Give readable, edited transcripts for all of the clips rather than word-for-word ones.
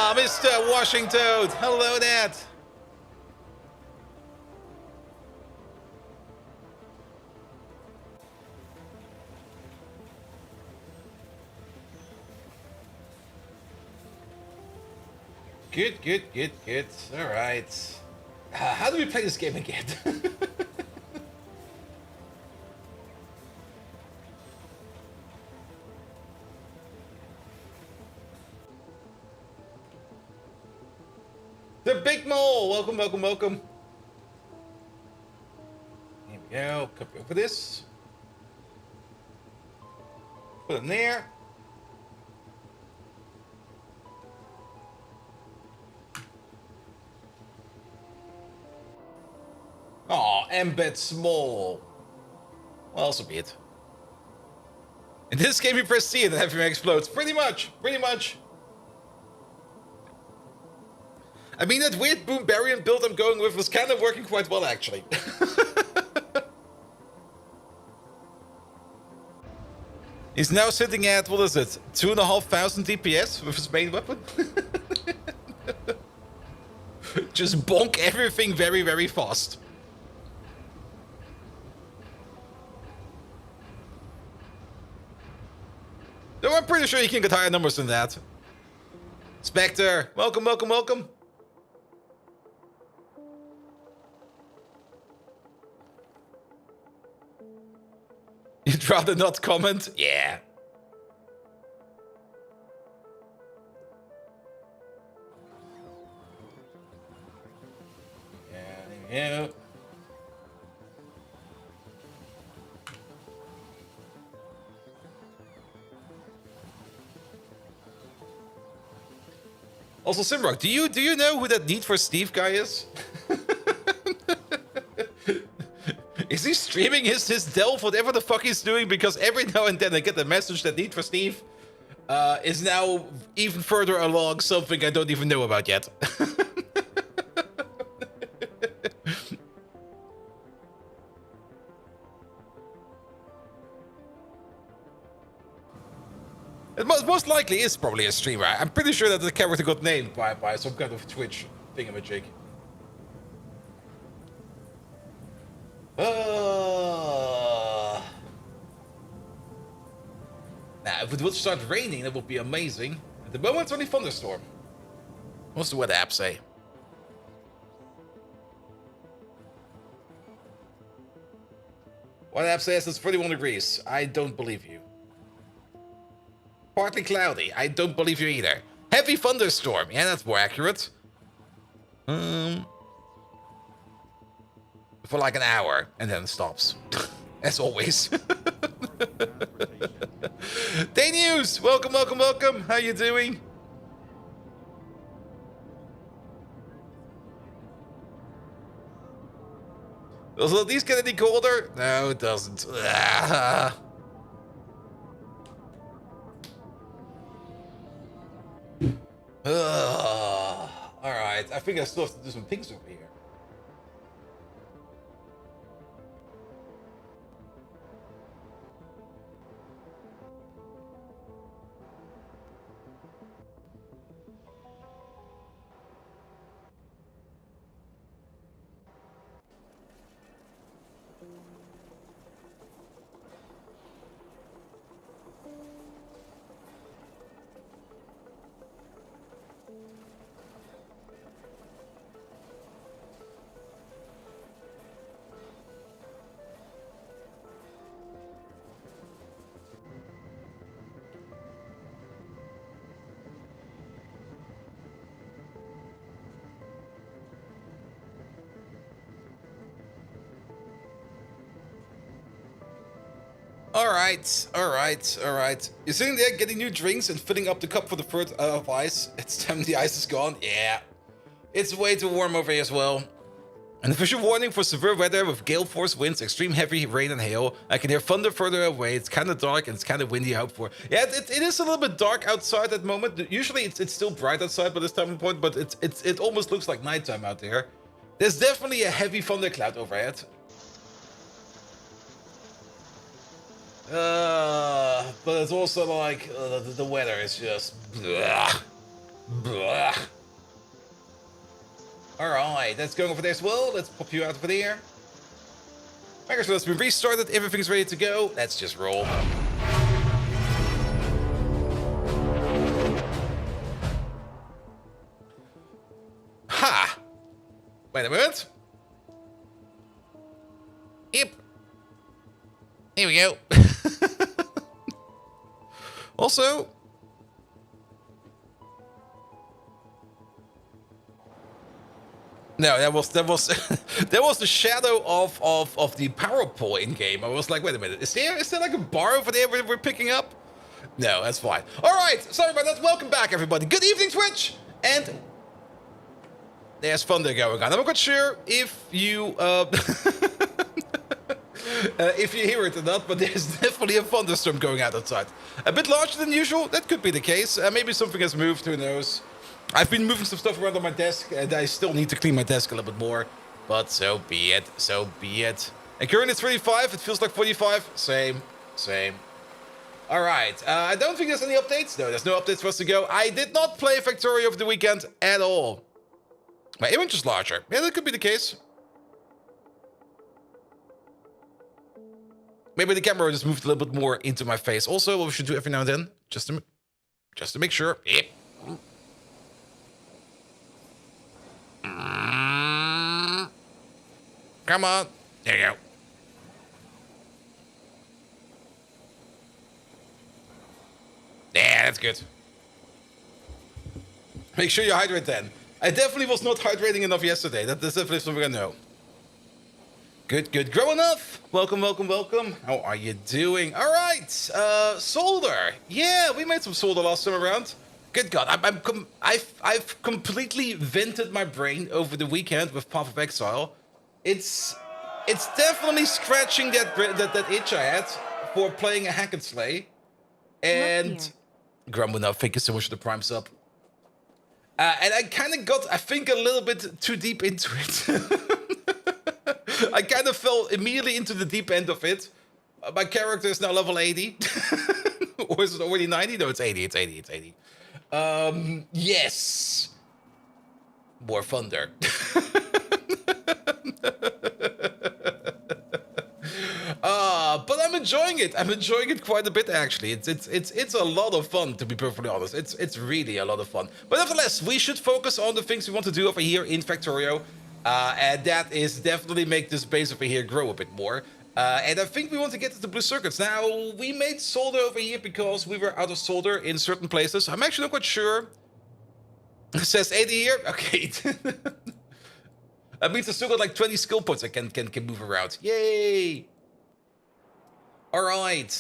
Ah, Mr. Washington. Hello, Dad. Good, good, good, good. All right. How do we play this game again? The Big Mole. Welcome, welcome, welcome. Here we go. Copy over this. Put it there. Oh, embed small. Well, so be it. In this game, you press C and everything explodes. Pretty much, pretty much. I mean, that weird boom barrier build I'm going with was kind of working quite well, actually. He's now sitting at, what is it, 2,500 DPS with his main weapon? Just bonk everything very, very fast. Though I'm pretty sure you can get higher numbers than that. Spectre, welcome, welcome, welcome. You'd rather not comment? Yeah. Yeah. Also, Simrock, do you know who that Need for Steve guy is? Is he streaming his Delve, whatever the fuck he's doing? Because every now and then I get the message that Need for Steve is now even further along something I don't even know about yet. It most likely is probably a streamer. I'm pretty sure that the character got named by some kind of Twitch thingamajig. Now, if it would start raining, that would be amazing. At the moment, it's only thunderstorm. What's the weather app say? What app says it's 31 degrees. I don't believe you. Partly cloudy. I don't believe you either. Heavy thunderstorm. Yeah, that's more accurate. For like an hour, and then it stops. As always. Day News! Welcome, welcome, welcome. How you doing? Does it at least get any colder? No, it doesn't. Alright, I think I still have to do some things over here. Alright. You're sitting there getting new drinks and filling up the cup for the third of ice. It's time the ice is gone. Yeah. It's way too warm over here as well. An official warning for severe weather with gale force winds, extreme heavy rain and hail. I can hear thunder further away. It's kind of dark and it's kind of windy, I hope for. Yeah, it is a little bit dark outside at the moment. Usually it's still bright outside by this time of point, but it almost looks like nighttime out there. There's definitely a heavy thundercloud overhead. But it's also like the weather is just. Bleh. Blah. Alright, that's going over there as well. Let's pop you out over there. Okay, so that's been restarted. Everything's ready to go. Let's just roll. Ha! Wait a minute. Yep. Here we go. Also, no, that was that was the shadow of the power pole in game. I was like, wait a minute, is there like a bar over there we're picking up? No, that's fine. All right, sorry about that. Welcome back, everybody. Good evening, Twitch, and there's thunder going on. I'm not sure if you if you hear it or not, but there's definitely a thunderstorm going out outside. A bit larger than usual. That could be the case. Maybe something has moved. Who knows? I've been moving some stuff around on my desk, and I still need to clean my desk a little bit more. But so be it. So be it. And currently it's 35. It feels like 45. Same. All right. I don't think there's any updates. No, there's no updates for us to go. I did not play Factorio over the weekend at all. My image is larger. Yeah, that could be the case. Maybe the camera just moved a little bit more into my face. Also, what we should do every now and then, just to make sure. Yep. Come on. There you go. Yeah, that's good. Make sure you hydrate then. I definitely was not hydrating enough yesterday. That's definitely something I know. Good. Growing up. Welcome. How are you doing? All right. Solder. Yeah, we made some solder last time around. Good God, I've completely vented my brain over the weekend with Path of Exile. It's definitely scratching that itch I had for playing a hack and slay. And Grumble, now thank you so much for the prime sub. And I kind of got, I think, a little bit too deep into it. I kind of fell immediately into the deep end of it. My character is now level 80. Or is it already 90? No, it's 80. It's 80. Yes. More thunder. But I'm enjoying it. I'm enjoying it quite a bit, actually. It's a lot of fun, to be perfectly honest. It's really a lot of fun. But nevertheless, we should focus on the things we want to do over here in Factorio. And that is definitely make this base over here grow a bit more. And I think we want to get to the blue circuits. Now, we made solder over here because we were out of solder in certain places. I'm actually not quite sure. It says 80 here. Okay. That means I still got like 20 skill points I can move around. Yay! All right.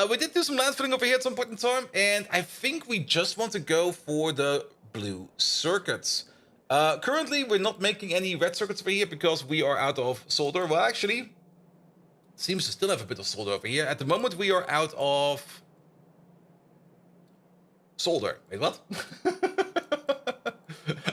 We did do some landfilling over here at some point in time, and I think we just want to go for the blue circuits. Currently, we're not making any red circuits over here because we are out of solder. Well, actually, seems to still have a bit of solder over here. At the moment, we are out of solder. Wait, what?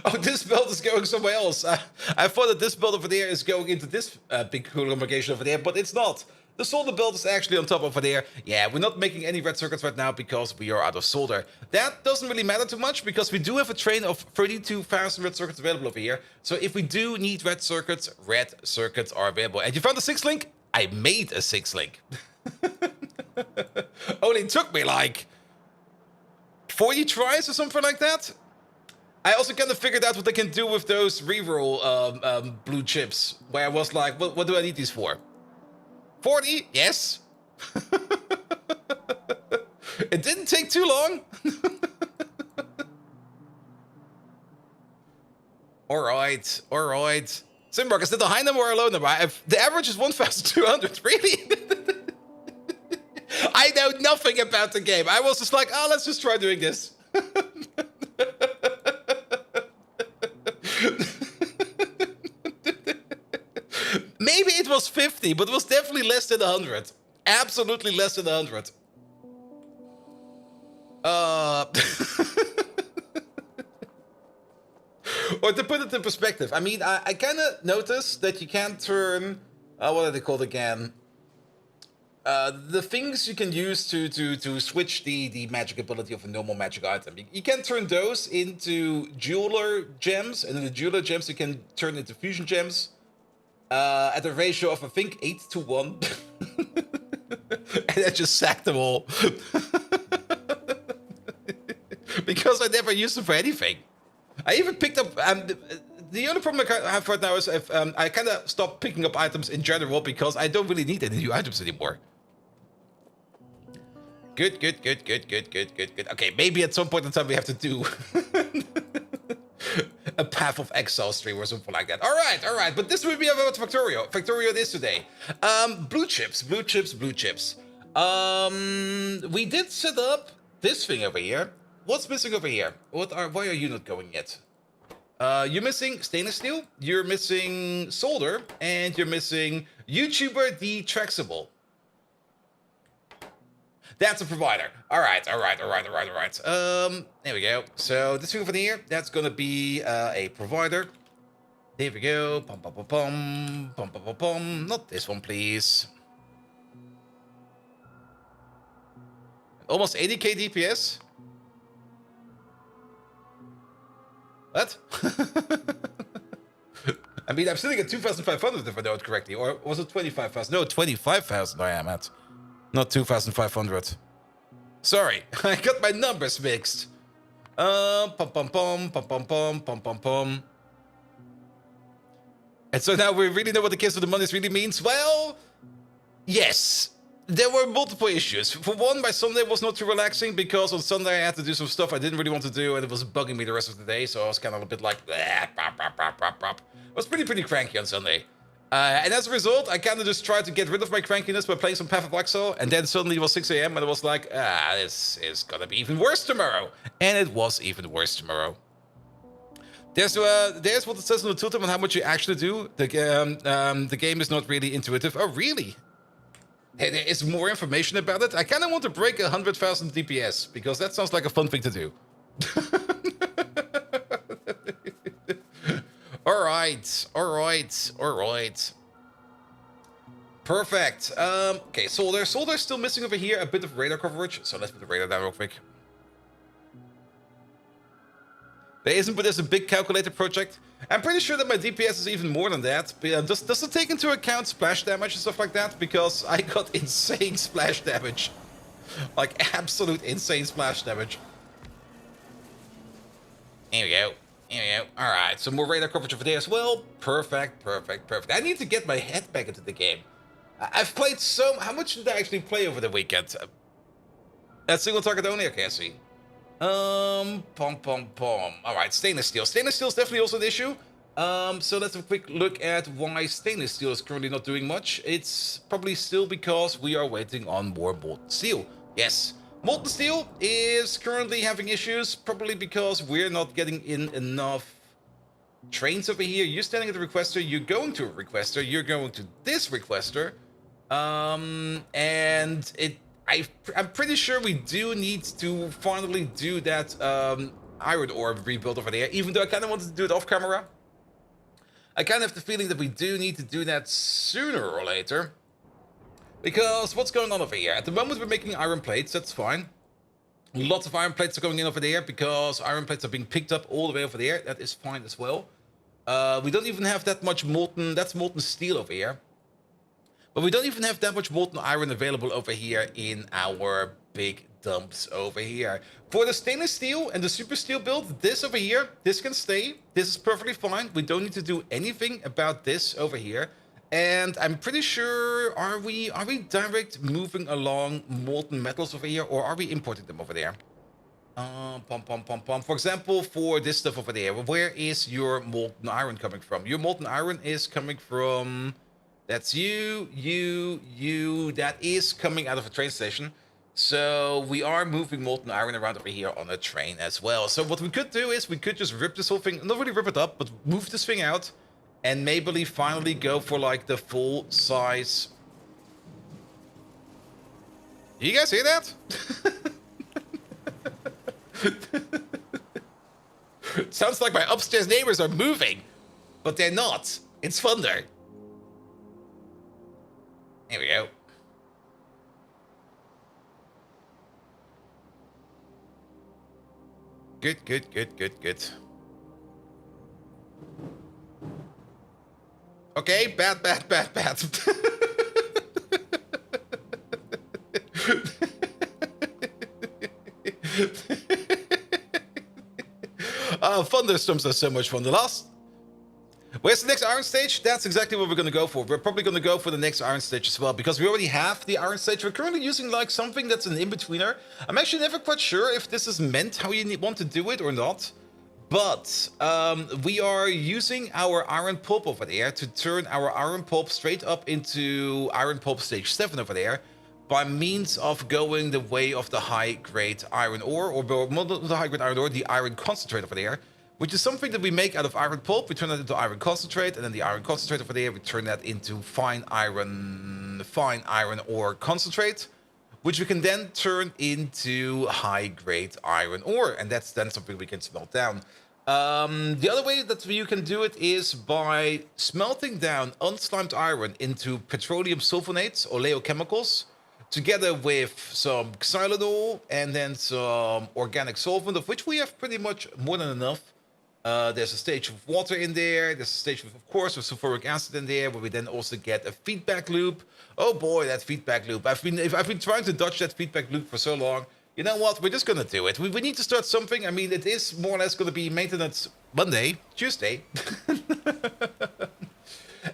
Oh, this belt is going somewhere else. I thought that this belt over there is going into this big conglomeration over there, but it's not. The solder belt is actually on top over there. Yeah, we're not making any red circuits right now because we are out of solder. That doesn't really matter too much because we do have a train of 32,000 red circuits available over here. So if we do need red circuits are available. And you found a 6 link? I made a 6 link. Only took me like 40 tries or something like that. I also kind of figured out what I can do with those reroll blue chips. Where I was like, what do I need these for? 40? Yes. It didn't take too long. All right. Simbark, is that a high number or a low number? The average is 1,200. Really? I know nothing about the game. I was just like, oh, let's just try doing this. Maybe it was 50, but it was definitely less than 100. Absolutely less than 100. Or to put it in perspective, I mean, I kind of noticed that you can't turn... what are they called again? the things you can use to switch the magic ability of a normal magic item. You can turn those into jeweler gems, and then the jeweler gems you can turn into fusion gems at a ratio of, I think, 8-1. And I just sacked them all. Because I never used them for anything. I even picked up... the only problem I have right now is I kind of stopped picking up items in general because I don't really need any new items anymore. Good. Okay, maybe at some point in time we have to do a Path of Exile stream or something like that. All right. But this will be about Factorio. Factorio it is today. Blue chips. We did set up this thing over here. What's missing over here? Why are you not going yet? You're missing stainless steel, you're missing solder, and you're missing YouTuber the Traxable. That's a provider. All right. There we go. So this thing over here, that's gonna be a provider. There we go. Pum. Not this one, please. Almost 80k DPS. What? I mean, I'm sitting at 2,500 if I know it correctly. Or was it 25,000? No, 25,000 I am at. Not 2,500. Sorry, I got my numbers mixed. Pum. And so now we really know what the Kiss of the Mondays really means? Well, yes. There were multiple issues. For one, my Sunday was not too relaxing because on Sunday I had to do some stuff I didn't really want to do and it was bugging me the rest of the day, so I was kind of a bit like... I was pretty cranky on Sunday. And as a result, I kind of just tried to get rid of my crankiness by playing some Path of Exile, and then suddenly it was 6 a.m. and I was like, this is gonna be even worse tomorrow. And it was even worse tomorrow. There's what it says on the tooltip on how much you actually do. The game is not really intuitive. Oh, really? There is more information about it. I kind of want to break 100,000 DPS because that sounds like a fun thing to do. All right. Perfect. Okay, Solder's still missing over here a bit of radar coverage, so let's put the radar down real quick. There's a big calculator project. I'm pretty sure that my DPS is even more than that. But does it take into account splash damage and stuff like that? Because I got insane splash damage. Like, absolute insane splash damage. Here we go. Alright, some more radar coverage over there as well. Perfect. I need to get my head back into the game. I've played how much did I actually play over the weekend? That single target only? Okay, I see. Alright, stainless steel. Stainless steel is definitely also an issue. So let's have a quick look at why stainless steel is currently not doing much. It's probably still because we are waiting on more molten steel. Yes, molten steel is currently having issues, probably because we're not getting in enough trains over here. You're standing at the requester, you're going to a requester, you're going to this requester. And I'm pretty sure we do need to finally do that iron ore rebuild over there, even though I kind of wanted to do it off camera. I kind of have the feeling that we do need to do that sooner or later. Because what's going on over here? At the moment we're making iron plates, that's fine. Lots of iron plates are going in over there because iron plates are being picked up all the way over there. That is fine as well. We don't even have that much that's molten steel over here. But we don't even have that much molten iron available over here in our big dumps over here. For the stainless steel and the super steel build, this over here, this can stay. This is perfectly fine. We don't need to do anything about this over here. And I'm pretty sure, are we direct moving along molten metals over here, or are we importing them over there? For example, for this stuff over there, where is your molten iron coming from? Your molten iron is coming from... That's you, that is coming out of a train station. So we are moving molten iron around over here on a train as well. So what we could do is we could just rip this whole thing, not really rip it up, but move this thing out. And maybe finally go for like the full size. You guys hear that? Sounds like my upstairs neighbors are moving. But they're not. It's thunder. Here we go. good, good, good, good, good. Okay, bad, bad, bad, bad. Thunderstorms are so much fun. Where's the next Iron Stage? That's exactly what we're going to go for. We're probably going to go for the next Iron Stage as well, because we already have the Iron Stage. We're currently using like something that's an in-betweener. I'm actually never quite sure if this is meant how you want to do it or not. But we are using our Iron Pulp over there to turn our Iron Pulp straight up into Iron Pulp Stage 7 over there, by means of going the way of the high-grade iron ore, or not the high-grade iron ore, the iron concentrate over there, which is something that we make out of iron pulp. We turn that into iron concentrate, and then the iron concentrate over there, we turn that into fine iron ore concentrate, which we can then turn into high-grade iron ore, and that's then something we can smelt down. The other way that you can do it is by smelting down unslimed iron into petroleum sulfonates, oleochemicals, together with some xylitol and then some organic solvent, of which we have pretty much more than enough. There's a stage of water in there. There's a stage, of course, with sulfuric acid in there, where we then also get a feedback loop. Oh boy, that feedback loop. I've been trying to dodge that feedback loop for so long. You know what? We're just going to do it. We need to start something. I mean, it is more or less going to be maintenance Monday, Tuesday.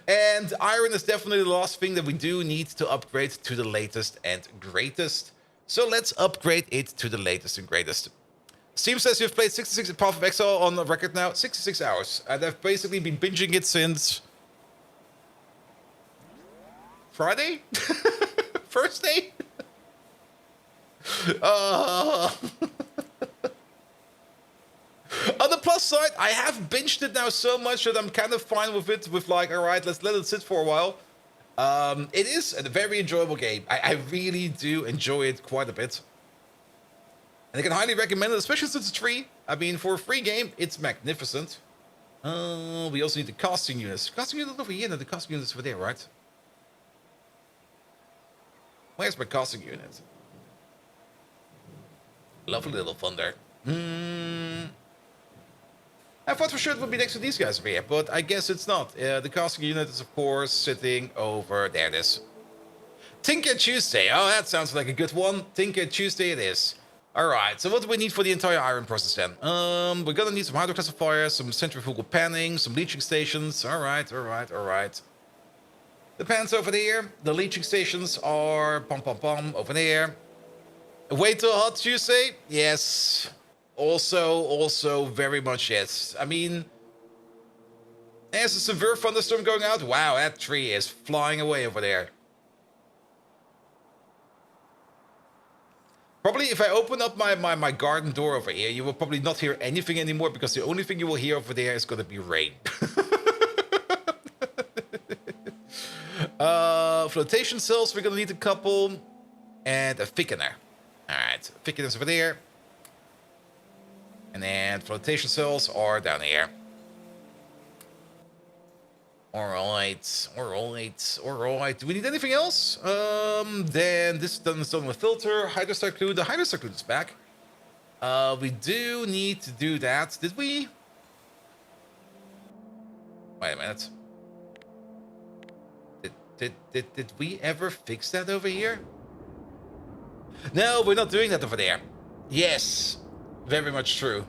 And iron is definitely the last thing that we do need to upgrade to the latest and greatest. So let's upgrade it to the latest and greatest. Steam says you've played 66 Path of Exile on the record now. 66 hours. And I've basically been binging it since Friday? Thursday? On the plus side, I have binged it now so much that I'm kind of fine with it, with like, alright, let's let it sit for a while. It is a very enjoyable game. I really do enjoy it quite a bit. And I can highly recommend it, especially since it's free. I mean, for a free game, it's magnificent. We also need the casting units. Casting units over here, and the casting units over there, right? Where's my casting unit? Lovely little thunder. I thought for sure it would be next to these guys over here, but I guess it's not. The casting unit is, of course, sitting over there. It is. Tinker Tuesday. Oh, that sounds like a good one. Tinker Tuesday it is. Alright, so what do we need for the entire iron process then? We're gonna need some hydroclassifiers, some centrifugal panning, some leaching stations. Alright. The pans over there. The leaching stations are over there. Wait till Hot Tuesday? Yes. Also very much yes. I mean, there's a severe thunderstorm going out. Wow, that tree is flying away over there. Probably if I open up my garden door over here, you will probably not hear anything anymore, because the only thing you will hear over there is going to be rain. Flotation cells, we're going to need a couple. And a thickener. Alright, thickeners over there. And then flotation cells are down here. Alright. Do we need anything else? Then this is done with filter. Hydrocyclone. The hydrocyclone is back. We do need to do that. Did we? Wait a minute. Did we ever fix that over here? No, we're not doing that over there. Yes. Very much true.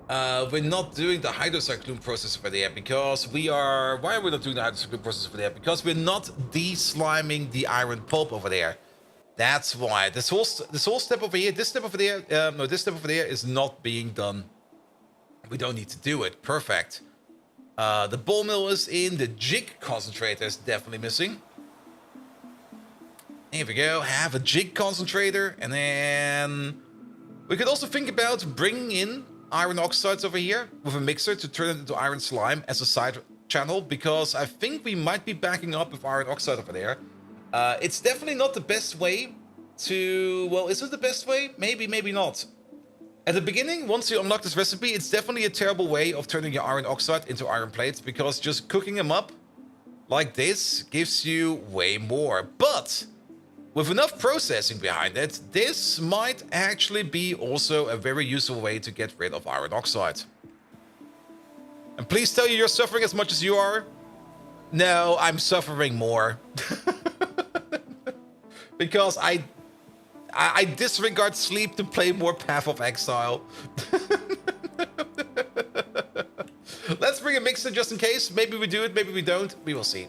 We're not doing the hydrocyclone process over there because we are... Why are we not doing the hydrocyclone process over there? Because we're not de-sliming the iron pulp over there. That's why. This whole step over here, this step over there is not being done. We don't need to do it. Perfect. The ball mill is in. The jig concentrator is definitely missing. Here we go. Have a jig concentrator. And then... we could also think about bringing in iron oxides over here with a mixer to turn it into iron slime as a side channel, because I think we might be backing up with iron oxide over there. It's definitely not the best way to... well, is it the best way? Maybe, maybe not. At the beginning, once you unlock this recipe, it's definitely a terrible way of turning your iron oxide into iron plates, because just cooking them up like this gives you way more. But With enough processing behind it, this might actually be also a very useful way to get rid of iron oxide. And please tell you you're suffering as much as you are. No, I'm suffering more. Because I disregard sleep to play more Path of Exile. Let's bring a mixer just in case. Maybe we do it, maybe we don't. We will see.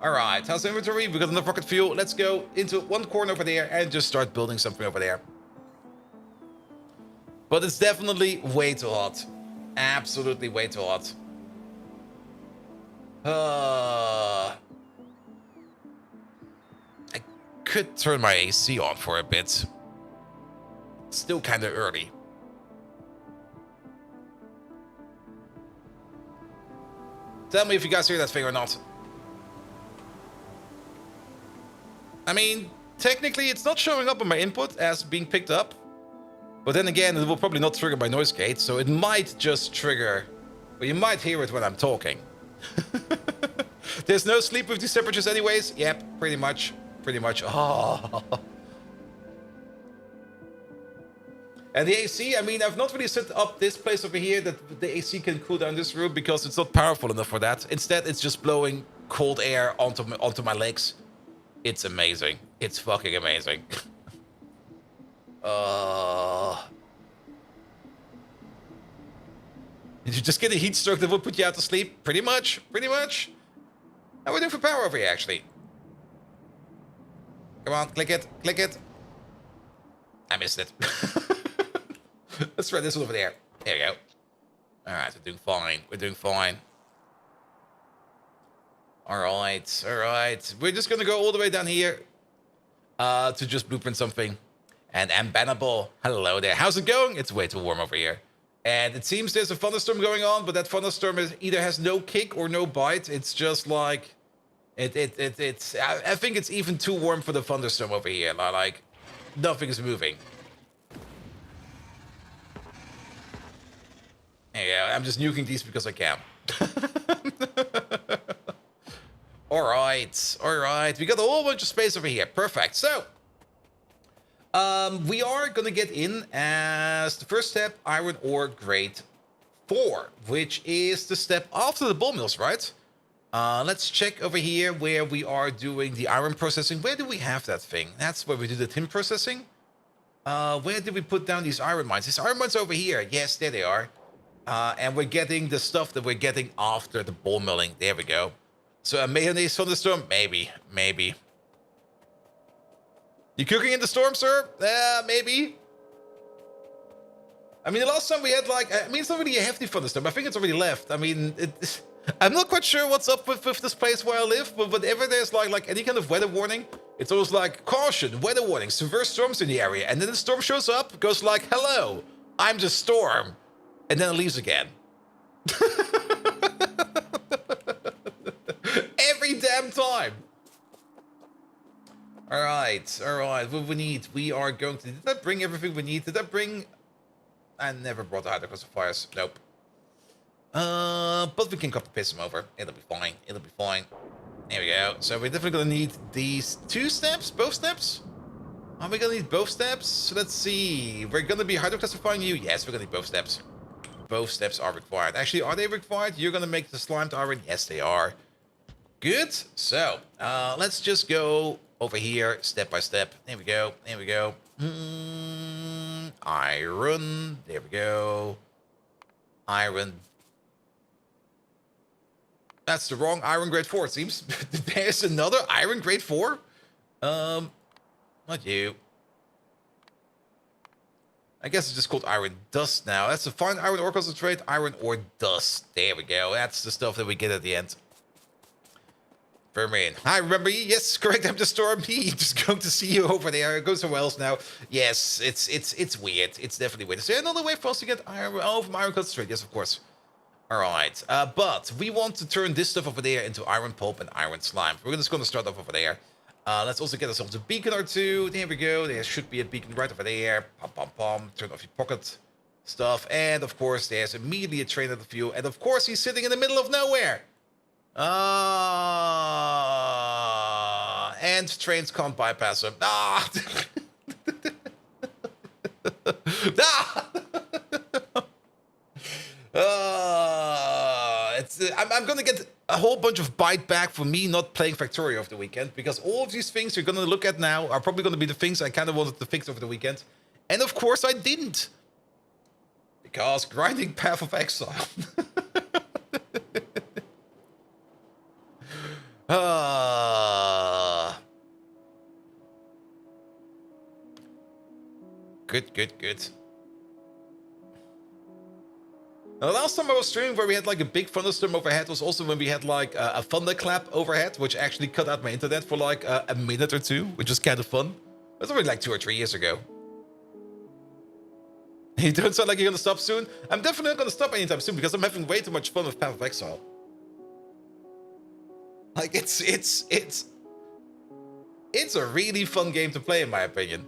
Alright, how's the inventory? We got enough rocket fuel. Let's go into one corner over there and just start building something over there. But it's definitely way too hot. Absolutely way too hot. I could turn my AC on for a bit. Still kind of early. Tell me if you guys hear that thing or not. I mean, technically it's not showing up on my input as being picked up. But then again, it will probably not trigger my noise gate, so it might just trigger... But you might hear it when I'm talking. There's no sleep with these temperatures anyways? Yep, pretty much. Pretty much. Oh. And the AC, I mean, I've not really set up this place over here that the AC can cool down this room because it's not powerful enough for that. Instead, it's just blowing cold air onto my legs. It's amazing. It's fucking amazing. Did you just get a heat stroke that would put you out to sleep? Pretty much. Pretty much. How are we doing for power over here, actually? Come on, click it. Click it. I missed it. Let's try this one over there. There we go. Alright, we're doing fine. We're doing fine. Alright, alright. We're just gonna go all the way down here to just blueprint something. And Unbannable, hello there. How's it going? It's way too warm over here. And it seems there's a thunderstorm going on, but that thunderstorm either has no kick or no bite. It's just like... I think it's even too warm for the thunderstorm over here. Like, nothing is moving. Yeah, I'm just nuking these because I can. Alright, alright. We got a whole bunch of space over here. Perfect. So, we are gonna get in as the first step, iron ore grade 4, which is the step after the ball mills, right? Let's check over here where we are doing the iron processing. Where do we have that thing? That's where we do the tin processing. Where did we put down these iron mines? These iron mines over here. Yes, there they are. And we're getting the stuff that we're getting after the ball milling. There we go. So a mayonnaise thunderstorm? Maybe. Maybe. You cooking in the storm, sir? Maybe. I mean, the last time we had like... I mean, it's not really a hefty thunderstorm. I think it's already left. I mean, I'm not quite sure what's up with this place where I live, but whenever there's like any kind of weather warning, it's always like, caution, weather warning, severe storms in the area. And then the storm shows up, goes like, hello, I'm the storm. And then it leaves again. Every damn time. All right. What we need? We are going to... Did that bring everything we need? Did that bring... I never brought the hydroclassifiers. Nope. But we can copy paste them over. It'll be fine. It'll be fine. There we go. So we're definitely gonna need these 2 steps? Both steps? Are we gonna need both steps? So let's see. We're gonna be hydroclassifying you. Yes, we're gonna need both steps. Both steps are required. Actually, are they required? You're gonna make the slimed iron? Yes, they are. Good. So, let's just go over here step by step. There we go. There we go. Iron. There we go. Iron. That's the wrong iron grade 4, it seems. There's another iron grade 4? Not you. I guess it's just called iron dust now. That's the fine iron ore concentrate, iron ore dust. There we go. That's the stuff that we get at the end. Vermin. Hi, remember you? Yes, correct. I'm just Storm P. Just going to see you over there. Go somewhere else now. Yes, it's weird. It's definitely weird. Is there another way for us to get iron? Oh, from iron concentrate. Yes, of course. All right. But we want to turn this stuff over there into iron pulp and iron slime. We're just going to start off over there. Let's also get ourselves a beacon or 2. There we go. There should be a beacon right over there. Pom, pom, pom. Turn off your pocket stuff. And, of course, there's immediately a train at the fuel. And, of course, he's sitting in the middle of nowhere. And and trains can't bypass him. Ah! I'm gonna get a whole bunch of bite back for me not playing Factorio over the weekend, because all of these things you're gonna look at now are probably gonna be the things I kind of wanted to fix over the weekend. And of course I didn't. Because grinding Path of Exile. Good. Now, the last time I was streaming where we had like a big thunderstorm overhead was also when we had like a thunderclap overhead, which actually cut out my internet for like a minute or two, which was kind of fun. That's already like 2 or 3 years ago. You don't sound like you're gonna stop soon. I'm definitely not gonna stop anytime soon because I'm having way too much fun with Path of Exile. Like it's a really fun game to play in my opinion.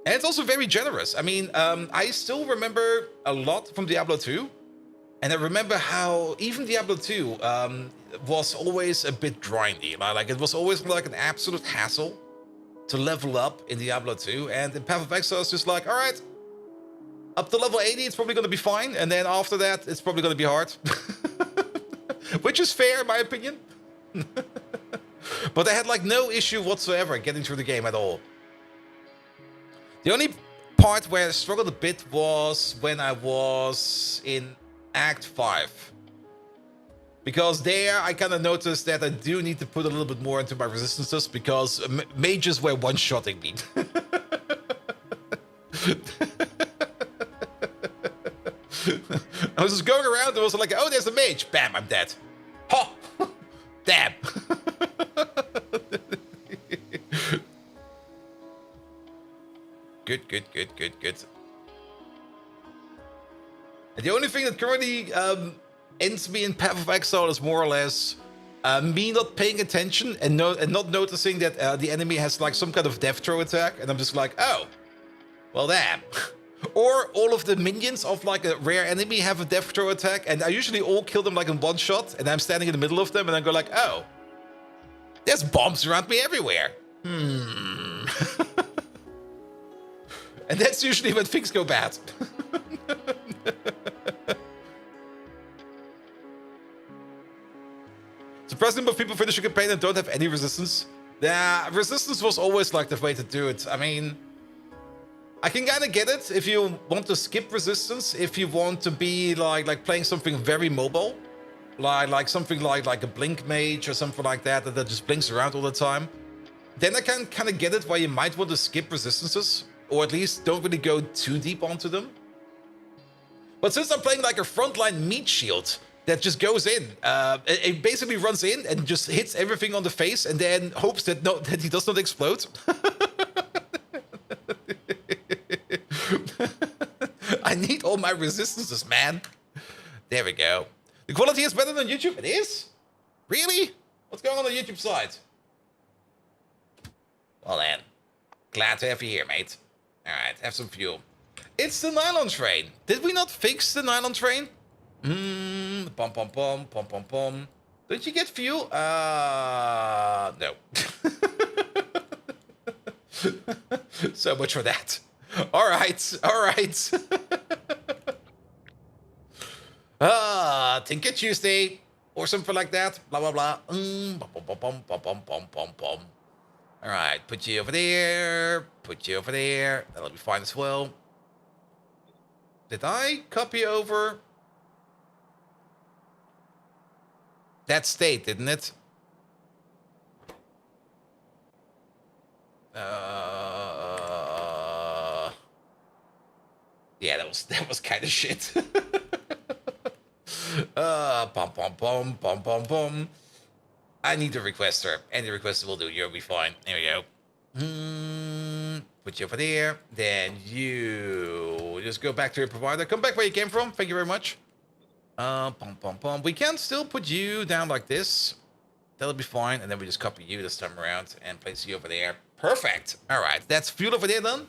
And it's also very generous. I mean, I still remember a lot from Diablo 2. And I remember how even Diablo 2 was always a bit grindy. Like, it was always like an absolute hassle to level up in Diablo 2. And in Path of Exile, it's just like, all right, up to level 80, it's probably going to be fine. And then after that, it's probably going to be hard. Which is fair, in my opinion. But I had like no issue whatsoever getting through the game at all. The only part where I struggled a bit was when I was in Act 5. Because there I kind of noticed that I do need to put a little bit more into my resistances because mages were one-shotting me. I was just going around and was like, oh, there's a mage. Bam, I'm dead. Ha! Damn. Good. And the only thing that currently ends me in Path of Exile is more or less me not paying attention and not noticing that the enemy has like some kind of death throw attack, and I'm just like, oh, well, damn. Or all of the minions of like a rare enemy have a death throw attack, and I usually all kill them like in one shot, and I'm standing in the middle of them, and I go like, oh, there's bombs around me everywhere. And that's usually when things go bad. Surprisingly, but people finish a campaign and don't have any resistance. Yeah, resistance was always like the way to do it. I mean, I can kind of get it if you want to skip resistance, if you want to be like playing something very mobile, like something like a blink mage or something like that just blinks around all the time. Then I can kind of get it why you might want to skip resistances, or at least don't really go too deep onto them. But since I'm playing like a frontline meat shield that just goes in, it basically runs in and just hits everything on the face and then hopes that he does not explode. I need all my resistances, man. There we go. The quality is better than YouTube? It is? Really? What's going on the YouTube side? Well then, glad to have you here, mate. Alright, have some fuel. It's the nylon train. Did we not fix the nylon train? Pom pom pom pom pom pom. Don't you get fuel? No. So much for that. Alright. Tinker Tuesday. Or something like that. Blah blah blah. Pom. Alright, put you over there. Put you over there. That'll be fine as well. Did I copy over that state, didn't it? Yeah, that was kind of shit. Pom. I need a requester. Any requester will do. You'll be fine. There we go. Put you over there. Then you just go back to your provider. Come back where you came from. Thank you very much. Pom. We can still put you down like this. That'll be fine. And then we just copy you this time around and place you over there. Perfect. All right. That's fuel over there done.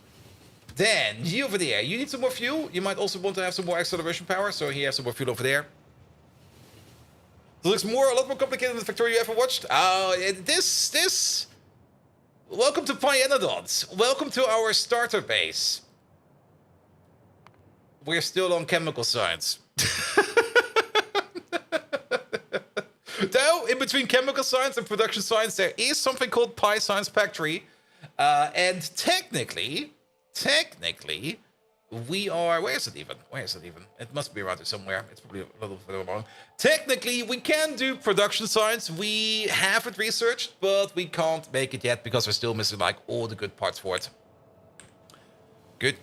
Then you over there. You need some more fuel. You might also want to have some more acceleration power. So here, have some more fuel over there. It looks a lot more complicated than the Factorio you ever watched. This. Welcome to Pyanodons. Welcome to our starter base. We're still on chemical science. Though, in between chemical science and production science, there is something called Pi Science Factory. And technically, we are... Where is it even? It must be around here somewhere. It's probably a little further along. Technically, we can do production science. We have it researched, but we can't make it yet because we're still missing, like, all the good parts for it. Good.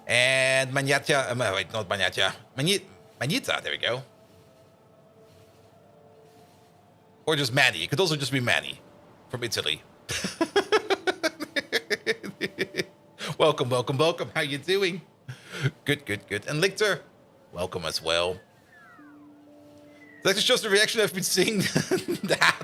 And Magnata... wait, not Magnata. Magneta, there we go. Or just Manny. It could also just be Manny from Italy. Welcome. How you doing? Good. And Lichter, welcome as well. That just shows the reaction I've been seeing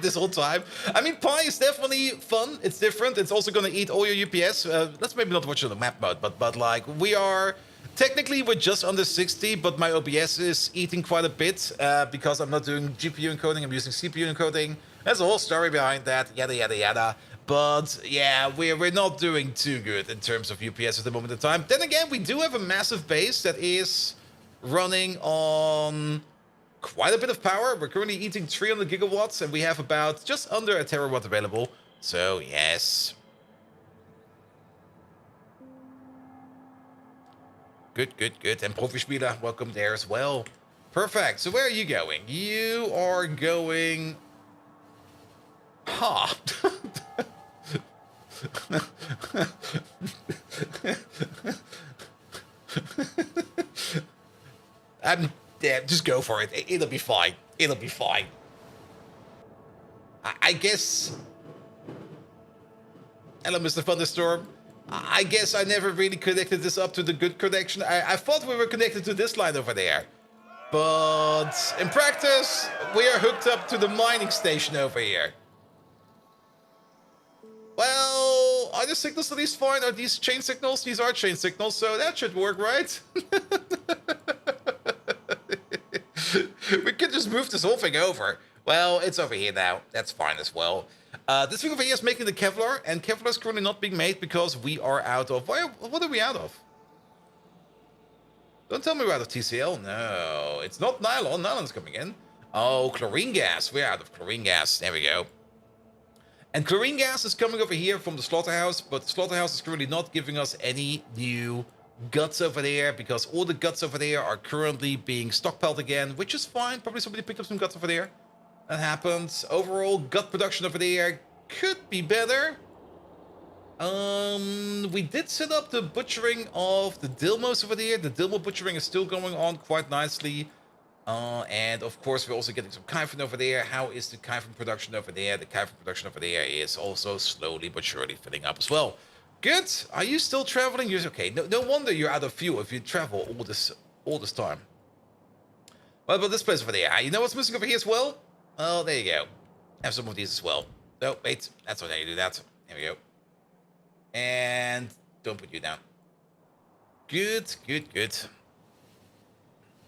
this whole time. I mean, Pi is definitely fun. It's different. It's also going to eat all your UPS. Let's maybe not watch it on the map mode, but like we are... Technically, we're just under 60, but my OBS is eating quite a bit because I'm not doing GPU encoding, I'm using CPU encoding. There's a whole story behind that, yada. But yeah, we're not doing too good in terms of UPS at the moment in time. Then again, we do have a massive base that is running on quite a bit of power. We're currently eating 300 gigawatts, and we have about just under a terawatt available. So yes. Good. And Profispieler, welcome there as well. Perfect. So where are you going? You are going... Ha! Yeah, just go for it. It'll be fine. I guess... Hello, Mr. Thunderstorm. I guess I never really connected this up to the good connection. I thought we were connected to this line over there. But in practice, we are hooked up to the mining station over here. Well, are the signals at least fine? Are these chain signals? These are chain signals, so that should work, right? We could just move this whole thing over. Well, it's over here now. That's fine as well. This thing over here is making the Kevlar, and Kevlar is currently not being made because we are out of... What are we out of? Don't tell me we're out of TCL. No, it's not nylon. Nylon's coming in. Oh, chlorine gas. We're out of chlorine gas. There we go. And chlorine gas is coming over here from the slaughterhouse, but the slaughterhouse is currently not giving us any new guts over there because all the guts over there are currently being stockpiled again, which is fine. Probably somebody picked up some guts over there. That happens. Overall, gut production over there could be better. We did set up the butchering of the Dilmos over there. The Dilmo butchering is still going on quite nicely. And of course, we're also getting some Kyphon over there. How is the Kyphon production over there? The Kyphon production over there is also slowly but surely filling up as well. Good. Are you still traveling? You're okay. No wonder you're out of fuel if you travel all this time. What about this place over there? You know what's missing over here as well? Oh, there you go. Have some of these as well. No, wait. That's not how you do that. There we go. And don't put you down. Good.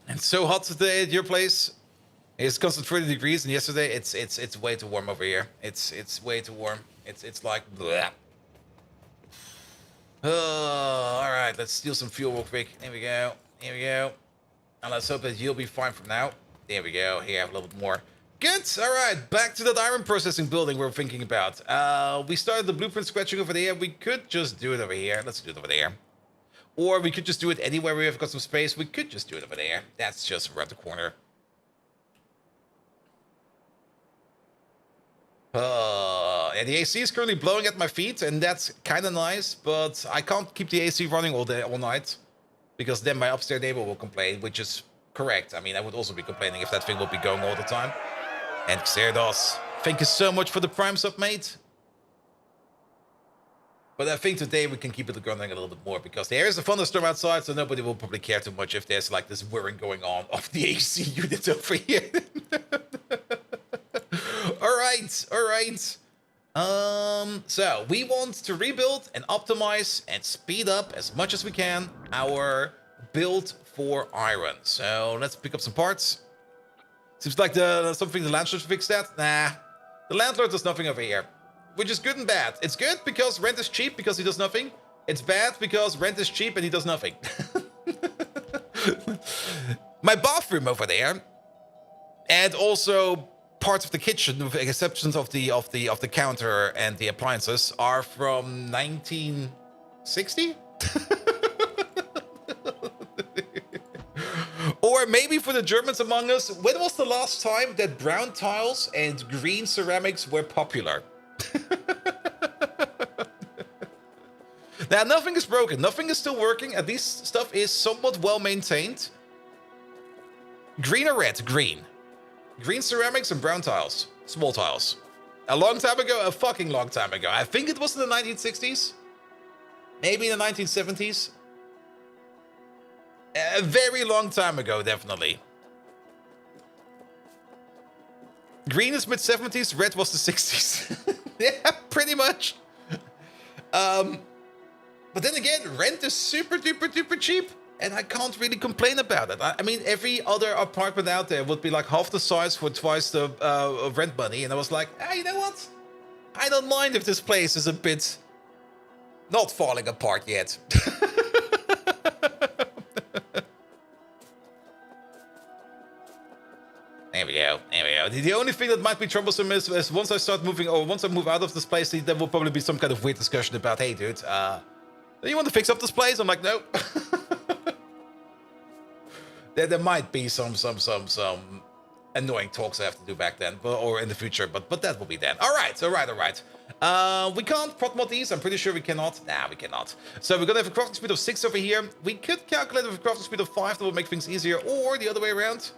And so hot today at your place. It's constant 30 degrees, and yesterday it's way too warm over here. It's way too warm. It's like bleh. Oh, all right. Let's steal some fuel real quick. There we go. And let's hope that you'll be fine from now. There we go. Here, I have a little bit more. Good. All right. Back to that iron processing building we're thinking about. We started the blueprint scratching over there. We could just do it over here. Let's do it over there. Or we could just do it anywhere we have got some space. We could just do it over there. That's just around the corner. And the AC is currently blowing at my feet, and that's kind of nice, but I can't keep the AC running all night, because then my upstairs neighbor will complain, which is correct. I mean, I would also be complaining if that thing would be going all the time. And Xerdos, thank you so much for the Prime sub, mate. But I think today we can keep it running a little bit more, because there is a thunderstorm outside, so nobody will probably care too much if there's like this whirring going on of the AC unit over here. All right. So we want to rebuild and optimize and speed up as much as we can our build for iron. So let's pick up some parts. Seems like something the landlord fixed that. Nah, the landlord does nothing over here, which is good and bad. It's good because rent is cheap because he does nothing. It's bad because rent is cheap and he does nothing. My bathroom over there, and also parts of the kitchen, with exceptions of the counter and the appliances, are from 1960. Or maybe for the Germans among us, when was the last time that brown tiles and green ceramics were popular? Now, nothing is broken. Nothing is still working. At least stuff is somewhat well maintained. Green or red? Green. Green ceramics and brown tiles. Small tiles. A long time ago? A fucking long time ago. I think it was in the 1960s. Maybe in the 1970s. A very long time ago, definitely. Green is mid-70s. Red was the 60s. Yeah, pretty much. But then again, rent is super duper cheap, and I can't really complain about it. I mean, every other apartment out there would be like half the size for twice the rent money, and I was like, ah, you know what? I don't mind if this place is a bit not falling apart yet. There we go. There we go. The only thing that might be troublesome is once I start moving, or once I move out of this place, there will probably be some kind of weird discussion about, hey, dude, do you want to fix up this place? I'm like, no. there might be some annoying talks I have to do back then, or in the future, but that will be then. All right. We can't prot mod these. I'm pretty sure we cannot. Nah, we cannot. So we're gonna have a crafting speed of 6 over here. We could calculate with a crafting speed of 5. That will make things easier, or the other way around.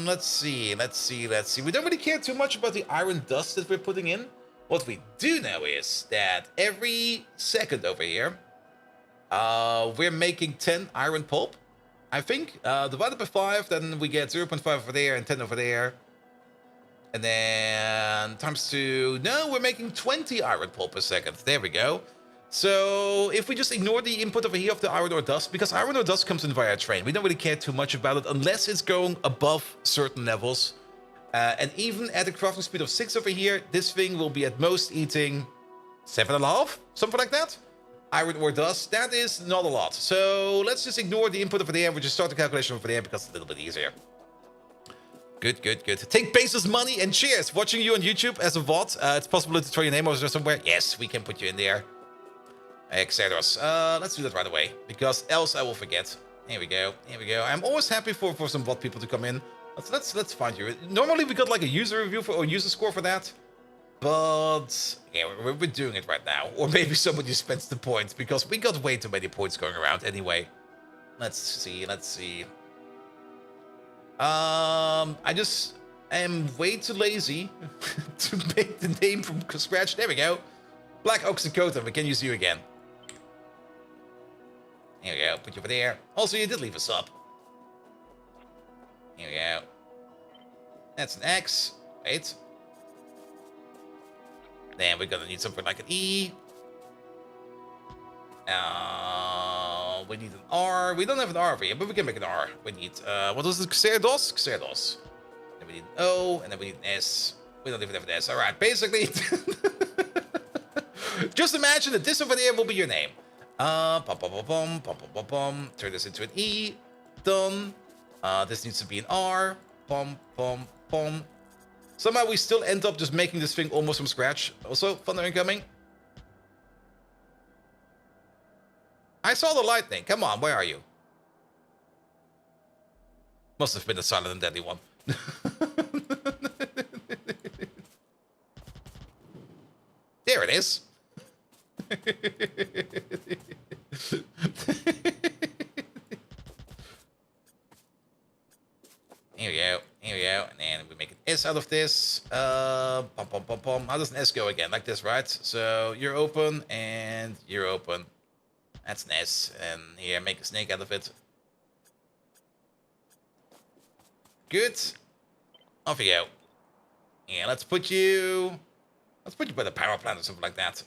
Let's see. We don't really care too much about the iron dust that we're putting in. What we do know is that every second over here, we're making 10 iron pulp, I think. Divided by 5, then we get 0.5 over there and 10 over there. And then times 2, no, we're making 20 iron pulp per second. There we go. So if we just ignore the input over here of the iron ore dust, because iron ore dust comes in via train, we don't really care too much about it unless it's going above certain levels. And even at a crafting speed of 6 over here, this thing will be at most eating 7.5, something like that. Iron ore dust, that is not a lot. So let's just ignore the input over there and we'll just start the calculation over there because it's a little bit easier. Good. Take Bezos money and cheers. Watching you on YouTube as a VOD. It's possible to throw your name over there somewhere. Yes, we can put you in there. Xeros. Let's do that right away, because else I will forget. Here we go. I'm always happy for some VOD people to come in. Let's find you. Normally we got like a user review or user score for that, but yeah, we're doing it right now. Or maybe somebody spends the points because we got way too many points going around anyway. Let's see. I just am way too lazy to make the name from scratch. There we go. Black Oxycota. We can use you again. Here we go. Put you over there. Also, you did leave us up. Here we go. That's an X. Wait. Then we're gonna need something like an E. We need an R. We don't have an R over here, but we can make an R. We need, what was it? Xerdos? Xerdos. Then we need an O, and then we need an S. We don't even have an S. Alright, basically. Just imagine that this over there will be your name. Turn this into an E. Done. This needs to be an R. Somehow we still end up just making this thing almost from scratch. Also, thunder incoming. I saw the lightning. Come on, where are you? Must have been a silent and deadly one. There it is. Here we go. And then we make an S out of this. How does an S go again? Like this, right? So you're open and you're open. That's an S. And here, make a snake out of it. Good. Off you go. Yeah, let's put you by the power plant or something like that.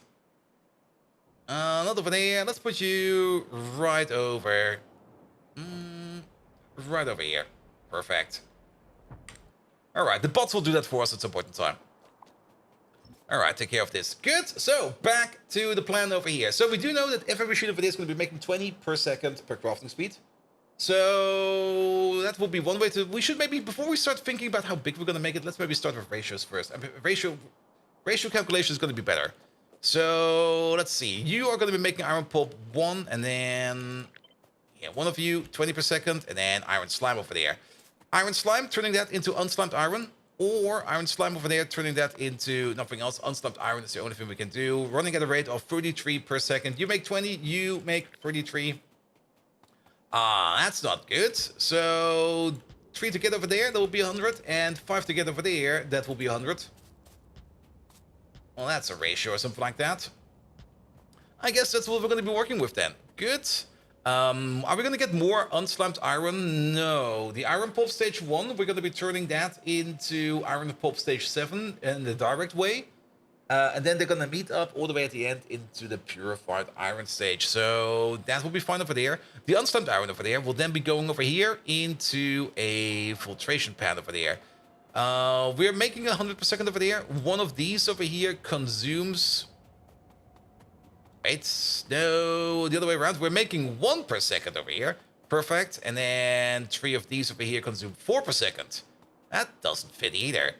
Not over there. Let's put you right over. Right over here. Perfect. Alright, the bots will do that for us at some point in time. Alright, take care of this. Good. So, back to the plan over here. So, we do know that every machine over there is going to be making 20 per second per crafting speed. So, that will be one way to... We should maybe, before we start thinking about how big we're going to make it, let's maybe start with ratios first. I mean, ratio calculation is going to be better. So, let's see. You are going to be making iron pulp 1, and then... Yeah, one of you, 20 per second, and then iron slime over there. Iron slime, turning that into unslimed iron. Or iron slime over there, turning that into nothing else. Unslimed iron is the only thing we can do. Running at a rate of 33 per second. You make 20, you make 33. That's not good. So 3 to get over there, that will be 100. And 5 to get over there, that will be 100. Well, that's a ratio or something like that. I guess that's what we're going to be working with then. Good. Are we going to get more unslimed iron? No. The iron pulp stage 1, we're going to be turning that into iron pulp stage 7 in the direct way. And then they're going to meet up all the way at the end into the purified iron stage. So that will be fine over there. The unslimed iron over there will then be going over here into a filtration pan over there. We're making 100 per second over there. One of these over here consumes... Wait, no, the other way around. We're making 1 per second over here. Perfect. And then 3 of these over here consume 4 per second. That doesn't fit either.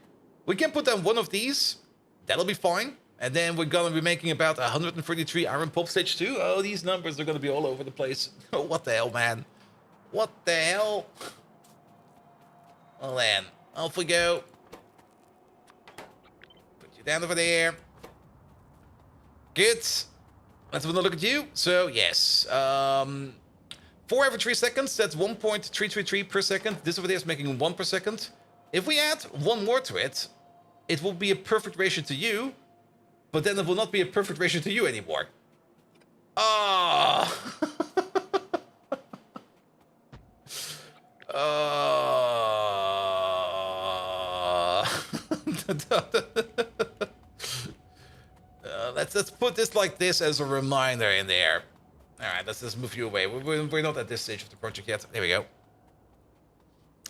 We can put down 1 of these. That'll be fine. And then we're going to be making about 133 iron pulp stage 2. Oh, these numbers are going to be all over the place. Oh, what the hell, man? What the hell? Well then, off we go. Put you down over there. Good. Let's have another look at you. So, yes. 4 every 3 seconds, that's 1.333 per second. This over there is making 1 per second. If we add 1 more to it, it will be a perfect ratio to you, but then it will not be a perfect ratio to you anymore. Ah! Let's put this like this as a reminder in there. All right, let's just move you away. We're not at this stage of the project yet. There we go.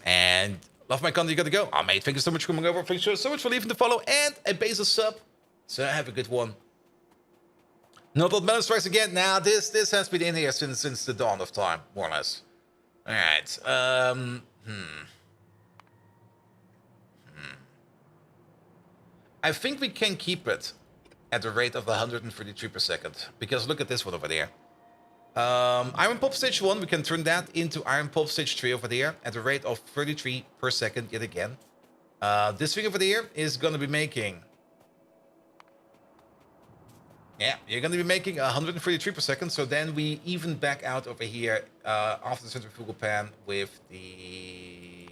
And love my content, you gotta go. Oh, mate, thank you so much for coming over. Thank you so much for leaving the follow and a basil sub. So have a good one. Not that Melon strikes again. Now this has been in here since the dawn of time, more or less. All right. I think we can keep it at the rate of 133 per second. Because look at this one over there. Iron Pulp Stage 1, we can turn that into Iron Pulp Stage 3 over there at a rate of 33 per second yet again. This thing over there is going to be making... Yeah, you're going to be making 133 per second. So then we even back out over here after the centrifugal pan with the...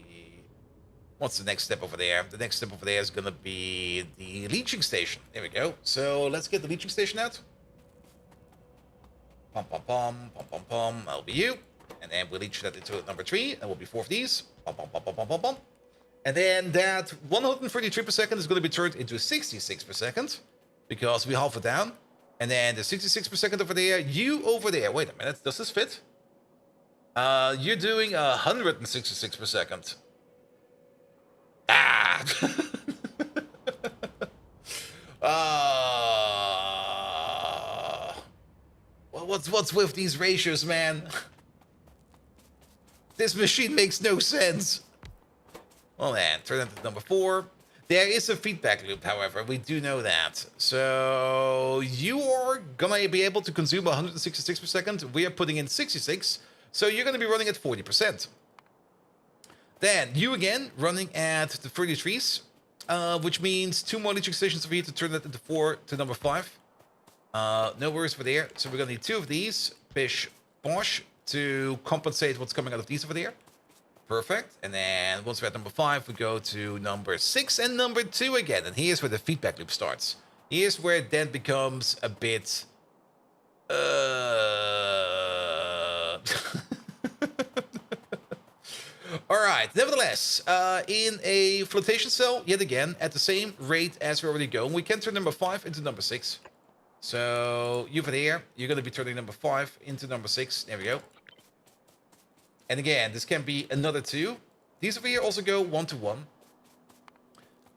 What's the next step over there? The next step over there is going to be the leaching station. There we go. So let's get the leaching station out. Pom, pom, pom, pom, pom, pom. That'll be you. And then we'll leach that into number 3. That will be 4 of these. Pom, pom, pom, pom, pom, pom, pom. And then that 133 per second is going to be turned into 66 per second. Because we halve it down. And then the 66 per second over there. You over there. Wait a minute. Does this fit? You're doing 166 per second. Ah! What's with these ratios, man? This machine makes no sense. Well then, turn that to number 4. There is a feedback loop, however, we do know that. So you are gonna be able to consume 166 per second. We are putting in 66, so you're gonna be running at 40%. Then you again running at the 33s, which means 2 more leaching stations over here to turn that into 4 to number 5. No worries for there. So we're gonna need 2 of these, bish, bosh, to compensate what's coming out of these over there. Perfect. And then once we're at number 5, we go to number 6 and number 2 again. And here's where the feedback loop starts. Here's where it then becomes a bit... Alright, nevertheless, in a flotation cell, yet again, at the same rate as we're already going, we can turn number 5 into number 6. So, you over there, you're going to be turning number 5 into number 6. There we go. And again, this can be another 2. These over here also go 1 to 1.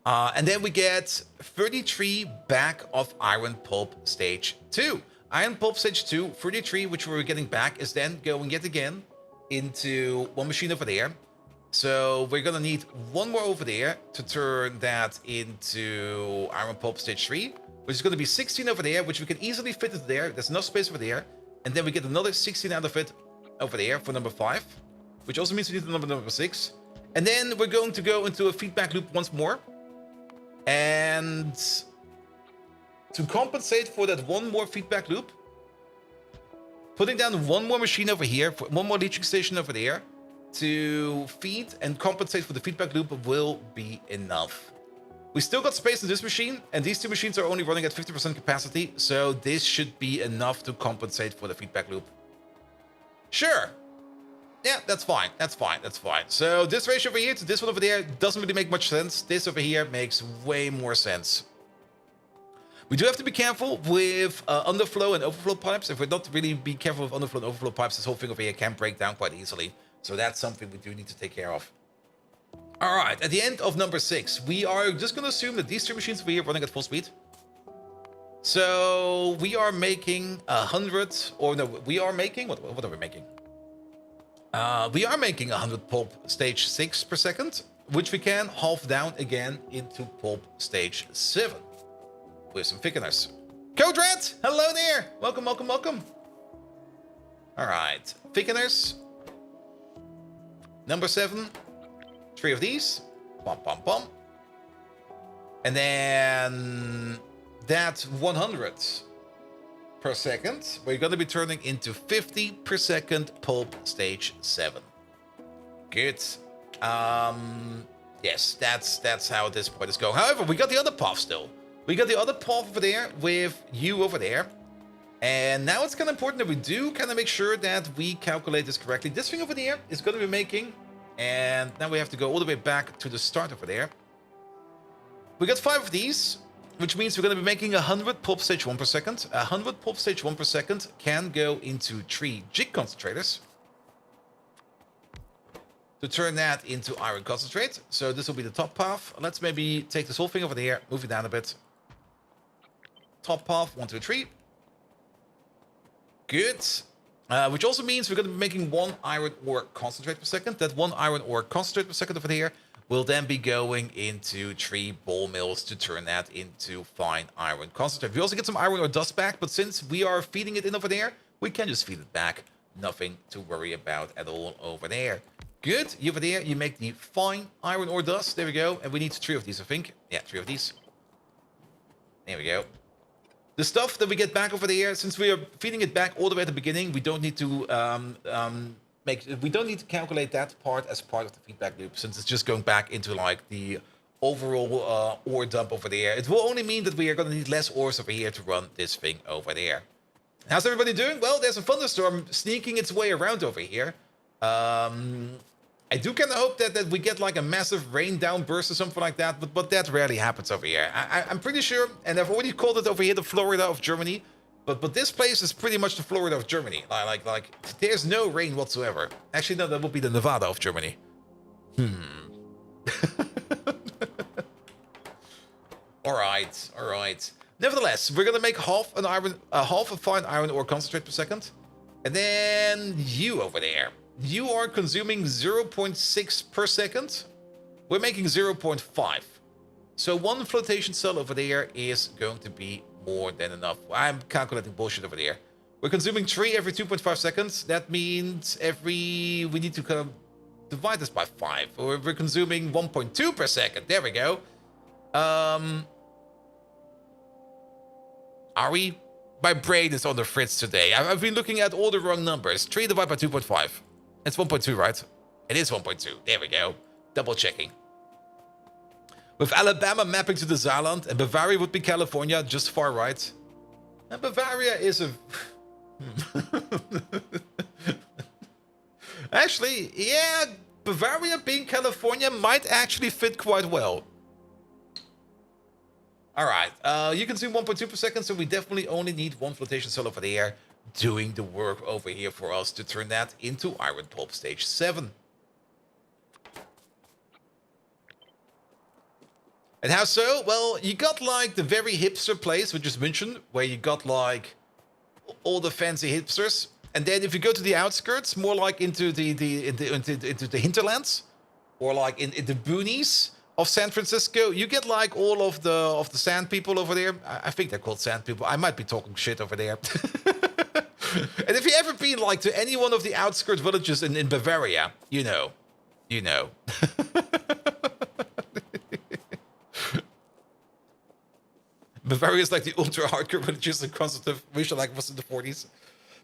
And then we get 33 back of Iron Pulp Stage 2. Iron Pulp Stage 2, 33, which we're getting back, is then going yet again into one machine over there. So we're gonna need one more over there to turn that into Iron Pulp Stage 3, which is gonna be 16 over there, which we can easily fit into there. There's enough space over there. And then we get another 16 out of it over there for number 5, which also means we need the number 6. And then we're going to go into a feedback loop once more. And to compensate for that one more feedback loop, putting down one more machine over here, one more leaching station over there, to feed and compensate for the feedback loop will be enough. We still got space in this machine, and these two machines are only running at 50% capacity, so this should be enough to compensate for the feedback loop. Sure. Yeah, that's fine. That's fine. That's fine. So this ratio over here to this one over there doesn't really make much sense. This over here makes way more sense. We do have to be careful with underflow and overflow pipes. If we're not really be careful with underflow and overflow pipes, this whole thing over here can break down quite easily. So that's something we do need to take care of. All right, at the end of number 6, we are just going to assume that these two machines over here are running at full speed. So we are making 100, or no, we are making, what are we making? We are making 100 pulp stage 6 per second, which we can half down again into pulp stage 7 with some thickeners. Code Red, hello there. Welcome, welcome, welcome. All right, thickeners. Number 7, 3 of these. Pom, pom, pom. And then that 100 per second, we're going to be turning into 50 per second pulp stage 7. Good. Yes, that's how this point is going. However, we got the other path still. We got the other path over there with you over there. And now it's kind of important that we do kind of make sure that we calculate this correctly. This thing over there is going to be making, and now we have to go all the way back to the start over there. We got 5 of these, which means we're going to be making 100 pulp stage 1 per second. 100 pulp stage 1 per second can go into 3 jig concentrators to turn that into iron concentrate. So this will be the top path. Let's maybe take this whole thing over there, move it down a bit. Top path, 1, 2, 3. Good. Which also means we're going to be making 1 iron ore concentrate per second. That 1 iron ore concentrate per second over here will then be going into 3 ball mills to turn that into fine iron concentrate. We also get some iron ore dust back, but since we are feeding it in over there, we can just feed it back. Nothing to worry about at all over there. Good. You over there, you make the fine iron ore dust. There we go. And we need 3 of these, I think. Yeah, 3 of these. There we go. The stuff that we get back over there, since we are feeding it back all the way at the beginning, we don't need to calculate that part as part of the feedback loop, since it's just going back into like the overall ore dump over there. It will only mean that we are going to need less ores over here to run this thing over there. How's everybody doing? Well, there's a thunderstorm sneaking its way around over here. I do kind of hope that we get like a massive rain downburst or something like that, but that rarely happens over here. I'm pretty sure, and I've already called it over here the Florida of Germany, but this place is pretty much the Florida of Germany. Like there's no rain whatsoever. Actually, no, that would be the Nevada of Germany. All right. Nevertheless, we're gonna make half a fine iron ore concentrate per second, and then you over there. You are consuming 0.6 per second. We're making 0.5. So 1 flotation cell over there is going to be more than enough. I'm calculating bullshit over there. We're consuming 3 every 2.5 seconds. That means we need to kind of divide this by 5. We're consuming 1.2 per second. There we go. Are we? My brain is on the fritz today. I've been looking at all the wrong numbers. 3 divided by 2.5. It's 1.2, right? It is 1.2. There we go. Double checking. With Alabama mapping to the Saarland, and Bavaria would be California, just far right. And Bavaria is a... Actually, yeah, Bavaria being California might actually fit quite well. All right, you consume 1.2 per second, so we definitely only need 1 flotation cell over there doing the work over here for us to turn that into iron pulp stage 7. And how so? Well, you got like the very hipster place, which is München, where you got like all the fancy hipsters. And then if you go to the outskirts, more like into the hinterlands, or like in the boonies of San Francisco, you get like all of the sand people over there. I think they're called sand people. I might be talking shit over there. And if you ever been like to any one of the outskirts villages in Bavaria, you know. Bavaria is like the ultra hardcore villages and conservative, which like was in the 40s.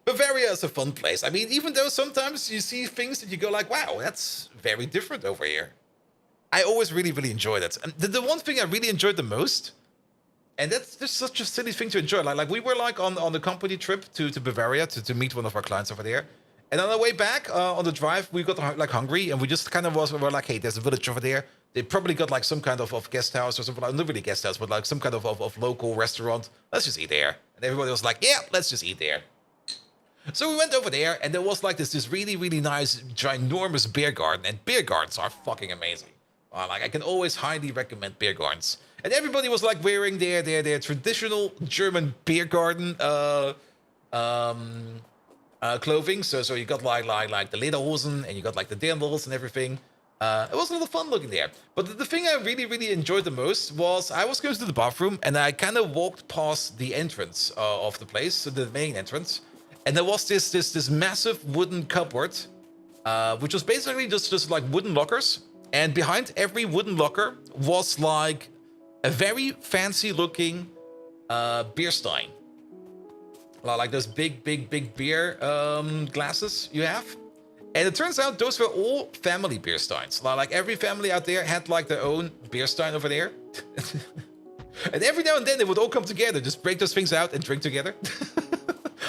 Bavaria is a fun place. I mean, even though sometimes you see things that you go like, wow, that's very different over here. I always really, really enjoyed it. And the one thing I really enjoyed the most, and that's just such a silly thing to enjoy. Like we were like on the company trip to Bavaria to meet one of our clients over there. And on the way back, on the drive, we got like hungry, and we just kind of were like, hey, there's a village over there. They probably got like some kind of guest house or something, like, not really guest house, but like some kind of local restaurant. Let's just eat there. And everybody was like, yeah, let's just eat there. So we went over there, and there was like this really, really nice, ginormous beer garden. And beer gardens are fucking amazing. Like I can always highly recommend beer gardens. And everybody was like wearing their traditional German beer garden clothing. So you got like the lederhosen, and you got like the dirndls and everything. It was a lot of fun looking there. But the thing I really, really enjoyed the most was I was going to the bathroom, and I kind of walked past the entrance of the place, so the main entrance. And there was this massive wooden cupboard, which was basically just like wooden lockers. And behind every wooden locker was like a very fancy looking beer stein. Like those big beer glasses you have. And it turns out those were all family beer steins. Like every family out there had like their own beer stein over there. And every now and then they would all come together, just break those things out and drink together.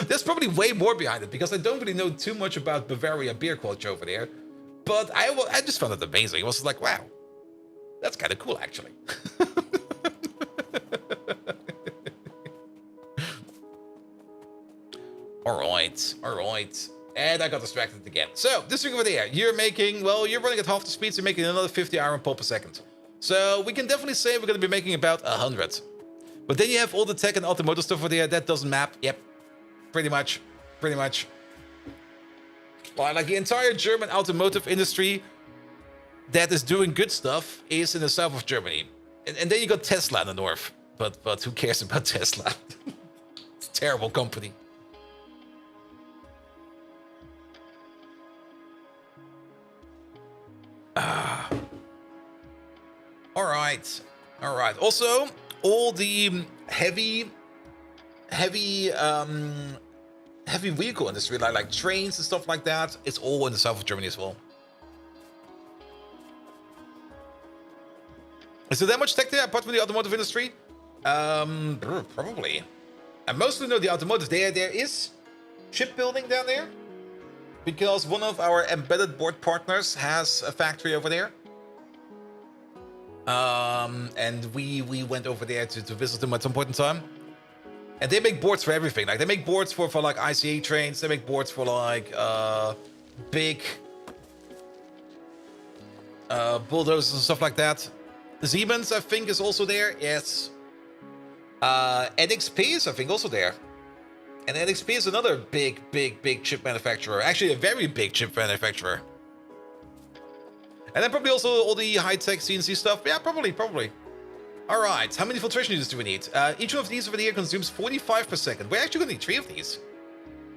There's probably way more behind it, because I don't really know too much about Bavaria beer culture over there. But I just found it amazing. It was like, wow, that's kind of cool, actually. All right. And I got distracted again. So, this thing over there, you're running at half the speed, so you're making another 50 iron pulp a second. So, we can definitely say we're going to be making about 100. But then you have all the tech and automotive stuff over there. That doesn't map. Yep. Pretty much. Like the entire German automotive industry that is doing good stuff is in the south of Germany. And then you got Tesla in the north. But who cares about Tesla? It's a terrible company. All right. Also, all the heavy vehicle industry, like trains and stuff like that, it's all in the south of Germany as well. Is there that much tech there apart from the automotive industry? Probably. I mostly know the automotive. There is shipbuilding down there, because one of our embedded board partners has a factory over there. And we went over there to visit them at some point in time. And they make boards for everything. Like they make boards for like ICA trains. They make boards for like big bulldozers and stuff like that. Siemens, I think, is also there. Yes. NXP is, I think, also there. And NXP is another big chip manufacturer. Actually, a very big chip manufacturer. And then probably also all the high-tech CNC stuff. Yeah, probably. All right, how many filtration units do we need? Each one of these over here consumes 45 per second. We're actually going to need 3 of these.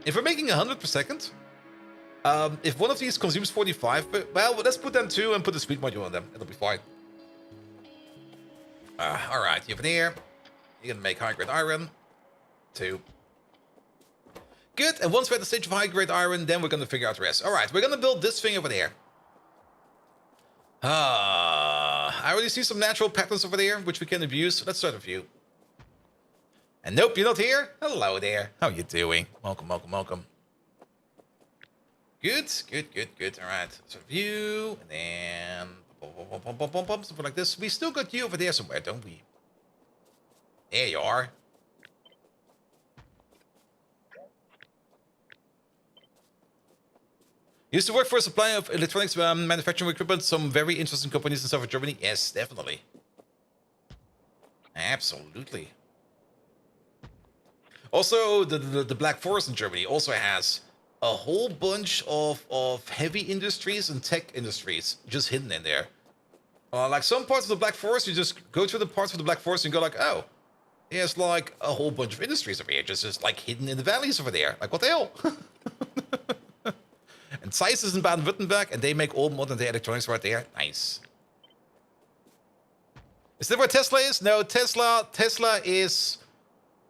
If we're making 100 per second, if one of these consumes 45, well, let's put them 2 and put the speed module on them. It'll be fine. All right, you have an air. You're going to make high-grade iron. 2. Good, and once we're at the stage of high-grade iron, then we're going to figure out the rest. All right, we're going to build this thing over there. I already see some natural patterns over there, which we can abuse. Let's start with you. And nope, you're not here. Hello there. How you doing? Welcome. Good. All right. So you, and then something like this. We still got you over there somewhere, don't we? There you are. Used to work for a supplier of electronics manufacturing equipment, some very interesting companies in southern Germany. Yes, definitely. Absolutely. Also, the Black Forest in Germany also has a whole bunch of heavy industries and tech industries just hidden in there. Like some parts of the Black Forest, you just go to the parts of the Black Forest and go like, oh, there's like a whole bunch of industries over here, just like hidden in the valleys over there. Like, what the hell? And Zeiss is in Baden-Württemberg, and they make all modern-day electronics right there. Nice. Is that where Tesla is? No, Tesla is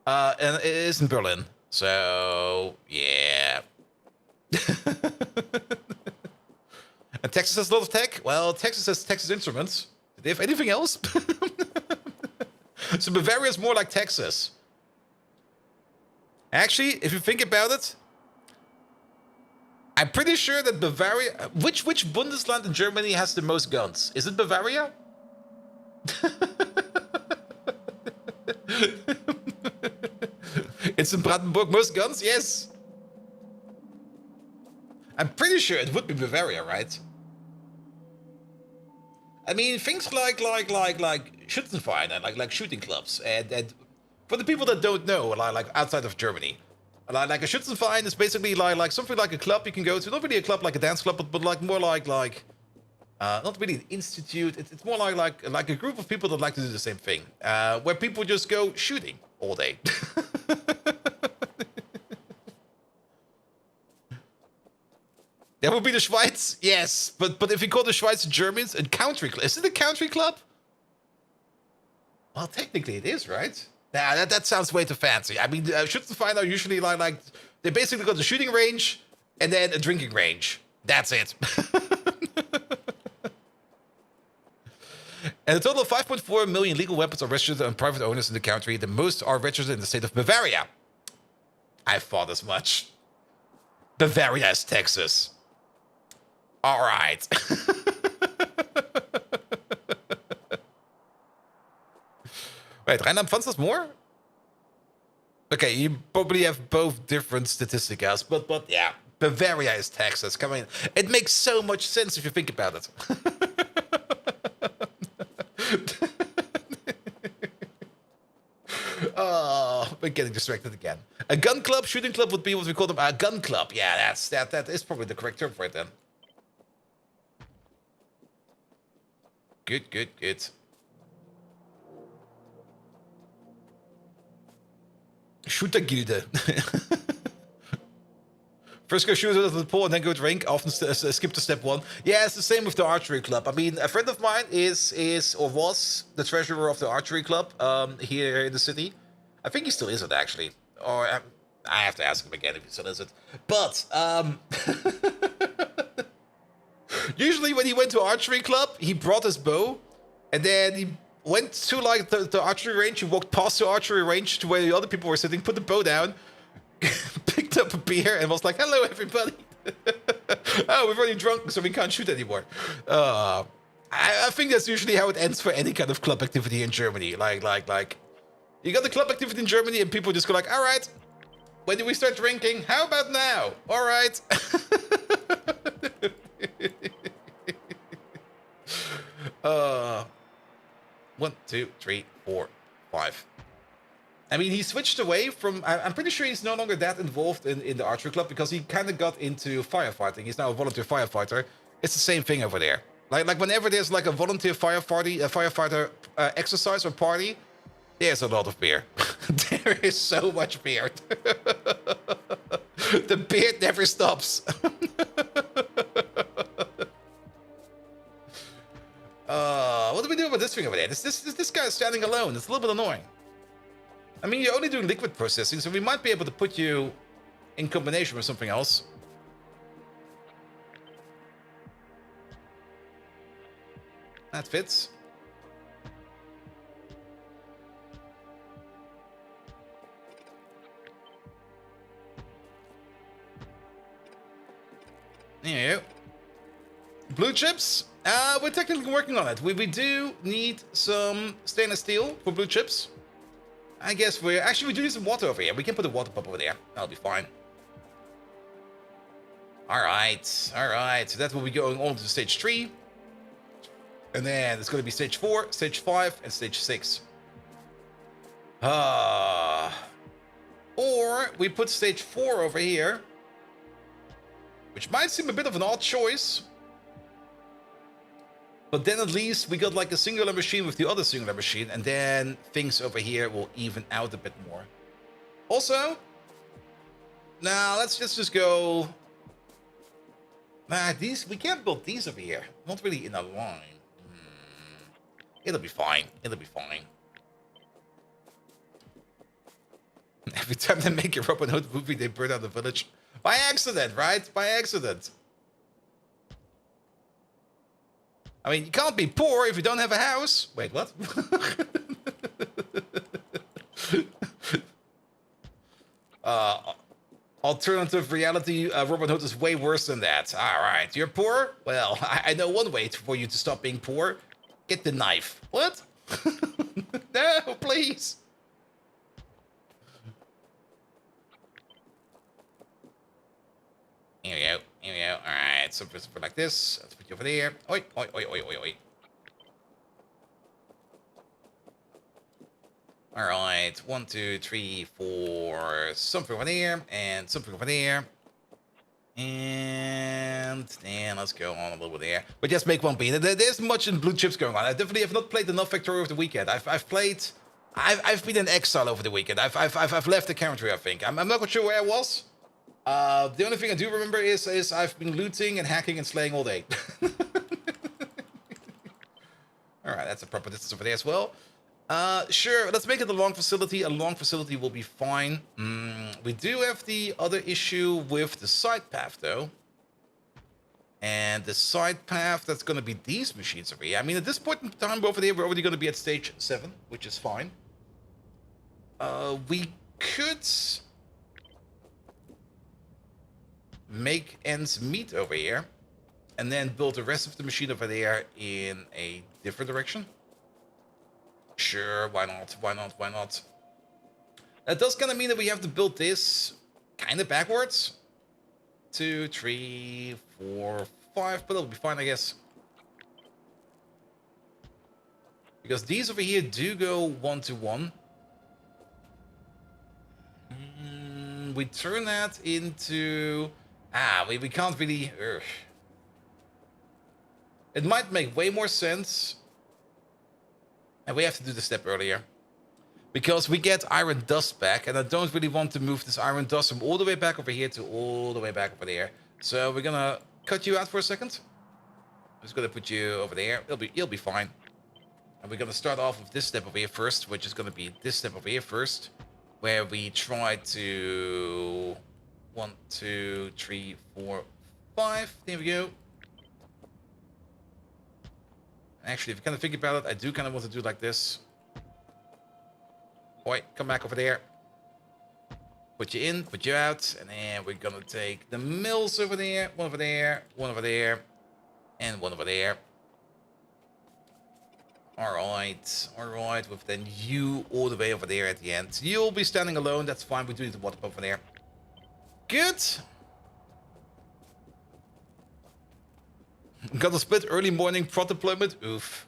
in Berlin. So yeah. And Texas has a lot of tech. Well, Texas has Texas Instruments. Do they have anything else? So Bavaria is more like Texas. Actually, if you think about it, I'm pretty sure that Bavaria... Which Bundesland in Germany has the most guns? Is it Bavaria? It's in Brandenburg, most guns? Yes. I'm pretty sure it would be Bavaria, right? I mean, things like Schützenvereine, like shooting clubs, and for the people that don't know, like outside of Germany, like a Schützenverein is basically like something like a club you can go to, not really a club like a dance club, but like more like not really an institute. It's more like a group of people that like to do the same thing, where people just go shooting all day. That would be the Schweiz, yes. But if you call the Schweiz Germans a country club, is it a country club? Well, technically it is, right? Nah, that sounds way too fancy. I mean, Schützenverein are usually like they basically got a shooting range and then a drinking range. That's it. And a total of 5.4 million legal weapons are registered on private owners in the country. The most are registered in the state of Bavaria. I thought as much. Bavaria is Texas. All right. Wait, Rheinland-Pfalz has more? Okay, you probably have both different statistics, but yeah, Bavaria is Texas. Come on, it makes so much sense if you think about it. Oh, we're getting distracted again. A gun club, shooting club would be what we call them. A gun club. Yeah, that is probably the correct term for it then. Good. Shooter-Gilde. First go shoot at the pole and then go drink. Often skip to step one. Yeah, it's the same with the archery club. I mean, a friend of mine is or was the treasurer of the archery club here in the city. I think he still is it, actually. Or I have to ask him again if he still is it. But usually when he went to archery club, he brought his bow, and then he went to like the archery range. He walked past the archery range to where the other people were sitting, put the bow down, picked up a beer, and was like, "Hello, everybody." Oh, we've already drunk, so we can't shoot anymore. I think that's usually how it ends for any kind of club activity in Germany. Like, you got the club activity in Germany, and people just go like, "All right, when do we start drinking? How about now? All right." 1, 2, 3, 4, 5. I mean, he switched away from... I'm pretty sure he's no longer that involved in the archery club because he kind of got into firefighting. He's now a volunteer firefighter. It's the same thing over there. Like whenever there's like a volunteer firefighter exercise or party, there's a lot of beer. There is so much beer. The beer never stops. What do we do about this thing over there? This guy is standing alone. It's a little bit annoying. I mean, you're only doing liquid processing, so we might be able to put you in combination with something else. That fits. There you go. Blue chips? We're technically working on it. We do need some stainless steel for blue chips. I guess we do need some water over here. We can put a water pump over there. That'll be fine. Alright. So that will be going on to stage 3. And then it's going to be stage 4, stage 5, and stage 6. Or we put stage 4 over here, which might seem a bit of an odd choice. But then at least we got like a singular machine with the other singular machine, and then things over here will even out a bit more. Also, now let's just go. Nah, these we can't build these over here. Not really in a line. It'll be fine. It'll be fine. Every time they make a Robin Hood movie, they burn out the village. By accident, right? By accident. I mean, you can't be poor if you don't have a house. Wait, what? Alternative reality, Robin Hood is way worse than that. All right, you're poor? Well, I know one way for you to stop being poor. Get the knife. What? No, please. Here we go. Here we go. All right, something like this. Let's put you over there. Oi, oi, oi, oi, oi, oi. All right, 1, 2, 3, 4. Something over there, and something over there. And then let's go on a little bit there. But just make one beat. There's much in blue chips going on. I definitely have not played enough Factorio over the weekend. I've been in exile over the weekend. I've left the country, I think. I'm not quite sure where I was. The only thing I do remember is I've been looting and hacking and slaying all day. Alright, that's a proper distance over there as well. Sure, let's make it a long facility. A long facility will be fine. We do have the other issue with the side path, though. And the side path, that's going to be these machines over here. I mean, at this point in time over there, we're already going to be at stage 7, which is fine. We could make ends meet over here, and then build the rest of the machine over there in a different direction. Sure, why not? Why not? Why not? That does kind of mean that we have to build this kind of backwards. 2, 3, 4, 5, but it'll be fine, I guess. Because these over here do go 1 to 1. We turn that into... we can't really... It might make way more sense. And we have to do the step earlier. Because we get iron dust back. And I don't really want to move this iron dust from all the way back over here to all the way back over there. So we're going to cut you out for a second. I'm just going to put you over there. You'll be fine. And we're going to start off with this step over here first. Which is going to be this step over here first. Where we try to... 1, 2, 3, 4, 5. There we go. Actually, if you kind of think about it, I do kind of want to do it like this. Oi, come back over there. Put you in, put you out. And then we're going to take the mills over there. One over there, one over there. And one over there. Alright, alright. With then you all the way over there at the end. You'll be standing alone, that's fine. We do need the water pump over there. Good. Got a split early morning prod deployment. Oof.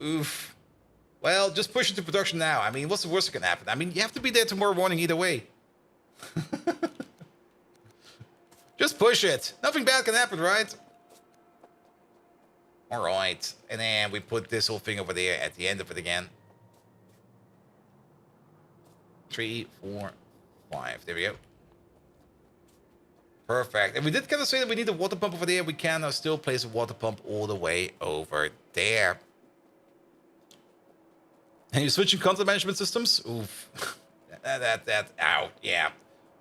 Oof. Well, just push it to production now. I mean, what's the worst that can happen? I mean, you have to be there tomorrow morning either way. Just push it. Nothing bad can happen, right? Alright. And then we put this whole thing over there at the end of it again. 3, 4, 5. There we go. Perfect. And we did kind of say that we need a water pump over there. We can now still place a water pump all the way over there. And you're switching content management systems? Oof. Ow. Yeah.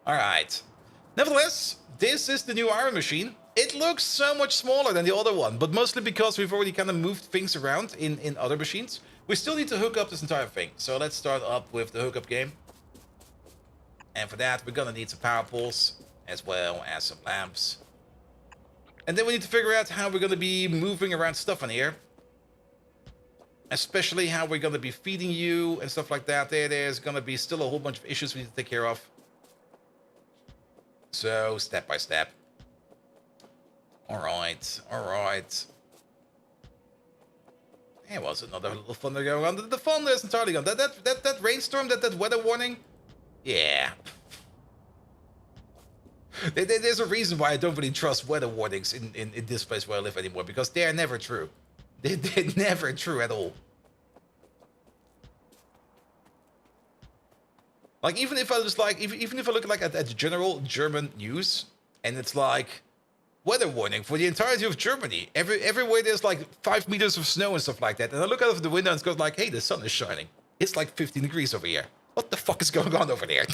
Alright. Nevertheless, this is the new iron machine. It looks so much smaller than the other one, but mostly because we've already kind of moved things around in other machines. We still need to hook up this entire thing. So let's start up with the hookup game. And for that, we're gonna need some power poles, as well as some lamps. And then we need to figure out how we're going to be moving around stuff in here. Especially how we're going to be feeding you and stuff like that. There's going to be still a whole bunch of issues we need to take care of. So, step by step. Alright, alright. There was another little thunder going on. The thunder is entirely gone. That rainstorm, that weather warning. Yeah. There's a reason why I don't really trust weather warnings in this place where I live anymore, because they are never true. They're never true at all. Like, even if I just like, even if I look like at the general German news, and it's like weather warning for the entirety of Germany. Everywhere there's like 5 meters of snow and stuff like that. And I look out of the window and it goes like, hey, the sun is shining. It's like 15 degrees over here. What the fuck is going on over there?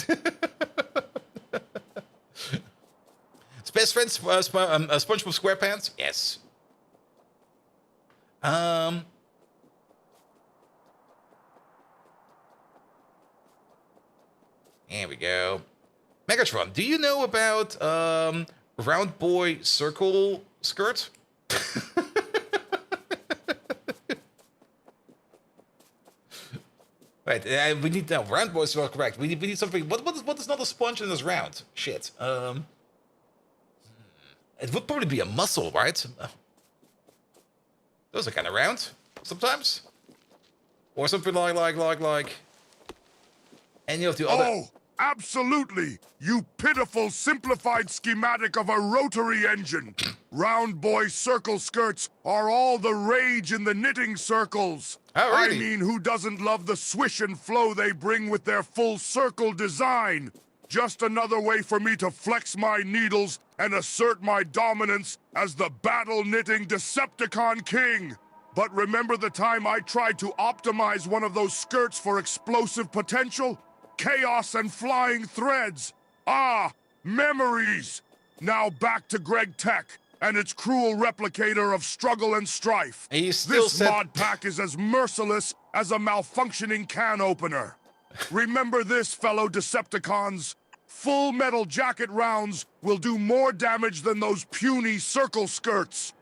Best friends, SpongeBob SquarePants? Yes. Here we go. Megatron, do you know about Round Boy Circle Skirt? Right, we need now. Round Boy Circle, correct. We need something. What is not a sponge and is round? Shit. It would probably be a muscle, right? Those are kind of round sometimes, or something like any of the other. Oh, absolutely! You pitiful simplified schematic of a rotary engine. Round boy circle skirts are all the rage in the knitting circles. Oh, really? I mean, who doesn't love the swish and flow they bring with their full circle design? Just another way for me to flex my needles and assert my dominance as the battle-knitting Decepticon king. But remember the time I tried to optimize one of those skirts for explosive potential? Chaos and flying threads. Ah, memories. Now back to Greg Tech and its cruel replicator of struggle and strife. And you still this mod pack is as merciless as a malfunctioning can opener. Remember this, fellow Decepticons. Full metal jacket rounds will do more damage than those puny circle skirts.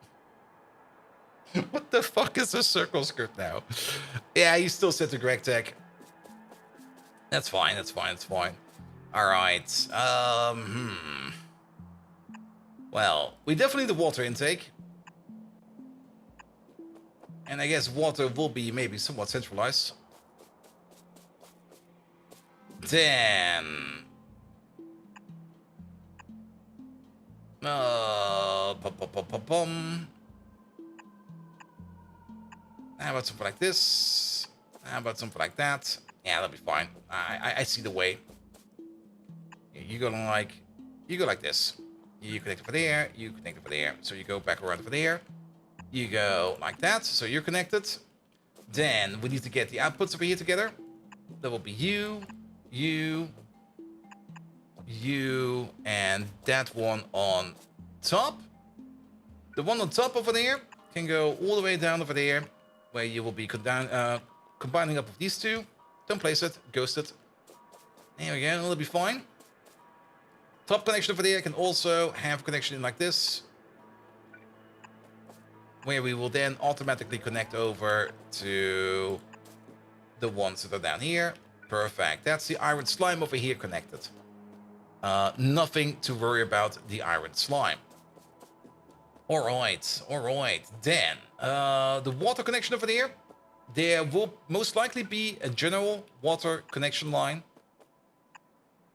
What the fuck is a circle skirt now? Yeah, you still set to Greg Tech. That's fine, that's fine, that's fine. Alright, Well, we definitely need the water intake. And I guess water will be maybe somewhat centralized. Then... How about something like this? How about something like that? Yeah, that'll be fine. I see the way. You go like this. You connect over there. You connect over there. So you go back around over there. You go like that. So you're connected. Then we need to get the outputs over here together. That will be you, and that one on top. The one on top over there can go all the way down over there, where you will be combining up with these two. Don't place it, ghost it. There we go, that'll be fine. Top connection over there can also have connection in like this, where we will then automatically connect over to the ones that are down here. Perfect. That's the iron slime over here connected. Nothing to worry about the iron slime. Alright. Then, the water connection over there will most likely be a general water connection line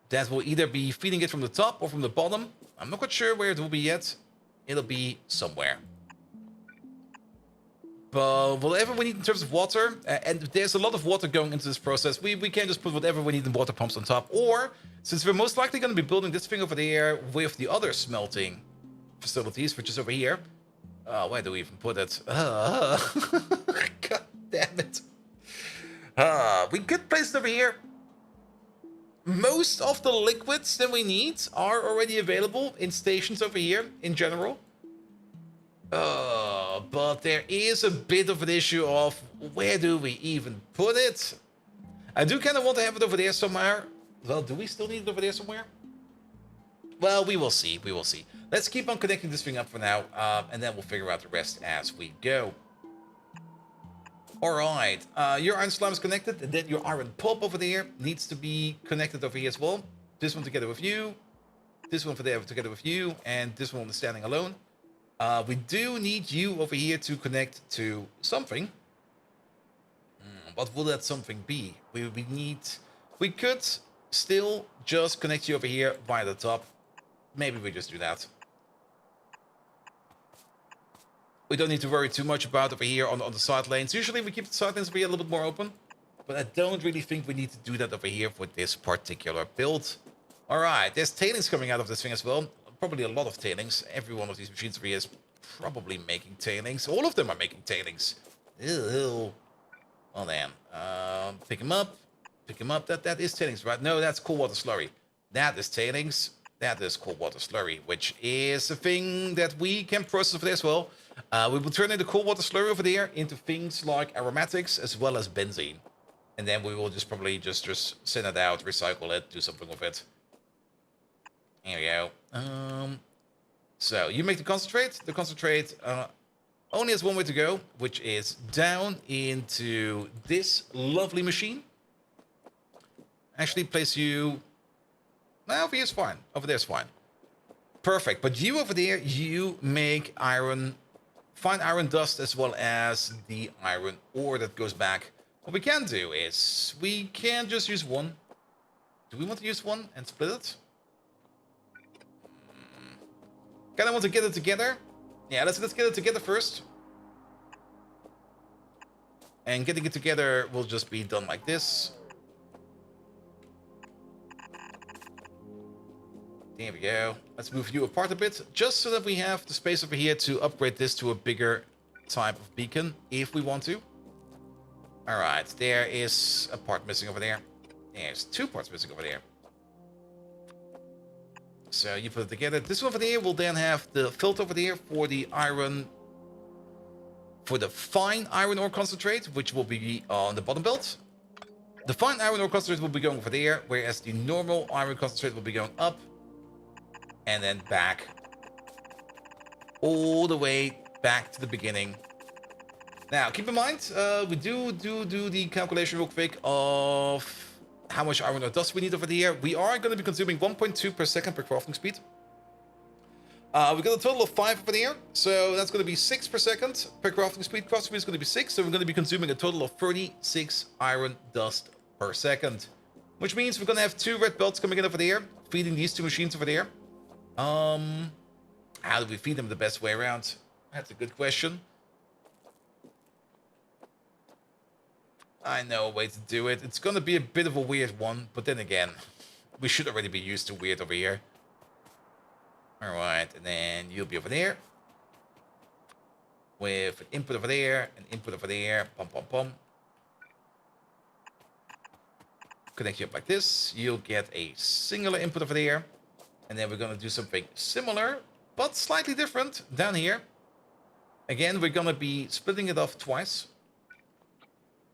that will either be feeding it from the top or from the bottom. I'm not quite sure where it will be yet. It'll be somewhere. But whatever we need in terms of water, and there's a lot of water going into this process, we can't just put whatever we need in water pumps on top. Or, since we're most likely going to be building this thing over there with the other smelting facilities, which is over here. Where do we even put it? God damn it. We could place it over here. Most of the liquids that we need are already available in stations over here in general. But there is a bit of an issue of where do we even put it? I do kind of want to have it over there somewhere. Well, do we still need it over there somewhere? Well, we will see. We will see. Let's keep on connecting this thing up for now, and then we'll figure out the rest as we go. Alright, your iron slime is connected, and then your iron pulp over there needs to be connected over here as well. This one together with you, this one for there together with you, and this one is standing alone. We do need you over here to connect to something. what will that something be? We could still just connect you over here via the top. Maybe we just do that. We don't need to worry too much about over here on the side lanes. Usually we keep the side lanes over here a little bit more open. But I don't really think we need to do that over here for this particular build. Alright, there's tailings coming out of this thing as well. Probably a lot of tailings. Every one of these machines over here is probably making tailings. All of them are making tailings. Ew. Well then, pick him up. Pick him up. That is tailings, right? No, that's cold water slurry. That is tailings. That is cold water slurry, which is a thing that we can process over there as well. We will turn in the cold water slurry over there into things like aromatics as well as benzene. And then we will just probably just send it out, recycle it, do something with it. Here we go. So you make the concentrate. The concentrate only has one way to go, which is down into this lovely machine. Actually, place you... No, over here is fine. Over there is fine. Perfect. But you over there, you make iron, fine iron dust as well as the iron ore that goes back. What we can do is we can just use one. Do we want to use one and split it? Kind of want to get it together. Yeah, let's get it together first. And getting it together will just be done like this. There we go. Let's move you apart a bit, just so that we have the space over here to upgrade this to a bigger type of beacon, if we want to. Alright, there is a part missing over there. There's 2 parts missing over there. So you put it together. This one over there will then have the filter over there for the iron... For the fine iron ore concentrate, which will be on the bottom belt. The fine iron ore concentrate will be going over there, whereas the normal iron concentrate will be going up. And then back. All the way back to the beginning. Now, keep in mind, we do the calculation real quick of how much iron ore dust we need over here. We are going to be consuming 1.2 per second per crafting speed. We got a total of 5 over there, so that's going to be 6 per second per crafting speed. Crafting speed is going to be 6, so we're going to be consuming a total of 36 iron dust per second. Which means we're going to have 2 red belts coming in over there, feeding these 2 machines over there. How do we feed them the best way around? That's a good question. I know a way to do it. It's going to be a bit of a weird one, but then again, we should already be used to weird over here. Alright, and then you'll be over there. With an input over there, an input over there. Pum, pum, pum. Connect you up like this. You'll get a singular input over there. And then we're going to do something similar, but slightly different down here. Again, we're going to be splitting it off twice.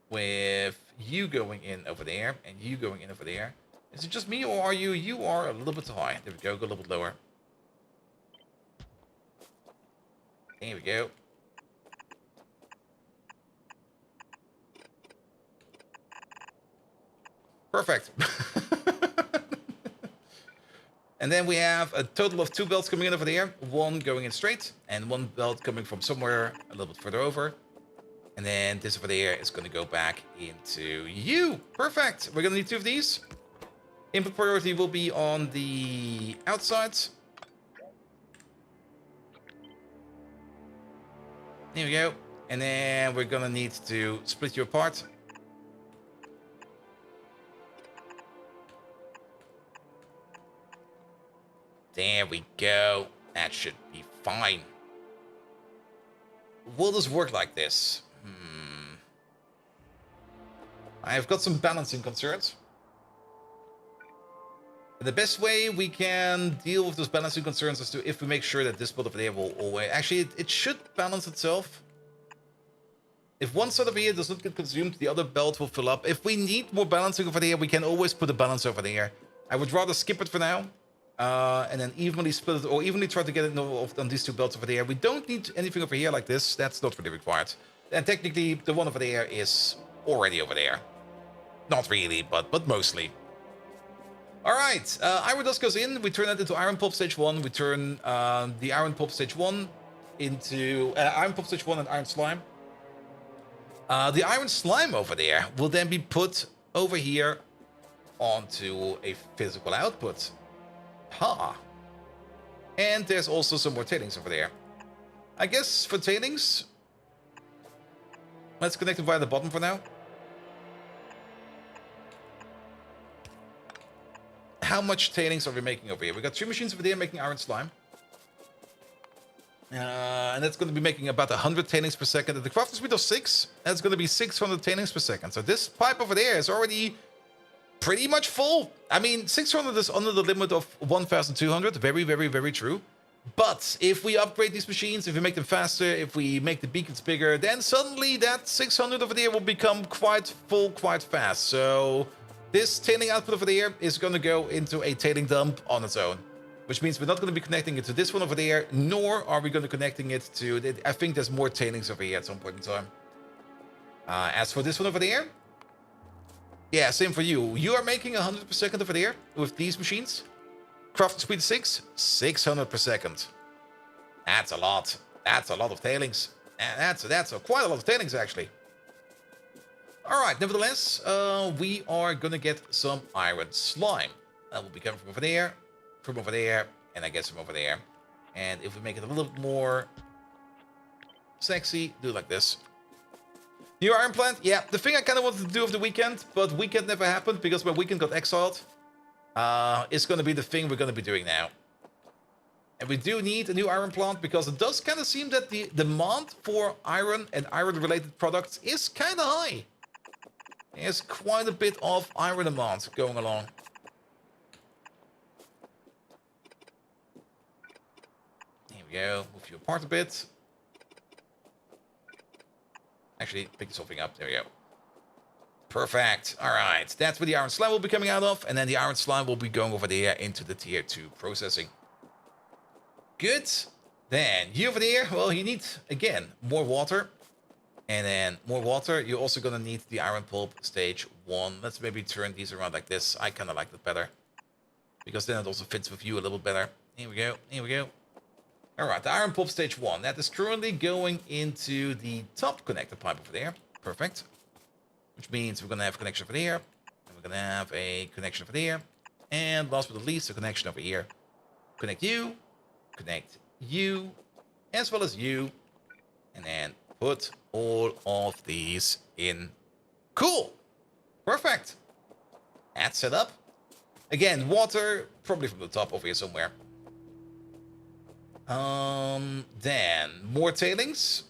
With you going in over there and you going in over there. Is it just me or are you? You are a little bit too high. There we go. Go a little bit lower. There we go. Perfect. And then we have a total of 2 belts coming in over there. 1 going in straight and 1 belt coming from somewhere a little bit further over. And then this over there is going to go back into you. Perfect. We're going to need 2 of these. Input priority will be on the outside. There we go. And then we're going to need to split you apart. There we go. That should be fine. Will this work like this? I've got some balancing concerns. And the best way we can deal with those balancing concerns is to if we make sure that this build over there will always... Actually, it should balance itself. If one side over here does not get consumed, the other belt will fill up. If we need more balancing over there, we can always put a balance over there. I would rather skip it for now. And then evenly split it, or evenly try to get it on these 2 belts over there. We don't need anything over here like this. That's not really required. And technically, the one over there is already over there. Not really, but mostly. Alright, iron dust goes in. We turn that into iron pulp stage 1. We turn the iron pulp stage 1 into iron pulp stage 1 and iron slime. The iron slime over there will then be put over here onto a physical output. Ha! And there's also some more tailings over there. I guess for tailings, let's connect it via the bottom for now. How much tailings are we making over here? We got 3 machines over there making iron slime. And that's going to be making about 100 tailings per second. At the crafting speed of 6, that's going to be 600 tailings per second. So this pipe over there is already pretty much full. I mean, 600 is under the limit of 1,200. Very, very, very true. But if we upgrade these machines, if we make them faster, if we make the beacons bigger, then suddenly that 600 over there will become quite full quite fast. So this tailing output over there is going to go into a tailing dump on its own. Which means we're not going to be connecting it to this one over there, nor are we going to be connecting it to... I think there's more tailings over here at some point in time. As for this one over there... Yeah, same for you. You are making 100 per second over there with these machines. Crafting speed 6, 600 per second. That's a lot. That's a lot of tailings. And that's quite a lot of tailings, actually. Alright, nevertheless, we are going to get some iron slime. That will be coming from over there. From over there, and I guess from over there. And if we make it a little bit more sexy, do it like this. New iron plant? Yeah, the thing I kind of wanted to do over the weekend, but weekend never happened because my weekend got exiled. It's going to be the thing we're going to be doing now. And we do need a new iron plant because it does kind of seem that the demand for iron and iron-related products is kind of high. There's quite a bit of iron demand going along. Go, move you apart a bit. Actually, pick something up. There we go. Perfect. All right. That's where the iron slime will be coming out of. And then the iron slime will be going over there into the tier 2 processing. Good. Then you over there, well, you need, again, more water. And then more water. You're also going to need the iron pulp stage 1. Let's maybe turn these around like this. I kind of like that better. Because then it also fits with you a little better. Here we go. Here we go. Alright, the iron pulp stage 1. That is currently going into the top connector pipe over there. Perfect. Which means we're going to have a connection over there. And we're going to have a connection over there. And last but not least, a connection over here. Connect you, as well as you. And then put all of these in. Cool. Perfect. That's set up. Again, water, probably from the top over here somewhere. Then more tailings.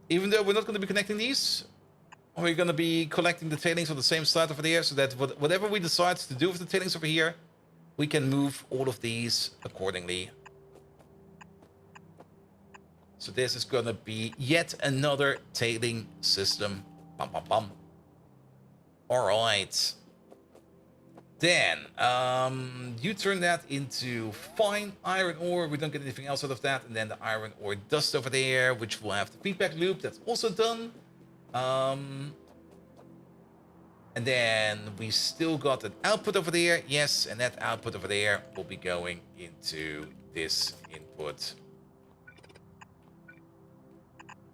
Even though we're not going to be connecting these, we're going to be collecting the tailings on the same side over there, so that whatever we decide to do with the tailings over here, we can move all of these accordingly. So this is going to be yet another tailing system. Bum, bum, bum. All right. Then, you turn that into fine iron ore. We don't get anything else out of that. And then the iron ore dust over there, which will have the feedback loop. That's also done. And then we still got an output over there. Yes, and that output over there will be going into this input.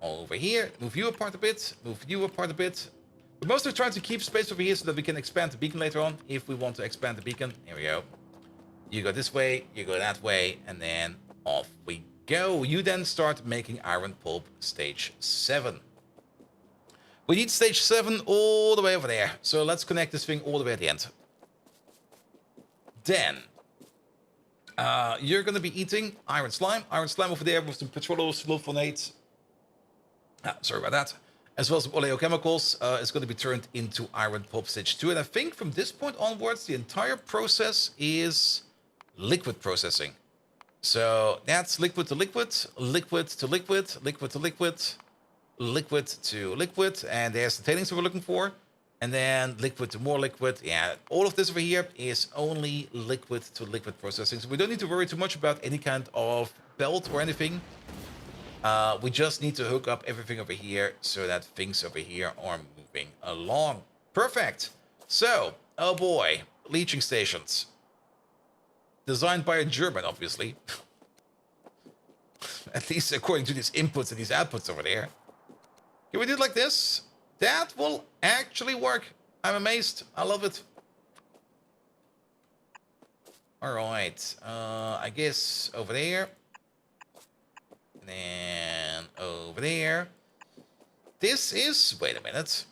All over here. Move you apart a bit. Move you apart a bit. We're mostly trying to keep space over here so that we can expand the beacon later on, if we want to expand the beacon. Here we go. You go this way, you go that way, and then off we go. You then start making iron pulp stage 7. We need stage 7 all the way over there. So let's connect this thing all the way at the end. Then, you're going to be eating iron slime. Iron slime over there with some petrolosulfonate. Sorry about that. As well as oleochemicals, is going to be turned into iron pulp stage 2. And I think from this point onwards, the entire process is liquid processing. So that's liquid to liquid, liquid to liquid, liquid to liquid, liquid to liquid. And there's the tailings that we're looking for. And then liquid to more liquid. Yeah, all of this over here is only liquid to liquid processing. So we don't need to worry too much about any kind of belt or anything. We just need to hook up everything over here so that things over here are moving along. Perfect. So, oh boy, leaching stations. Designed by a German, obviously. At least according to these inputs and these outputs over there. Can we do it like this? That will actually work. I'm amazed. I love it. Alright. I guess over there. And then over there. This is... Wait a minute.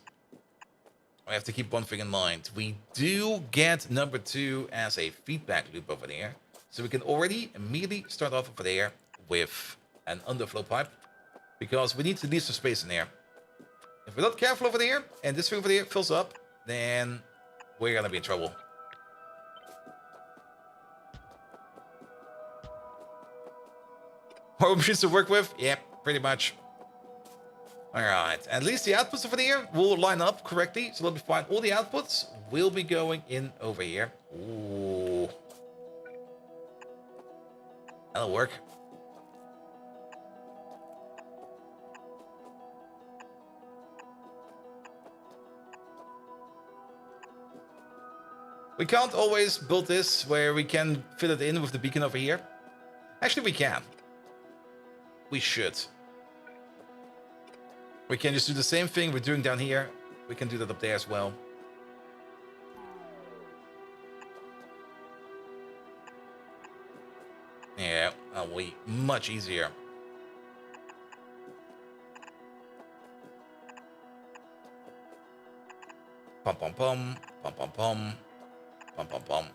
I have to keep one thing in mind. We do get number 2 as a feedback loop over there. So we can already immediately start off over there with an underflow pipe. Because we need to leave some space in there. If we're not careful over there, and this thing over there fills up, then we're gonna be in trouble. More machines to work with? Yeah, pretty much. Alright, at least the outputs over there will line up correctly, so that'll be fine. All the outputs will be going in over here. Ooh. That'll work. We can't always build this where we can fit it in with the beacon over here. Actually, we can. We should. We can just do the same thing we're doing down here. We can do that up there as well. Yeah, that'll be much easier. Pum pum pum, pum pum pum, pum pum pum.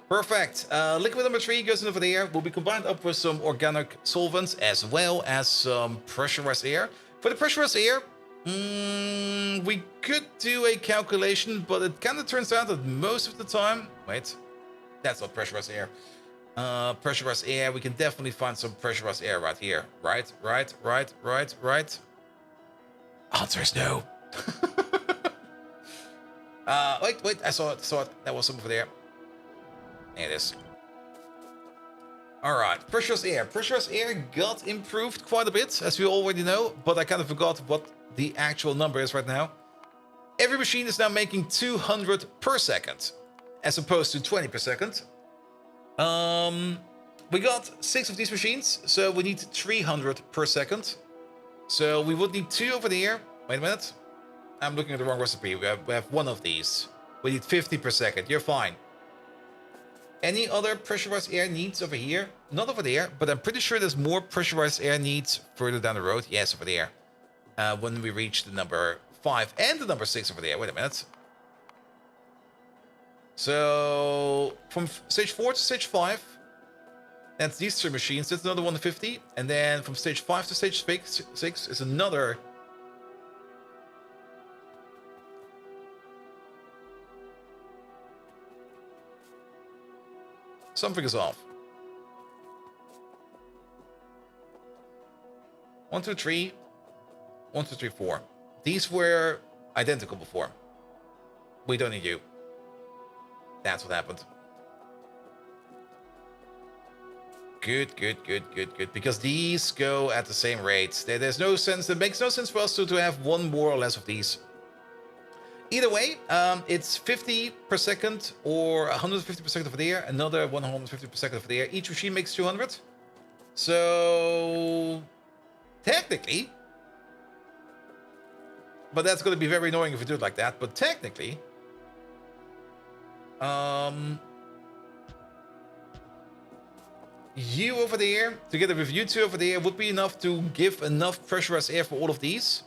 Perfect. Liquid number 3 goes in over there. Will be combined up with some organic solvents as well as some pressurized air. For the pressurized air, we could do a calculation, but it kind of turns out that most of the time... Wait, that's not pressurized air. Pressurized air, we can definitely find some pressurized air right here. Right. Answer is no. Wait, I saw it. That was some over there. There it is. Alright, pressurized air. Pressurized air got improved quite a bit, as we already know, but I kind of forgot what the actual number is right now. Every machine is now making 200 per second, as opposed to 20 per second. We got 6 of these machines, so we need 300 per second. So we would need 2 over there. Wait a minute. I'm looking at the wrong recipe. We have 1 of these. We need 50 per second. You're fine. Any other pressurized air needs over here? Not over there, but I'm pretty sure there's more pressurized air needs further down the road. Yes, over there. When we reach the number 5 and the number 6 over there. Wait a minute. So, from stage 4 to stage 5, that's these 3 machines. That's another 150. And then from stage 5 to stage 6 is another... Something is off. 1, 2, 3. 1, 2, 3, 4. These were identical before. We don't need you. That's what happened. Good. Because these go at the same rate. There's no sense. It makes no sense for us to have 1 more or less of these. Either way, it's 50 per second or 150 per second over there, another 150 per second over there. Each machine makes 200. So, technically, but that's going to be very annoying if we do it like that, but technically, you over there, together with you 2 over there, would be enough to give enough pressurized air for all of these.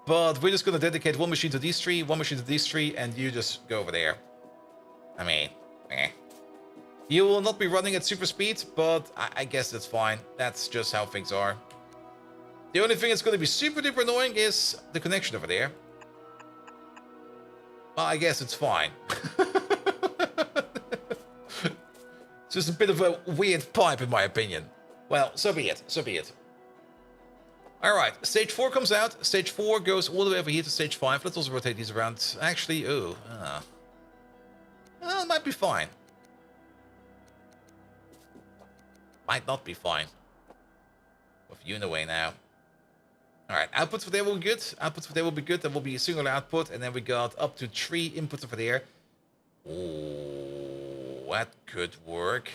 But we're just going to dedicate 1 machine to these 3, 1 machine to these 3, and you just go over there. I mean, You will not be running at super speed, but I guess that's fine. That's just how things are. The only thing that's going to be super duper annoying is the connection over there. Well, I guess it's fine. It's just a bit of a weird pipe, in my opinion. Well, so be it. Alright, stage 4 comes out. Stage 4 goes all the way over here to stage 5. Let's also rotate these around. Actually, well, it might be fine. Might not be fine. With you in the way now. Alright, outputs for there will be good. Outputs for there will be good. There will be a single output. And then we got up to 3 inputs over there. Ooh, that could work.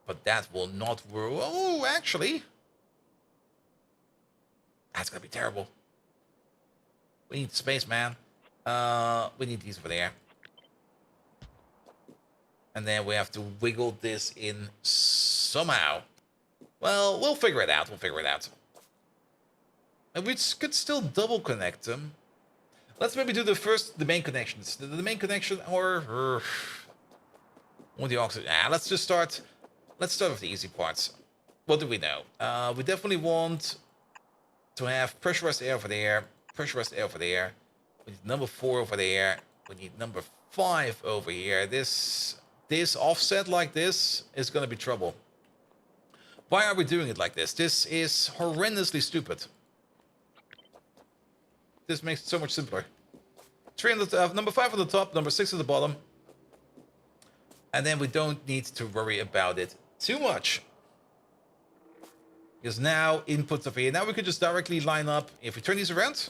But that will not work. Oh, actually. That's gonna be terrible. We need space, man. We need these over there. And then we have to wiggle this in somehow. Well, we'll figure it out. We'll figure it out. And we could still double connect them. Let's maybe do the main connections. The main connection or the oxygen. Let's just start. Let's start with the easy parts. What do we know? We definitely want to have pressurized air over there. Pressurized air over there. We need number 4 over there. We need number 5 over here. This offset like this is going to be trouble. Why are we doing it like this? This is horrendously stupid. This makes it so much simpler. 3 on the number 5 on the top, number 6 at the bottom. And then we don't need to worry about it too much. Because now inputs over here. Now we could just directly line up. If we turn these around,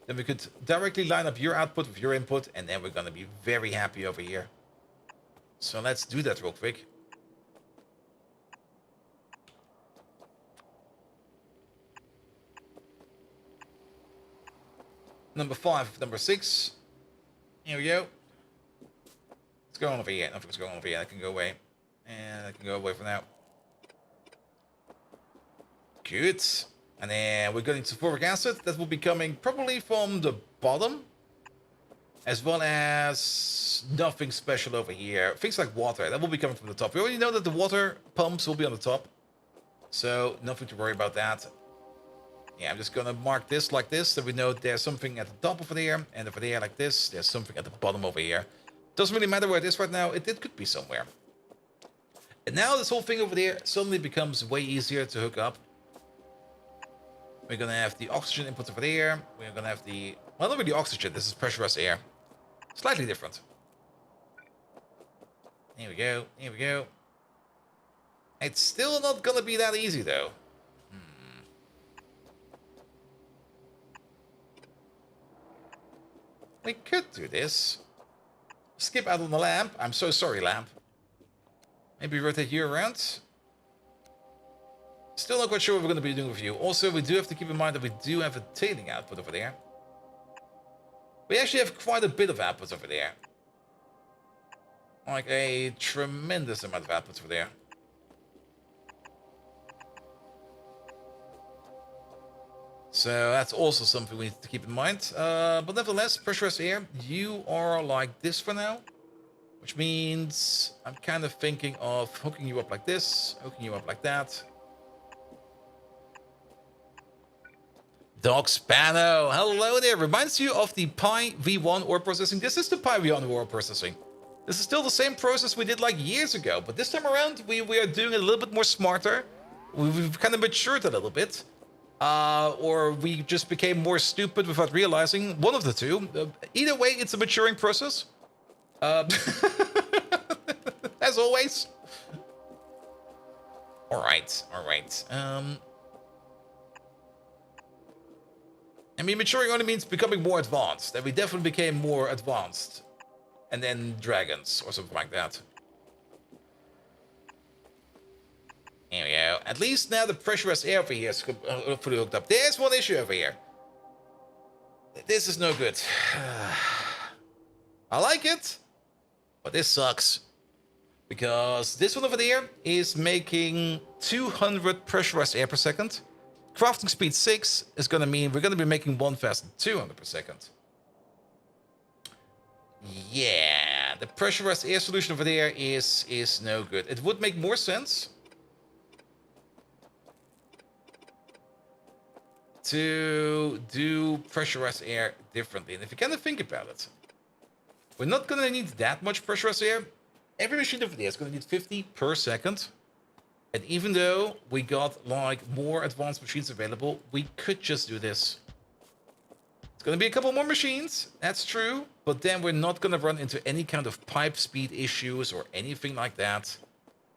then we could directly line up your output with your input. And then we're going to be very happy over here. So let's do that real quick. Number 5, number 6. Here we go. What's going on over here? Nothing's going on over here. That can go away. And that can go away for now. Good. And then we're going to sulfuric acid. That will be coming probably from the bottom. As well as nothing special over here. Things like water. That will be coming from the top. We already know that the water pumps will be on the top. So nothing to worry about that. Yeah, I'm just going to mark this like this. So we know there's something at the top over there. And over there like this. There's something at the bottom over here. Doesn't really matter where it is right now. It could be somewhere. And now this whole thing over there suddenly becomes way easier to hook up. We're going to have the oxygen input over there. We're going to have the... Well, not really oxygen. This is pressurized air. Slightly different. Here we go. Here we go. It's still not going to be that easy, though. We could do this. Skip out on the lamp. I'm so sorry, lamp. Maybe rotate you around. Still not quite sure what we're going to be doing with you. Also, we do have to keep in mind that we do have a tailing output over there. We actually have quite a bit of outputs over there. Like a tremendous amount of outputs over there. So that's also something we need to keep in mind. But nevertheless, pressurized air, you are like this for now. Which means I'm kind of thinking of hooking you up like this, hooking you up like that. Dog Spano, hello there. Reminds you of the Pi V1 ore processing. This is the Pi V1 ore processing. This is still the same process we did like years ago. But this time around, we are doing it a little bit more smarter. We've kind of matured a little bit. Or we just became more stupid without realizing. One of the two. Either way, it's a maturing process. As always. Alright, alright. I mean, maturing only means becoming more advanced. And we definitely became more advanced. And then dragons, or something like that. Here we go. At least now the pressurized air over here is fully hooked up. There's one issue over here. This is no good. I like it, but this sucks. Because this one over there is making 200 pressurized air per second. Crafting speed 6 is going to mean we're going to be making 1 faster than 200 per second. Yeah, the pressurized air solution over there is no good. It would make more sense to do pressurized air differently. And if you kind of think about it, we're not going to need that much pressurized air. Every machine over there is going to need 50 per second. And even though we got like more advanced machines available, we could just do this. It's going to be a couple more machines, that's true. But then we're not going to run into any kind of pipe speed issues or anything like that.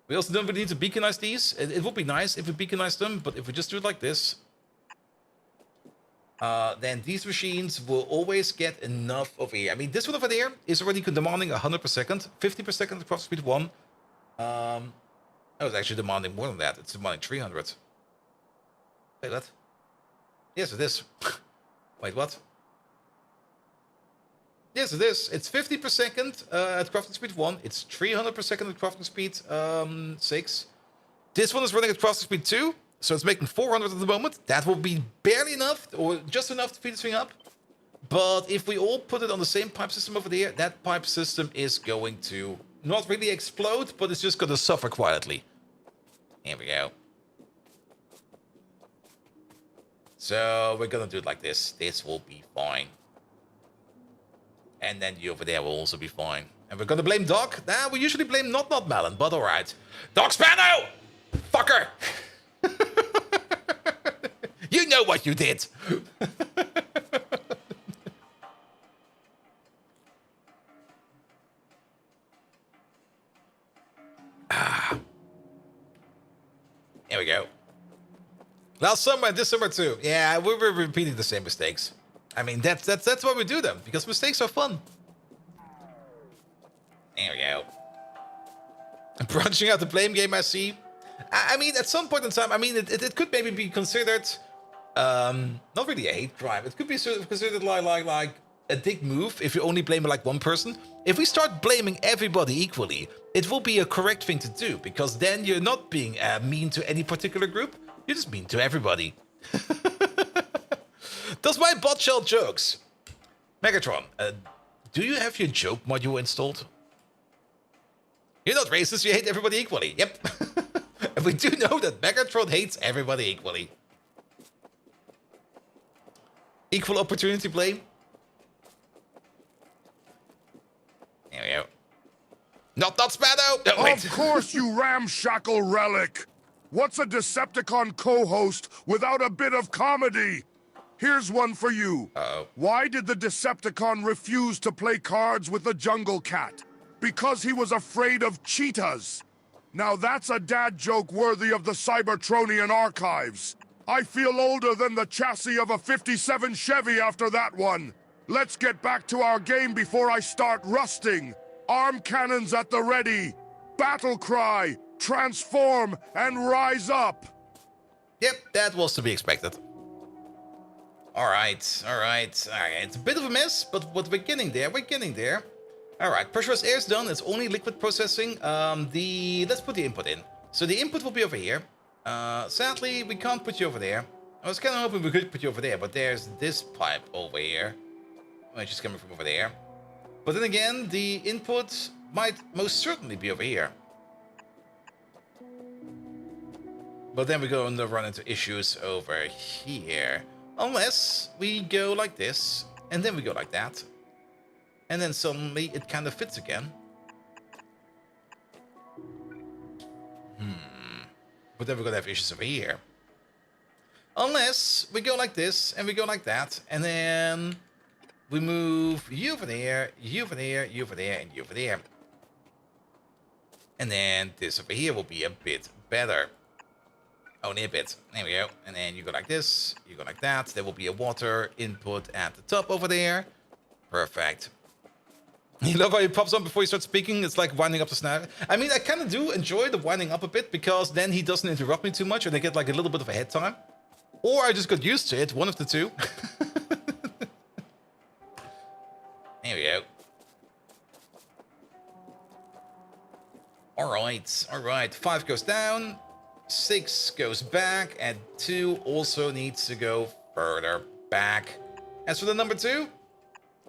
We also don't really need to beaconize these. It would be nice if we beaconize them, but if we just do it like this, then these machines will always get enough over here. I mean, this one over there is already demanding 100 per second, 50 per second at crafting speed 1. Oh, it's actually demanding more than that. It's demanding 300. Wait, what? Yes, it is. Wait, what? Yes, it is. It's 50 per second at crafting speed 1. It's 300 per second at crafting speed 6. This one is running at crafting speed 2, so it's making 400 at the moment. That will be barely enough, or just enough to speed this thing up. But if we all put it on the same pipe system over there, that pipe system is going to not really explode, but it's just going to suffer quietly. Here we go. So we're going to do it like this. This will be fine. And then you over there will also be fine. And we're going to blame Doc. Nah, we usually blame not Melon, but alright. Doc Spano! Fucker! You know what you did! Here we go. Last summer and this summer too. Yeah, we were repeating the same mistakes. I mean, that's why we do them, because mistakes are fun. There we go. Branching out the blame game, I see. I mean, at some point in time, I mean, it could maybe be considered, not really a hate crime. It could be sort of considered like a dick move if you only blame like one person. If we start blaming everybody equally, it will be a correct thing to do, because then you're not being mean to any particular group. You're just mean to everybody. Does my bot shell jokes? Megatron, do you have your joke module installed? You're not racist, you hate everybody equally. Yep. And we do know that Megatron hates everybody equally. Equal opportunity blame. There we go. Not Spano! No, wait. Of course, you ramshackle relic! What's a Decepticon co-host without a bit of comedy? Here's one for you. Uh-oh. Why did the Decepticon refuse to play cards with the Jungle Cat? Because he was afraid of cheetahs. Now that's a dad joke worthy of the Cybertronian archives. I feel older than the chassis of a 57 Chevy after that one. Let's get back to our game before I start rusting. Arm cannons at the ready. Battle cry, transform, and rise up. Yep, that was to be expected. Alright. It's a bit of a mess, but we're getting there. Alright, pressurized air is done. It's only liquid processing. Let's put the input in. So the input will be over here. Sadly, we can't put you over there. I was kind of hoping we could put you over there, but there's this pipe over here, which is coming from over there. But then again, the input might most certainly be over here. But then we're going to run into issues over here. Unless we go like this, and then we go like that. And then suddenly it kind of fits again. But then we're going to have issues over here. Unless we go like this, and we go like that, and then we move you over there, you over there, you over there, and you over there. And then this over here will be a bit better. Only a bit. There we go. And then you go like this, you go like that. There will be a water input at the top over there. Perfect. You love how he pops on before you start speaking? It's like winding up the snare. I mean, I kind of do enjoy the winding up a bit, because then he doesn't interrupt me too much and I get like a little bit of a head time. Or I just got used to it, one of the two. There we go. Alright. 5 goes down. 6 goes back, and 2 also needs to go further back. As for the number 2,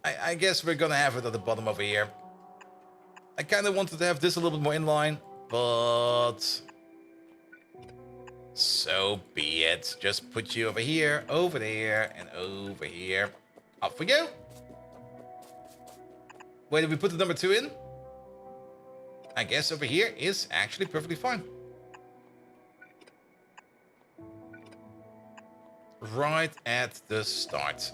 I guess we're gonna have it at the bottom over here. I kind of wanted to have this a little bit more in line, but so be it. Just put you over here, over there, and over here. Off we go. Where did we put the number 2 in? I guess over here is actually perfectly fine. Right at the start.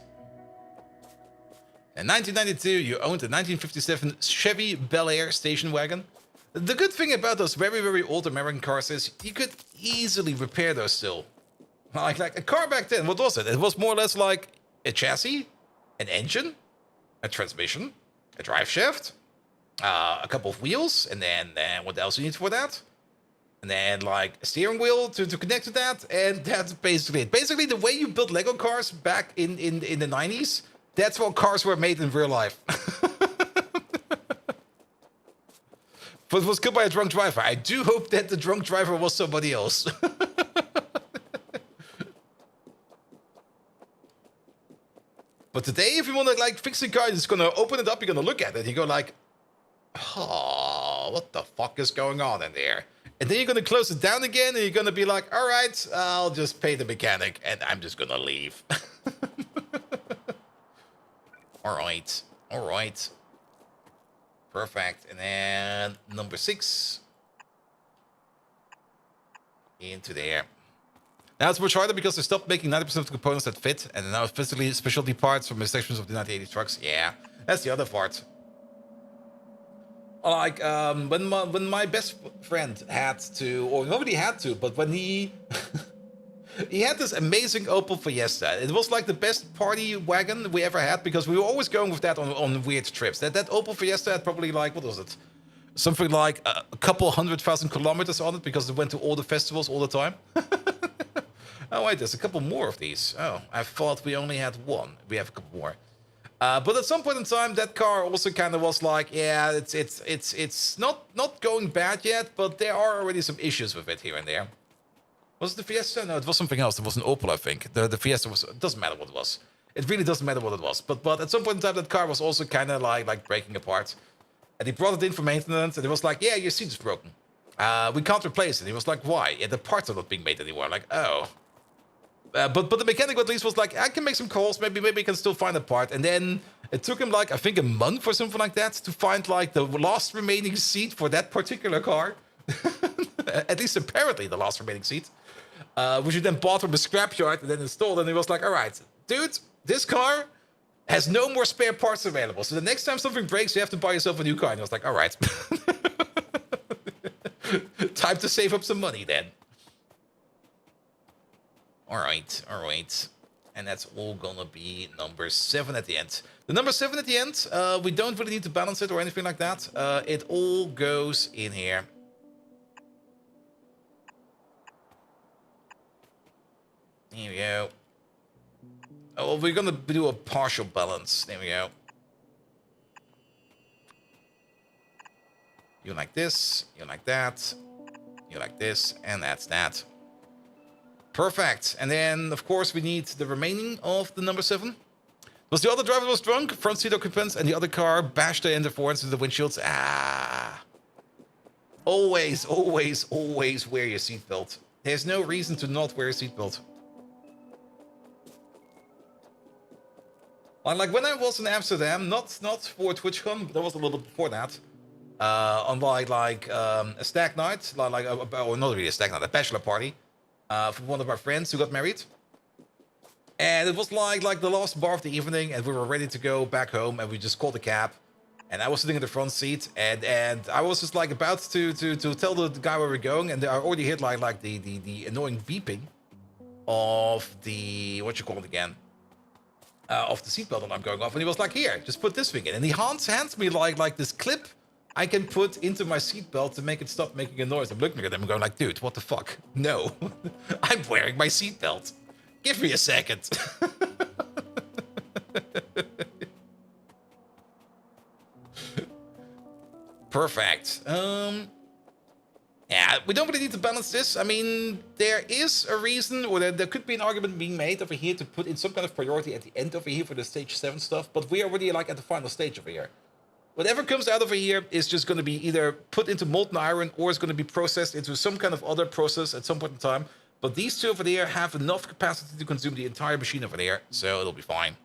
In 1992, you owned a 1957 Chevy Bel Air station wagon. The good thing about those very, very old American cars is you could easily repair those still. Like a car back then, what was it? It was more or less like a chassis, an engine, a transmission, a drive shaft, a couple of wheels, and then what else you need for that? And then like a steering wheel to connect to that, and that's basically it. Basically, the way you built Lego cars back in the 90s, that's what cars were made in real life. But it was killed by a drunk driver. I do hope that the drunk driver was somebody else. But today, if you want to like fix a car, you're just gonna open it up, you're gonna look at it, you go like, oh, what the fuck is going on in there? And then you're gonna close it down again, and you're gonna be like, all right, I'll just pay the mechanic, and I'm just gonna leave. All right. Perfect. And then number 6 into there. Now it's much harder because they stopped making 90% of the components that fit, and now physically specialty parts from the sections of the 1980 trucks. Yeah, that's the other part. Like when my best friend had to, or nobody had to, but when he he had this amazing Opel Fiesta. It was like the best party wagon we ever had because we were always going with that on weird trips. That Opel Fiesta had probably like, what was it? Something like a couple 100,000 kilometers on it because it went to all the festivals all the time. Oh wait, there's a couple more of these. Oh, I thought we only had one. We have a couple more. But at some point in time, that car also kind of was like, yeah, it's not going bad yet, but there are already some issues with it here and there. Was it the Fiesta? No, it was something else. It was an Opel, I think. The Fiesta was. It doesn't matter what it was. It really doesn't matter what it was. But at some point in time, that car was also kind of like breaking apart. And he brought it in for maintenance, and it was like, yeah, your seat is broken. We can't replace it. He was like, why? Yeah, the parts are not being made anymore. I'm like, oh. But the mechanic at least was like, I can make some calls. Maybe I can still find a part. And then it took him like, I think a month or something like that to find like the last remaining seat for that particular car. At least apparently the last remaining seat. Which he then bought from the scrapyard and then installed. And he was like, all right, dude, this car has no more spare parts available. So the next time something breaks, you have to buy yourself a new car. And I was like, all right. Time to save up some money then. All right. And that's all gonna be number 7 at the end. The number 7 at the end, we don't really need to balance it or anything like that. It all goes in here. Here we go. Oh, we're gonna do a partial balance. There we go. You like this, you like that, you like this, and that's that. Perfect. And then, of course, we need the remaining of the number 7. Was the other driver was drunk, front seat occupants, and the other car bashed the end of forwards into the windshields. Ah. Always wear your seatbelt. There's no reason to not wear a seatbelt. Like when I was in Amsterdam, not for TwitchCon, that was a little bit before that. On a stag night, or not really a stag night, a bachelor party. For one of our friends who got married. And it was like the last bar of the evening, and we were ready to go back home, and we just called a cab. And I was sitting in the front seat, and I was just like about to tell the guy where we're going, and I already heard like the annoying beeping of the, what you call it again? Of the seatbelt alarm going off, and he was like, here, just put this thing in. And he hands me like this clip I can put into my seatbelt to make it stop making a noise. I'm looking at him and going like, dude, what the fuck? No, I'm wearing my seatbelt. Give me a second. Perfect. Yeah, we don't really need to balance this. I mean, there is a reason, or there could be an argument being made over here to put in some kind of priority at the end over here for the stage 7 stuff, but we are already like at the final stage over here. Whatever comes out over here is just going to be either put into molten iron or it's going to be processed into some kind of other process at some point in time. But these two over there have enough capacity to consume the entire machine over there, so it'll be fine.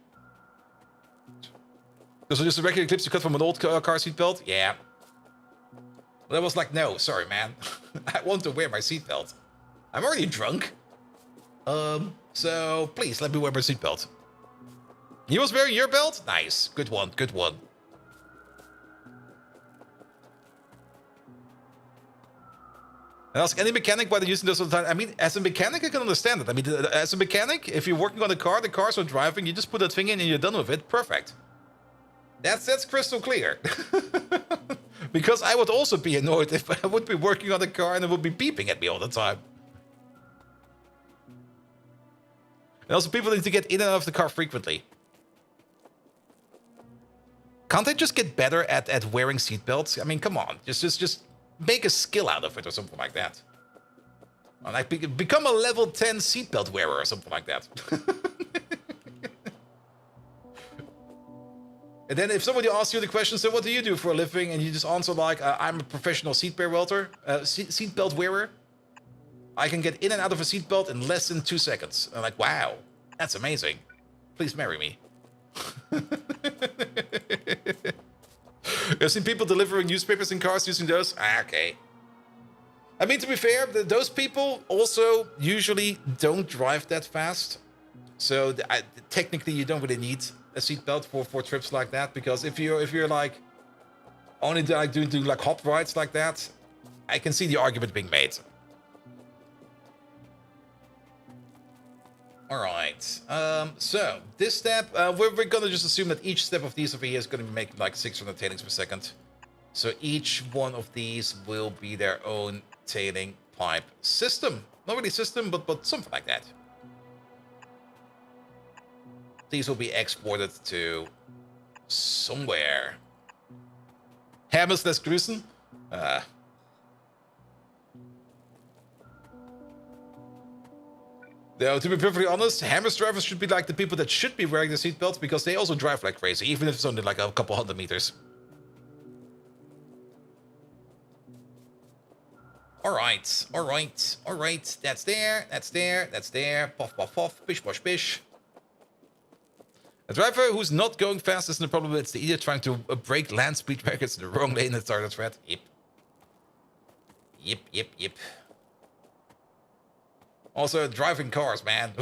Those are just the regular clips you cut from an old car seatbelt? Yeah. But I was like, no, sorry, man. I want to wear my seatbelt. I'm already drunk. So please let me wear my seatbelt. You was wearing your belt? Nice. Good one. Ask any mechanic why they're using this all the time. I mean, as a mechanic, I can understand it. I mean, as a mechanic, if you're working on a car, the car's not driving, you just put that thing in and you're done with it. Perfect. That's crystal clear. Because I would also be annoyed if I would be working on a car and it would be beeping at me all the time. And also, people need to get in and out of the car frequently. Can't they just get better at wearing seatbelts? I mean, come on. Just make a skill out of it or something like that. Or like become a level 10 seatbelt wearer or something like that. And then if somebody asks you the question, so what do you do for a living? And you just answer like, I'm a professional seatbelt wearer. I can get in and out of a seatbelt in less than 2 seconds. I'm like, wow, that's amazing. Please marry me. I've seen people delivering newspapers in cars using those. Okay. I mean, to be fair, those people also usually don't drive that fast. So technically, you don't really need a seatbelt for trips like that, because if you're like only like doing like hop rides like that, I can see the argument being made. All right. So this step, we're gonna just assume that each step of these over here is gonna be making like 600 tailings per second. So each one of these will be their own tailing pipe system. Not really system, but something like that. These will be exported to somewhere. Hammers les grüßen. Though, to be perfectly honest, Hammers drivers should be like the people that should be wearing the seatbelts, because they also drive like crazy, even if it's only like a couple hundred meters. Alright, alright, alright. That's there, that's there, that's there. Puff, puff, puff. Bish, bosh, bish. A driver who's not going fast isn't a problem. It's the idiot trying to break land speed records in the wrong lane and start a threat. Yep. Yep, yep, yep. Also, driving cars, man.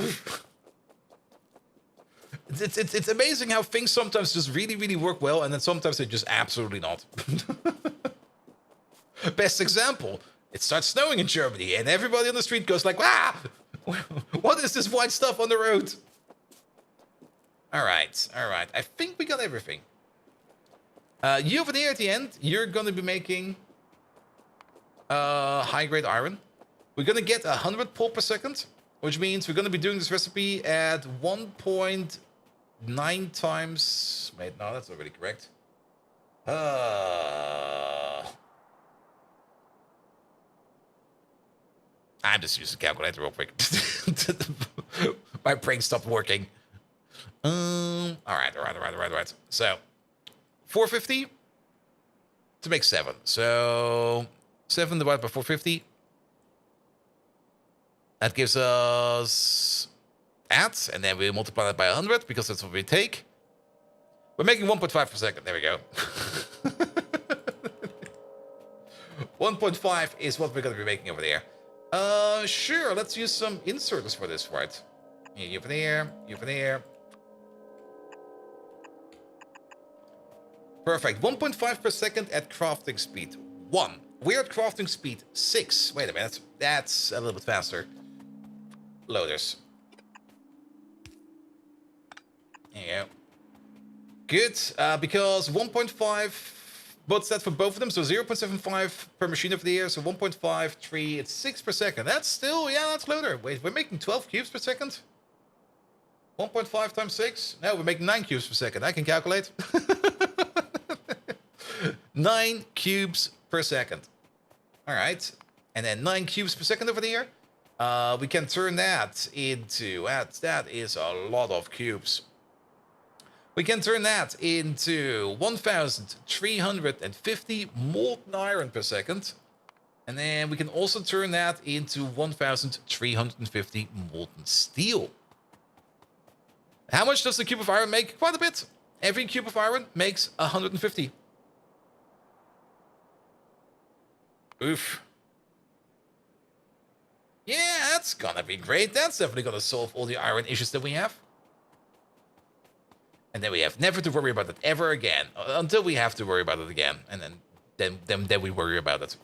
It's amazing how things sometimes just really, really work well, and then sometimes they just absolutely not. Best example, it starts snowing in Germany, and everybody on the street goes like, "Ah! What is this white stuff on the road?" Alright, alright. I think we got everything. You over there at the end, you're gonna be making high-grade iron. We're gonna get 100 pull per second, which means we're gonna be doing this recipe at 1.9 times... Wait, no, that's not really correct. I'm just using a calculator real quick. My brain stopped working. Alright. So, 450 to make 7. So, 7 divided by 450. That gives us at, and then we multiply that by 100, because that's what we take. We're making 1.5 per second. There we go. 1.5 is what we're going to be making over there. Sure, let's use some inserters for this, right? You over there, you over there. Perfect. 1.5 per second at crafting speed 1. We're at crafting speed 6. Wait a minute. That's a little bit faster. Loaders. There you go. Good, because 1.5, what's that for both of them? So 0.75 per machine over there, so 1.53, it's 6 per second. That's still, yeah, that's loader. Wait, we're making 12 cubes per second? 1.5 times 6? No, we're making 9 cubes per second. I can calculate. 9 cubes per second. All right, and then 9 cubes per second over there. We can turn that into, that is a lot of cubes. We can turn that into 1,350 molten iron per second. And then we can also turn that into 1,350 molten steel. How much does the cube of iron make? Quite a bit. Every cube of iron makes 150. Oof. Yeah, that's gonna be great. That's definitely gonna solve all the iron issues that we have. And then we have never to worry about it ever again. Until we have to worry about it again. And then we worry about it.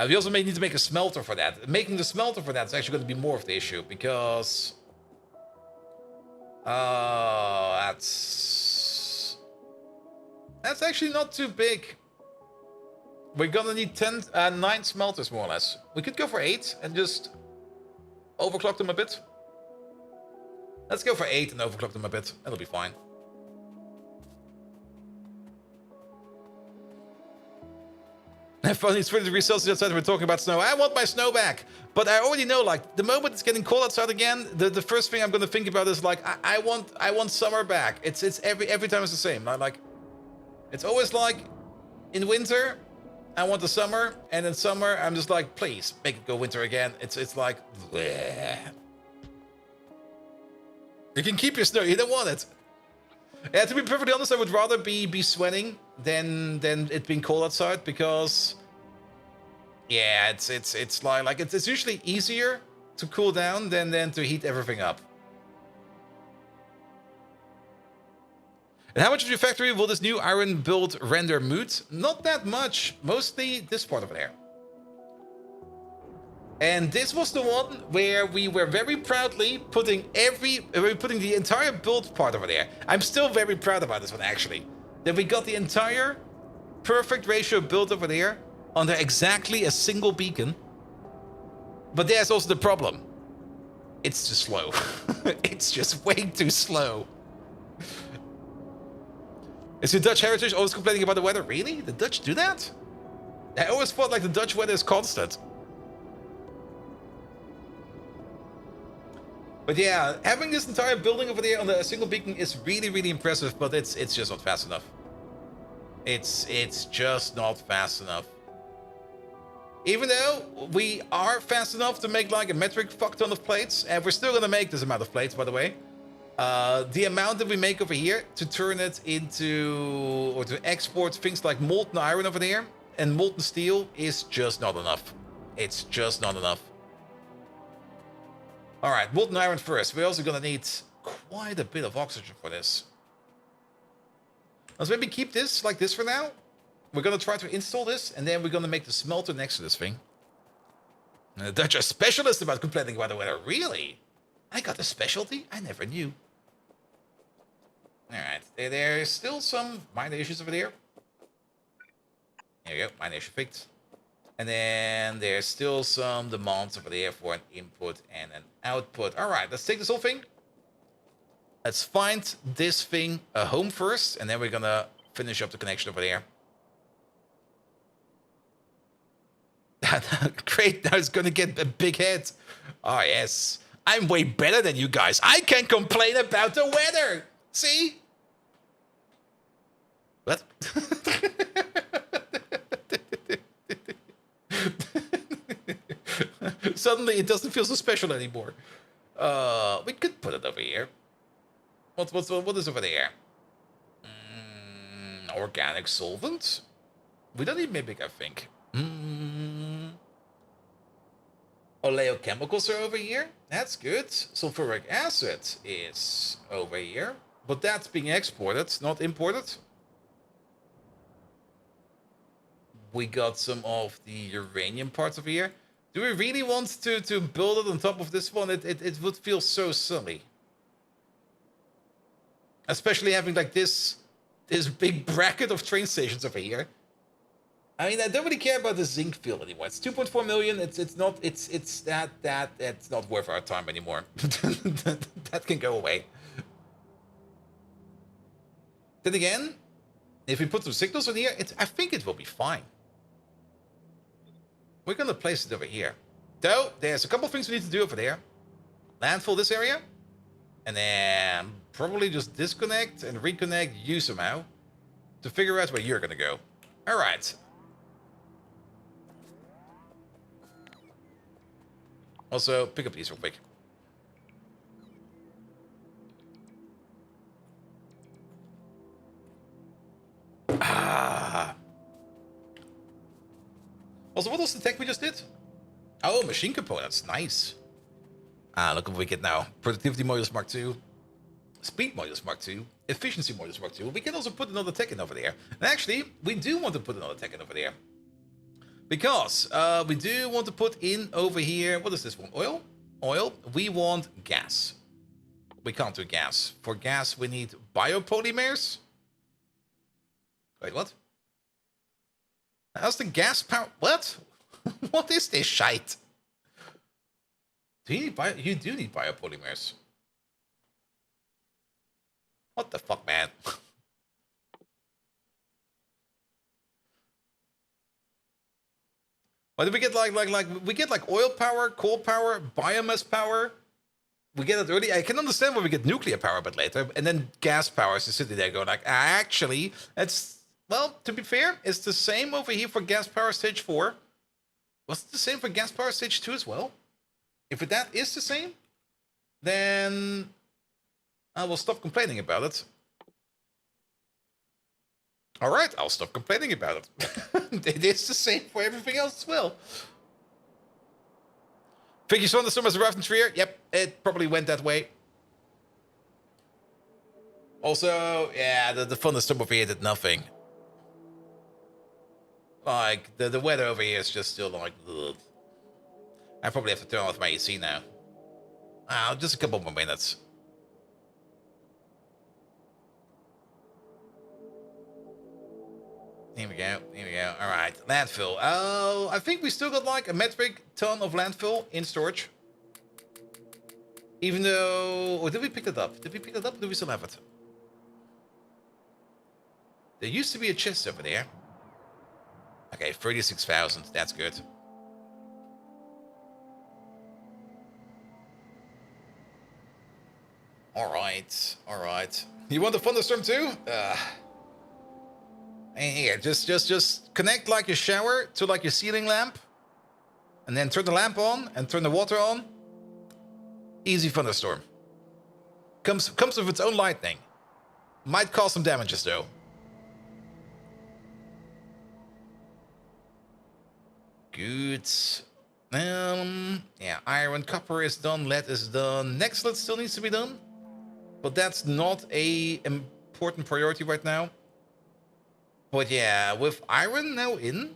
We also may need to make a smelter for that. Making the smelter for that is actually going to be more of the issue. Because... that's... That's actually not too big. We're gonna need 9 smelters, more or less. We could go for 8 and just overclock them a bit. Let's go for 8 and overclock them a bit. That'll be fine. If only it's 30 degrees Celsius outside, we're talking about snow. I want my snow back. But I already know, like, the moment it's getting cold outside again, the first thing I'm gonna think about is like, I want summer back. It's every time it's the same. Like, it's always like in winter, I want the summer, and in summer I'm just like, please make it go winter again. It's like, bleh. You can keep your snow. You don't want it. Yeah, to be perfectly honest, I would rather be sweating than it being cold outside, because yeah, it's like it's usually easier to cool down than to heat everything up. And how much of your factory will this new iron build render moot? Not that much, mostly this part over there. And this was the one where we were very proudly putting the entire build part over there. I'm still very proud about this one, actually. That we got the entire perfect ratio build over there under exactly a single beacon. But there's also the problem. It's too slow. It's just way too slow. Is your Dutch heritage always complaining about the weather? Really? The Dutch do that? I always thought like the Dutch weather is constant. But yeah, having this entire building over there on a single beacon is really, really impressive, but it's just not fast enough. It's just not fast enough. Even though we are fast enough to make like a metric fuck ton of plates, and we're still gonna make this amount of plates, by the way. The amount that we make over here to turn it into, or to export things like molten iron over there and molten steel is just not enough. It's just not enough. All right, molten iron first. We're also gonna need quite a bit of oxygen for this. Let's maybe keep this like this for now. We're gonna try to install this, and then we're gonna make the smelter next to this thing. And the Dutch are specialists about complaining about the weather. Really? I got a specialty? I never knew. All right, there's still some minor issues over there. There you go, minor issue fixed. And then there's still some demands over there for an input and an output. All right, let's take this whole thing. Let's find this thing a home first, and then we're gonna finish up the connection over there. Great, now it's gonna get a big head. Oh, yes. I'm way better than you guys. I can complain about the weather. See? What? Suddenly it doesn't feel so special anymore. We could put it over here. What is over there? Organic solvent? We don't need Mimic, I think. Oleochemicals are over here. That's good. Sulfuric acid is over here. But that's being exported, not imported. We got some of the uranium parts over here. Do we really want to build it on top of this one? It would feel so silly. Especially having like this big bracket of train stations over here. I mean, I don't really care about the zinc field anymore. It's 2.4 million. It's not worth our time anymore. That can go away. Then again, if we put some signals on here, I think it will be fine. We're gonna place it over here. Though there's a couple things we need to do over there. Landfill this area, and then probably just disconnect and reconnect you somehow to figure out where you're gonna go. All right. Also, pick up these real quick. Also, what was the tech we just did? Oh, machine components. Nice. Look what we get now. Productivity modulus Mark II. Speed modulus Mark II. Efficiency modulus Mark II. We can also put another tech in over there. And actually, we do want to put another tech in over there. Because we do want to put in over here... What is this one? Oil? Oil. We want gas. We can't do gas. For gas, we need biopolymers. Wait, what? How's the gas power? What? What is this shite? Do you need you do need biopolymers. What the fuck, man? What do we get? Like we get like oil power, coal power, biomass power. We get it early. I can understand why we get nuclear power a bit later, and then gas power is just sitting there going like, actually, it's, well, to be fair, it's the same over here for gas power stage 4. Was it the same for gas power stage 2 as well? If that is the same, then I will stop complaining about it. All right, I'll stop complaining about it. It is the same for everything else as well. Think you saw the storm has arrived in Trier? Yep, it probably went that way. Also, yeah, the thunderstorm over here did nothing. Like, the weather over here is just still like, ugh. I probably have to turn off my AC now. Just a couple more minutes. Here we go, here we go. All right, landfill. Oh, I think we still got like a metric ton of landfill in storage. Even though, or did we pick it up? Did we pick it up? Or do we still have it? There used to be a chest over there. Okay, 36,000. That's good. All right, all right. You want the thunderstorm too? Here, just connect like your shower to like your ceiling lamp, and then turn the lamp on and turn the water on. Easy thunderstorm. Comes with its own lightning. Might cause some damages though. Good. Yeah, iron, copper is done, lead is done. Next lead still needs to be done, but that's not a important priority right now. But yeah, with iron now in,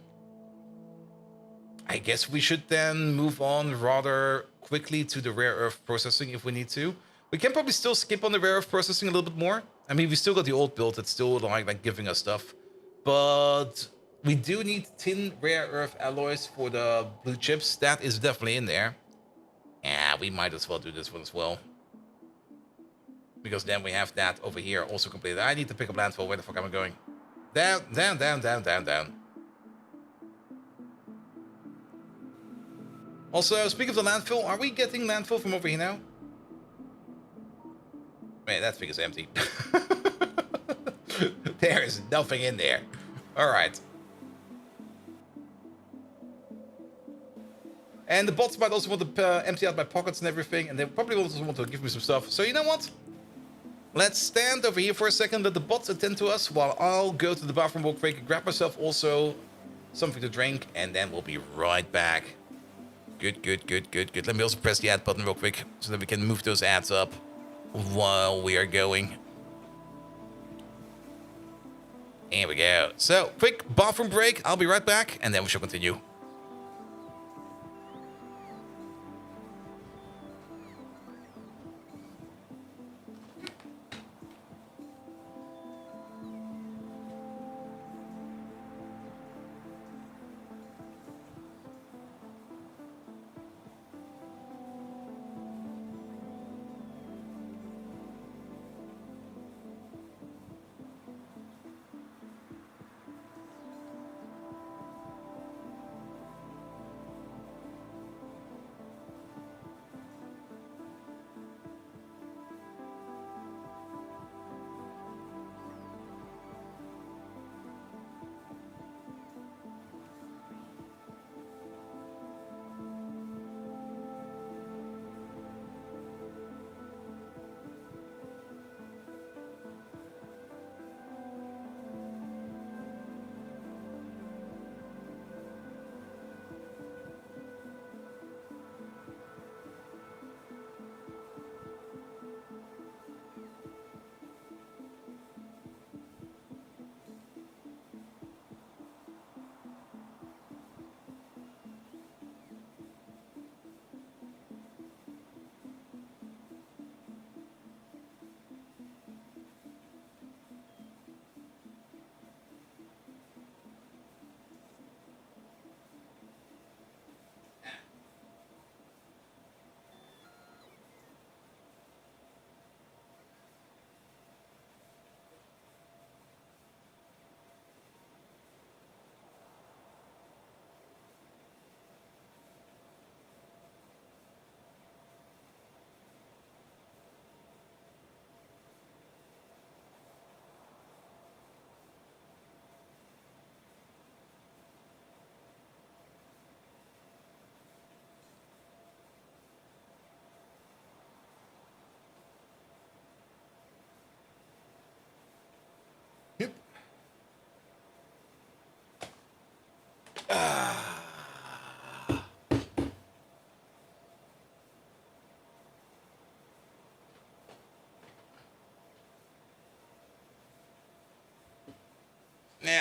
I guess we should then move on rather quickly to the rare earth processing if we need to. We can probably still skip on the rare earth processing a little bit more. I mean, we still got the old build that's still like giving us stuff. But we do need tin rare earth alloys for the blue chips. That is definitely in there. Yeah, we might as well do this one as well. Because then we have that over here also completed. I need to pick up landfill. Where the fuck am I going? Down, down, down, down, down, down. Also, speaking of the landfill, are we getting landfill from over here now? Man, that thing is empty. There is nothing in there. Alright. And the bots might also want to empty out my pockets and everything, and they probably also want to give me some stuff. So you know what? Let's stand over here for a second, let the bots attend to us, while I'll go to the bathroom real quick, grab myself also something to drink, and then we'll be right back. Good, good, good, good, good. Let me also press the add button real quick, so that we can move those ads up while we are going. Here we go. So, quick bathroom break. I'll be right back, and then we shall continue.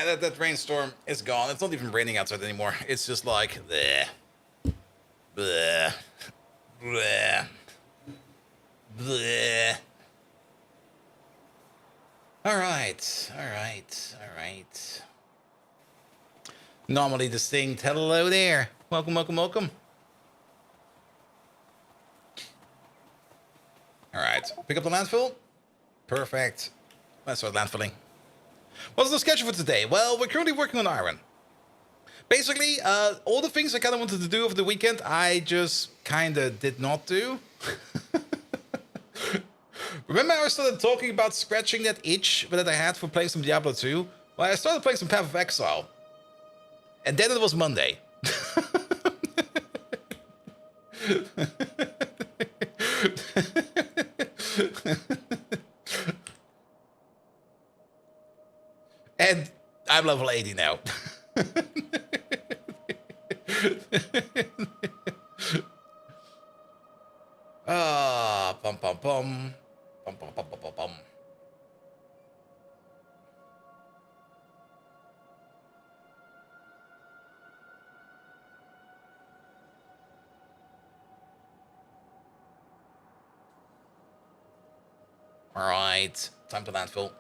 Yeah, that rainstorm is gone. It's not even raining outside anymore. It's just like, bleh. Bleh. Bleh. Bleh. Alright. Normally this thing, hello there. Welcome. Alright, pick up the landfill. Perfect. Let's start landfilling. What's the schedule for today? Well, we're currently working on iron. Basically, all the things I kind of wanted to do over the weekend, I just kind of did not do. Remember I started talking about scratching that itch that I had for playing some Diablo 2? Well, I started playing some Path of Exile. And then it was Monday. And I'm level 80 now. Pum pum pum. Pum pum pum pum pum pum. Alright, time to landfill.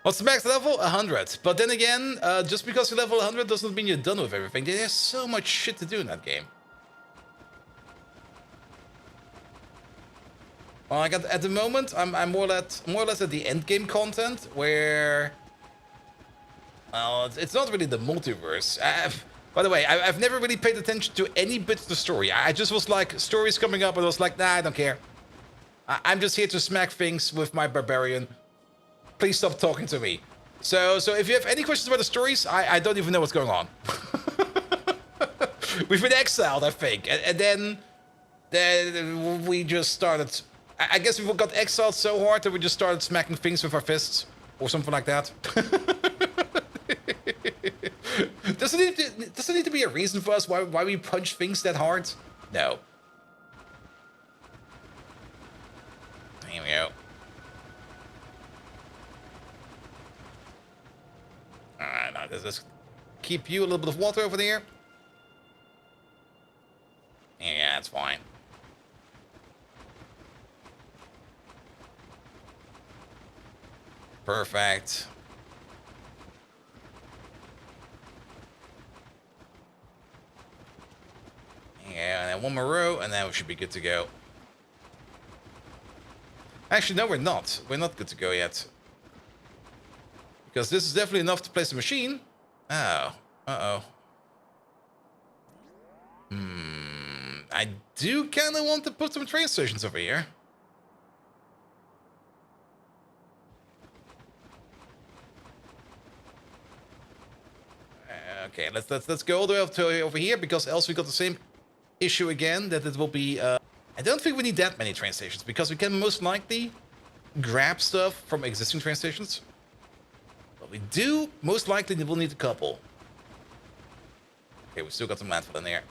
What's the max level? 100. But then again, just because you level 100 doesn't mean you're done with everything. There's so much shit to do in that game. Well, like at the moment, I'm more or less at the end game content where, well, it's not really the multiverse. By the way, I've never really paid attention to any bits of the story. I just was like, stories coming up, and I was like, nah, I don't care. I'm just here to smack things with my barbarian. Please stop talking to me. So if you have any questions about the stories, I don't even know what's going on. We've been exiled, I think, and then we just started. I guess we got exiled so hard that we just started smacking things with our fists or something like that. Does it need to be a reason for us why we punch things that hard? No. Here we go. Alright, now let's just keep you a little bit of water over there. Yeah, that's fine. Perfect. Yeah, and then one more row, and then we should be good to go. Actually, no, we're not. We're not good to go yet. Because this is definitely enough to place the machine. Oh. Uh-oh. I do kind of want to put some train stations over here. Okay, let's go all the way up to over here, because else we got the same issue again, that it will be... I don't think we need that many train stations, because we can most likely grab stuff from existing train stations. But we do most likely will need a couple. Okay, we still got some landfill in there.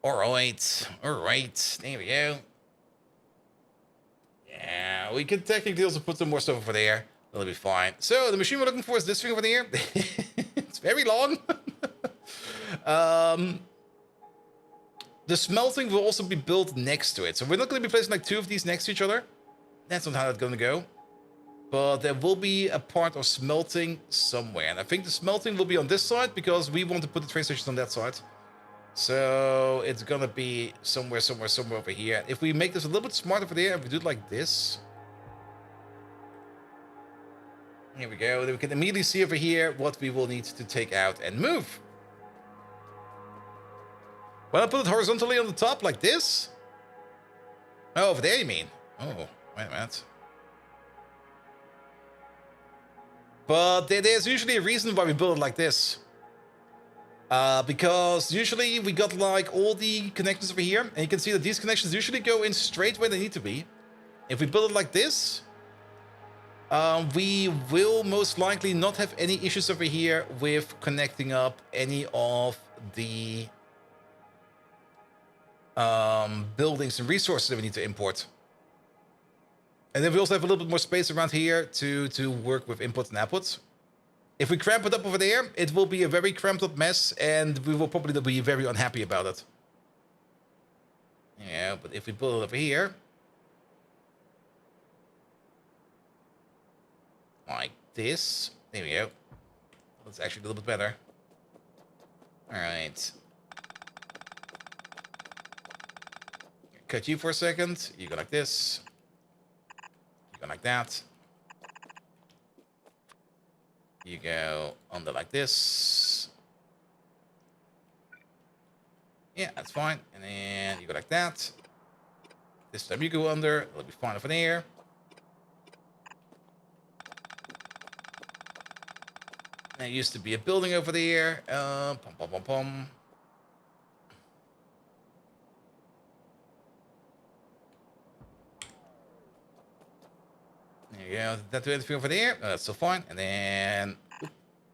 Alright, there we go. Yeah, we could technically also put some more stuff over there. That'll be fine. So, the machine we're looking for is this thing over there. It's very long. The smelting will also be built next to it. So we're not going to be placing like two of these next to each other. That's not how that's going to go. But there will be a part of smelting somewhere. And I think the smelting will be on this side, because we want to put the train stations on that side. So it's going to be somewhere over here. If we make this a little bit smarter over there, if we do it like this. Here we go. Then we can immediately see over here what we will need to take out and move. Well, I put it horizontally on the top like this. Oh, over there you mean? Oh, wait a minute. But there's usually a reason why we build it like this. Because usually we got like all the connections over here. And you can see that these connections usually go in straight where they need to be. If we build it like this, we will most likely not have any issues over here with connecting up any of the buildings and resources that we need to import. And then we also have a little bit more space around here to work with inputs and outputs. If we cramp it up over there, it will be a very cramped up mess, and we will probably be very unhappy about it. Yeah, but if we build it over here, like this, there we go. That's actually a little bit better. All right. Cut you for a second. You go like this. You go like that. You go under like this. Yeah, that's fine. And then you go like that. This time you go under. It'll be fine over there. There used to be a building over there. Pom pom pom pom. There you go. Did that do anything over there? No, that's still fine. And then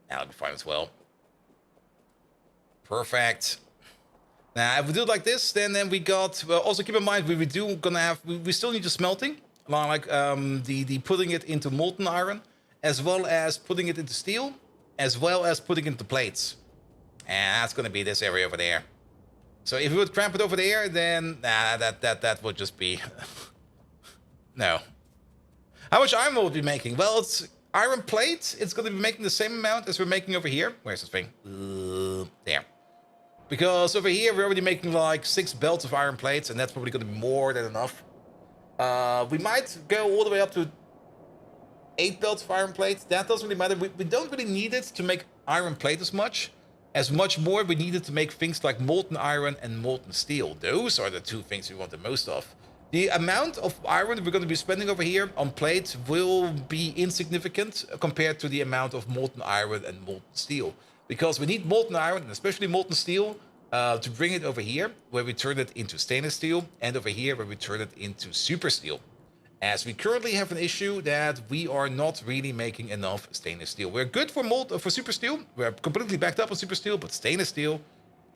that'll be fine as well. Perfect. Now, if we do it like this, then we got. Well, also keep in mind we do gonna have. We still need the smelting, like the putting it into molten iron, as well as putting it into steel, as well as putting it into plates. And that's gonna be this area over there. So if we would cramp it over there, then that would just be no. How much iron will we be making? Well, it's iron plate. It's going to be making the same amount as we're making over here. Where's this thing? There. Because over here, we're already making like 6 belts of iron plates, and that's probably going to be more than enough. We might go all the way up to 8 belts of iron plates. That doesn't really matter. We don't really need it to make iron plate as much more we need it to make things like molten iron and molten steel. Those are the 2 things we want the most of. The amount of iron we're going to be spending over here on plate will be insignificant compared to the amount of molten iron and molten steel. Because we need molten iron, and especially molten steel, to bring it over here, where we turn it into stainless steel, and over here, where we turn it into super steel. As we currently have an issue that we are not really making enough stainless steel. We're good for super steel. We're completely backed up on super steel, but stainless steel,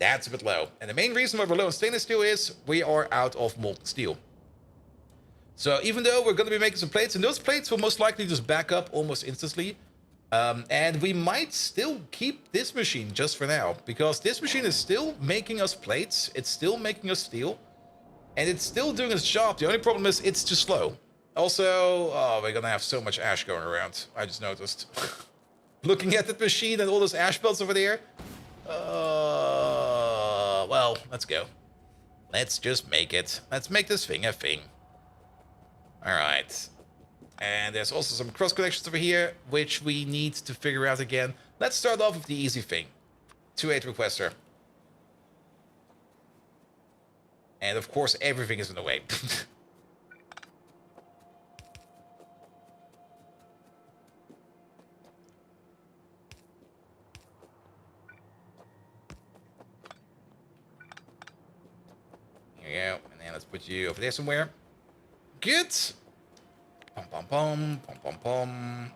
that's a bit low. And the main reason why we're low on stainless steel is we are out of molten steel. So even though we're going to be making some plates, and those plates will most likely just back up almost instantly. And we might still keep this machine just for now, because this machine is still making us plates, it's still making us steel, and it's still doing its job. The only problem is it's too slow. Also, oh, we're going to have so much ash going around, I just noticed. Looking at that machine and all those ash belts over there. Well, let's go. Let's just make it. Let's make this thing a thing. Alright. And there's also some cross connections over here, which we need to figure out again. Let's start off with the easy thing. 2.8 requester. And of course, everything is in the way. Here we go. And then let's put you over there somewhere. Good. Pom pom pom pom pom pom.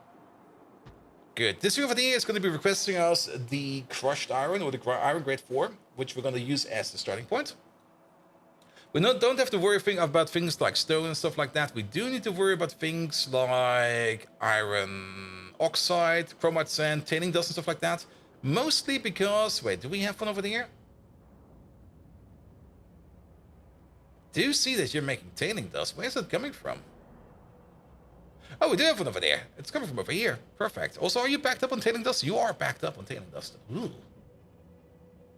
Good. This thing over here is going to be requesting us the crushed iron, or the iron grade 4, which we're going to use as the starting point. We don't have to worry about things like stone and stuff like that. We do need to worry about things like iron oxide, chromite sand, tailing dust and stuff like that. Mostly because, wait, do we have one over there? Do you see that you're making tailing dust? Where's it coming from? Oh, we do have one over there. It's coming from over here. Perfect. Also, are you backed up on tailing dust? You are backed up on tailing dust. Ooh.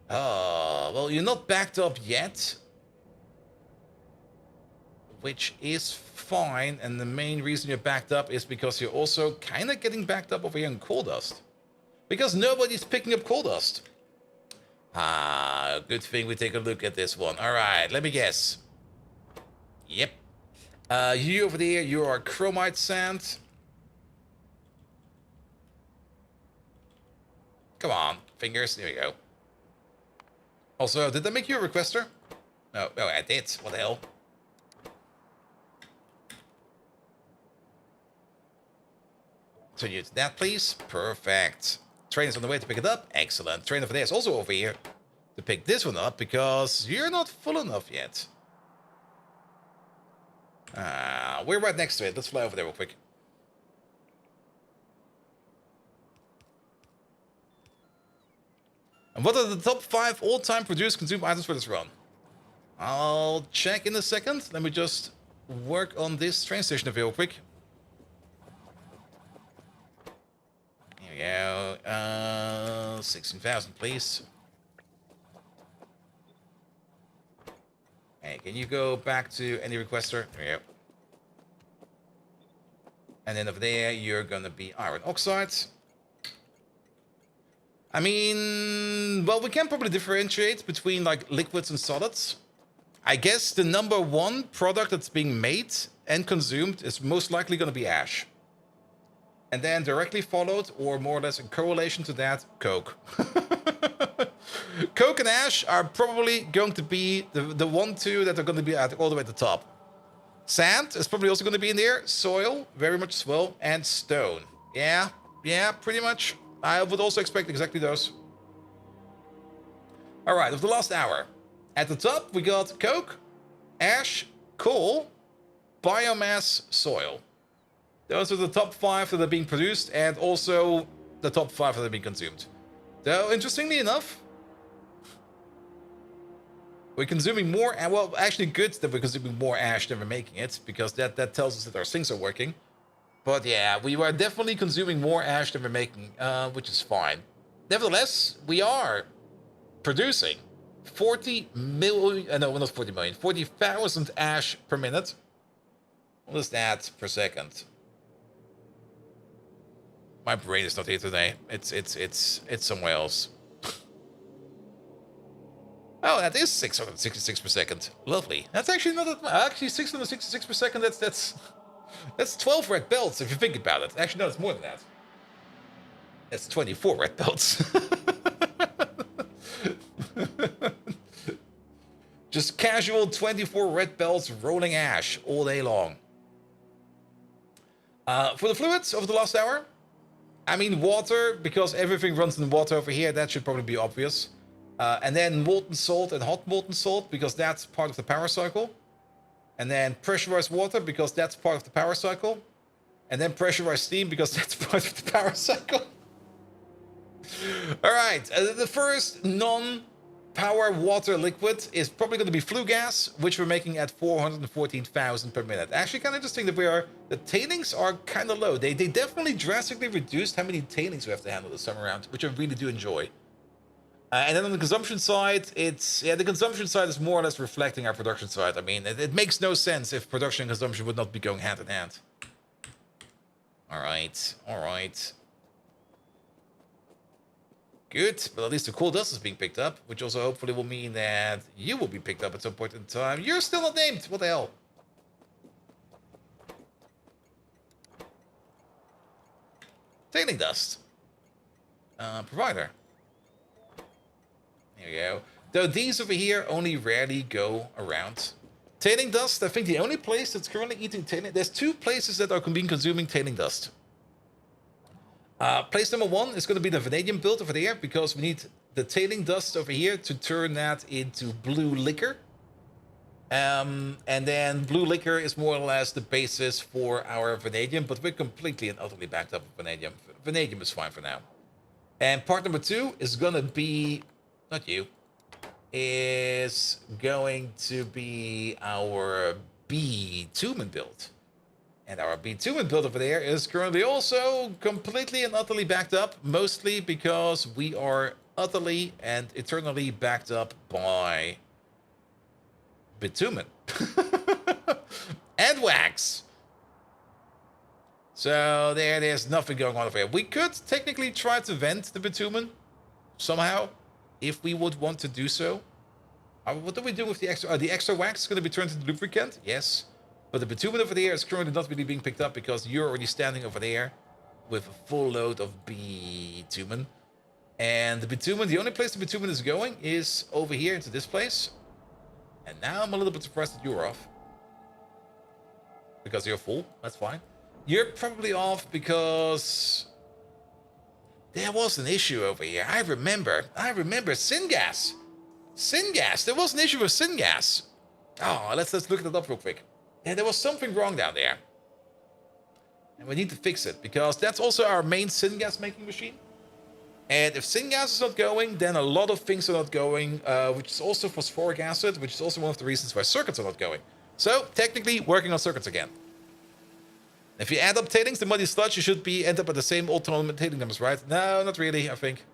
Well, you're not backed up yet. Which is fine. And the main reason you're backed up is because you're also kind of getting backed up over here in coal dust. Because nobody's picking up coal dust. Good thing we take a look at this one. All right, let me guess. Yep. You over there, you are chromite sand. Come on, fingers. There we go. Also, did that make you a requester? No, oh, I did. What the hell? So you did that, please. Perfect. Train is on the way to pick it up. Excellent. Train over there is also over here. to pick this one up because you're not full enough yet. We're right next to it. Let's fly over there real quick. And what are the top 5 all-time produced consumed items for this run? I'll check in a second. Let me just work on this train station over here real quick. Here we go. 16,000, please. Hey, can you go back to any requester? There you go. And then over there, you're gonna be iron oxide. I mean, well, we can probably differentiate between like liquids and solids. I guess the number 1 product that's being made and consumed is most likely going to be ash. And then directly followed, or more or less in correlation to that, coke. Coke and ash are probably going to be the 1-2 that are going to be all the way at the top. Sand is probably also going to be in there. Soil, very much as well. And stone. Yeah, pretty much. I would also expect exactly those. All right, of the last hour. At the top, we got coke, ash, coal, biomass, soil. Those are the top 5 that are being produced, and also the top 5 that are being consumed. Though, interestingly enough, we're consuming more, and well, actually good that we're consuming more ash than we're making it, because that tells us that our sinks are working. But yeah, we are definitely consuming more ash than we're making, which is fine. Nevertheless, we are producing 40 million, no, not 40 million, 40,000 ash per minute. What is that per second? My brain is not here today. It's somewhere else. Oh, that is 666 per second. Lovely. That's actually not that much. Actually, 666 per second, that's 12 red belts, if you think about it. Actually, no, it's more than that. That's 24 red belts. Just casual 24 red belts rolling ash all day long. For the fluids over the last hour, I mean water, because everything runs in water over here, that should probably be obvious. And then molten salt and hot molten salt, because that's part of the power cycle. And then pressurized water, because that's part of the power cycle. And then pressurized steam, because that's part of the power cycle. All right, the first non-power water liquid is probably going to be flue gas, which we're making at 414,000 per minute. Actually, kind of interesting that the tailings are kind of low. They definitely drastically reduced how many tailings we have to handle this time around, which I really do enjoy. And then on the consumption side, the consumption side is more or less reflecting our production side. I mean, it makes no sense if production and consumption would not be going hand in hand. All right. Good, but at least the coal dust is being picked up, which also hopefully will mean that you will be picked up at some point in time. You're still not named. What the hell? Tailing dust. Provider. There we go. Though these over here only rarely go around. Tailing dust, I think the only place that's currently eating tailing... There's 2 places that are consuming tailing dust. Place number 1 is going to be the vanadium build over there, because we need the tailing dust over here to turn that into blue liquor. And then blue liquor is more or less the basis for our vanadium, but we're completely and utterly backed up with vanadium. Vanadium is fine for now. And part number 2 is going to be... Not you. Is going to be our bitumen build. And our bitumen build over there is currently also completely and utterly backed up, mostly because we are utterly and eternally backed up by bitumen. And wax. So there's nothing going on over here. We could technically try to vent the bitumen somehow, if we would want to do so. What do we do with the extra? The extra wax is going to be turned into lubricant, yes. But the bitumen over there is currently not really being picked up because you're already standing over there with a full load of bitumen. And the bitumen, the only place the bitumen is going is over here into this place. And now I'm a little bit surprised that you're off. Because you're full, that's fine. You're probably off because there was an issue over here. I remember syngas. Syngas. There was an issue with syngas. Oh, let's look it up real quick. Yeah, there was something wrong down there. And we need to fix it, because that's also our main syngas making machine. And if syngas is not going, then a lot of things are not going, which is also phosphoric acid, which is also one of the reasons why circuits are not going. So, technically, working on circuits again. If you add up tailings to muddy sludge, you should end up at the same old tailing numbers, right? No, not really, I think.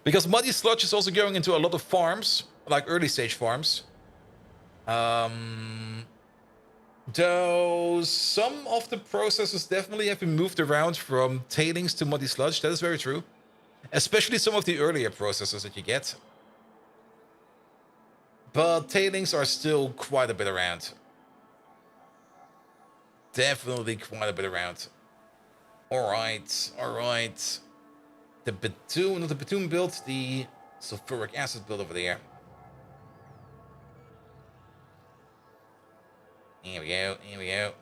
Because muddy sludge is also going into a lot of farms, like early stage farms. Though some of the processes definitely have been moved around from tailings to muddy sludge. That is very true. Especially some of the earlier processes that you get. But tailings are still quite a bit around. Definitely quite a bit around. Alright, alright. The bitumen, not the bitumen build, the sulfuric acid build over there. Here we go, here we go.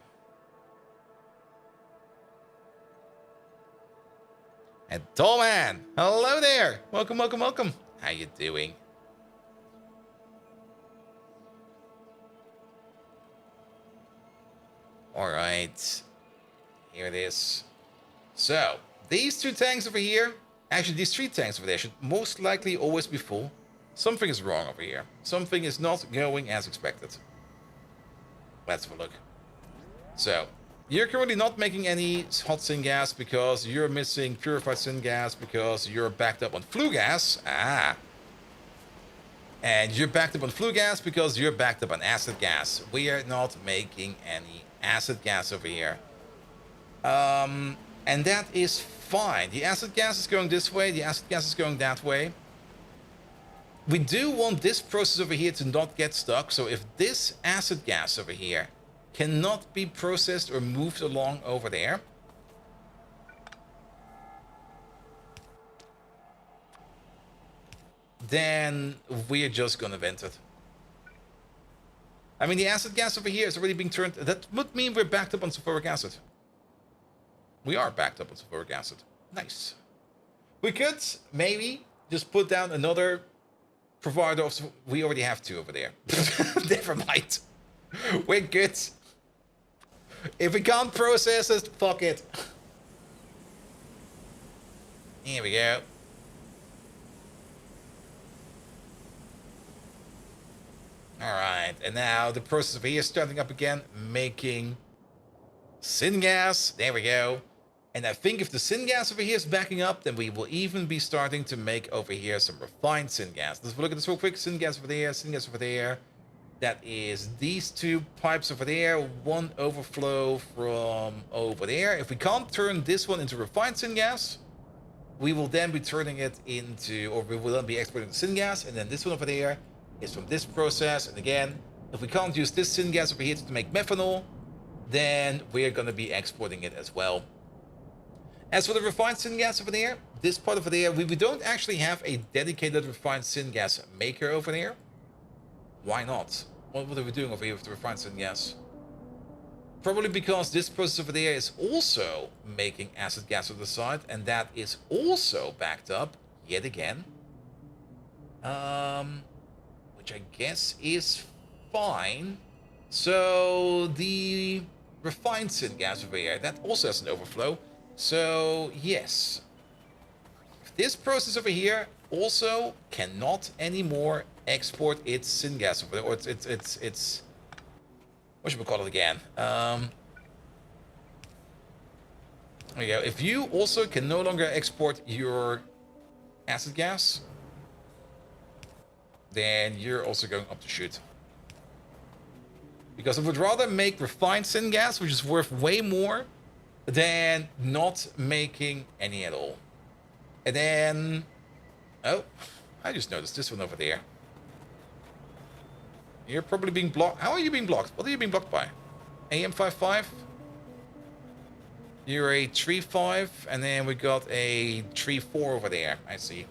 And Tallman, hello there. Welcome, welcome, welcome. How you doing? All right, here it is. So, these two tanks over here, actually these three tanks over there should most likely always be full. Something is wrong over here. Something is not going as expected. Let's have a look. So, you're currently not making any hot syngas because you're missing purified syngas because you're backed up on flue gas. And you're backed up on flue gas because you're backed up on acid gas. We are not making any acid gas over here. And that is fine. The acid gas is going this way. The acid gas is going that way. We do want this process over here to not get stuck. So if this acid gas over here cannot be processed or moved along over there, then we're just gonna vent it. I mean, the acid gas over here is already being turned. That would mean we're backed up on sulfuric acid. We are backed up on sulfuric acid. Nice. We could maybe just put down another provider of... We already have two over there. Never mind. We're good. If we can't process it, fuck it. Here we go. Alright, and now the process over here is starting up again, making syngas. There we go. And I think if the syngas over here is backing up, then we will even be starting to make over here some refined syngas. Let's look at this real quick. Syngas over there, syngas over there. That is these two pipes over there. One overflow from over there. If we can't turn this one into refined syngas, we will then be turning it into, or we will then be exporting the syngas. And then this one over there is from this process. And again, if we can't use this syngas over here to make methanol, then we're going to be exporting it as well. As for the refined syngas over there, this part over there, we don't actually have a dedicated refined syngas maker over there. Why not? What are we doing over here with the refined syngas? Probably because this process over there is also making acid gas on the side, and that is also backed up yet again. Which I guess is fine. So the refined syngas over here, that also has an overflow. So yes, this process over here also cannot anymore export its syngas over there, or it's what should we call it again? There you go. If you also can no longer export your acid gas, then you're also going up the chute. Because I would rather make refined syngas, which is worth way more, than not making any at all. And then... Oh, I just noticed this one over there. You're probably being blocked. How are you being blocked? What are you being blocked by? AM55? You're a 3-5, and then we got a 3-4 over there. I see.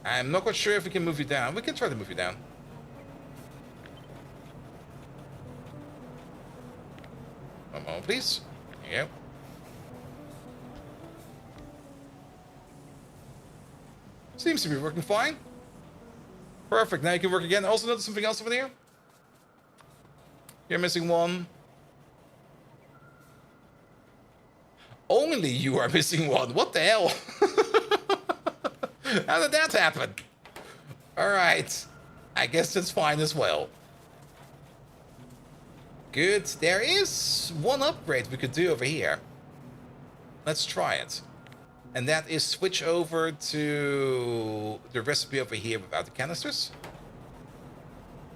I'm not quite sure if we can move you down. We can try to move you down. please. There you go. Seems to be working fine. Perfect, now you can work again. Also notice something else over there. You're missing one. Only you are missing one. What the hell? How did that happen? Alright. I guess that's fine as well. Good. There is one upgrade we could do over here. Let's try it. And that is switch over to the recipe over here without the canisters.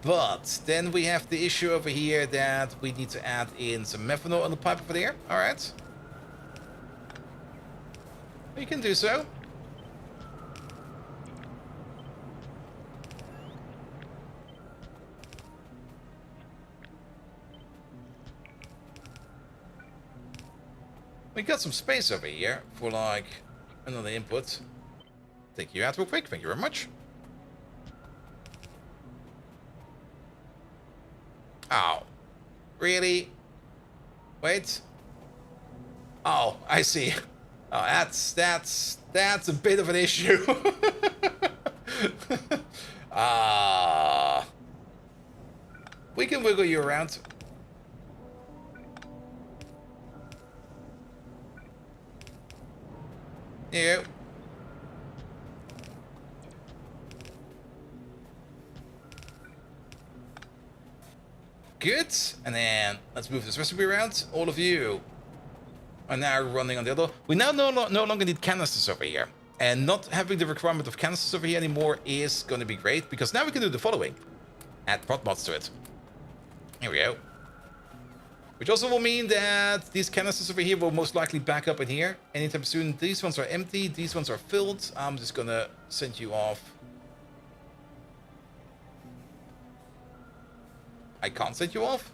But then we have the issue over here that we need to add in some methanol on the pipe over there. Alright. You can do so. We got some space over here for like another input. Take you out real quick. Thank you very much. Oh, really? Wait. Oh, I see. Oh, that's a bit of an issue. We can wiggle you around. Yeah. Good. And then let's move this recipe around. All of you are now running on the other. We now no longer need canisters over here. And not having the requirement of canisters over here anymore is going to be great, because now we can do the following. Add prot mods to it. Here we go. Which also will mean that these canisters over here will most likely back up in here anytime soon. These ones are empty, these ones are filled. I'm just gonna send you off. I can't send you off?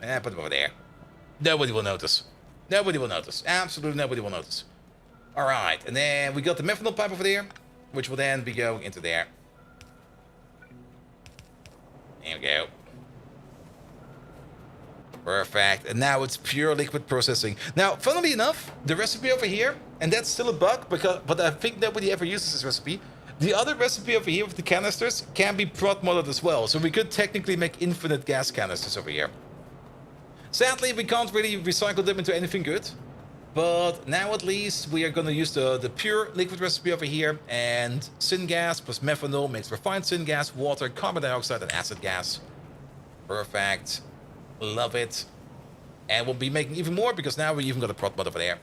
Put them over there. Nobody will notice. Nobody will notice. Absolutely nobody will notice. Alright, and then we got the methanol pipe over there, which will then be going into there. There we go. Perfect. And now it's pure liquid processing. Now, funnily enough, the recipe over here, and that's still a bug, but I think nobody ever uses this recipe. The other recipe over here with the canisters can be prot modded as well. So we could technically make infinite gas canisters over here. Sadly, we can't really recycle them into anything good. But now at least we are going to use the pure liquid recipe over here. And syngas plus methanol makes refined syngas, water, carbon dioxide, and acid gas. Perfect. Love it. And we'll be making even more, because now we even got a prot mod over there.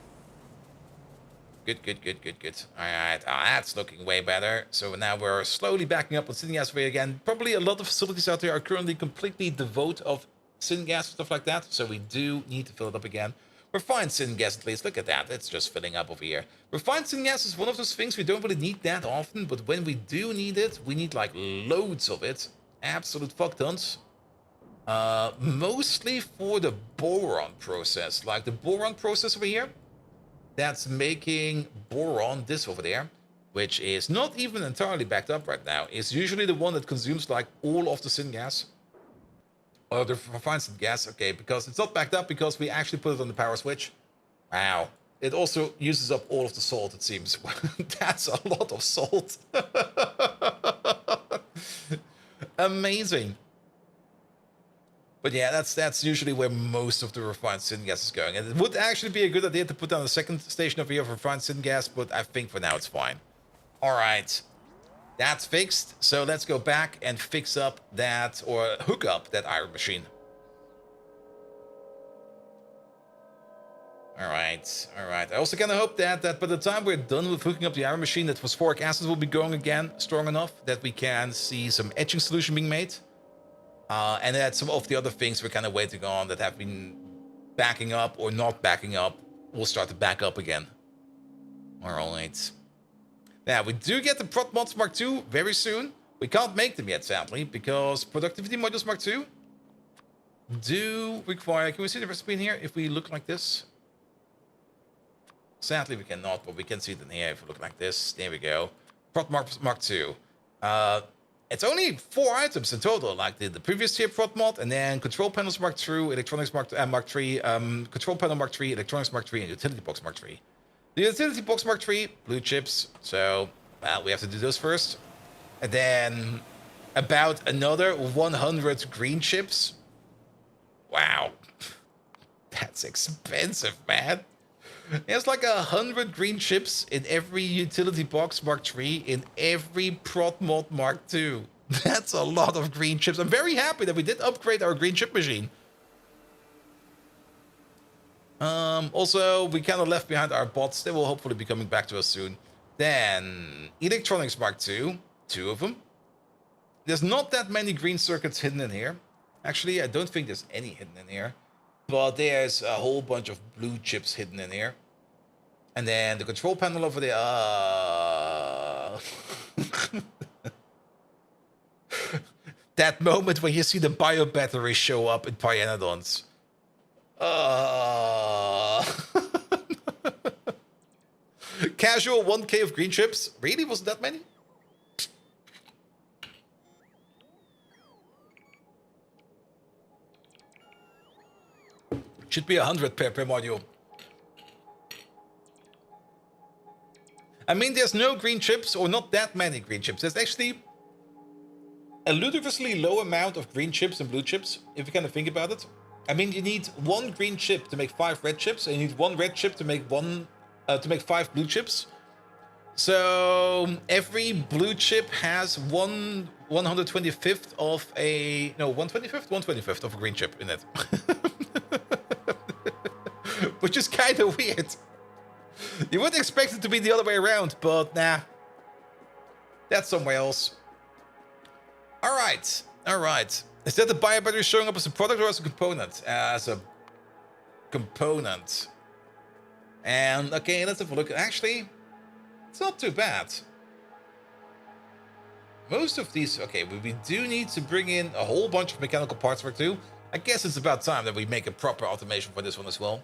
Good, good, good, good, good. Alright, that's looking way better. So now we're slowly backing up on syngas over here again. Probably a lot of facilities out there are currently completely devoid of syngas, stuff like that. So we do need to fill it up again. Refined syngas, at least. Look at that. It's just filling up over here. Refined syngas is one of those things we don't really need that often, but when we do need it, we need like loads of it. Absolute fuck tons. Mostly for the boron process. Like the boron process over here, that's making boron, this over there, which is not even entirely backed up right now. It's usually the one that consumes like all of the syngas. Or the refined syngas, okay, because it's not backed up because we actually put it on the power switch. Wow. It also uses up all of the salt, it seems. That's a lot of salt. Amazing. But yeah, that's usually where most of the refined syngas is going. And it would actually be a good idea to put down a second station over here of refined syngas, but I think for now it's fine. Alright. That's fixed. So let's go back and fix up that, or hook up that iron machine. Alright, alright. I also kind of hope that by the time we're done with hooking up the iron machine, that phosphoric acid will be going again strong enough that we can see some etching solution being made. And that some of the other things we're kind of waiting on that have been backing up or not backing up will start to back up again. Alright. Now, we do get the Prot Mods Mark II very soon. We can't make them yet, sadly, because Productivity Modules Mark II do require... Can we see the recipe in here if we look like this? Sadly, we cannot, but we can see it in here if we look like this. There we go. Prot Mark II. It's only 4 items in total, like the previous tier prot mod, and then control panels Mark II, electronics Mark III, control panel Mark III, electronics Mark III, and utility box Mark III. The utility box Mark III, blue chips, so well, we have to do those first. And then about another 100 green chips. Wow. That's expensive, man. There's like 100 green chips in every utility box Mark III, in every prot mod Mark II. That's a lot of green chips. I'm very happy that we did upgrade our green chip machine. Also, we kind of left behind our bots. They will hopefully be coming back to us soon. Then, electronics Mark II, 2 of them. There's not that many green circuits hidden in here. Actually, I don't think there's any hidden in here. But there's a whole bunch of blue chips hidden in here. And then the control panel over there. That moment when you see the bio battery show up in Pyanodons. Casual 1k of green chips? Really? Wasn't that many? Should be 100 per module. I mean, there's no green chips, or not that many green chips. There's actually a ludicrously low amount of green chips and blue chips, if you kind of think about it. I mean, you need 1 green chip to make 5 red chips, and you need 1 red chip to make 5 blue chips. So every blue chip has 1/125th of a 1/25th of a green chip in it, which is kind of weird. You would expect it to be the other way around, but nah, that's somewhere else. All right. Is that the bio battery showing up as a product or as a component? As a component. And okay, let's have a look. Actually, it's not too bad. Most of these, okay, we do need to bring in a whole bunch of mechanical parts for it too. I guess it's about time that we make a proper automation for this one as well.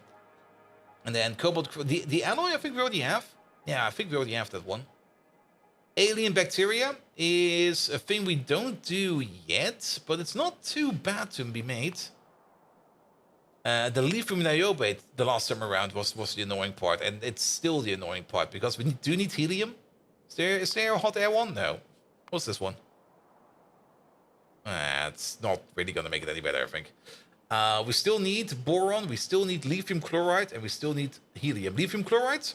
And then cobalt, the alloy I think we already have. Yeah, I think we already have that one. Alien bacteria is a thing we don't do yet, but it's not too bad to be made. The lithium niobate the last time around was the annoying part, and it's still the annoying part because we do need helium. Is there a hot air one? No. What's this one? It's not really gonna make it any better, I think. We still need boron, we still need lithium chloride, and we still need helium. Lithium chloride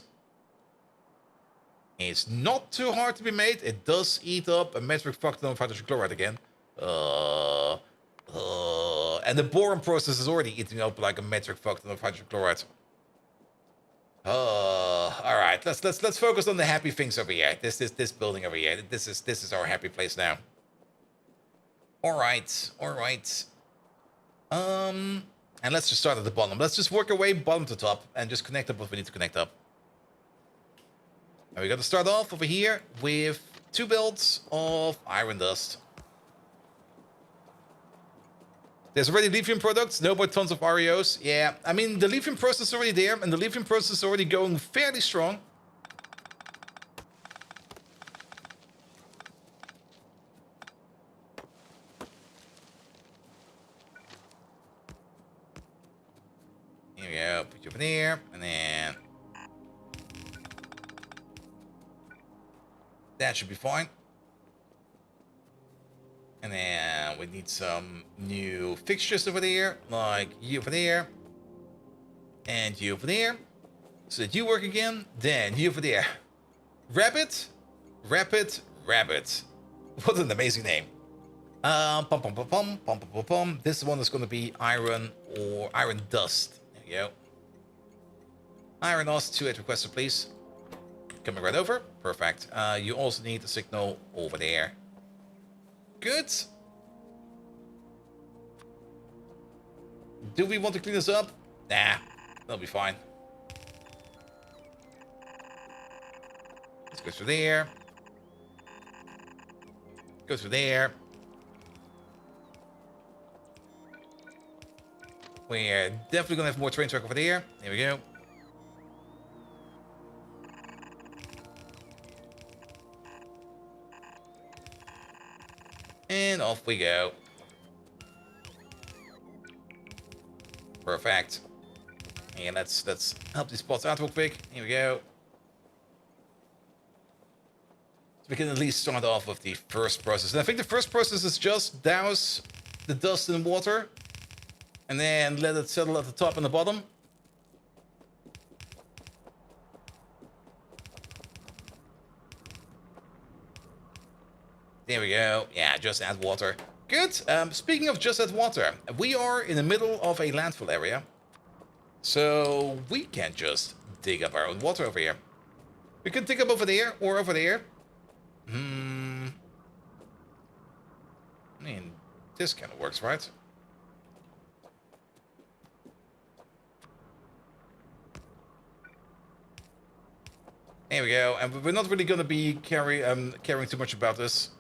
is not too hard to be made. It does eat up a metric fuck ton of hydrogen chloride again. And the boron process is already eating up like a metric fuck ton of hydrogen chloride. All right, let's focus on the happy things over here. This building over here. This is our happy place now. All right. And let's just start at the bottom. Let's just work our way bottom to top and just connect up what we need to connect up. And we got to start off over here with 2 builds of iron dust. There's already lithium products, no but tons of REOs. Yeah, I mean, the lithium process is already there, and the lithium process is already going fairly strong. Here we go, put you over there, and then that should be fine. And then we need some new fixtures over there, like you over there, and you over there. So that you work again, then you over there. Rabbit. What an amazing name. This one is going to be iron or iron dust. There you go. Iron dust, 2 requested, please. Coming right over. Perfect. You also need a signal over there. Good. Do we want to clean this up? Nah, that'll be fine. Let's go through there. Go through there. We're definitely gonna have more train track over there. There we go. And off we go. Perfect. And let's help these spots out real quick. Here we go. So we can at least start off with the first process. And I think the first process is just douse the dust in water. And then let it settle at the top and the bottom. There we go. Yeah, just add water. Good. Speaking of just add water, we are in the middle of a landfill area. So we can just dig up our own water over here. We can dig up over there or over there. I mean, this kind of works, right? There we go. And we're not really going to be caring too much about this.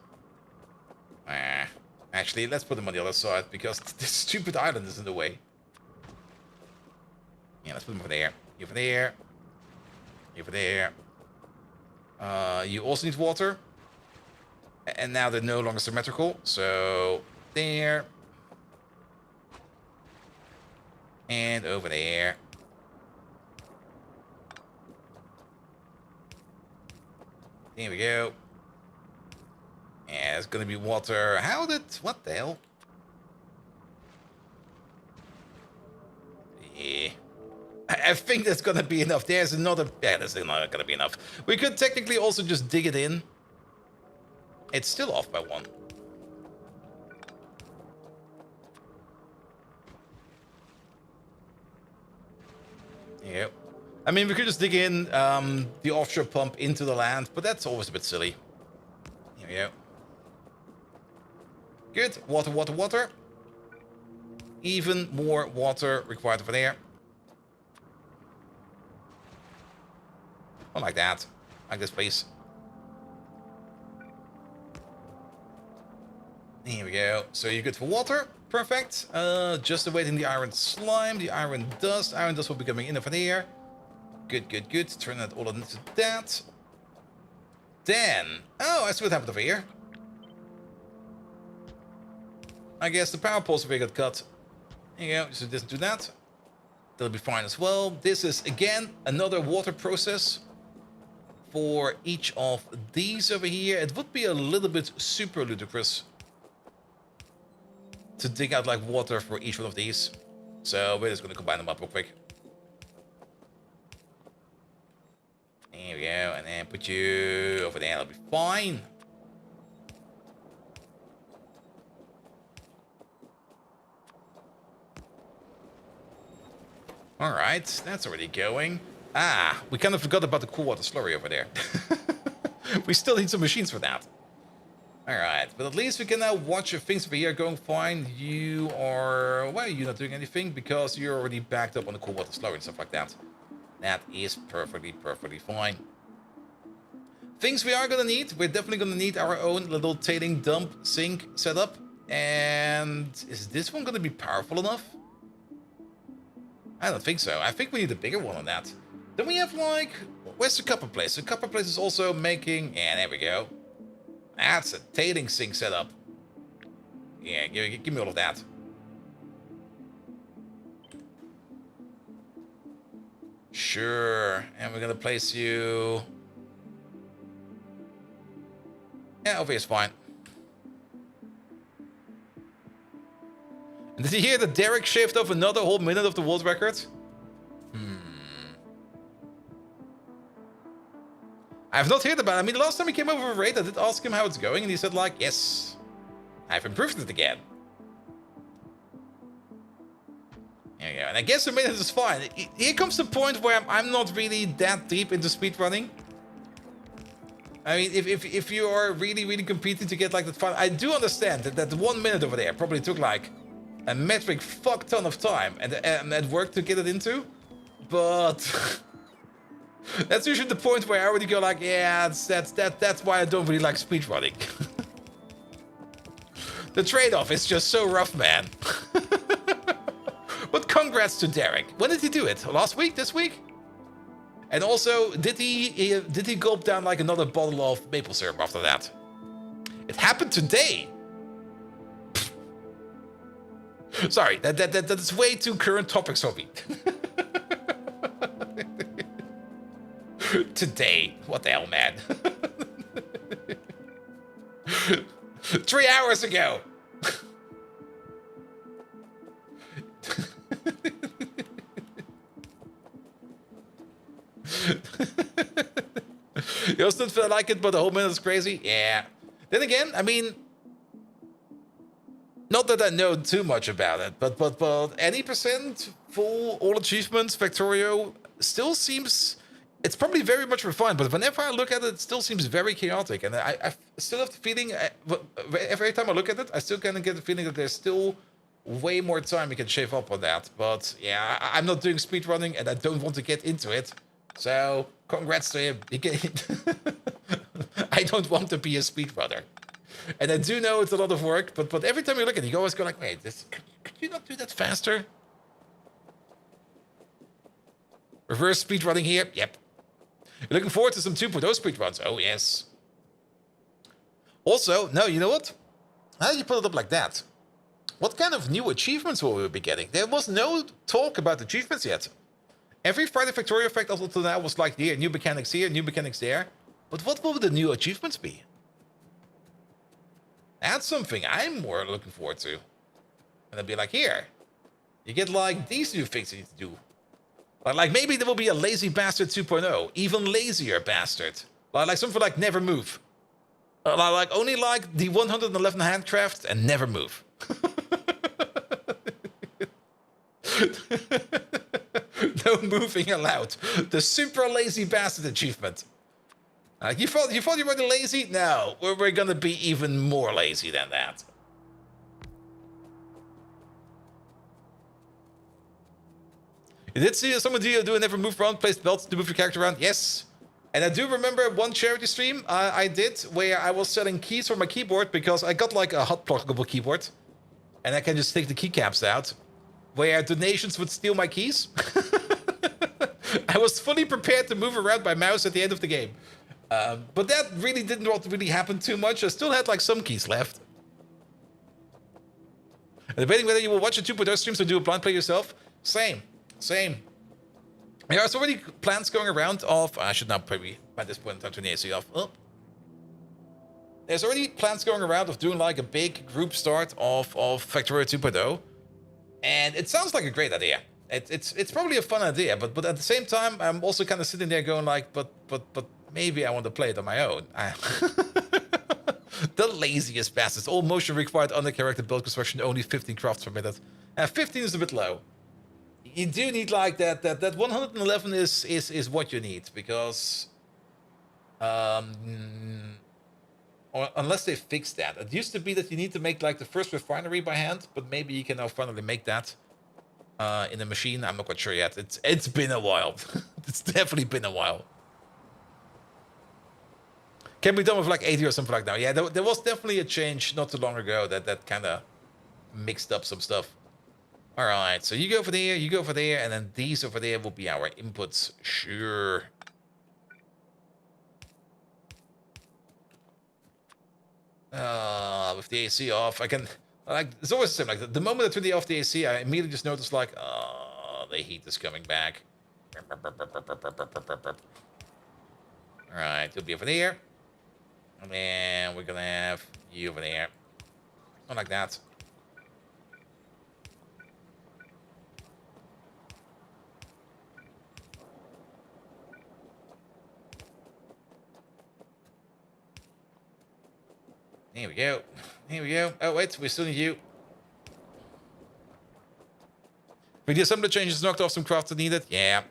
Actually, let's put them on the other side because this stupid island is in the way. Yeah, let's put them over there. Over there. Over there. You also need water. And now they're no longer symmetrical. So, there. And over there. There we go. Yeah, it's gonna be water. What the hell? Yeah. I think that's gonna be enough. There's another... Yeah, that's not gonna be enough. We could technically also just dig it in. It's still off by 1. Yep. I mean, we could just dig in the offshore pump into the land, but that's always a bit silly. Here we go. Good. Water, water, water. Even more water required over there. Oh, like that. Like this, please. Here we go. So you're good for water. Perfect. Just awaiting the iron slime, the iron dust. Iron dust will be coming in over there. Good, good, good. Turn that all into that. Then... Oh, I see what happened over here. I guess the power poles over here got cut. There you go. So just do that. That'll be fine as well. This is, again, another water process for each of these over here. It would be a little bit super ludicrous to dig out like water for each one of these. So we're just going to combine them up real quick. There we go. And then put you over there. That'll be fine. Alright, that's already going. Ah, we kind of forgot about the cool water slurry over there. We still need some machines for that. Alright, but at least we can now watch if things over here are going fine. You are... Why are you not doing anything? Because you're already backed up on the cool water slurry and stuff like that. That is perfectly fine. Things we are going to need. We're definitely going to need our own little tailing dump sink setup. And is this one going to be powerful enough? I don't think so. I think we need a bigger one on that. Then we have like... Where's the copper place? The copper place is also making... Yeah, there we go. That's a tailing sink setup. Yeah, give me all of that. Sure. And we're gonna place you... Yeah, over here is fine. And did you hear that Derek shaved off another whole minute of the world record? I have not heard about it. I mean, the last time he came over for a raid, I did ask him how it's going, and he said, like, yes, I've improved it again. There you go. And I guess a minute is fine. Here comes the point where I'm not really that deep into speedrunning. I mean, if you are really competing to get, like, that fun, I do understand that 1 minute over there probably took, like, a metric fuck ton of time and work to get it into, but... That's usually the point where I already go like, yeah, that's why I don't really like speedrunning. The trade-off is just so rough, man. But congrats to Derek. When did he do it? Last week? This week? And also, did he gulp down like another bottle of maple syrup after that? It happened today. Sorry, that's way too current topics for me. Today. What the hell, man? 3 hours ago. You also don't feel like it, but the whole minute is crazy? Yeah. Then again, I mean, not that I know too much about it, but any percent full all achievements, Factorio still seems, it's probably very much refined, but whenever I look at it, it still seems very chaotic. And I still have the feeling, every time I look at it, I still kind of get the feeling that there's still way more time we can shave up on that. But yeah, I'm not doing speedrunning and I don't want to get into it. So congrats to him. I don't want to be a speedrunner. And I do know it's a lot of work, but every time you look at it, you always go like, wait, could you not do that faster? Reverse speedrunning here? Yep. You're looking forward to some 2.0 speedruns? Oh, yes. Also, no, you know what? How do you put it up like that? What kind of new achievements will we be getting? There was no talk about achievements yet. Every Friday Factorio effect up until now was like, here, new mechanics here, new mechanics there. But what will the new achievements be? That's something I'm more looking forward to. And I'd be like, here, you get like these new things you need to do. Like maybe there will be a lazy bastard 2.0, even lazier bastard. Like something like never move. Like only like the 111 handcraft and never move. No moving allowed. The super lazy bastard achievement. You thought you were lazy? No, we're gonna be even more lazy than that. You did see someone do a never move around, place belts to move your character around? Yes. And I do remember one charity stream I did where I was selling keys for my keyboard because I got like a hot pluggable keyboard. And I can just take the keycaps out. Where donations would steal my keys. I was fully prepared to move around my mouse at the end of the game. But that really didn't really happen too much. I still had like some keys left. Debating whether you will watch a 2.0 streams or do a blind play yourself? Same. There's already plans going around of... I should not probably, by this point in time, turn the AC off. Oh. There's already plans going around of doing like a big group start of Factorio 2.0. And it sounds like a great idea. It's probably a fun idea, but at the same time, I'm also kind of sitting there going like, but maybe I want to play it on my own. The laziest bastards. All motion required under character build construction, only 15 crafts per minute. 15 is a bit low. You do need like that 111 is what you need, because or unless they fix that. It used to be that you need to make like the first refinery by hand, but maybe you can now finally make that in a machine. I'm not quite sure yet. It's been a while. It's definitely been a while. Can be done with like 80 or something like that. Yeah, there was definitely a change not too long ago that kind of mixed up some stuff. All right, so you go for there, you go for there, and then these over there will be our inputs. Sure. With the AC off, I can... Like, it's always the same. Like, the moment I turn off the AC, I immediately just notice, like, oh, the heat is coming back. All right, you'll be over there. And then we're going to have you over there. Not like that. Here we go. Here we go. Oh, wait, we still need you. With the assembly changes, knocked off some crafts that needed. Yeah.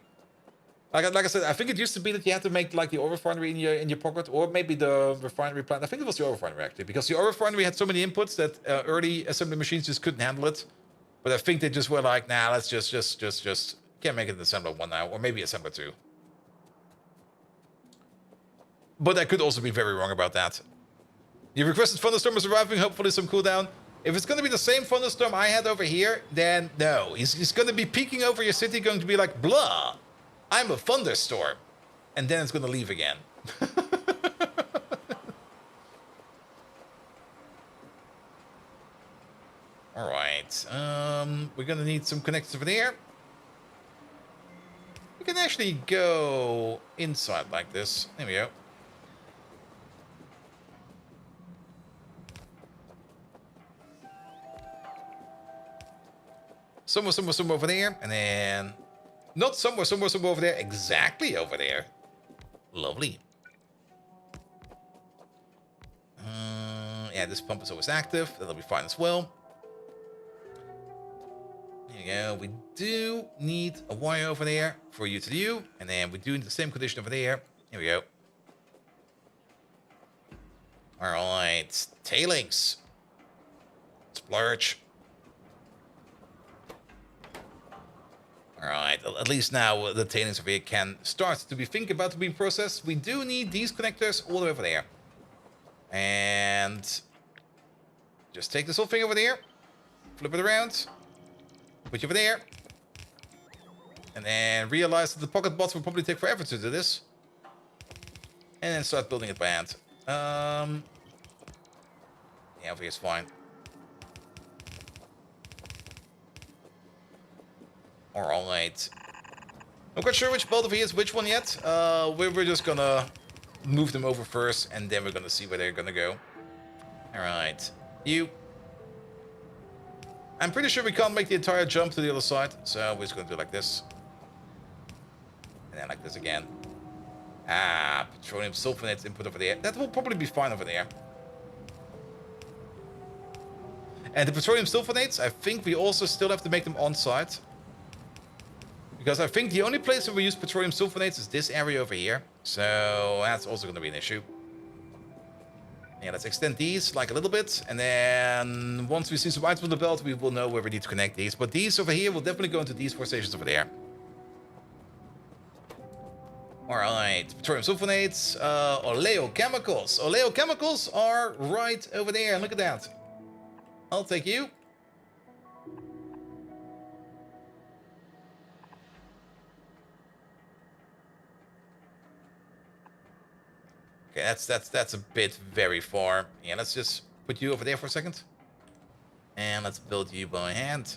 Like I said, I think it used to be that you had to make like the ore refinery in your pocket, or maybe the refinery plant. I think it was the ore refinery actually, because the ore refinery had so many inputs that early assembly machines just couldn't handle it. But I think they just were like, nah, let's just can't make it an assembler 1 now, or maybe assembler 2. But I could also be very wrong about that. You requested thunderstorm is arriving, hopefully some cooldown. If it's going to be the same thunderstorm I had over here, then no. He's going to be peeking over your city, going to be like, blah, I'm a thunderstorm. And then it's going to leave again. All right. we're gonna need some connectors over there. We can actually go inside like this. There we go. Somewhere over there, and then not somewhere over there, exactly over there. Lovely. Yeah, this pump is always active. That'll be fine as well. There you go. We do need a wire over there for you to do, and then we do need the same condition over there. Here we go. All right, tailings. Splurge. Alright, at least now the tailings over here can start to be thinking about to being processed. We do need these connectors all the way over there. And just take this whole thing over there, flip it around, put you over there, and then realize that the pocket bots will probably take forever to do this. And then start building it by hand. Yeah, over here's fine. Alright. I'm quite sure which bolt over here is which one yet. We're just gonna move them over first, and then we're gonna see where they're gonna go. Alright. You. I'm pretty sure we can't make the entire jump to the other side, so we're just gonna do it like this. And then like this again. Ah, petroleum sulfonates input over there. That will probably be fine over there. And the petroleum sulfonates, I think we also still have to make them on-site. Because I think the only place where we use petroleum sulfonates is this area over here. So that's also going to be an issue. Yeah, let's extend these like a little bit. And then once we see some items on the belt, we will know where we need to connect these. But these over here will definitely go into these 4 stations over there. Alright, petroleum sulfonates, oleochemicals. Oleochemicals are right over there. Look at that. I'll take you. Okay, that's a bit very far. Yeah, let's just put you over there for a second. And let's build you by hand.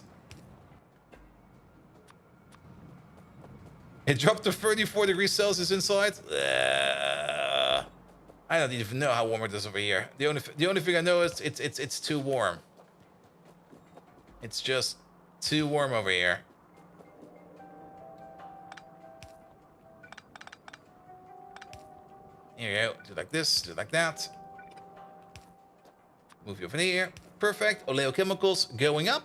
It dropped to 34 degrees Celsius inside. I don't even know how warm it is over here. The only thing I know is it's too warm. It's just too warm over here. Here you go. Do it like this. Do it like that. Move you over here. Perfect. Oleochemicals going up.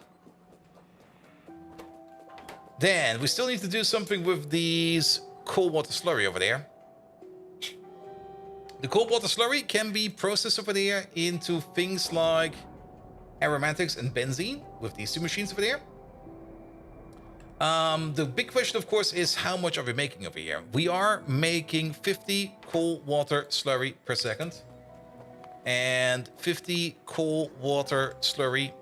Then we still need to do something with these cold water slurry over there. The cold water slurry can be processed over there into things like aromatics and benzene with these 2 machines over there. The big question, of course, is how much are we making over here? We are making 50 cold water slurry per second. And 50 cold water slurry.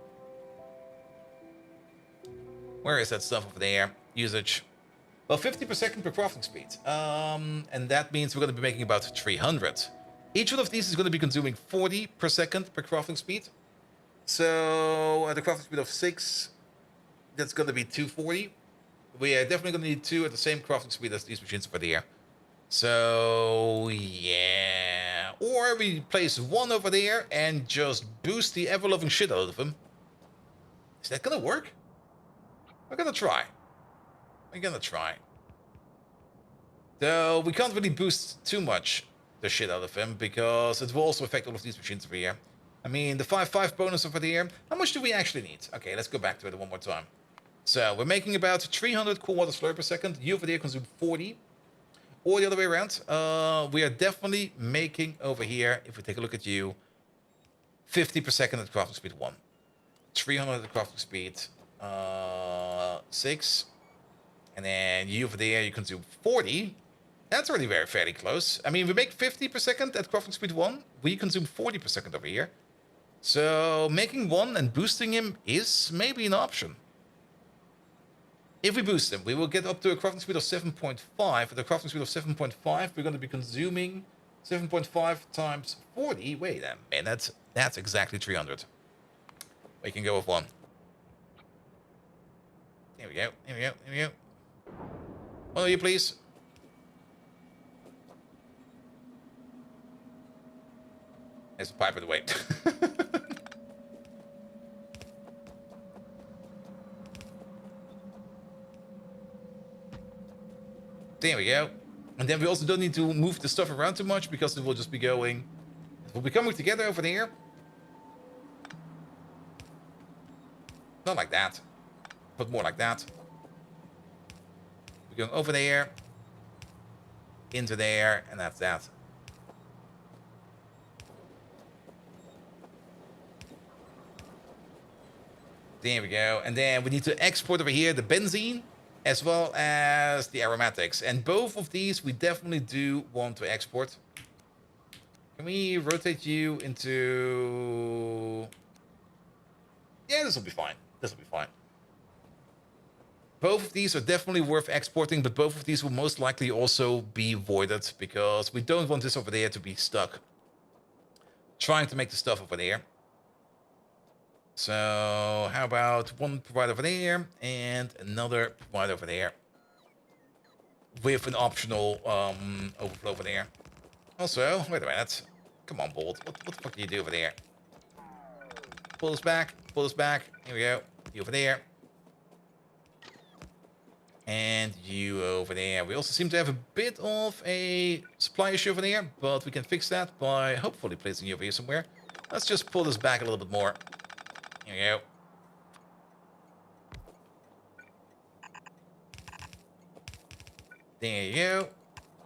Where is that stuff over there? Usage. Well, 50 per second per crafting speed. And that means we're going to be making about 300. Each one of these is going to be consuming 40 per second per crafting speed. So at a crafting speed of 6, that's going to be 240. We are definitely going to need 2 at the same crafting speed as these machines over there. So yeah. Or we place 1 over there and just boost the ever-loving shit out of them. Is that going to work? We're going to try. We're going to try. Though we can't really boost too much the shit out of him because it will also affect all of these machines over here. I mean, the 5-5 bonus over there. How much do we actually need? Okay, let's go back to it one more time. So we're making about 300 cool water slurry per second. You over there consume 40. Or the other way around. We are definitely making over here, if we take a look at you, 50 per second at crafting speed 1. 300 at crafting speed 6. And then you over there, you consume 40. That's already fairly close. I mean, we make 50 per second at crafting speed 1. We consume 40 per second over here. So making 1 and boosting him is maybe an option. If we boost him, we will get up to a crafting speed of 7.5. At a crafting speed of 7.5, we're going to be consuming 7.5 times 40. Wait a minute. That's exactly 300. We can go with 1. Here we go. Here we go. Here we go. One of you, please. There's a pipe in the way. There we go. And then we also don't need to move the stuff around too much because it will just be going... It will be coming together over there. Not like that, but more like that. We're going over there, into there, and that's that. There we go. And then we need to export over here the benzene as well as the aromatics. And both of these we definitely do want to export. Can we rotate you into... Yeah, this will be fine. This will be fine. Both of these are definitely worth exporting, but both of these will most likely also be voided because we don't want this over there to be stuck trying to make the stuff over there. So how about one provider over there and another provider over there with an optional overflow over there. Also, wait a minute. Come on, Bolt. What the fuck do you do over there? Pull this back. Pull this back. Here we go. You over there. And you over there. We also seem to have a bit of a supply issue over there, but we can fix that by hopefully placing you over here somewhere. Let's just pull this back a little bit more. Here we go. There you go.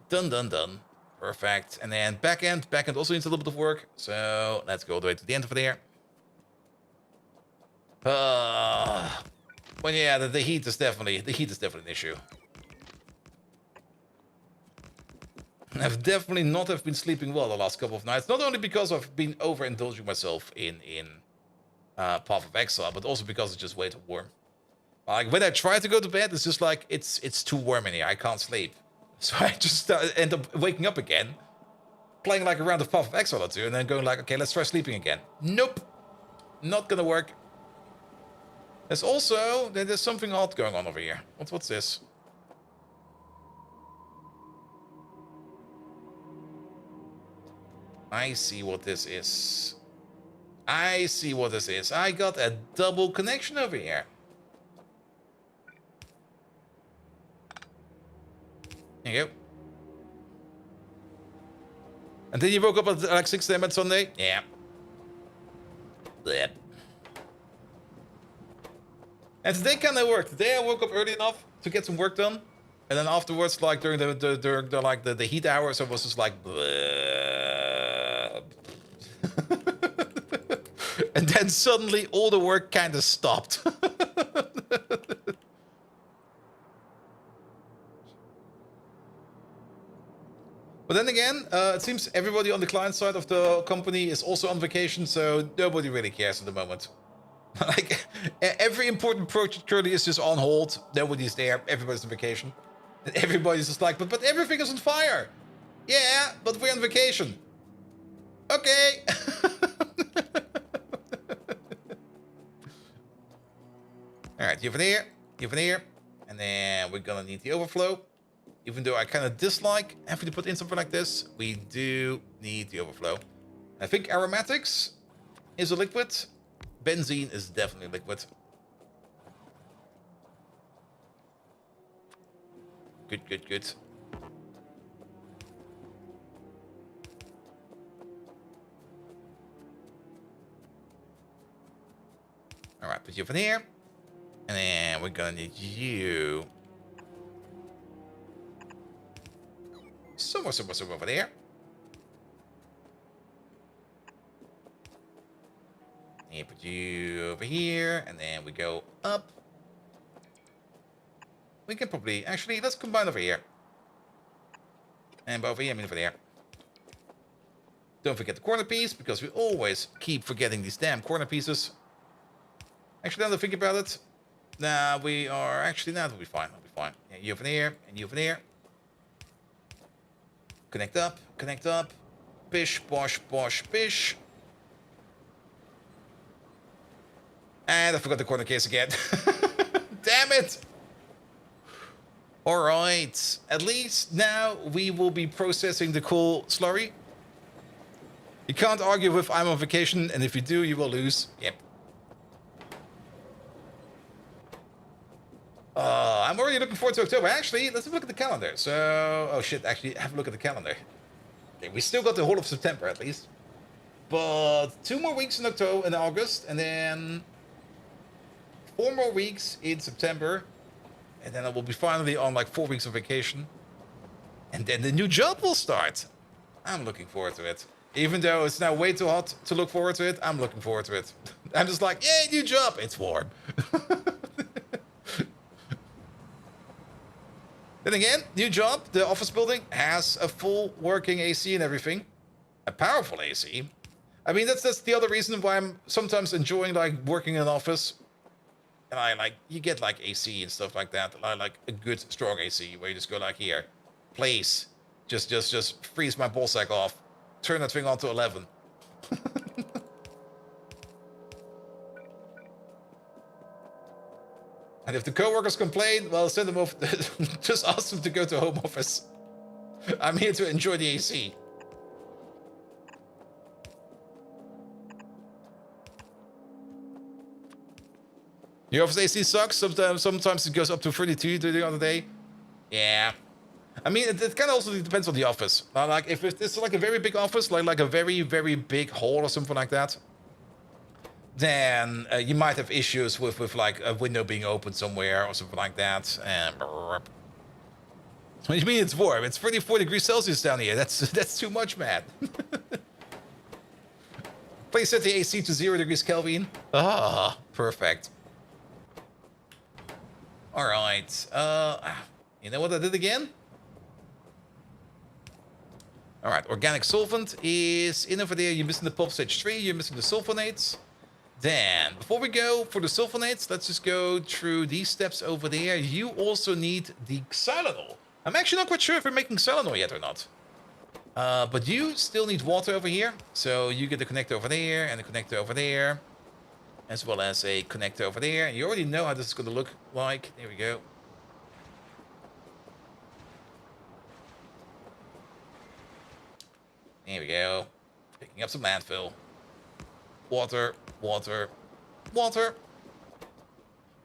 Done, done, done. Perfect. And then back end. Back end also needs a little bit of work. So let's go all the way to the end over there. Well, yeah, the heat is definitely an issue. I've definitely not have been sleeping well the last couple of nights. Not only because I've been overindulging myself in Path of Exile, but also because it's just way too warm. Like when I try to go to bed, it's just like it's too warm in here. I can't sleep, so I just end up waking up again, playing like a round of Path of Exile or two, and then going like, okay, let's try sleeping again. Nope, not gonna work. There's something odd going on over here. What's this? I see what this is. I see what this is. I got a double connection over here. There you go. And then you woke up at like 6 a.m. on Sunday? Yeah. Blech. And today kind of worked. Today I woke up early enough to get some work done, and then afterwards, like during the heat hours, I was just like, and then suddenly all the work kind of stopped. But then again, it seems everybody on the client side of the company is also on vacation, so nobody really cares at the moment. Like, every important project currently is just on hold. Nobody's there. Everybody's on vacation. And everybody's just like, but everything is on fire. Yeah, but we're on vacation. Okay. Alright, you over there. You over there. And then we're gonna need the overflow. Even though I kind of dislike having to put in something like this, we do need the overflow. I think aromatics is a liquid. Benzene is definitely liquid. Good, good, good. Alright, put you over here. And then we're gonna need you somewhere over there. And put you over here, and then we go up. We can probably, actually, let's combine over here. And over here, I mean over there. Don't forget the corner piece, because we always keep forgetting these damn corner pieces. Actually, now that I think about it, nah, we are, actually, nah, that'll be fine, that'll be fine. Yeah, you over there, and you over there. Connect up, bish, bosh, bosh, bish. And I forgot the corner case again. Damn it! Alright. At least now we will be processing the coal slurry. You can't argue with I'm on vacation, and if you do, you will lose. Yep. I'm already looking forward to October. Actually, let's have a look at the calendar. So, oh shit, actually, have a look at the calendar. Okay, we still got the whole of September at least. But 2 more weeks in October and August, and then 4 more weeks in September. And then I will be finally on like 4 weeks of vacation. And then the new job will start. I'm looking forward to it. Even though it's now way too hot to look forward to it, I'm looking forward to it. I'm just like, yay, new job. It's warm. Then again, new job, the office building has a full working AC and everything. A powerful AC. I mean, that's the other reason why I'm sometimes enjoying like working in an office. And I like, you get like AC and stuff like that. I like a good strong AC where you just go like here, please, just freeze my ballsack off. Turn that thing on to 11. And if the coworkers complain, well, send them off. Just ask them to go to home office. I'm here to enjoy the AC. Your office AC sucks. Sometimes it goes up to 32 the other day. Yeah. I mean, it kind of also depends on the office. Like, if it's like a very big office, like a very, very big hall or something like that, then you might have issues with like a window being open somewhere or something like that. What do you mean it's warm? It's 34 degrees Celsius down here. That's too much, man. Please set the AC to 0 degrees Kelvin. Ah, perfect. All right. You know what I did again? All right. Organic solvent is in over there. You're missing the pulp stage 3. You're missing the sulfonates. Then, before we go for the sulfonates, let's just go through these steps over there. You also need the xylitol. I'm actually not quite sure if we're making xylitol yet or not. But you still need water over here. So you get the connector over there and the connector over there. As well as a connector over there. You already know how this is going to look like. There we go. There we go. Picking up some landfill. Water, water, water.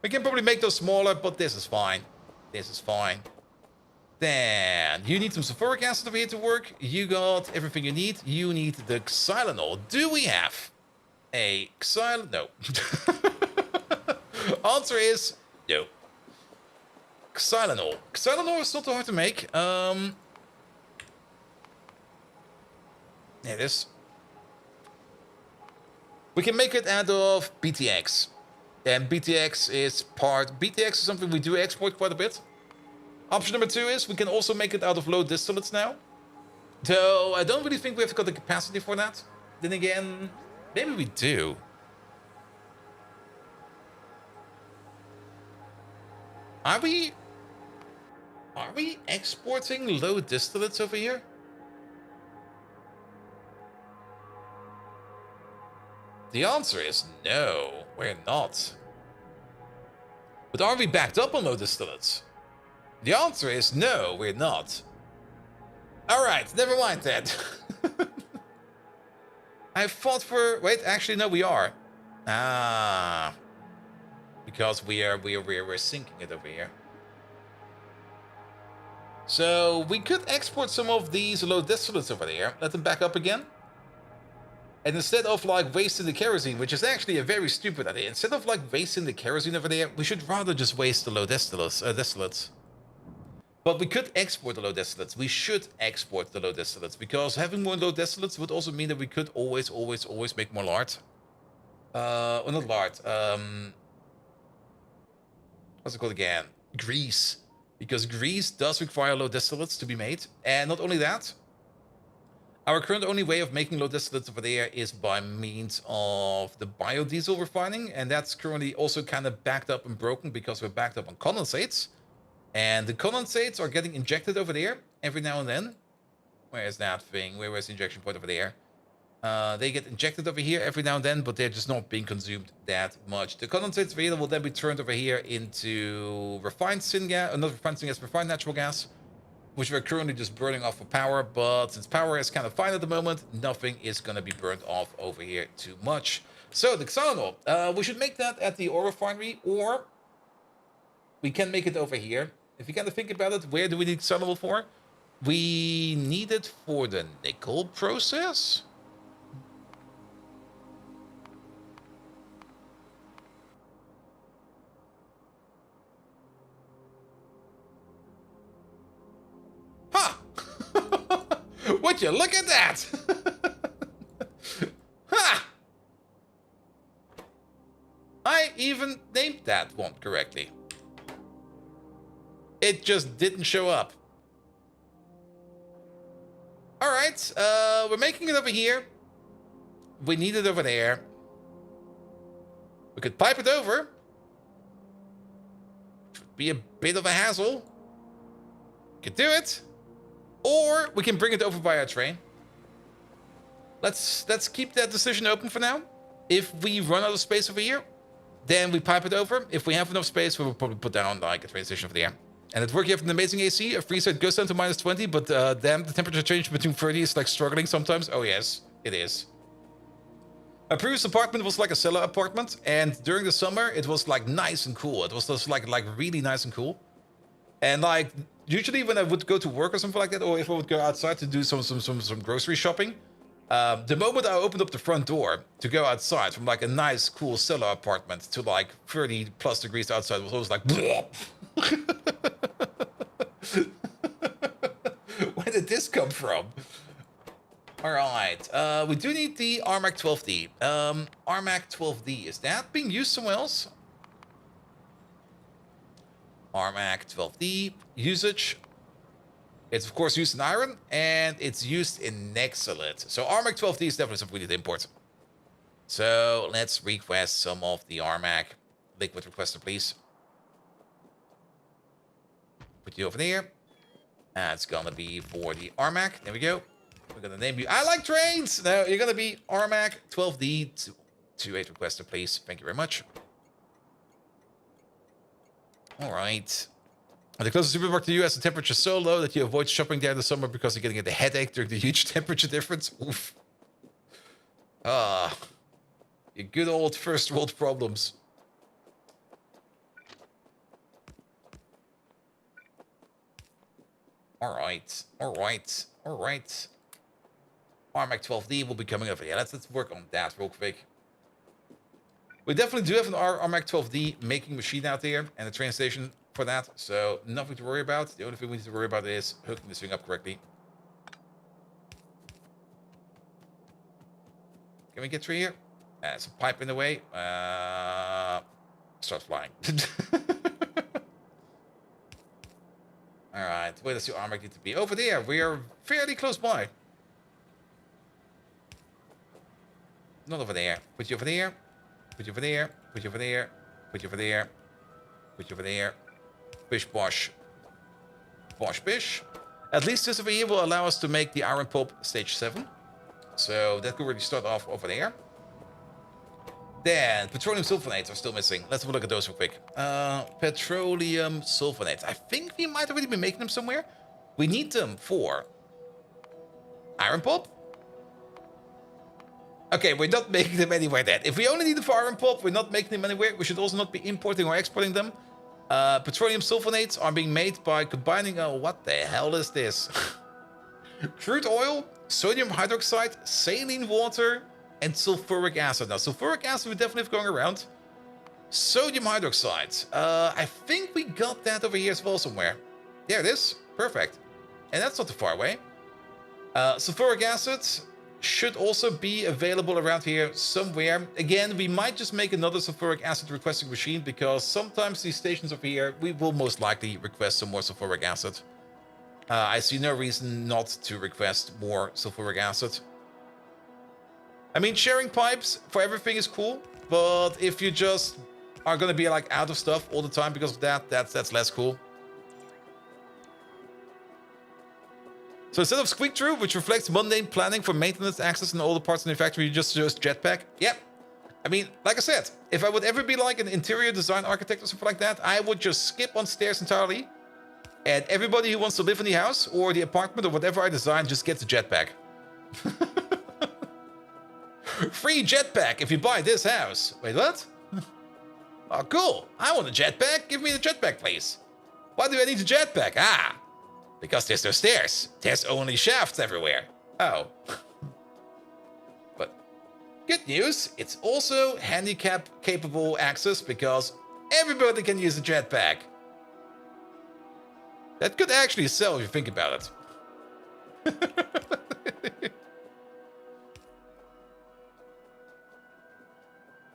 We can probably make those smaller, but this is fine. This is fine. Then, you need some sulfuric acid over here to work. You got everything you need. You need the xylitol. Do we have a xylitol? No. Answer is no. Xylitol. Xylitol is not too hard to make. There it is. We can make it out of BTX. And BTX is something we do export quite a bit. Option number 2 is we can also make it out of low distillates now. Though I don't really think we have got the capacity for that. Then again, maybe we do. Are we exporting low distillates over here? The answer is no, we're not. But are we backed up on low distillates? The answer is no, we're not. Alright, never mind that. I fought for... Wait, actually, no, we are. Ah. Because we're sinking it over here. So, we could export some of these low distillates over there. Let them back up again. And instead of like wasting the kerosene, which is actually a very stupid idea, instead of like wasting the kerosene over there, we should rather just waste the low distillates. But we could export the low distillates. We should export the low distillates because having more low distillates would also mean that we could always make more lard. Or not lard. What's it called again? Grease. Because grease does require low distillates to be made. And not only that, our current only way of making low distillates over there is by means of the biodiesel refining. And that's currently also kind of backed up and broken because we're backed up on condensates. And the condensates are getting injected over there every now and then. Where is that thing? Where was the injection point over there? They get injected over here every now and then, but they're just not being consumed that much. The condensates over here will then be turned over here into refined syngas, not refined syngas, refined natural gas, which we're currently just burning off for power. But since power is kind of fine at the moment, nothing is going to be burned off over here too much. So the xylitol, we should make that at the ore refinery, or we can make it over here. If you kind of think about it, where do we need xylitol for? We need it for the nickel process. Huh! Would you look at that? Ha! I even named that one correctly. It just didn't show up. Alright, we're making it over here. We need it over there. We could pipe it over. Would be a bit of a hassle. Could do it. Or we can bring it over by our train. Let's keep that decision open for now. If we run out of space over here, then we pipe it over. If we have enough space, we will probably put down like a train station over there. And it's working with an amazing AC. A freeze rate goes down to -20, but damn, the temperature change between 30 is like struggling sometimes. Oh yes, it is. My previous apartment was like a cellar apartment, and during the summer it was like nice and cool. It was just like really nice and cool. And like usually when I would go to work or something like that, or if I would go outside to do some grocery shopping, the moment I opened up the front door to go outside from like a nice cool cellar apartment to like 30+ degrees outside, was always like where did this come from? All right, we do need the RMAC 12D. RMAC 12D, is that being used somewhere else? RMAC 12D usage. It's of course used in iron, and it's used in exiled. So RMAC 12D is definitely something we need to import. So let's request some of the RMAC. Liquid requester, please. Put you over there. That's gonna be for the RMAC. There we go. We're gonna name you. I like trains! No, you're gonna be RMAC 12D 28 requester, please. Thank you very much. Alright. The closest supermarket to you has the temperature so low that you avoid shopping there in the summer because you're getting a headache during the huge temperature difference. Oof. Ah. Your good old first world problems. Alright. Alright. Alright. RMAC 12D will be coming over. Yeah, let's work on that real quick. We definitely do have an RMAC 12D making machine out there and a train station for that, so nothing to worry about. The only thing we need to worry about is hooking this thing up correctly. Can we get through here? There's a pipe in the way. Start flying. Alright, where does the RMAC need to be? Over there. We are fairly close by. Not over there. Put you over there. Put you over there. Put you over there. Put you over there. Put you over there. Bish bosh. Bosh bish. At least this over here will allow us to make the iron pulp stage 7. So that could really start off over there. Then petroleum sulfonates are still missing. Let's have a look at those real quick. Petroleum sulfonates. I think we might already be making them somewhere. We need them for iron pulp. Okay, we're not making them anywhere then. If we only need them for iron pulp, we're not making them anywhere. We should also not be importing or exporting them. Petroleum sulfonates are being made by combining... Oh, what the hell is this? Crude oil, sodium hydroxide, saline water, and sulfuric acid. Now, sulfuric acid we definitely have going around. Sodium hydroxide. I think we got that over here as well somewhere. There it is. Perfect. And that's not too far away. Sulfuric acid should also be available around here somewhere. Again, we might just make another sulfuric acid requesting machine because sometimes these stations over here, we will most likely request some more sulfuric acid. I see no reason not to request more sulfuric acid. I mean, sharing pipes for everything is cool, but if you just are going to be like out of stuff all the time because of that, that's less cool. So instead of squeak through, which reflects mundane planning for maintenance, access, and all the parts in the factory, you just jetpack. Yep. I mean, like I said, if I would ever be like an interior design architect or something like that, I would just skip on stairs entirely. And everybody who wants to live in the house or the apartment or whatever I design just gets a jetpack. Free jetpack if you buy this house. Wait, what? Oh, cool. I want a jetpack. Give me the jetpack, please. Why do I need a jetpack? Ah, because there's no stairs. There's only shafts everywhere. Oh. But good news, it's also handicap-capable access because everybody can use a jetpack. That could actually sell if you think about it.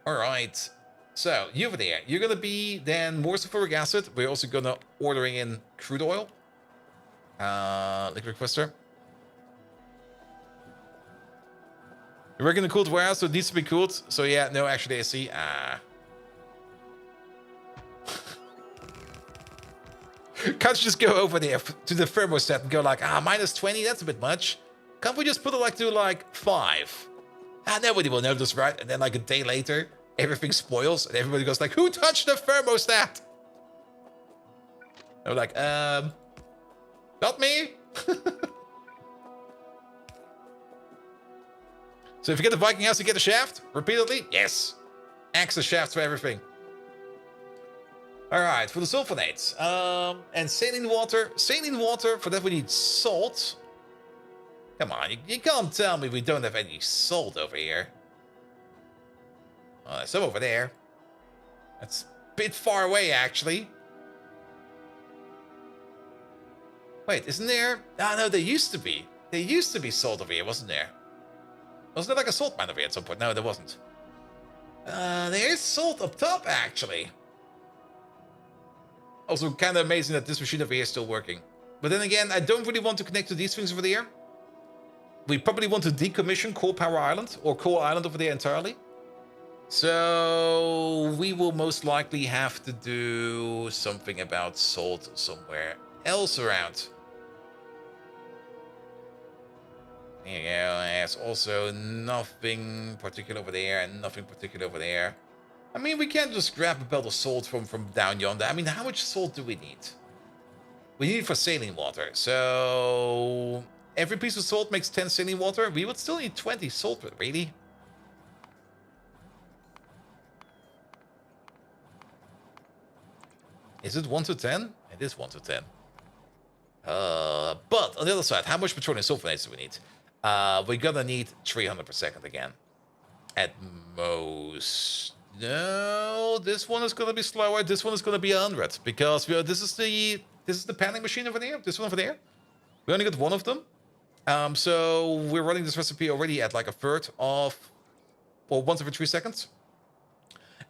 Alright. So, you over there. You're gonna be then more sulfuric acid. We're also gonna ordering in crude oil. Liquid requester. You're working in a cooled warehouse, so it needs to be cooled. So yeah, no, actually AC. Can't you just go over there to the thermostat and go like, minus 20, that's a bit much. Can't we just put it like to like 5? Nobody will notice, right? And then like a day later, everything spoils and everybody goes like, who touched the thermostat? And we're like, not me. So if you get the Viking house, you get a shaft repeatedly? Yes. Access shafts for everything. Alright, for the sulfonates. And saline water. Saline water, for that we need salt. Come on, you can't tell me we don't have any salt over here. Well, there's some over there. That's a bit far away, actually. Wait, isn't there? No, there used to be. There used to be salt over here, wasn't there? Wasn't there like a salt mine over here at some point? No, there wasn't. There is salt up top, actually. Also, kind of amazing that this machine over here is still working. But then again, I don't really want to connect to these things over there. We probably want to decommission Coal Power Island, or Coal Island over there entirely. So we will most likely have to do something about salt somewhere else around. There you go. There's also nothing particular over there and nothing particular over there. I mean, we can't just grab a belt of salt from down yonder. I mean, how much salt do we need? We need it for saline water. So every piece of salt makes 10 saline water. We would still need 20 salt, really? Is it 1 to 10? It is 1 to 10. But on the other side, how much petroleum sulfonates do we need? We're gonna need 300 per second again. At most. No, this one is gonna be slower. This one is gonna be 100 because this is the panning machine over there. This one over there. We only got one of them. So we're running this recipe already at like a third of, well, once every 3 seconds.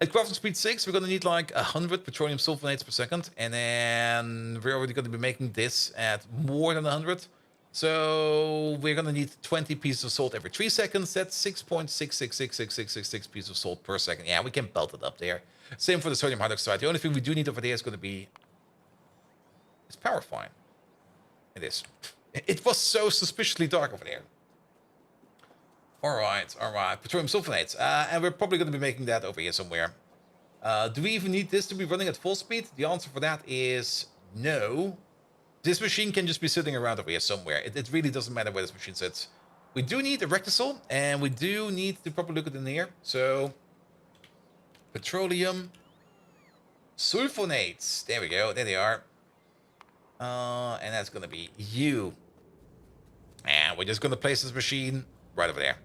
At crafting speed 6, we're gonna need like 100 petroleum sulfonates per second, and then we're already gonna be making this at more than 100. So we're gonna need 20 pieces of salt every 3 seconds. That's 6.66666666 pieces of salt per second. Yeah, we can belt it up there. Same for the sodium hydroxide. The only thing we do need over there is gonna be power fine. It is. It was so suspiciously dark over there. All right. Petroleum sulfonates. And we're probably going to be making that over here somewhere. Do we even need this to be running at full speed? The answer for that is no. This machine can just be sitting around over here somewhere. It really doesn't matter where this machine sits. We do need a rectisol, and we do need to properly look at it in here. So, petroleum sulfonates. There we go. There they are. And that's going to be you. And we're just going to place this machine right over there.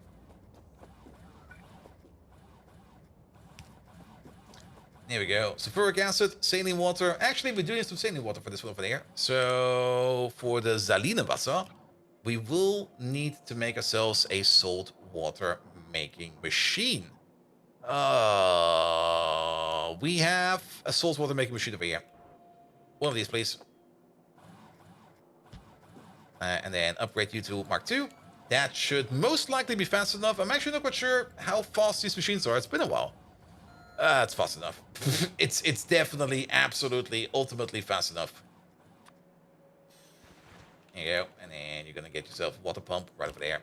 There we go. Sulfuric acid, saline water. Actually, we do need some saline water for this one over there. So, for the Salinewasser, we will need to make ourselves a salt water making machine. We have a salt water making machine over here. One of these, please. And then upgrade you to Mark II. That should most likely be fast enough. I'm actually not quite sure how fast these machines are. It's been a while. It's fast enough. It's definitely, absolutely, ultimately fast enough. There you go. And then you're going to get yourself a water pump right over there.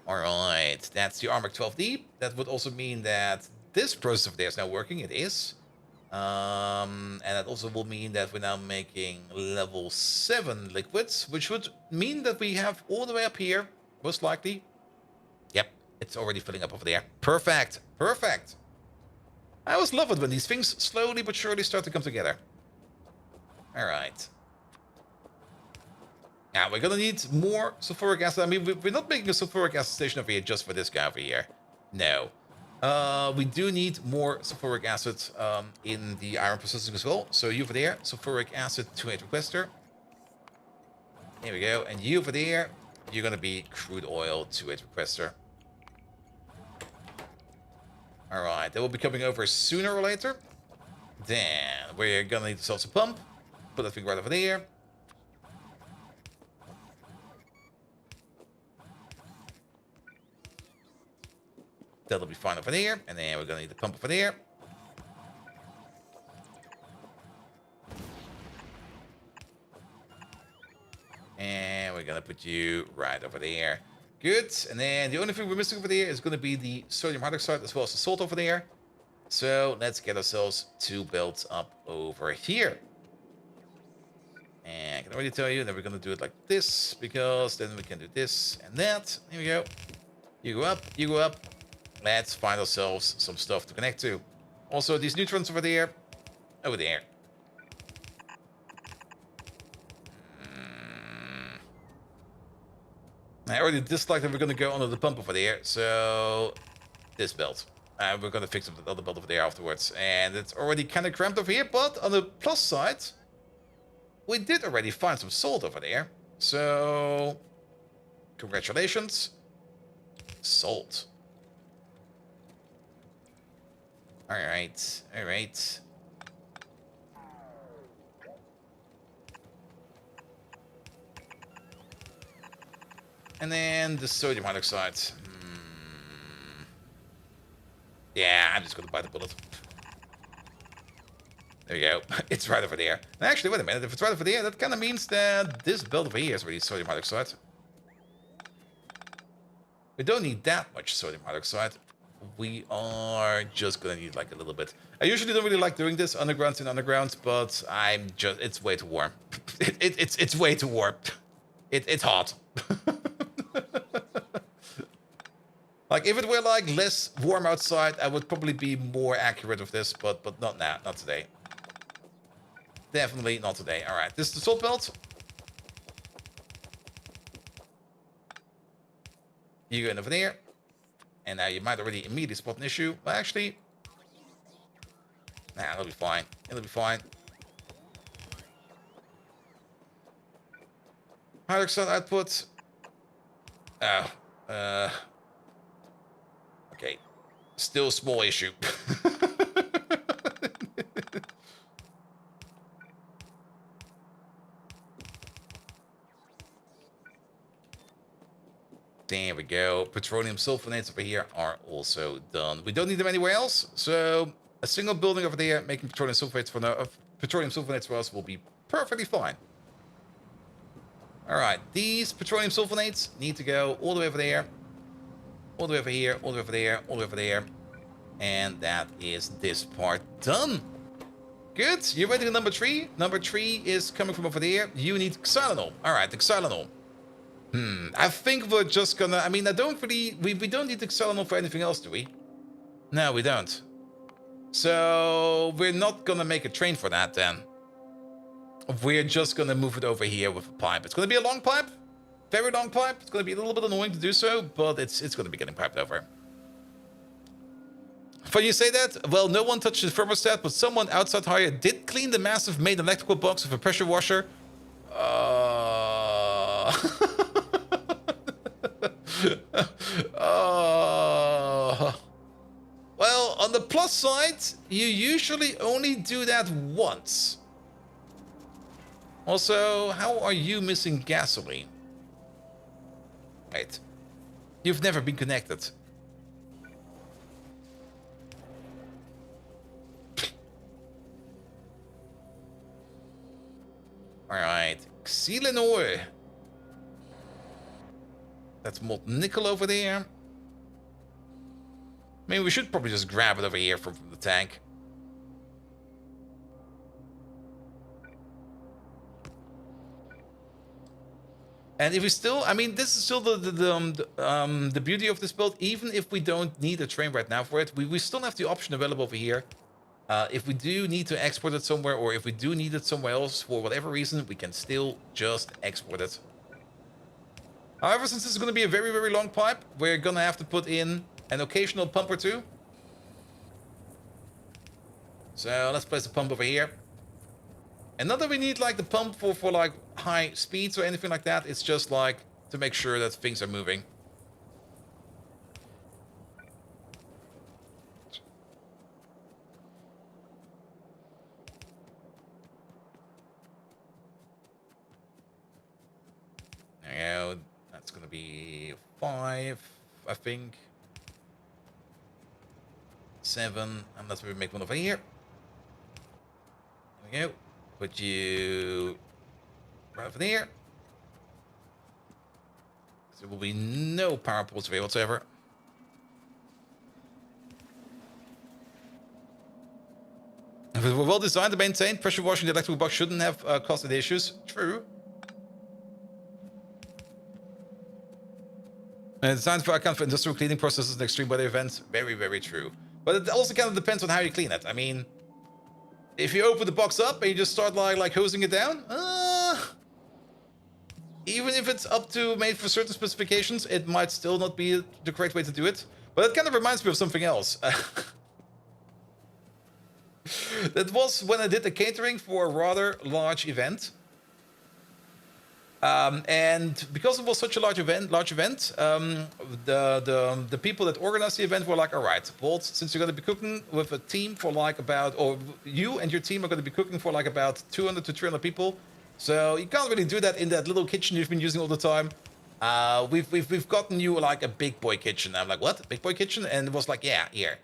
Alright, that's the Armor 12D. That would also mean that this process over there is now working. It is. And that also will mean that we're now making level 7 liquids, which would mean that we have all the way up here, most likely. Yep, it's already filling up over there. Perfect, perfect. I always love it when these things slowly but surely start to come together. Alright. Now, we're gonna need more sulfuric acid. I mean, we're not making a sulfuric acid station over here just for this guy over here. No. We do need more sulfuric acid in the iron processing as well. So you over there, sulfuric acid to a requester. Here we go. And you over there, you're gonna be crude oil to a requester. Alright, that will be coming over sooner or later. Then we're gonna need ourselves a pump. Put that thing right over there. That'll be fine over there. And then we're gonna need the pump over there. And we're gonna put you right over there. Good. And then the only thing we're missing over there is gonna be the sodium hydroxide as well as the salt over there. So let's get ourselves 2 builds up over here. And I can already tell you that we're gonna do it like this, because then we can do this and that. Here we go. You go up, you go up. Let's find ourselves some stuff to connect to. Also, these neutrons over there. Over there. I already disliked that we're going to go under the pump over there. So, this belt. We're going to fix up the other belt over there afterwards. And it's already kind of cramped over here. But on the plus side, we did already find some salt over there. So, congratulations. Salt. Alright, alright. And then the sodium hydroxide. Yeah, I'm just gonna bite the bullet. There you go. It's right over there. And actually, wait a minute. If it's right over there, that kind of means that this belt over here is really sodium hydroxide. We don't need that much sodium hydroxide. We are just gonna need like a little bit. I usually don't really like doing this underground in underground, but it's way too warm. It's way too warm. It's hot. Like if it were like less warm outside, I would probably be more accurate with this, but not now, not today. Definitely not today. All right, this is the salt belt. You go in over there. And now you might already immediately spot an issue. Well, actually, nah, it'll be fine. It'll be fine. Hydroxide output. Oh, okay. Still a small issue. There we go. Petroleum sulfonates over here are also done. We don't need them anywhere else, so a single building over there making petroleum sulfonates for us will be perfectly fine. All right, these petroleum sulfonates need to go all the way over there, all the way over here, all the way over there, all the way over there, and that is this part done. Good. You're ready to number 3. Number 3 is coming from over there. You need xylanol. All right, the xylanol. I think we're just gonna... I mean, I don't really... We don't need the xylanol for anything else, do we? No, we don't. So, we're not gonna make a train for that, then. We're just gonna move it over here with a pipe. It's gonna be a long pipe. Very long pipe. It's gonna be a little bit annoying to do so, but it's gonna be getting piped over. When you say that, well, no one touched the thermostat, but someone outside hire did clean the massive main electrical box with a pressure washer. Well, on the plus side, you usually only do that once. Also, how are you missing gasoline? Wait. You've never been connected. Alright, Illinois. That's molten nickel over there. Maybe we should probably just grab it over here from the tank. And if we still, I mean, this is still the beauty of this build. Even if we don't need a train right now for it, we still have the option available over here. If we do need to export it somewhere, or if we do need it somewhere else for whatever reason, we can still just export it. However, since this is going to be a very, very long pipe, we're going to have to put in an occasional pump or two. So let's place the pump over here. And not that we need like the pump for like high speeds or anything like that. It's just like to make sure that things are moving. There you go. That's going to be 5, I think. 7. And let's maybe make one over here. There we go. Put you right over there. There will be no power ports available whatsoever. If it were well designed and maintained, pressure washing the electrical box shouldn't have caused any issues. True. And designed for account for industrial cleaning processes and extreme weather events. Very, very true. But it also kind of depends on how you clean it. I mean, if you open the box up and you just start like hosing it down, even if it's up to made for certain specifications, it might still not be the correct way to do it. But it kind of reminds me of something else. That was when I did the catering for a rather large event. And because it was such a large event, the people that organized the event were like, all right, Walt, since you're going to be cooking with a team for like about, or you and your team are going to be cooking for like about 200 to 300 people. So you can't really do that in that little kitchen you've been using all the time. We've gotten you like a big boy kitchen. I'm like, what? Big boy kitchen? And it was like, yeah, here.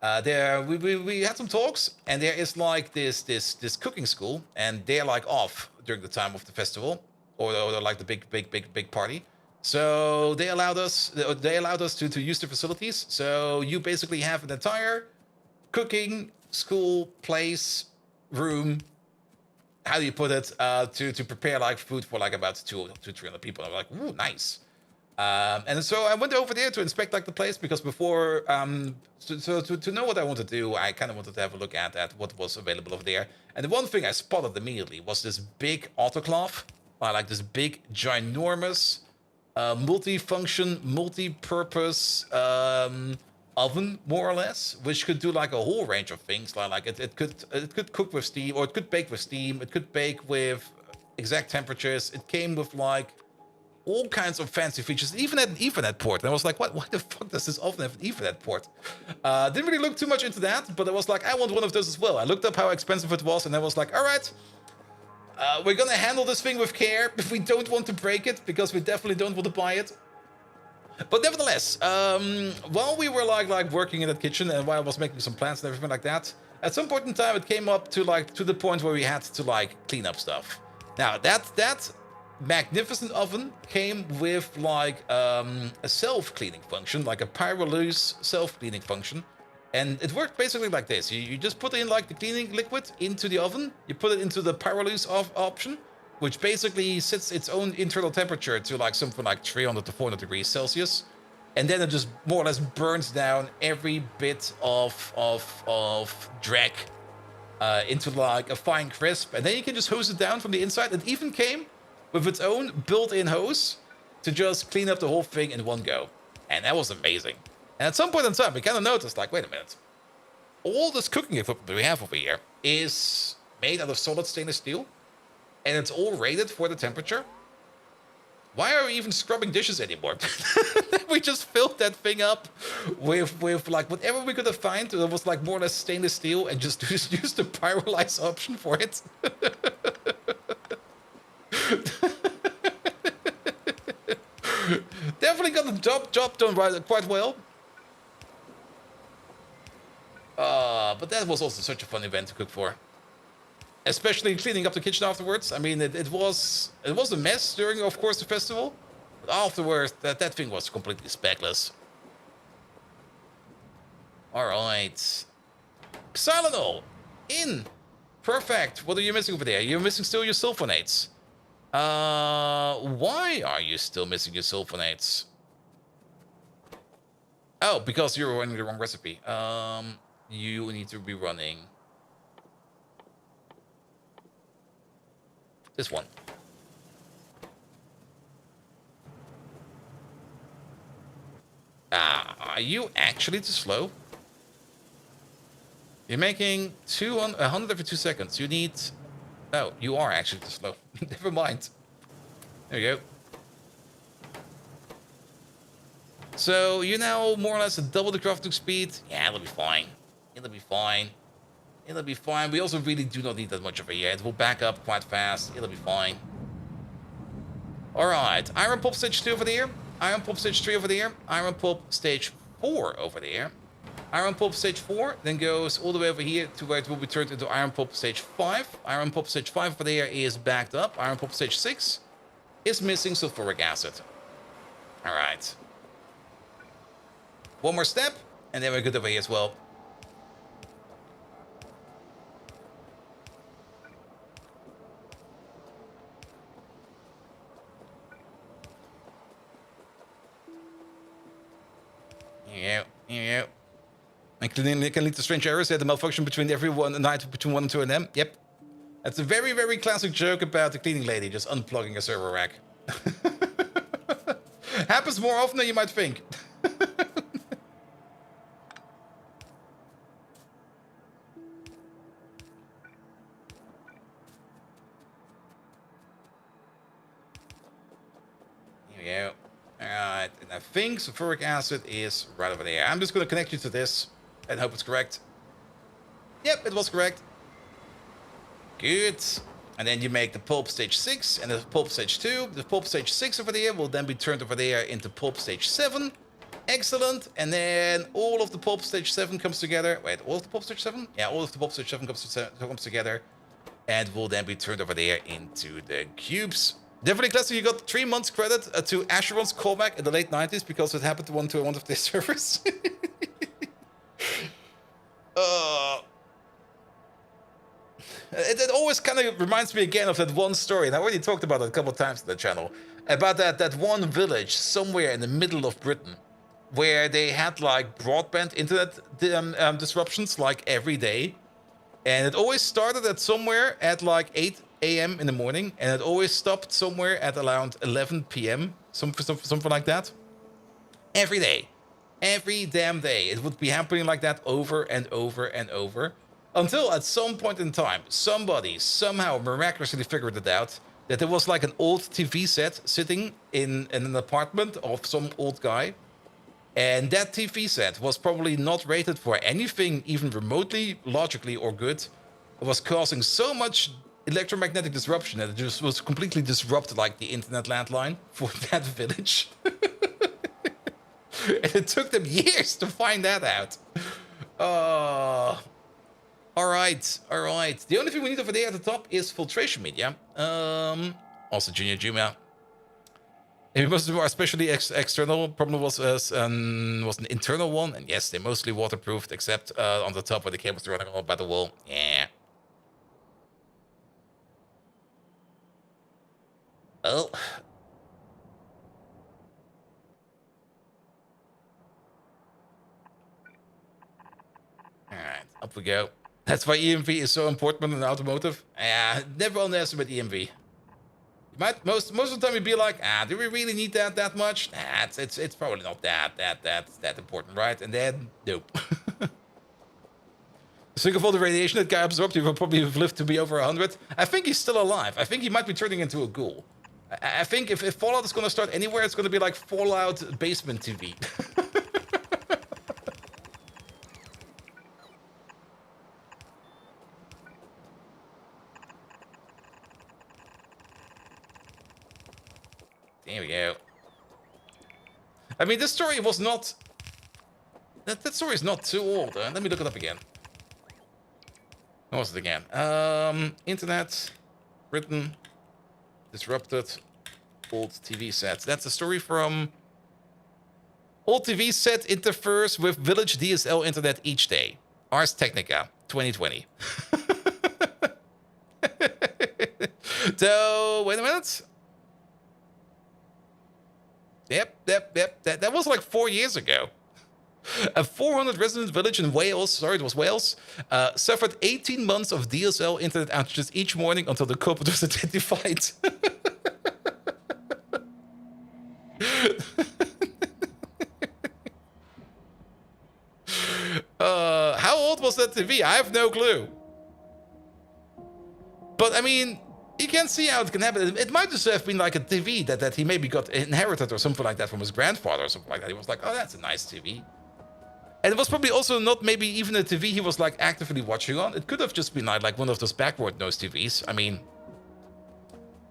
We had some talks, and there is like this cooking school, and they're like off during the time of the festival. Or like the big party. So they allowed us to use the facilities. So you basically have an entire cooking school place room. How do you put it? To prepare like food for like about 200-300 people. I'm like, ooh, nice. And so I went over there to inspect like the place because before to know what I wanted to do, I kind of wanted to have a look at what was available over there. And the one thing I spotted immediately was this big autoclave. Like this big, ginormous, multi-function, multi-purpose oven, more or less, which could do like a whole range of things. Like it could cook with steam, or it could bake with steam. It could bake with exact temperatures. It came with like all kinds of fancy features, even an Ethernet port. And I was like, what? Why the fuck does this oven have an Ethernet port? Didn't really look too much into that, but I was like, I want one of those as well. I looked up how expensive it was, and I was like, all right. We're gonna handle this thing with care if we don't want to break it, because we definitely don't want to buy it. But nevertheless, while we were like working in that kitchen and while I was making some plans and everything like that, at some point in time it came up to the point where we had to like clean up stuff. Now that magnificent oven came with like a self-cleaning function, like a Pyroluse self-cleaning function. And it worked basically like this. You just put in like the cleaning liquid into the oven. You put it into the Pyroluse option, which basically sets its own internal temperature to like something like 300 to 400 degrees Celsius. And then it just more or less burns down every bit of dreck into like a fine crisp. And then you can just hose it down from the inside. It even came with its own built-in hose to just clean up the whole thing in one go. And that was amazing. And at some point in time, we kind of noticed, like, wait a minute. All this cooking equipment that we have over here is made out of solid stainless steel, and it's all rated for the temperature. Why are we even scrubbing dishes anymore? We just filled that thing up with like whatever we could have found that was like more or less stainless steel, and just used the Pyrolise option for it. Definitely got the job done quite well. But that was also such a fun event to cook for. especially cleaning up the kitchen afterwards. I mean, it was a mess during, of course, the festival. But afterwards, that thing was completely speckless. All right. Xylanol. In. Perfect. What are you missing over there? You're missing still your sulfonates. Why are you still missing your sulfonates? Oh, because you're running the wrong recipe. You need to be running this one. Are you actually too slow? You're making 100 every 2 seconds. You need... Oh, you are actually too slow. Never mind. There you go. So you now more or less double the crafting speed. Yeah, it'll be fine. It'll be fine. It'll be fine. We also really do not need that much of it yet. It will back up quite fast. It'll be fine. Alright. Iron Pulp Stage 2 over there. Iron Pulp Stage 3 over there. Iron Pulp Stage 4 over there. Iron Pulp Stage 4 then goes all the way over here to where it will be turned into Iron Pulp Stage 5. Iron Pulp Stage 5 over there is backed up. Iron Pulp Stage 6 is missing sulfuric acid. Alright. One more step, and then we're good over here as well. Here you go. And it can lead to strange errors. The malfunction between everyone, night between 1 and 2 a.m. Yep. That's a very, very classic joke about the cleaning lady just unplugging a server rack. Happens more often than you might think. Here we go. Alright, and I think sulfuric acid is right over there. I'm just going to connect you to this and hope it's correct. Yep, it was correct. Good. And then you make the pulp stage 6 and the pulp stage 2. The pulp stage 6 over there will then be turned over there into pulp stage 7. Excellent. And then all of the pulp stage 7 comes together. Wait, all of the pulp stage 7? Yeah, all of the pulp stage 7 comes together. And will then be turned over there into the cubes. Definitely classic, you got 3 months credit to Asheron's callback in the late 90s because it happened to one of their servers. It always kind of reminds me again of that one story, and I already talked about it a couple of times on the channel, about that one village somewhere in the middle of Britain where they had like broadband internet disruptions like every day. And it always started at somewhere at like 8 a.m. in the morning, and it always stopped somewhere at around 11 p.m. Something like that. Every day. Every damn day. It would be happening like that over and over and over. Until at some point in time, somebody somehow miraculously figured it out that there was like an old TV set sitting in an apartment of some old guy. And that TV set was probably not rated for anything even remotely logically or good. It was causing so much electromagnetic disruption that it just was completely disrupted like the internet landline for that village. And it took them years to find that out. Alright. The only thing we need over there at the top is filtration media. Also Junior Juma. It was more especially external. Problem was an internal one, and yes, they're mostly waterproofed, except on the top where the cables are running all by the wall. Yeah. Well. Alright, up we go. That's why EMV is so important in automotive. Never underestimate EMV. Most of the time you'd be like, do we really need that much? It's probably not that important, right? And then, nope. Think of all the radiation that guy absorbed, he would probably have lived to be over 100. I think he's still alive. I think he might be turning into a ghoul. I think if Fallout is going to start anywhere, it's going to be like Fallout Basement TV. There we go. I mean, this story was not... That story is not too old. Let me look it up again. What was it again? Internet, written, disrupted, old TV set. That's a story from old TV set interferes with village DSL internet each day. Ars Technica, 2020. So, wait a minute. Yep. That was like 4 years ago. A 400 resident village in Wales, sorry, it was Wales, suffered 18 months of DSL internet outages each morning until the culprit was identified. How old was that TV? I have no clue. But I mean, you can see how it can happen. It might just have been like a TV that he maybe got inherited or something like that from his grandfather or something like that. He was like, oh, that's a nice TV. And it was probably also not maybe even a TV he was like actively watching on. It could have just been like one of those backward nose TVs. I mean,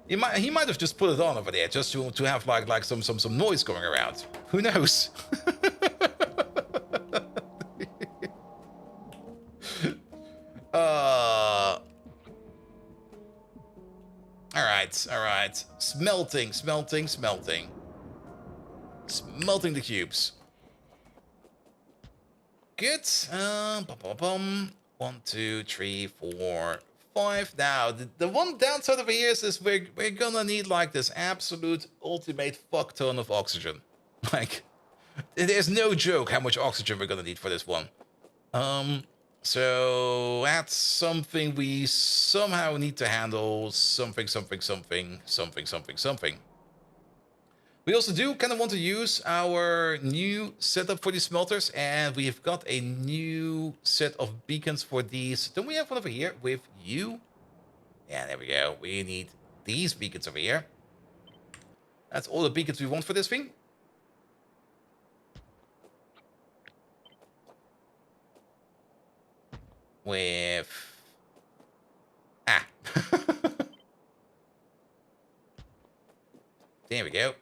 he might have just put it on over there just to have like some noise going around. Who knows? All right. Smelting the cubes. Good. 1, 2, 3, 4, 5. Now, the one downside over here is we're gonna need like this absolute ultimate fuck ton of oxygen. Like, there's no joke how much oxygen we're gonna need for this one. So that's something we somehow need to handle. Something. We also do kind of want to use our new setup for these smelters, and we've got a new set of beacons for these. Don't we have one over here with you? Yeah, there we go. We need these beacons over here. That's all the beacons we want for this thing. With... There we go.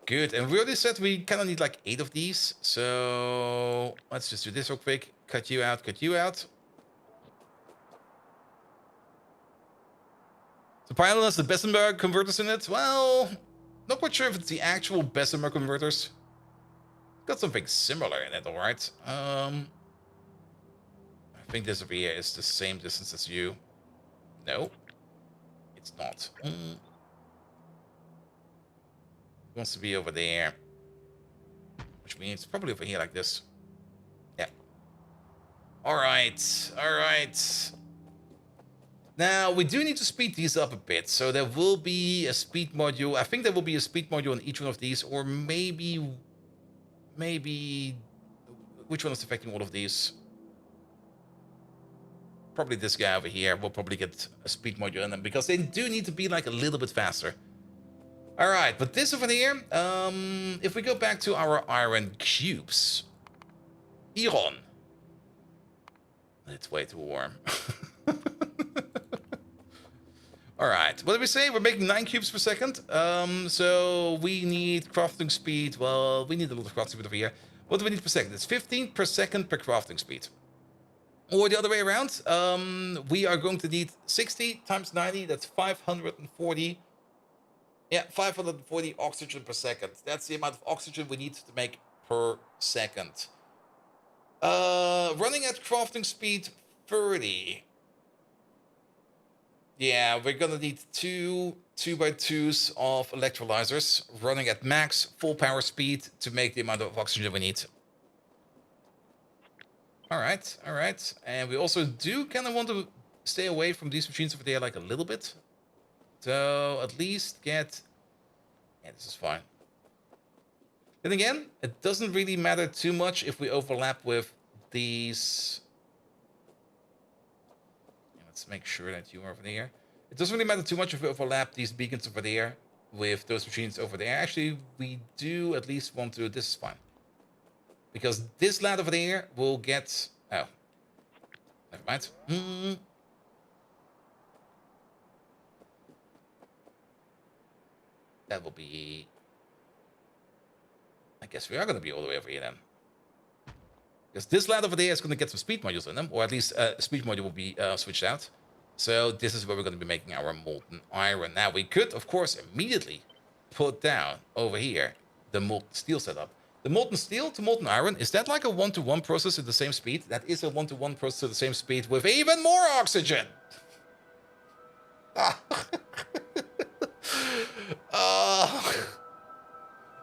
Good, and we already said we kind of need like 8 of these, so let's just do this real quick. Cut you out. So Pylon has the Bessemer converters in it. Well, not quite sure if it's the actual Bessemer converters. Got something similar in it, alright. I think this over here is the same distance as you. No, it's not. Wants to be over there, which means probably over here like this. Yeah. All right. Now we do need to speed these up a bit, so there will be a speed module. I think there will be a speed module on each one of these, or maybe which one is affecting all of these? Probably this guy over here will probably get a speed module in them because they do need to be like a little bit faster. All right, but this over here, if we go back to our iron cubes, Iron. It's way too warm. All right, what did we say? We're making 9 cubes per second. So we need crafting speed. Well, we need a lot of crafting speed over here. What do we need per second? It's 15 per second per crafting speed. Or the other way around, we are going to need 60 times 90. That's 540. Yeah, 540 oxygen per second. That's the amount of oxygen we need to make per second. Running at crafting speed 30. Yeah, we're gonna need 2 2x2s of electrolyzers running at max full power speed to make the amount of oxygen we need. All right. And we also do kind of want to stay away from these machines over there like a little bit. So at least get... Yeah, this is fine. Then again, it doesn't really matter too much if we overlap with these... Yeah, let's make sure that you are over there. It doesn't really matter too much if we overlap these beacons over there with those machines over there. Actually, we do at least want to... This is fine. Because this lad over there will get... Oh. Never mind. That will be... I guess we are going to be all the way over here then. Because this lad over there is going to get some speed modules in them, or at least a speed module will be switched out. So this is where we're going to be making our molten iron. Now, we could, of course, immediately put down over here the molten steel setup. The molten steel to molten iron, is that like a 1-to-1 process at the same speed? That is a 1-to-1 process at the same speed with even more oxygen.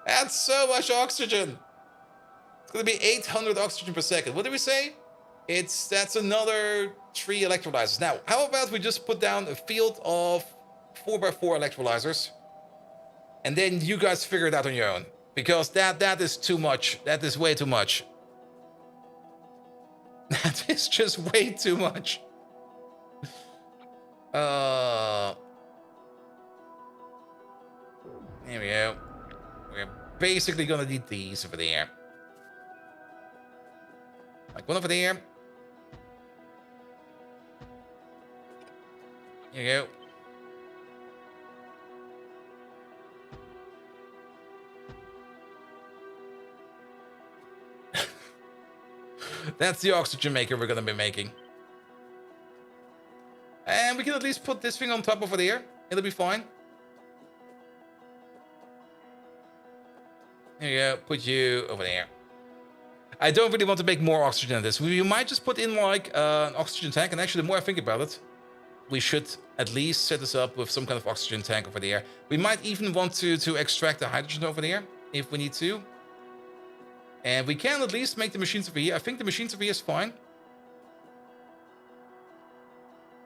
That's so much oxygen. It's going to be 800 oxygen per second. What did we say? That's another 3 electrolyzers. Now, how about we just put down a field of 4x4 electrolyzers, and then you guys figure it out on your own, because that is too much. That is way too much. That is just way too much. There we go. We're basically gonna need these over there. Like one over there. Here you go. That's the oxygen maker we're gonna be making. And we can at least put this thing on top over there. It'll be fine. There you go. Put you over there. I don't really want to make more oxygen in this. We might just put in like an oxygen tank. And actually, the more I think about it, we should at least set this up with some kind of oxygen tank over there. We might even want to extract the hydrogen over there if we need to. And we can at least make the machines over here. I think the machines over here is fine.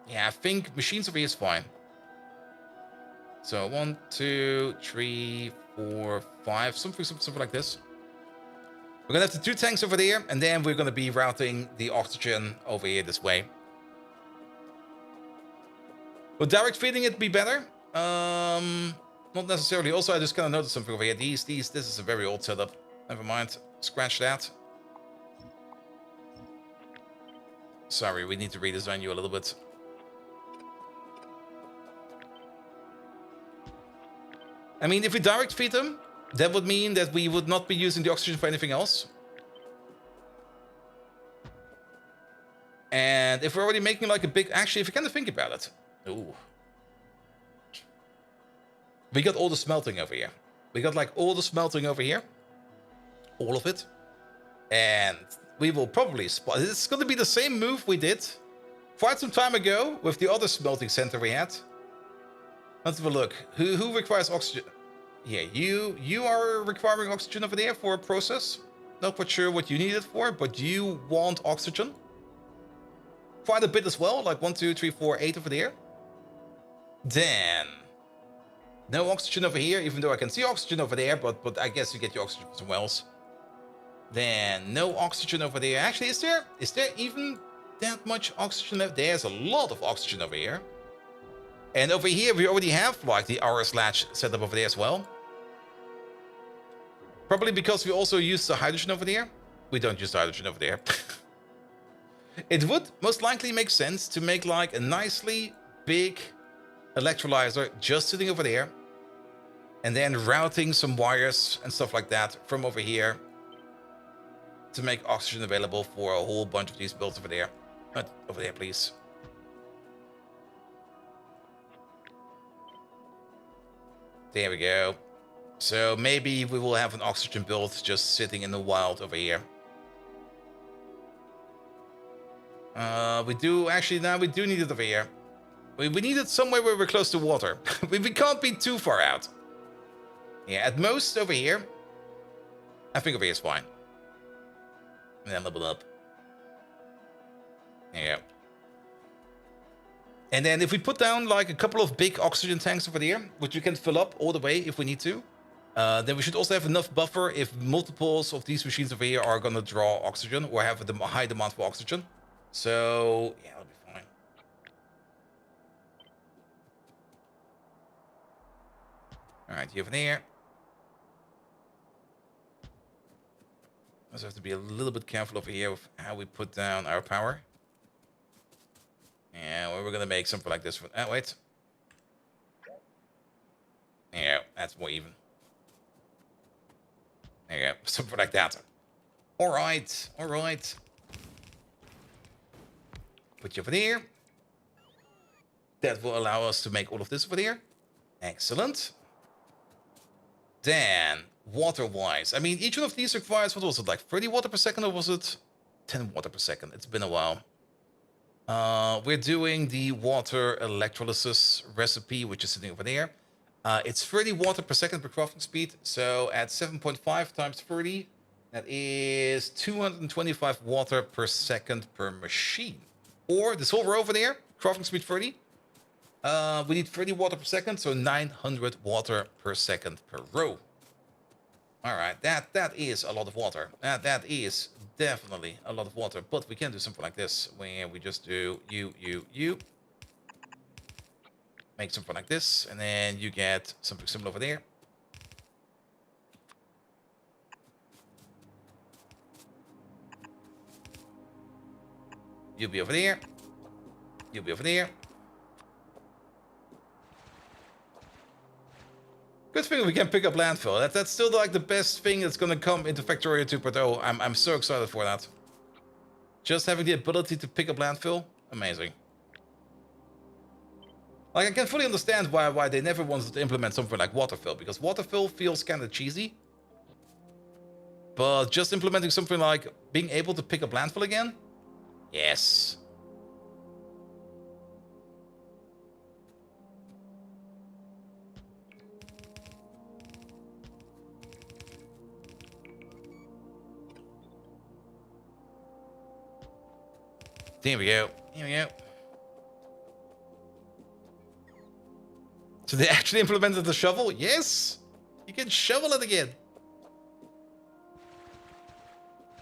Yeah, I think machines over here is fine. So 1, 2, 3, 4, 5, something like this. We're gonna have the 2 tanks over there, and then we're gonna be routing the oxygen over here this way. Would direct feeding it be better? Not necessarily. Also, I just kind of noticed something over here. This is a very old setup. Never mind. Scratch that. Sorry, we need to redesign you a little bit. I mean, if we direct feed them, that would mean that we would not be using the oxygen for anything else. And if we're already making like a big... Actually, if you kind of think about it. Ooh. We got all the smelting over here. We got like all the smelting over here. All of it. And we will probably spot... It's going to be the same move we did quite some time ago with the other smelting center we had. Let's have a look. Who requires oxygen? Yeah, you are requiring oxygen over there for a process. Not quite sure what you need it for, but you want oxygen. Quite a bit as well, like 1, 2, 3, 4, 8 over there. Then no oxygen over here, even though I can see oxygen over there, but I guess you get your oxygen from somewhere else. Then no oxygen over there. Actually, is there even that much oxygen left? There's a lot of oxygen over here. And over here, we already have like the RS latch set up over there as well. Probably because we also use the hydrogen over there. We don't use the hydrogen over there. It would most likely make sense to make like a nicely big electrolyzer just sitting over there. And then routing some wires and stuff like that from over here to make oxygen available for a whole bunch of these builds over there. Over there, please. There we go. So maybe we will have an oxygen build just sitting in the wild over here. We do need it over here. We need it somewhere where we're close to water. we can't be too far out. Yeah, at most over here. I think over here is fine. And then level up. There you go. And then if we put down like a couple of big oxygen tanks over there, which we can fill up all the way if we need to, then we should also have enough buffer if multiples of these machines over here are going to draw oxygen or have a high demand for oxygen. So, yeah, it'll be fine. All right, you over there. Also have to be a little bit careful over here with how we put down our power. Yeah, well, we're gonna make something like this. Wait. Yeah, that's more even. There you go, something like that. Alright, alright. Put you over there. That will allow us to make all of this over there. Excellent. Then, water-wise. I mean, each one of these requires, what was it, like 30 water per second, or was it 10 water per second? It's been a while. We're doing the water electrolysis recipe, which is sitting over there. It's 30 water per second per crafting speed. So at 7.5 times 30, that is 225 water per second per machine. Or this whole row over there, crafting speed 30. We need 30 water per second, so 900 water per second per row. All right, that is a lot of water. That is definitely a lot of water, but we can do something like this, where we just do you. Make something like this, and then you get something similar over there. You'll be over there. You'll be over there. Good thing we can pick up landfill. That's still like the best thing that's gonna come into Factorio 2.0. I'm so excited for that. Just having the ability to pick up landfill, amazing. Like, I can fully understand why they never wanted to implement something like waterfill, because waterfill feels kind of cheesy. But just implementing something like being able to pick up landfill again, yes. There we go. Here we go. So they actually implemented the shovel? Yes! You can shovel it again.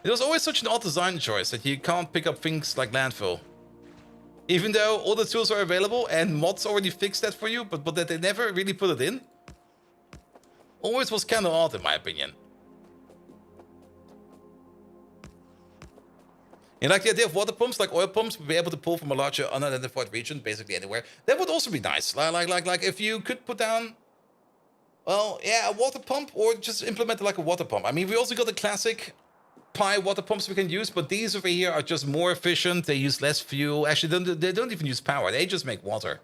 It was always such an odd design choice that you can't pick up things like landfill. Even though all the tools are available and mods already fixed that for you, but that they never really put it in. Always was kind of odd in my opinion. And like the idea of water pumps, like oil pumps, would be able to pull from a larger unidentified region, basically anywhere. That would also be nice. Like if you could put down, well, yeah, a water pump, or just implement like a water pump. I mean, we also got the classic Pi water pumps we can use, but these over here are just more efficient. They use less fuel. Actually, they don't even use power. They just make water.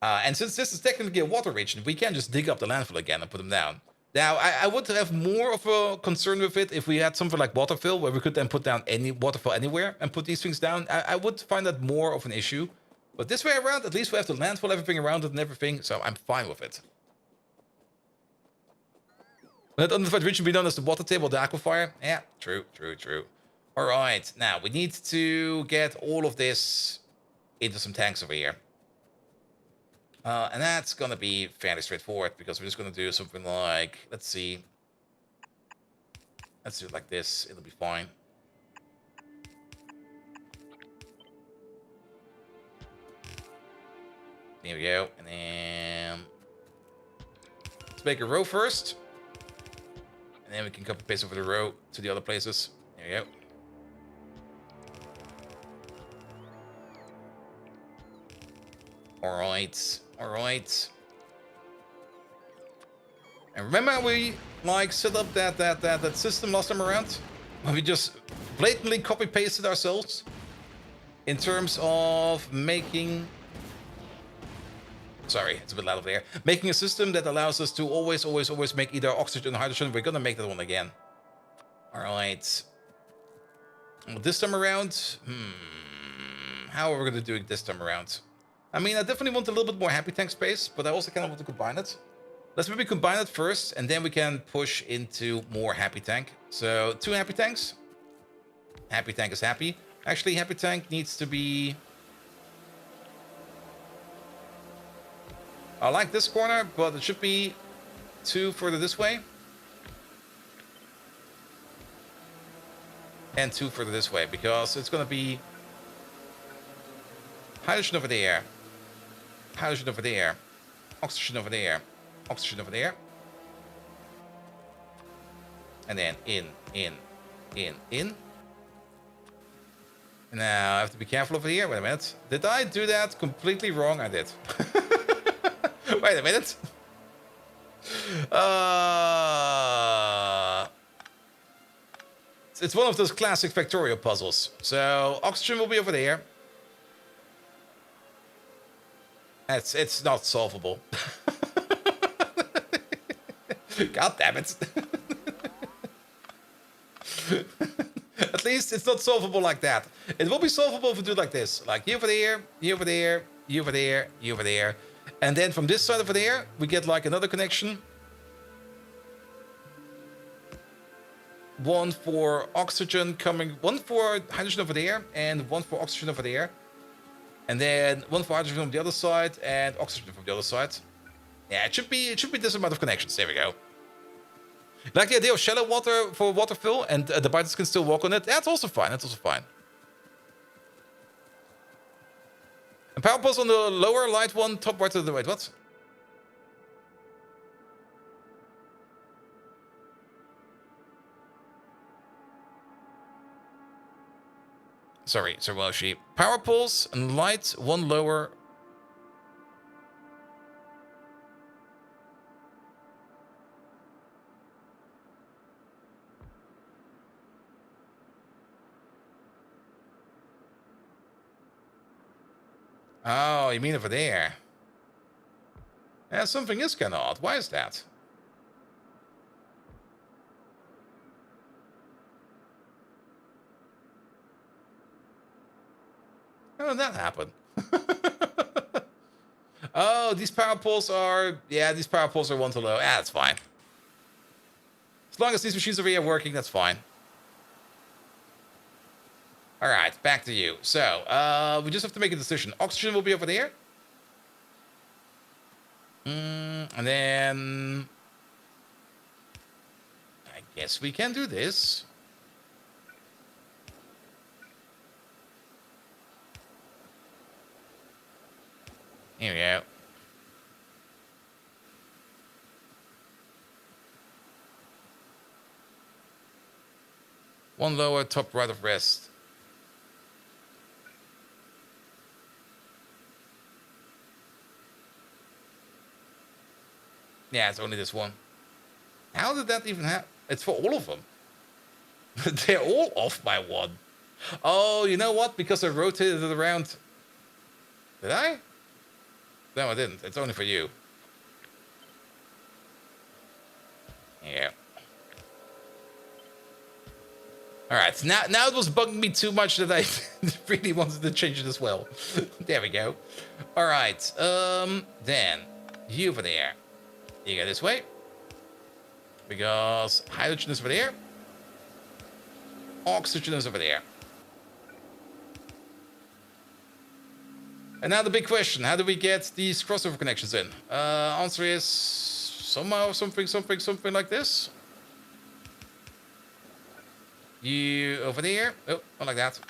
And since this is technically a water region, we can just dig up the landfill again and put them down. Now, I would have more of a concern with it if we had something like waterfill, where we could then put down any waterfill anywhere and put these things down. I would find that more of an issue. But this way around, at least we have to landfill everything around it and everything, so I'm fine with it. Let unidentified region be known as the water table, the aquifer. Yeah, true. All right, now we need to get all of this into some tanks over here. And that's gonna be fairly straightforward, because we're just gonna do something like, let's see. Let's do it like this, it'll be fine. There we go, and then let's make a row first. And then we can copy paste over the row to the other places. There we go. Alright. And remember how we like set up that system last time around? When we just blatantly copy pasted ourselves in terms of making, sorry, it's a bit loud over there. Making a system that allows us to always make either oxygen or hydrogen. We're gonna make that one again. Alright. This time around, how are we gonna do it this time around? I mean, I definitely want a little bit more happy tank space, but I also kind of want to combine it. Let's maybe combine it first, and then we can push into more happy tank. So 2 happy tanks. Happy tank is happy. Actually, happy tank needs to be, I like this corner, but it should be 2 further this way. And 2 further this way, because it's going to be hydrogen over there. Hydrogen over there. Oxygen over there. Oxygen over there. And then in. Now, I have to be careful over here. Wait a minute. Did I do that completely wrong? I did. Wait a minute. It's one of those classic Factorio puzzles. So oxygen will be over there. It's not solvable. God damn it. At least it's not solvable like that. It will be solvable if we do it like this. Like you over there, you over there, you over there, you over there. And then from this side over there, we get like another connection. One for oxygen coming, one for hydrogen over there, and one for oxygen over there. And then one for hydrogen from the other side, and oxygen from the other side. Yeah, it should be this amount of connections. There we go. Like the idea of shallow water for water fill, and the biters can still walk on it. That's also fine. That's also fine. And power pulse on the lower light one, top right to the right. What? Sorry, Moshi. Power pulse and light, one lower. Oh, you mean over there? Yeah, something is kind of odd. Why is that? How did that happen? Oh, these power poles are... Yeah, these power poles are one to low. Yeah, that's fine. As long as these machines over here are working, that's fine. Alright, back to you. So, we just have to make a decision. Oxygen will be over there. And then... I guess we can do this. Here we go. One lower, top right of rest. Yeah, it's only this one. How did that even happen? It's for all of them. They're all off by one. Oh, you know what? Because I rotated it around. Did I? No, I didn't. It's only for you. Yeah. Alright, now it was bugging me too much that I really wanted to change it as well. There we go. Alright, then, you over there. You go this way. Because hydrogen is over there. Oxygen is over there. And now the big question, how do we get these crossover connections in? Answer is somehow something like this. You over there. Oh, not like that.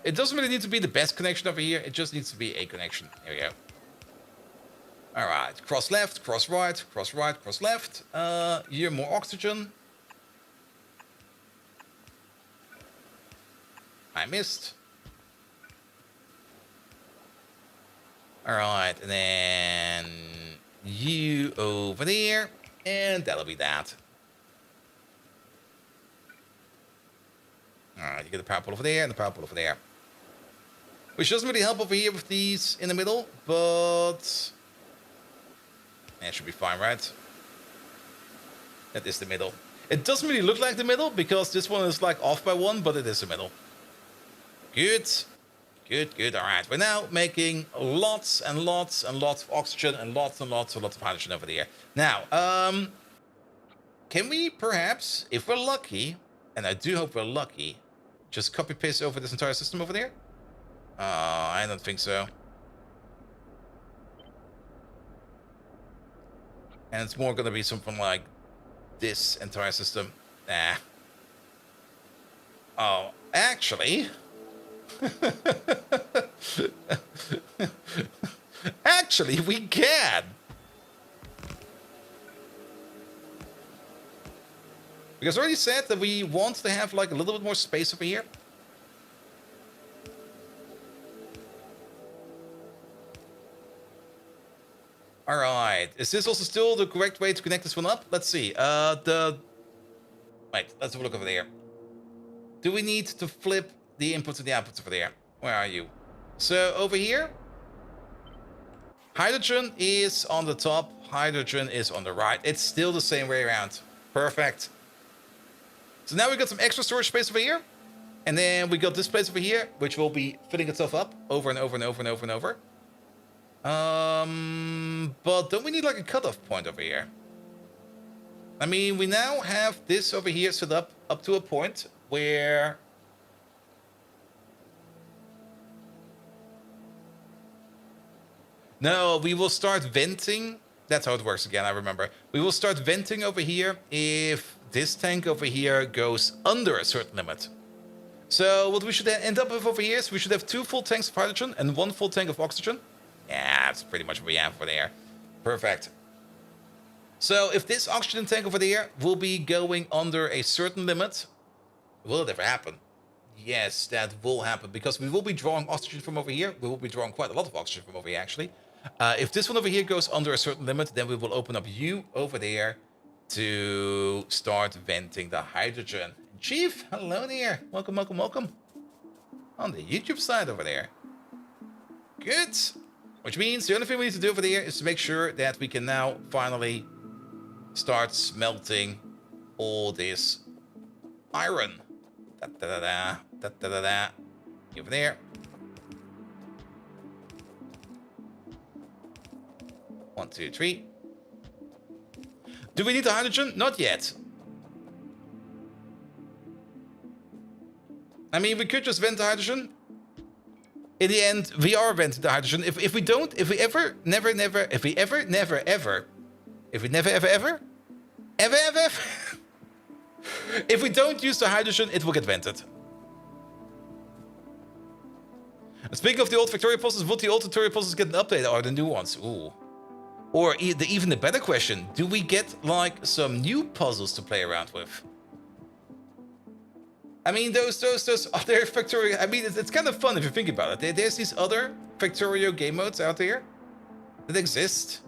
It doesn't really need to be the best connection over here. It just needs to be a connection. Here we go. Alright, cross left, cross right, cross right, cross left. Here more oxygen. I missed. Alright, and then you over there, and that'll be that. Alright, you get the power pole over there and the power pole over there. Which doesn't really help over here with these in the middle, but that should be fine, right? That is the middle. It doesn't really look like the middle because this one is like off by one, but it is the middle. Good. Good, good. All right. We're now making lots and lots and lots of oxygen and lots and lots and lots of hydrogen over there. Now, can we perhaps, if we're lucky, and I do hope we're lucky, just copy paste over this entire system over there? I don't think so. And it's more going to be something like this entire system. Nah. Oh, actually... Actually, we can. Because I already said that we want to have like a little bit more space over here. All right. Is this also still the correct way to connect this one up? Let's see. Wait, let's have a look over there. Do we need to flip the inputs and the outputs over there? Where are you? So over here, hydrogen is on the top, hydrogen is on the right. It's still the same way around. Perfect. So now we got some extra storage space over here. And then we got this place over here, which will be filling itself up over and over and over and over and over. But don't we need like a cutoff point over here? I mean, we now have this over here set up to a point where... No, we will start venting. That's how it works again, I remember. We will start venting over here if this tank over here goes under a certain limit. So what we should end up with over here is we should have 2 full tanks of hydrogen and 1 full tank of oxygen. Yeah, that's pretty much what we have over there. Perfect. So if this oxygen tank over there will be going under a certain limit, will it ever happen? Yes, that will happen because we will be drawing oxygen from over here. We will be drawing quite a lot of oxygen from over here, actually. If this one over here goes under a certain limit, then we will open up you over there to start venting the hydrogen. Chief, hello there. Welcome, welcome, welcome. On the YouTube side over there. Good. Which means the only thing we need to do over there is to make sure that we can now finally start smelting all this iron. Da-da-da-da, da-da-da-da. Over there. One, two, three. Do we need the hydrogen? Not yet. I mean, we could just vent the hydrogen. In the end, we are venting the hydrogen. If we don't, if we ever, never, never, if we ever, never, ever, if we never, ever, ever, ever, ever, ever, if we don't use the hydrogen, it will get vented. And speaking of the old Factorio puzzles, would the old Factorio puzzles get an update or the new ones? Ooh. Or even the better question, do we get like some new puzzles to play around with? I mean, those other Factorio... I mean, it's kind of fun if you think about it. There's these other Factorio game modes out there that exist.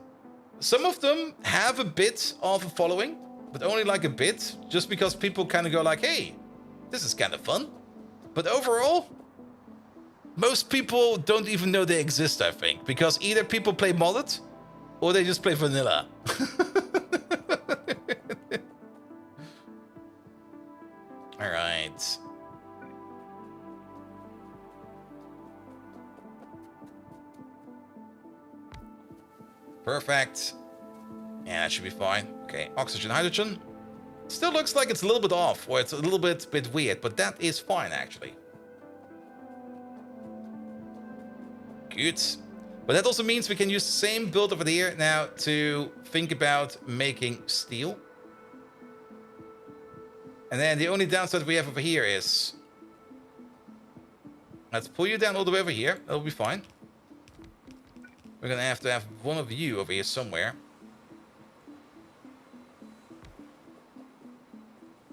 Some of them have a bit of a following, but only like a bit, just because people kind of go like, hey, this is kind of fun. But overall, most people don't even know they exist, I think, because either people play modded or they just play vanilla. All right. Perfect. Yeah, that should be fine. Okay, oxygen, hydrogen. Still looks like it's a little bit off, or it's a little bit weird, but that is fine, actually. Good. But that also means we can use the same build over there now to think about making steel. And then the only downside we have over here is... Let's pull you down all the way over here. That'll be fine. We're going to have one of you over here somewhere.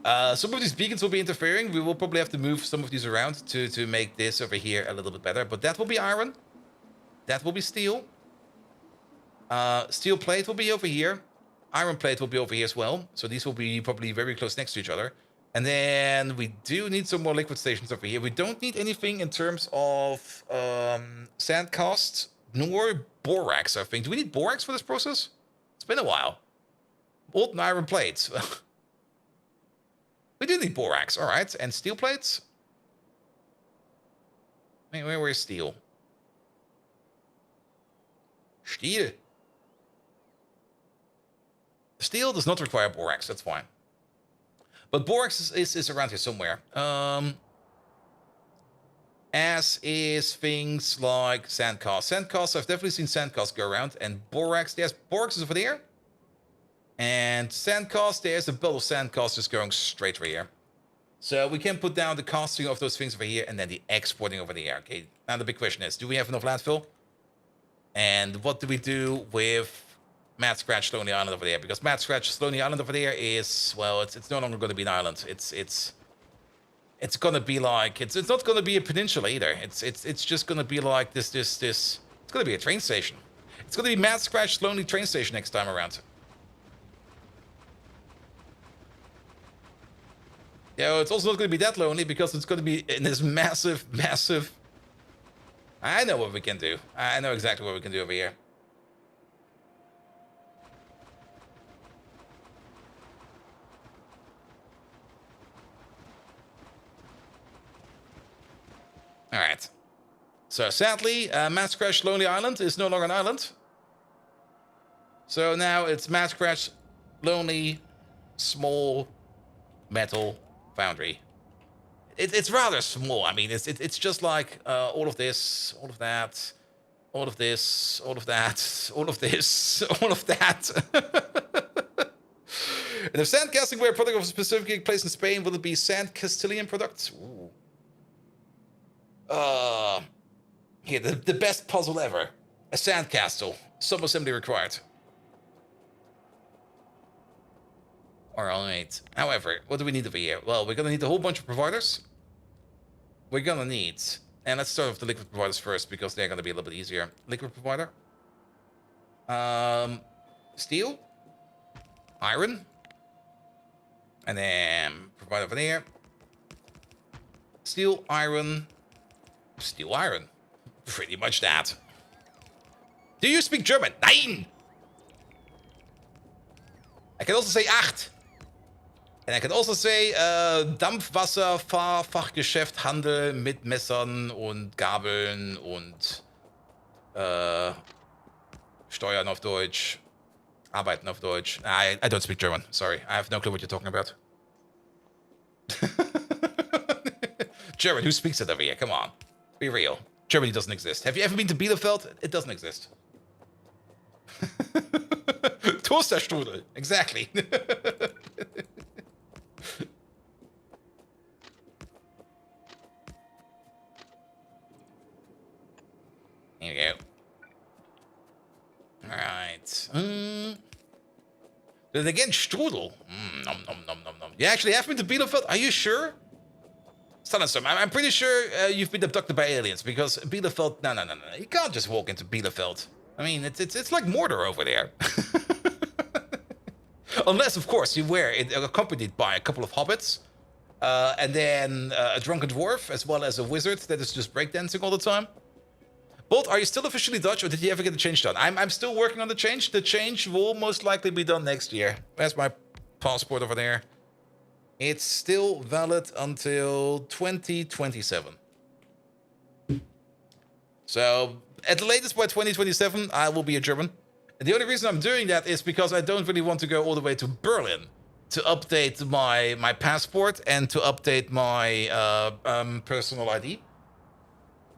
Some of these beacons will be interfering. We will probably have to move some of these around to make this over here a little bit better. But that will be iron. That will be steel. Steel plate will be over here. Iron plate will be over here as well. So these will be probably very close next to each other. And then we do need some more liquid stations over here. We don't need anything in terms of sand cast nor borax, I think. Do we need borax for this process? It's been a while. Molten iron plates. We do need borax, all right. And steel plates? Where's steel? Steel. Steel does not require borax, that's fine. But borax is around here somewhere. As is things like sandcast. Sandcast, I've definitely seen sandcast go around. And borax, yes, borax is over there. And sandcast, there's a belt of sandcast just going straight over here. So we can put down the casting of those things over here and then the exporting over there. Okay, now the big question is, do we have enough landfill? And what do we do with Mad Scratch Lonely Island over there? Because Mad Scratch Lonely Island over there is, well, it's no longer going to be an island. It's going to be like, it's not going to be a peninsula either. It's just going to be like this. It's going to be a train station. It's gonna be Mad Scratch Lonely Train Station next time around. Yeah, well, it's also not gonna be that lonely because it's gonna be in this massive, massive... I know what we can do. I know exactly what we can do over here. Alright. So, sadly, Mad Scratch Lonely Island is no longer an island. So now it's Mad Scratch Lonely Small Metal Foundry. It's rather small. I mean, it's just like all of this, all of that, all of this, all of that, all of this, all of that. And if sand casting were a product of a specific place in Spain, will it be sand Castilian products? Ooh. Here, the best puzzle ever. A sand castle. Sub-assembly required. Alright. However, what do we need over here? Well, we're gonna need a whole bunch of providers. We're gonna need... And let's start with the liquid providers first, because they're gonna be a little bit easier. Liquid provider. Steel. Iron. And then provider over there. Steel, iron... Steel, iron. Pretty much that. Do you speak German? Nein! I can also say acht. And I can also say Dampfwasserfahrfachgeschäft, Handel mit Messern und Gabeln und Steuern auf Deutsch, Arbeiten auf Deutsch. I don't speak German. Sorry, I have no clue what you're talking about. German, who speaks it over here? Come on, be real. Germany doesn't exist. Have you ever been to Bielefeld? It doesn't exist. Toasterstrudel, exactly. Here we go. Alright. Then again, strudel. Nom, nom, nom, nom, nom. You actually have been to Bielefeld? Are you sure? Stanislav, I'm pretty sure you've been abducted by aliens, because Bielefeld... No. You can't just walk into Bielefeld. I mean, it's like Mordor over there. Unless, of course, you were accompanied by a couple of hobbits, and then a drunken dwarf, as well as a wizard that is just breakdancing all the time. Bolt, are you still officially Dutch, or did you ever get the change done? I'm still working on the change. The change will most likely be done next year. That's my passport over there. It's still valid until 2027. So, at the latest by 2027, I will be a German. And the only reason I'm doing that is because I don't really want to go all the way to Berlin to update my passport and to update my personal ID.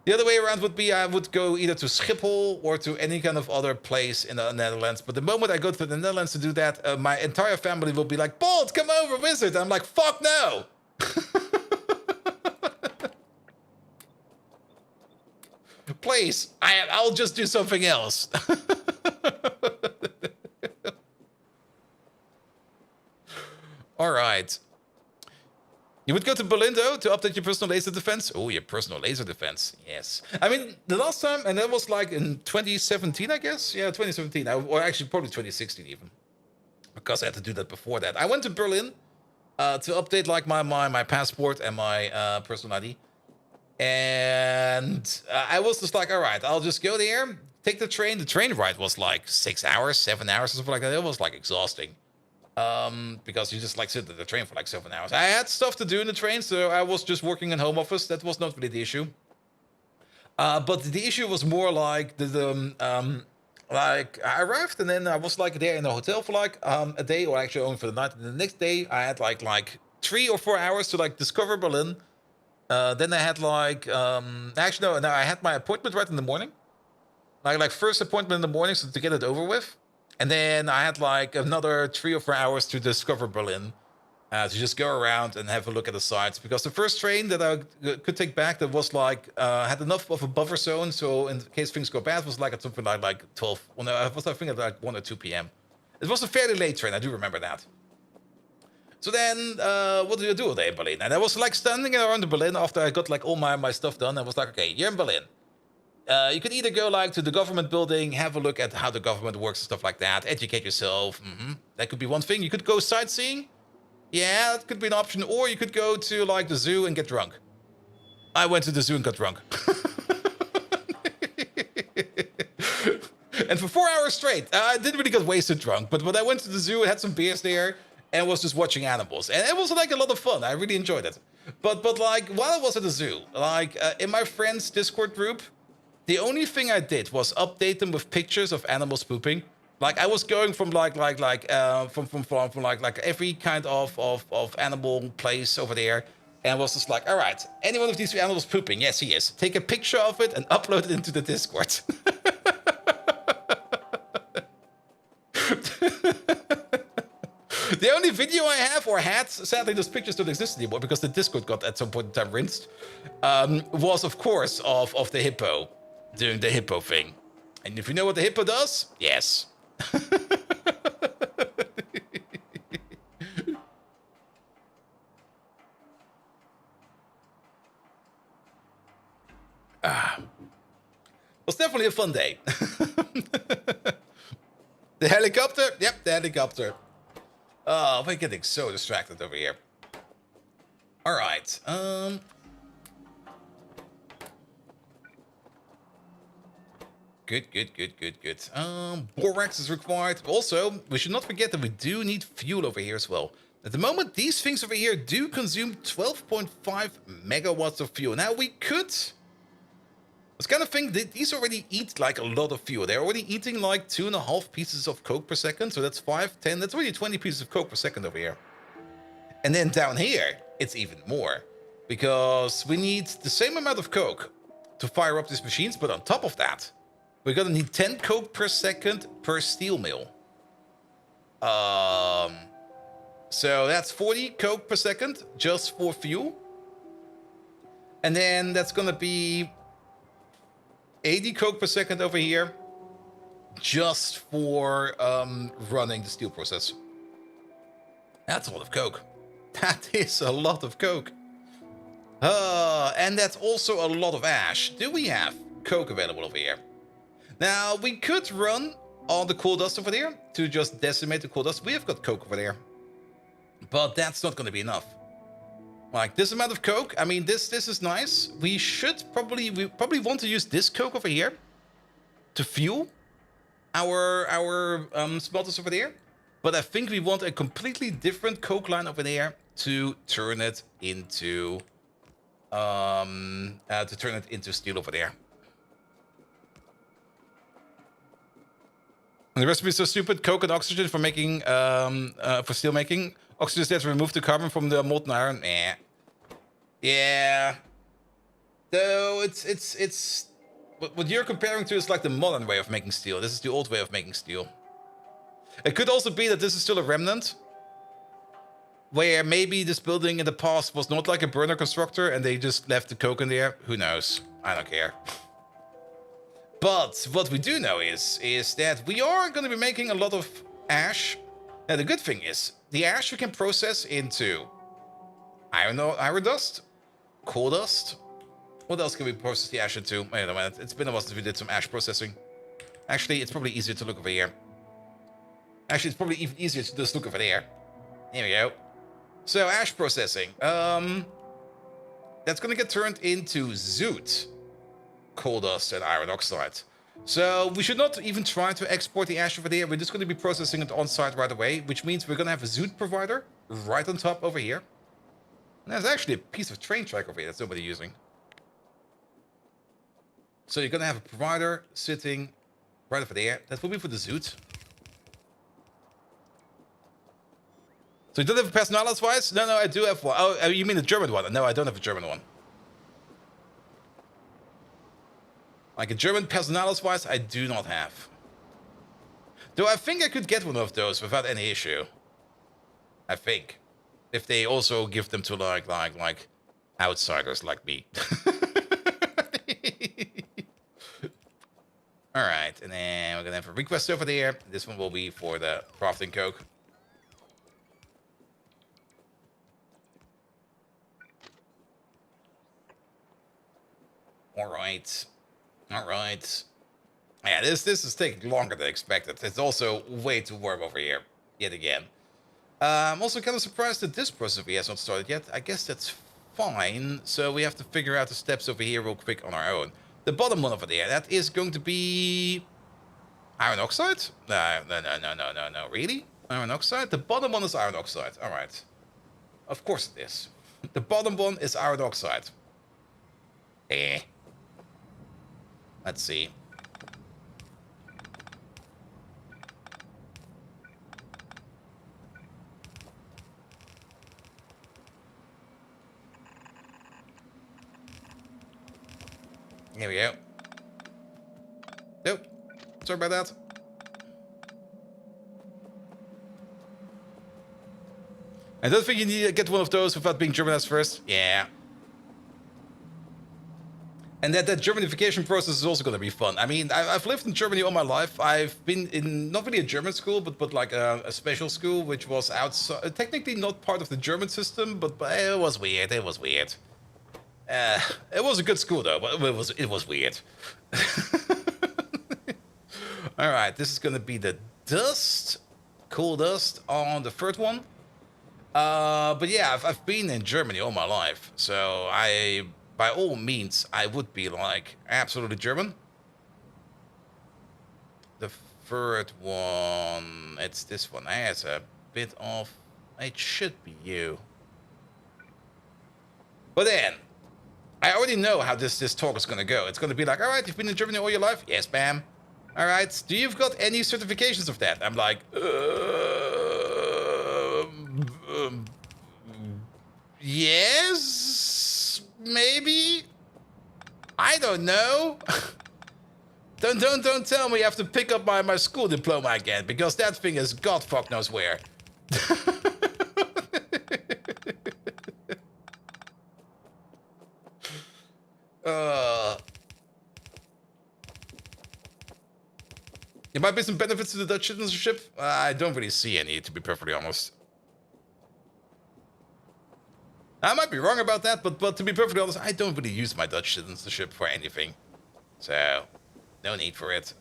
The other way around would be I would go either to Schiphol or to any kind of other place in the Netherlands. But the moment I go to the Netherlands to do that, my entire family will be like, Bolt, come over, visit. I'm like, fuck no. Please, I'll just do something else. All right. You would go to Berlin, though, to update your personal laser defense? Oh, your personal laser defense. Yes. I mean, the last time, and that was like in 2017, I guess? Yeah, 2017. Or actually, probably 2016 even. Because I had to do that before that. I went to Berlin to update like my passport and my personal ID. And I was just like, all right, I'll just go there, take the train. The train ride was like 6 hours, 7 hours, or something like that. It was like exhausting. Because you just like sit at the train for like 7 hours. I had stuff to do in the train, so I was just working in home office. That was not really the issue. But the issue was more like like I arrived and then I was like there in a hotel for like a day, or actually only for the night. And the next day I had like 3 or 4 hours to like discover Berlin. Then I had like actually no, I had my appointment right in the morning. Like first appointment in the morning, so to get it over with. And then I had like another 3 or 4 hours to discover Berlin, to just go around and have a look at the sites. Because the first train that I could take back that was like, had enough of a buffer zone, so in case things go bad, was like at something like 12, well no, I was I think at like 1 or 2 p.m. It was a fairly late train, I do remember that. So then, what do you do all day in Berlin? And I was like standing around Berlin after I got like all my stuff done. I was like, okay, you're in Berlin. You could either go like to the government building, have a look at how the government works and stuff like that, educate yourself. That could be one thing. You could go sightseeing. Yeah, that could be an option. Or you could go to like the zoo and get drunk. I went to the zoo and got drunk. And for 4 hours straight, I didn't really get wasted drunk. But when I went to the zoo, I had some beers there and was just watching animals. And it was like a lot of fun. I really enjoyed it. But like while I was at the zoo, like in my friend's Discord group, the only thing I did was update them with pictures of animals pooping. Like I was going from like every kind of animal place over there, and was just like, all right, any one of these animals pooping? Yes, he is. Take a picture of it and upload it into the Discord. The only video I have or had, sadly those pictures don't exist anymore because the Discord got at some point in time rinsed, was of course of the hippo doing the hippo thing. And if you know what the hippo does, yes. It was definitely a fun day. The helicopter? Yep, the helicopter. Oh, we're getting so distracted over here. All right. Good. Borax is required. Also, we should not forget that we do need fuel over here as well. At the moment, these things over here do consume 12.5 megawatts of fuel. Now, we could... I was kind of thinking these already eat like a lot of fuel. They're already eating like 2.5 pieces of coke per second. So that's 5, 10. That's already 20 pieces of coke per second over here. And then down here, it's even more. Because we need the same amount of coke to fire up these machines. But on top of that, we're going to need 10 coke per second per steel mill. So that's 40 coke per second just for fuel. And then that's going to be 80 coke per second over here just for running the steel process. That's a lot of coke. That is a lot of coke. And that's also a lot of ash. Do we have coke available over here? Now, we could run on the coal dust over there to just decimate the coal dust. We have got coke over there. But that's not going to be enough. Like this amount of coke, I mean, this is nice. We probably want to use this coke over here to fuel our smelters over there. But I think we want a completely different coke line over there to turn it into steel over there. And the recipe is so stupid. Coke and oxygen for making for steel making. Oxygen is there to remove the carbon from the molten iron. Yeah. Though it's what you're comparing to is like the modern way of making steel. This is the old way of making steel. It could also be that this is still a remnant, where maybe this building in the past was not like a burner constructor and they just left the coke in there. Who knows? I don't care. But what we do know is that we are going to be making a lot of ash. Now the good thing is the ash we can process into iron dust, coal dust. What else can we process the ash into? Wait a minute. It's been a while since we did some ash processing. Actually, it's probably easier to look over here. Actually, it's probably even easier to just look over there. There we go. So ash processing. That's going to get turned into zoot, coal dust, and iron oxide. So we should not even try to export the ash over there. We're just going to be processing it on site right away, which means we're going to have a zoot provider right on top over here. And there's actually a piece of train track over here that's nobody using. So you're going to have a provider sitting right over there. That will be for the zoot. So you don't have a personalis-wise? No, I do have one. Oh, you mean the German one? No, I don't have a German one. Like a German personalis-wise, I do not have. Though I think I could get one of those without any issue. I think. If they also give them to like outsiders like me. Alright, and then we're gonna have a request over there. This one will be for the crafting coke. Alright. All right. Yeah, this is taking longer than expected. It's also way too warm over here, yet again. I'm also kind of surprised that this process has not started yet. I guess that's fine. So we have to figure out the steps over here real quick on our own. The bottom one over there, that is going to be iron oxide? No. Really? Iron oxide? The bottom one is iron oxide. All right. Of course it is. The bottom one is iron oxide. Let's see. Here we go. Nope. Sorry about that. I don't think you need to get one of those without being Germanized first. Yeah. And that Germanification process is also going to be fun. I mean, I've lived in Germany all my life. I've been in not really a German school, but like a special school, which was outside, technically not part of the German system, but it was weird. It was weird. It was a good school though, but it was weird. All right, this is going to be the dust, cool dust on the third one. But yeah, I've been in Germany all my life, so by all means, I would be like absolutely German. The third one, it's this one. It's a bit off. It should be you. But then, I already know how this talk is gonna go. It's gonna be like, all right, you've been in Germany all your life? Yes, ma'am. All right, do you've got any certifications of that? I'm like, yes, maybe. I don't know. Don't tell me you have to pick up my school diploma again, because that thing is God fuck knows where. There might be some benefits to the Dutch citizenship. I don't really see any, to be perfectly honest. I might be wrong about that, but to be perfectly honest, I don't really use my Dutch citizenship for anything. So, no need for it.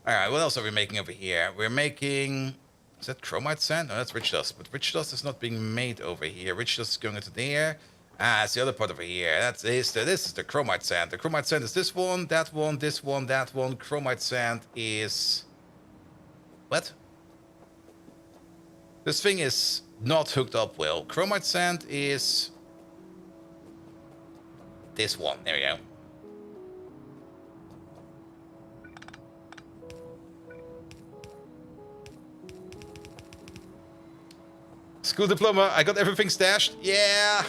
Alright, what else are we making over here? We're making... Is that chromite sand? No, that's rich dust. But rich dust is not being made over here. Rich dust is going into there. Ah, it's the other part over here. This is the chromite sand. The chromite sand is this one, that one, this one, that one. Chromite sand is... What? This thing is not hooked up well. Chromite sand is... this one. There we go. School diploma. I got everything stashed. Yeah.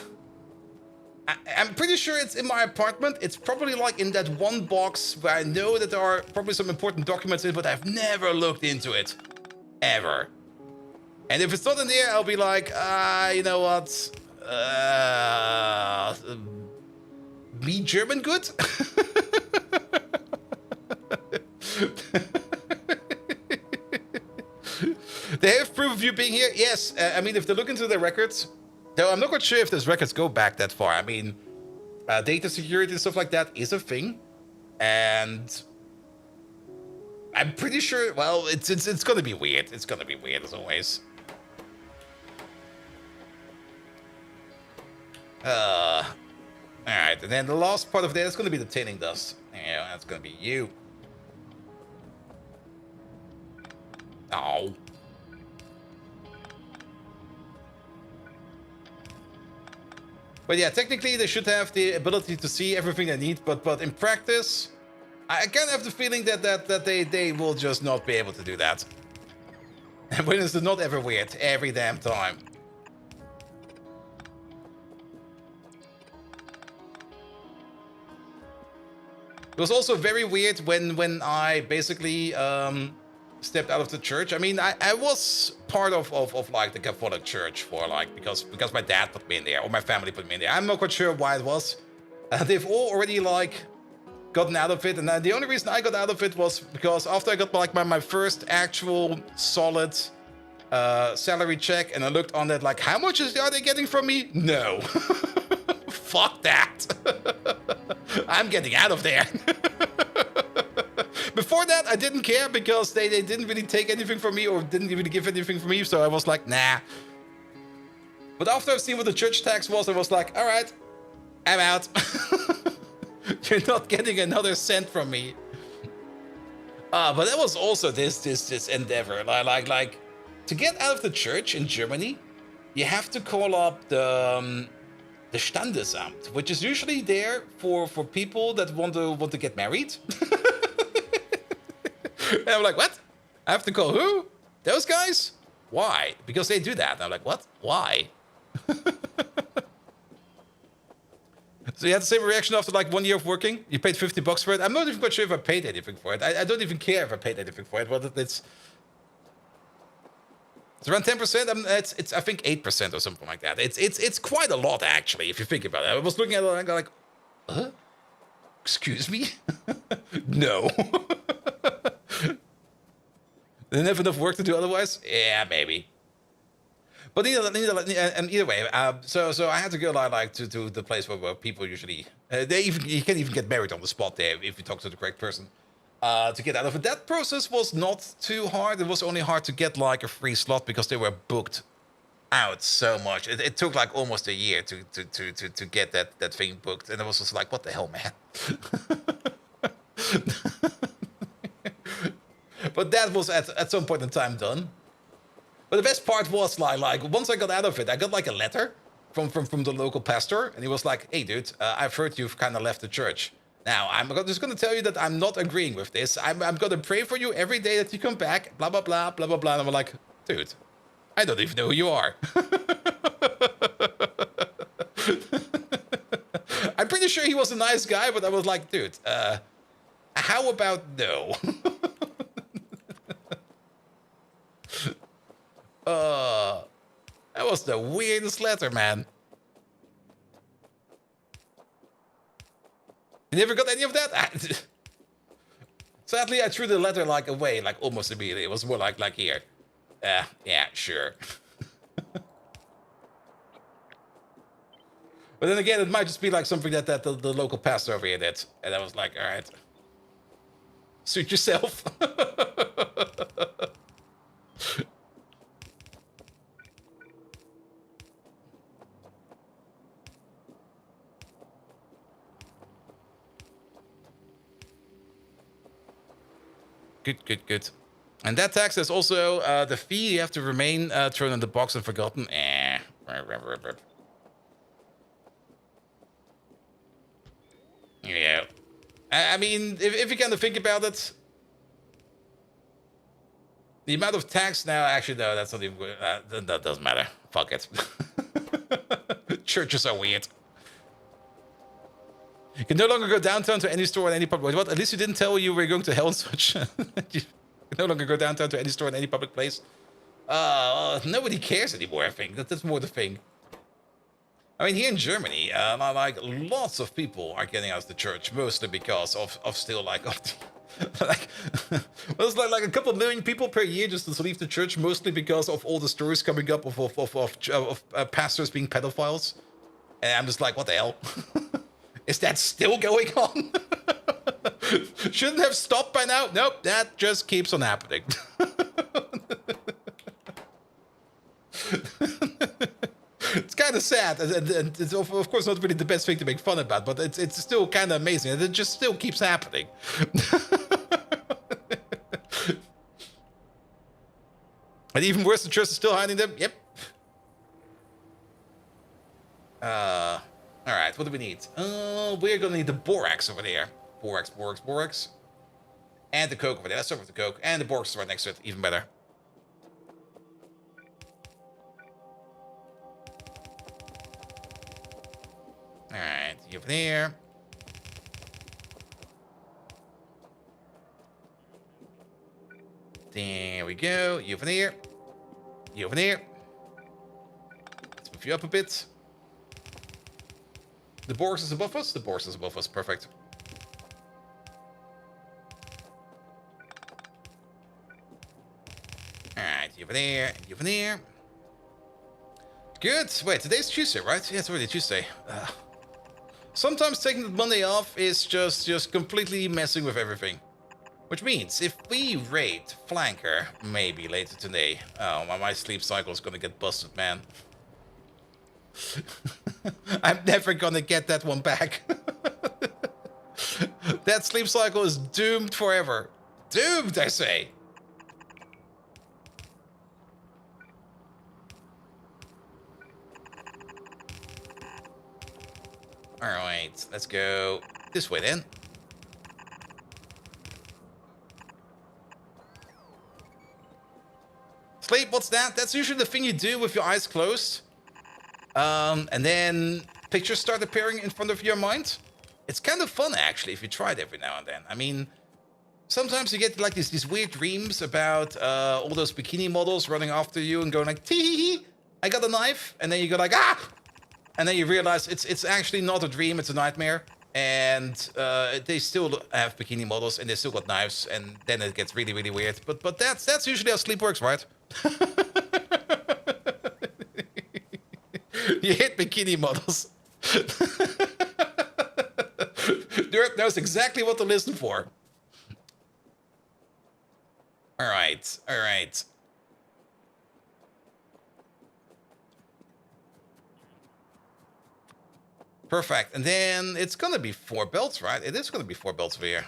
I'm pretty sure it's in my apartment. It's probably like in that one box where I know that there are probably some important documents in it, but I've never looked into it. Ever. And if it's not in there, I'll be like, you know what? Me German good? They have proof of you being here? Yes. I mean, if they look into their records, though I'm not quite sure if those records go back that far. I mean, data security and stuff like that is a thing. And I'm pretty sure, well, it's going to be weird. It's going to be weird as always. Alright, and then the last part of that is going to be the tailing dust. Yeah, that's going to be you. Oh. But yeah, technically they should have the ability to see everything they need, but in practice, I kind of have the feeling that they will just not be able to do that. And when is it not ever weird? Every damn time. It was also very weird when I basically stepped out of the church. I mean, I was part of like the Catholic Church for like because my dad put me in there, or my family put me in there. I'm not quite sure why it was. They've all already like gotten out of it, and the only reason I got out of it was because after I got like my first actual solid salary check, and I looked on that like, how much are they getting from me? No. Fuck that. I'm getting out of there. Before that, I didn't care because they didn't really take anything from me or didn't really give anything for me. So I was like, nah. But after I've seen what the church tax was, I was like, all right, I'm out. You're not getting another cent from me. But that was also this endeavor. Like, to get out of the church in Germany, you have to call up the Standesamt, which is usually there for people that want to get married. And I'm like, what? I have to call who? Those guys? Why? Because they do that. And I'm like, what? Why? So you had the same reaction after like 1 year of working? You paid $50 for it? I'm not even quite sure if I paid anything for it. I don't even care if I paid anything for it. But it's around 10%. It's I think 8% or something like that. It's quite a lot actually, if you think about it. I was looking at it and I go like, excuse me? No. They didn't have enough work to do otherwise? Yeah, maybe. But either way, so I had to go like to the place where people usually you can't even get married on the spot there if you talk to the correct person to get out of it. That process was not too hard. It was only hard to get like a free slot because they were booked out so much. It took like almost a year to get that thing booked, and I was just like, what the hell, man. But that was at some point in time done. But the best part was like once I got out of it, I got like a letter from the local pastor, and he was like, "Hey, dude, I've heard you've kind of left the church. Now I'm just going to tell you that I'm not agreeing with this. I'm going to pray for you every day that you come back. Blah blah blah blah blah blah." And I'm like, "Dude, I don't even know who you are." I'm pretty sure he was a nice guy, but I was like, "Dude, how about no?" That was the weirdest letter, man. You never got any of that? Sadly, I threw the letter like away, like almost immediately. It was more like here. Yeah, sure. But then again, it might just be like something that the local pastor over here did. And I was like, all right. Suit yourself. Good. And that tax is also the fee you have to remain thrown in the box and forgotten. Yeah. I mean, if you kind of think about it, the amount of tax now, actually, no, that's not even good. That doesn't matter. Fuck it. Churches are weird. You can no longer go downtown to any store in any public. What? At least you didn't tell you were going to hell and such. You can no longer go downtown to any store in any public place. Nobody cares anymore. I think that's more the thing. I mean, here in Germany, like lots of people are getting out of the church, mostly because of still like like well, it's like a couple million people per year just to leave the church, mostly because of all the stories coming up of pastors being pedophiles. And I'm just like, what the hell? Is that still going on? Shouldn't have stopped by now. Nope, that just keeps on happening. It's kind of sad, and it's of course not really the best thing to make fun about, but it's still kind of amazing, and it just still keeps happening. And even worse, the church is still hiding them. Yep. All right, what do we need? We're gonna need the borax over there. Borax. And the coke over there. Let's start with the coke. And the borax is right next to it. Even better. All right, you over there. There we go. You over there. You over there. Let's move you up a bit. The borax is above us? The borax is above us. Perfect. Alright, you over there, you over there. Good. Wait, today's Tuesday, right? Yeah, it's already Tuesday. Sometimes taking the Monday off is just completely messing with everything. Which means if we raid Flanker, maybe later today, oh, my sleep cycle is gonna get busted, man. I'm never gonna get that one back. That sleep cycle is doomed forever. Doomed, I say. Alright, let's go this way then. Sleep, what's that? That's usually the thing you do with your eyes closed. And then pictures start appearing in front of your mind. It's kind of fun, actually, if you try it every now and then. I mean, sometimes you get like these weird dreams about all those bikini models running after you and going like, tee, I got a knife. And then you go like, ah! And then you realize it's actually not a dream, it's a nightmare. And they still have bikini models and they still got knives. And then it gets really, really weird. But that's usually how sleep works, right? You hit bikini models. Derp knows exactly what to listen for. Alright, alright. Perfect. And then it's gonna be 4 belts, right? It is gonna be 4 belts over here.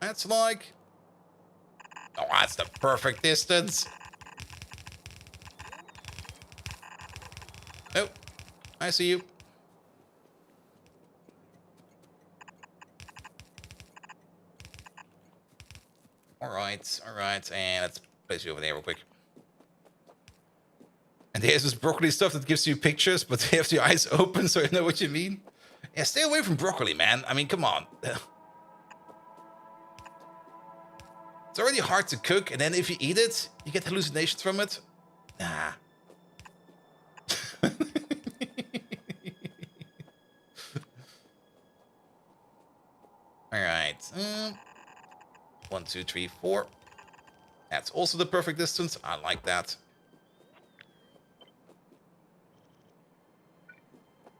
That's like... Oh, that's the perfect distance. Oh, I see you. Alright, alright, and let's place you over there real quick. And there's this broccoli stuff that gives you pictures, but you have your eyes open so you know what you mean. Yeah, stay away from broccoli, man. I mean, come on. It's already hard to cook, and then if you eat it, you get hallucinations from it. Nah. Alright. 1, 2, 3, 4. That's also the perfect distance. I like that.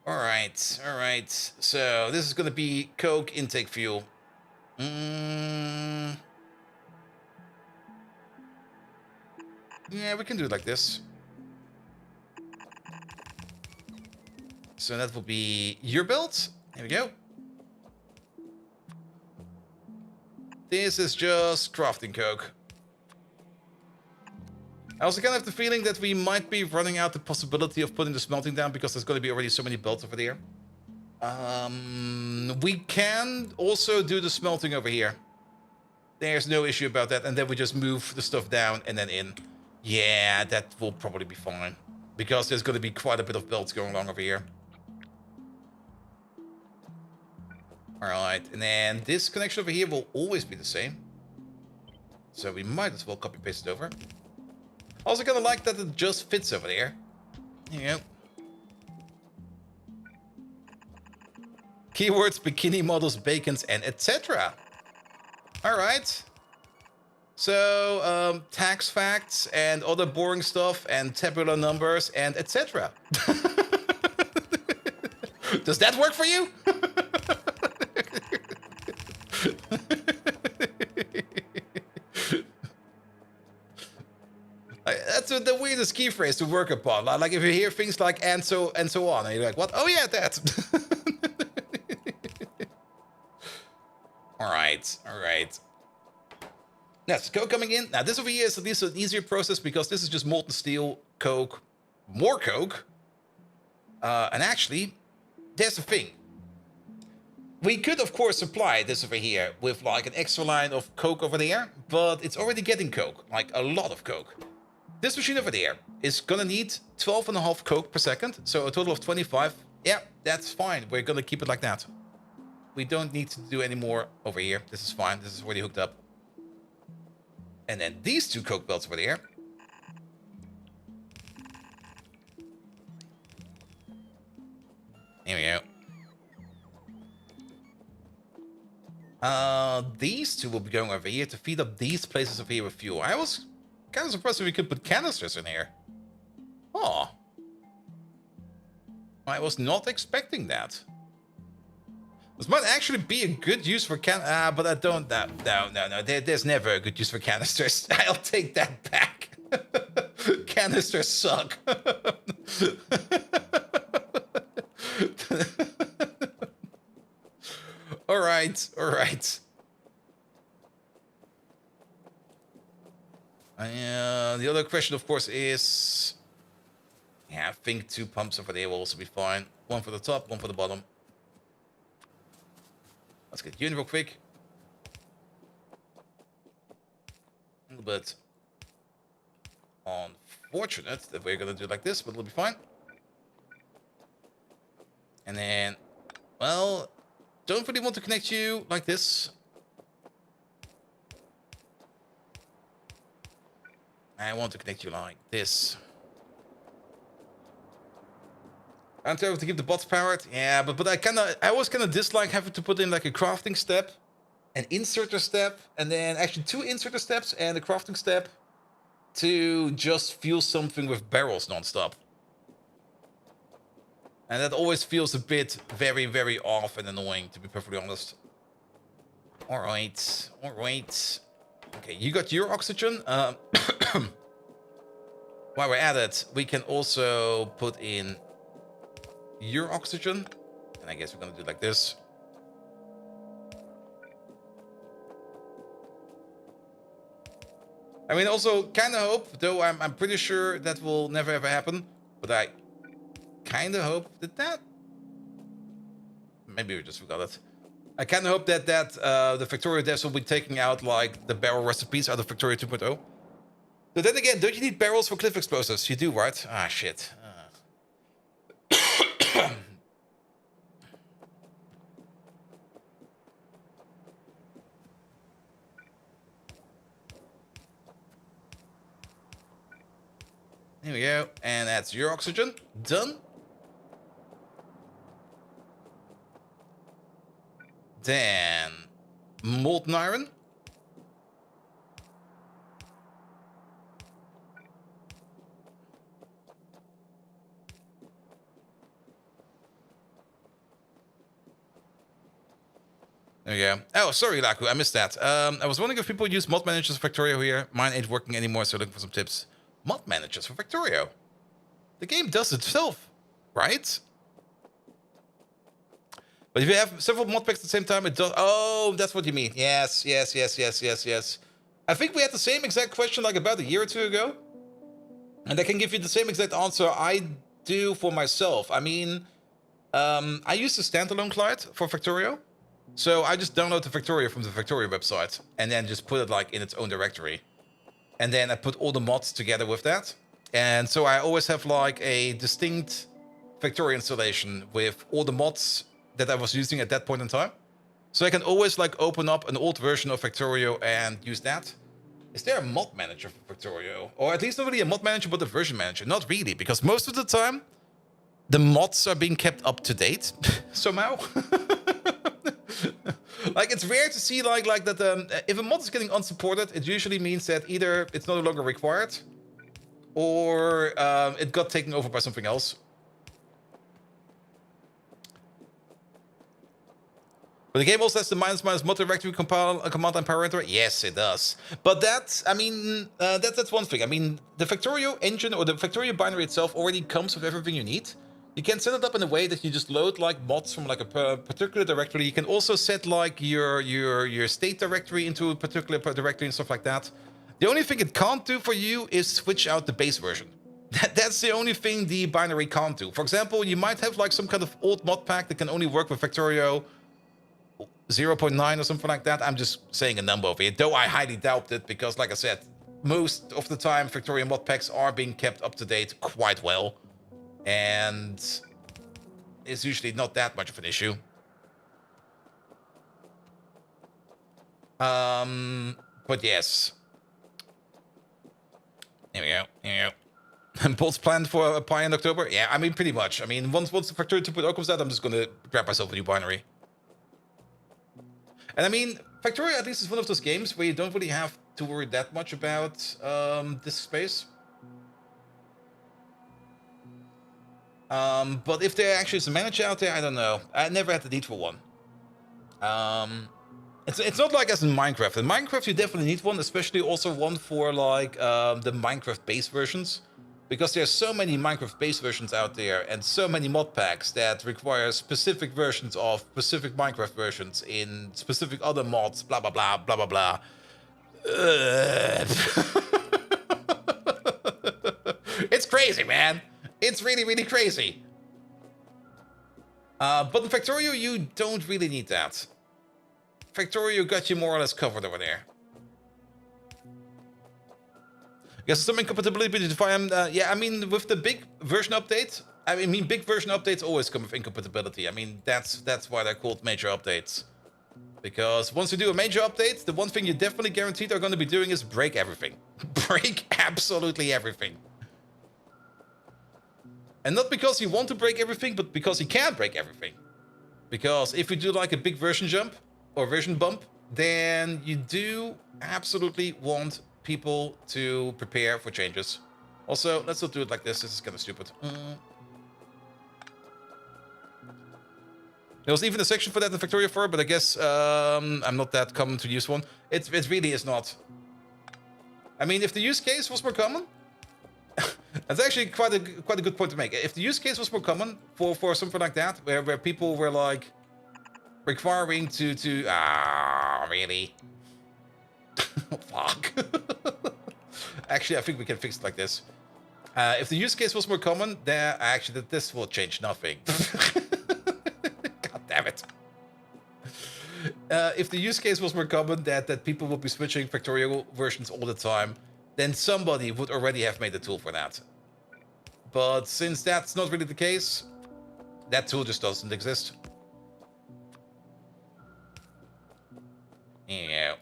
Alright, alright. So, this is going to be Coke intake fuel. Yeah, we can do it like this. So that will be your belt. Here we go. This is just crafting Coke. I also kind of have the feeling that we might be running out the possibility of putting the smelting down because there's going to be already so many belts over there. We can also do the smelting over here. There's no issue about that. And then we just move the stuff down and then in. Yeah, that will probably be fine. Because there's going to be quite a bit of belts going along over here. Alright, and then this connection over here will always be the same. So we might as well copy paste it over. Also kind of like that it just fits over there. There you go. Keywords, bikini models, bacons, and etc. Alright. So, tax facts and other boring stuff and tabular numbers and etc. Does that work for you? That's the weirdest key phrase to work upon. Like if you hear things like and so on, and you're like, what? Oh yeah, that. Alright, alright. That's Coke coming in. Now this over here is at least an easier process because this is just molten steel, Coke, more Coke. And actually, there's the thing. We could, of course, supply this over here with like an extra line of Coke over there, but it's already getting Coke, like a lot of Coke. This machine over there is gonna need 12.5 Coke per second, so a total of 25. Yeah, that's fine. We're gonna keep it like that. We don't need to do any more over here. This is fine. This is already hooked up. And then these 2 Coke belts over there. Here we go. These 2 will be going over here to feed up these places over here with fuel. I was kind of surprised if we could put canisters in here. Oh. I was not expecting that. This might actually be a good use for but I don't. No. There's never a good use for canisters. I'll take that back. Canisters suck. All right. The other question, of course, is... Yeah, I think 2 pumps over there will also be fine. 1 for the top, 1 for the bottom. Let's get you in real quick. A little bit unfortunate that we're gonna do it like this, but it'll be fine. And then, well, don't really want to connect you like this. I want to connect you like this. I'm trying to keep the bots powered. Yeah, but I always kind of dislike having to put in like a crafting step, an inserter step, and then actually 2 inserter steps and a crafting step to just fuel something with barrels nonstop. And that always feels a bit very, very off and annoying, to be perfectly honest. All right. Okay, you got your oxygen. While we're at it, we can also put in your oxygen. And I guess we're gonna do it like this. I mean, also kind of hope, though I'm pretty sure that will never ever happen, but I kind of hope that maybe we just forgot it. I kind of hope that the Factorio devs will be taking out like the barrel recipes out of Factorio 2.0. But then again, don't you need barrels for cliff explosives? You do, right? Ah, shit. Here we go, and that's your oxygen. Done. Then molten iron. There we go. Oh, sorry, Laku, I missed that. I was wondering if people use mod managers for Factorio here. Mine ain't working anymore, so looking for some tips. Mod managers for Factorio. The game does it itself, right? But if you have several mod packs at the same time, it does... Oh, that's what you mean. Yes. I think we had the same exact question like about a year or 2 ago. And I can give you the same exact answer I do for myself. I mean, I use the standalone client for Factorio. So I just download the Factorio from the Factorio website and then just put it like in its own directory. And then I put all the mods together with that. And so I always have like a distinct Factorio installation with all the mods that I was using at that point in time. So I can always like open up an old version of Factorio and use that. Is there a mod manager for Factorio? Or at least not really a mod manager, but a version manager. Not really, because most of the time, the mods are being kept up to date somehow. Like, it's rare to see like that if a mod is getting unsupported, it usually means that either it's no longer required or it got taken over by something else. But the game also has the ---- mod directory command and parameter. Yes, it does. But that's, I mean, that's one thing. I mean, the Factorio engine or the Factorio binary itself already comes with everything you need. You can set it up in a way that you just load like mods from like a particular directory. You can also set like your state directory into a particular directory and stuff like that. The only thing it can't do for you is switch out the base version. That's the only thing the binary can't do. For example, you might have like some kind of old mod pack that can only work with Factorio 0.9 or something like that. I'm just saying a number over here, though I highly doubt it because, like I said, most of the time Factorio mod packs are being kept up to date quite well. And it's usually not that much of an issue. But yes. Here we go. And Bolt's planned for a Pi in October? Yeah, I mean, pretty much. I mean, once the Factorio 2.0 comes out, I'm just gonna grab myself a new binary. And I mean, Factorio at least is one of those games where you don't really have to worry that much about disk space. But if there actually is a manager out there, I don't know. I never had the need for one. It's not like as in Minecraft. In Minecraft, you definitely need one, especially also one for like the Minecraft base versions, because there's so many Minecraft base versions out there and so many mod packs that require specific versions of specific Minecraft versions in specific other mods. Blah blah blah blah blah blah. It's crazy, man. It's really really crazy. But in Factorio, you don't really need that. Factorio got you more or less covered over there. Guess some incompatibility between yeah, I mean, with the big version update, big version updates always come with incompatibility. I mean, that's why they're called major updates. Because once you do a major update, the one thing you definitely guaranteed are going to be doing is break everything. Break absolutely everything. And not because you want to break everything, but because you can't break everything. Because if you do like a big version jump, or version bump, then you do absolutely want people to prepare for changes. Also, let's not do it like this. This is kind of stupid. There was even a section for that in Factorio 4, but I guess I'm not that common to use one. It really is not. I mean, if the use case was more common, that's actually quite a good point to make. If the use case was more common for something like that, where people were like requiring to really? Fuck. Actually, I think we can fix it like this. If the use case was more common, then actually this will change nothing. God damn it. If the use case was more common, that people would be switching Factorio versions all the time, then somebody would already have made a tool for that. But since that's not really the case, that tool just doesn't exist. Yeah.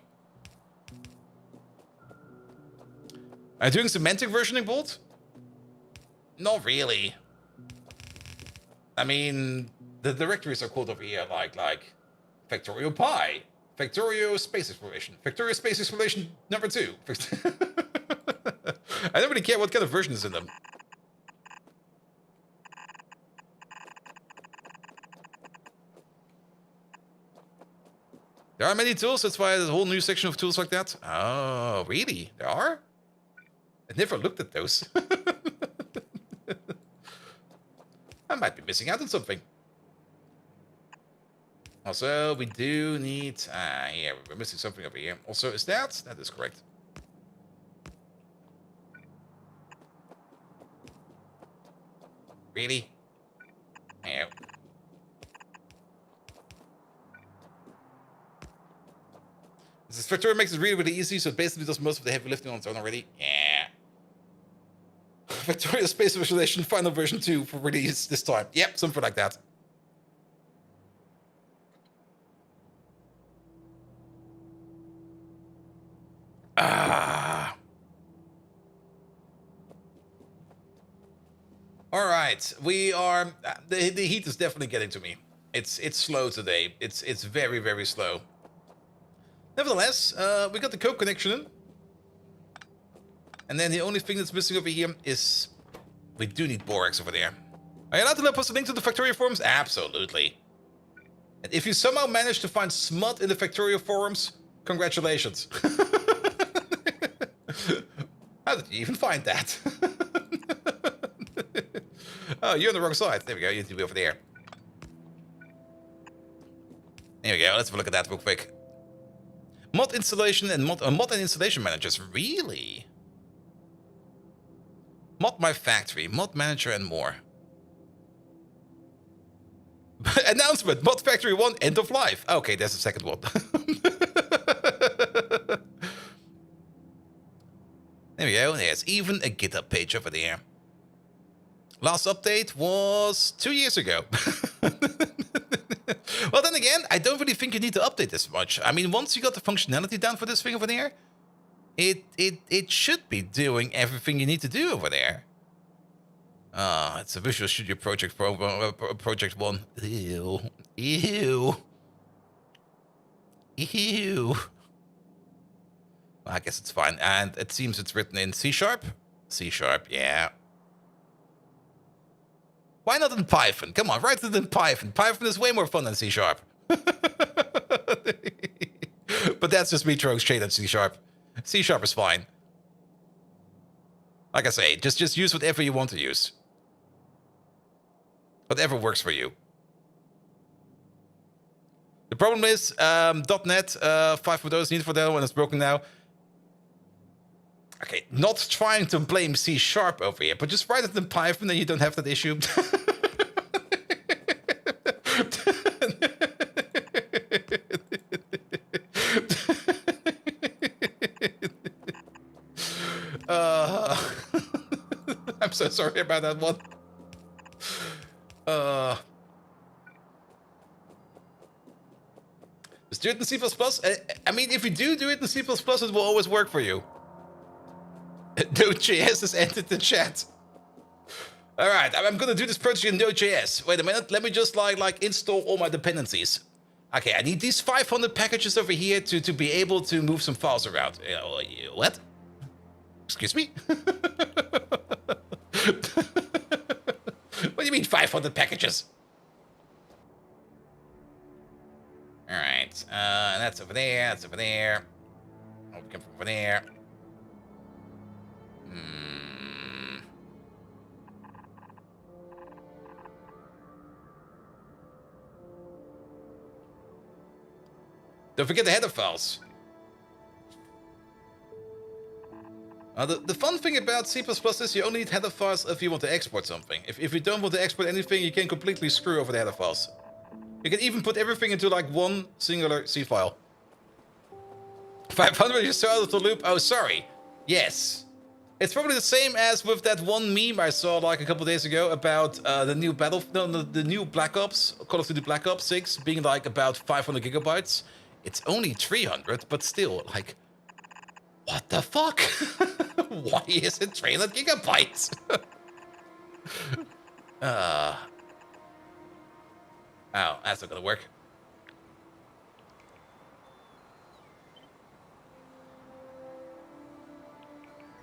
Are you doing semantic versioning, Bolt? Not really. I mean, the directories are called over here like Factorio Pi, Factorio Space Exploration, Factorio Space Exploration number 2. I don't really care what kind of version is in them. There are many tools, that's why there's a whole new section of tools like that. Oh, really? There are? I never looked at those. I might be missing out on something. Also, we do need... yeah, we're missing something over here. Also, is that? That is correct. Really? Yeah. This Factorio makes it really, really easy, so it basically does most of the heavy lifting on its own already. Yeah. Factorio Space Visualization Final Version 2 for release this time. Yep, something like that. All right, we are... the heat is definitely getting to me. It's slow today. It's very, very slow. Nevertheless, we got the Coke connection in. And then the only thing that's missing over here is... we do need borax over there. Are you allowed to post a link to the Factorio forums? Absolutely. And if you somehow manage to find smut in the Factorio forums, congratulations. How did you even find that? Oh, you're on the wrong side. There we go. You need to be over there. There we go. Let's have a look at that real quick. Mod installation and mod and installation managers. Really? Mod my factory, mod manager, and more. Announcement: Mod Factory 1 end of life. Okay, there's the second one. There we go. There's even a GitHub page over there. Last update was 2 years ago. Well, then again, I don't really think you need to update this much. I mean, once you got the functionality down for this thing over there, it should be doing everything you need to do over there. Ah, it's a Visual Studio Project Project 1. Ew. Ew. Ew. Well, I guess it's fine. And it seems it's written in C#. C#, yeah. Why not in Python? Come on, write it in Python. Python is way more fun than C#. But that's just me throwing shade at C Sharp. C Sharp is fine. Like I say, just use whatever you want to use. Whatever works for you. The problem is, .NET 5.0 is needed for that one. It's broken now. Okay, not trying to blame C Sharp over here, but just write it in Python and you don't have that issue. I'm so sorry about that one. Just do it in C++. I mean, if you do it in C++, it will always work for you. Node.js has entered the chat. All right, I'm gonna do this project in Node.js. Wait a minute, let me just like install all my dependencies. Okay, I need these 500 packages over here to be able to move some files around. What? Excuse me? What do you mean 500 packages? All right, and that's over there. That's over there. Oh, we come from over there. Don't forget the header files. The fun thing about C++ is you only need header files if you want to export something. If you don't want to export anything, you can completely screw over the header files. You can even put everything into like one singular C file. 500 is so out of the loop. Oh, sorry. Yes. It's probably the same as with that one meme I saw like a couple days ago about the new the new Black Ops, Call of Duty Black Ops 6 being like about 500 gigabytes. It's only 300, but still, like, what the fuck? Why is it 300 gigabytes? Oh, that's not gonna work.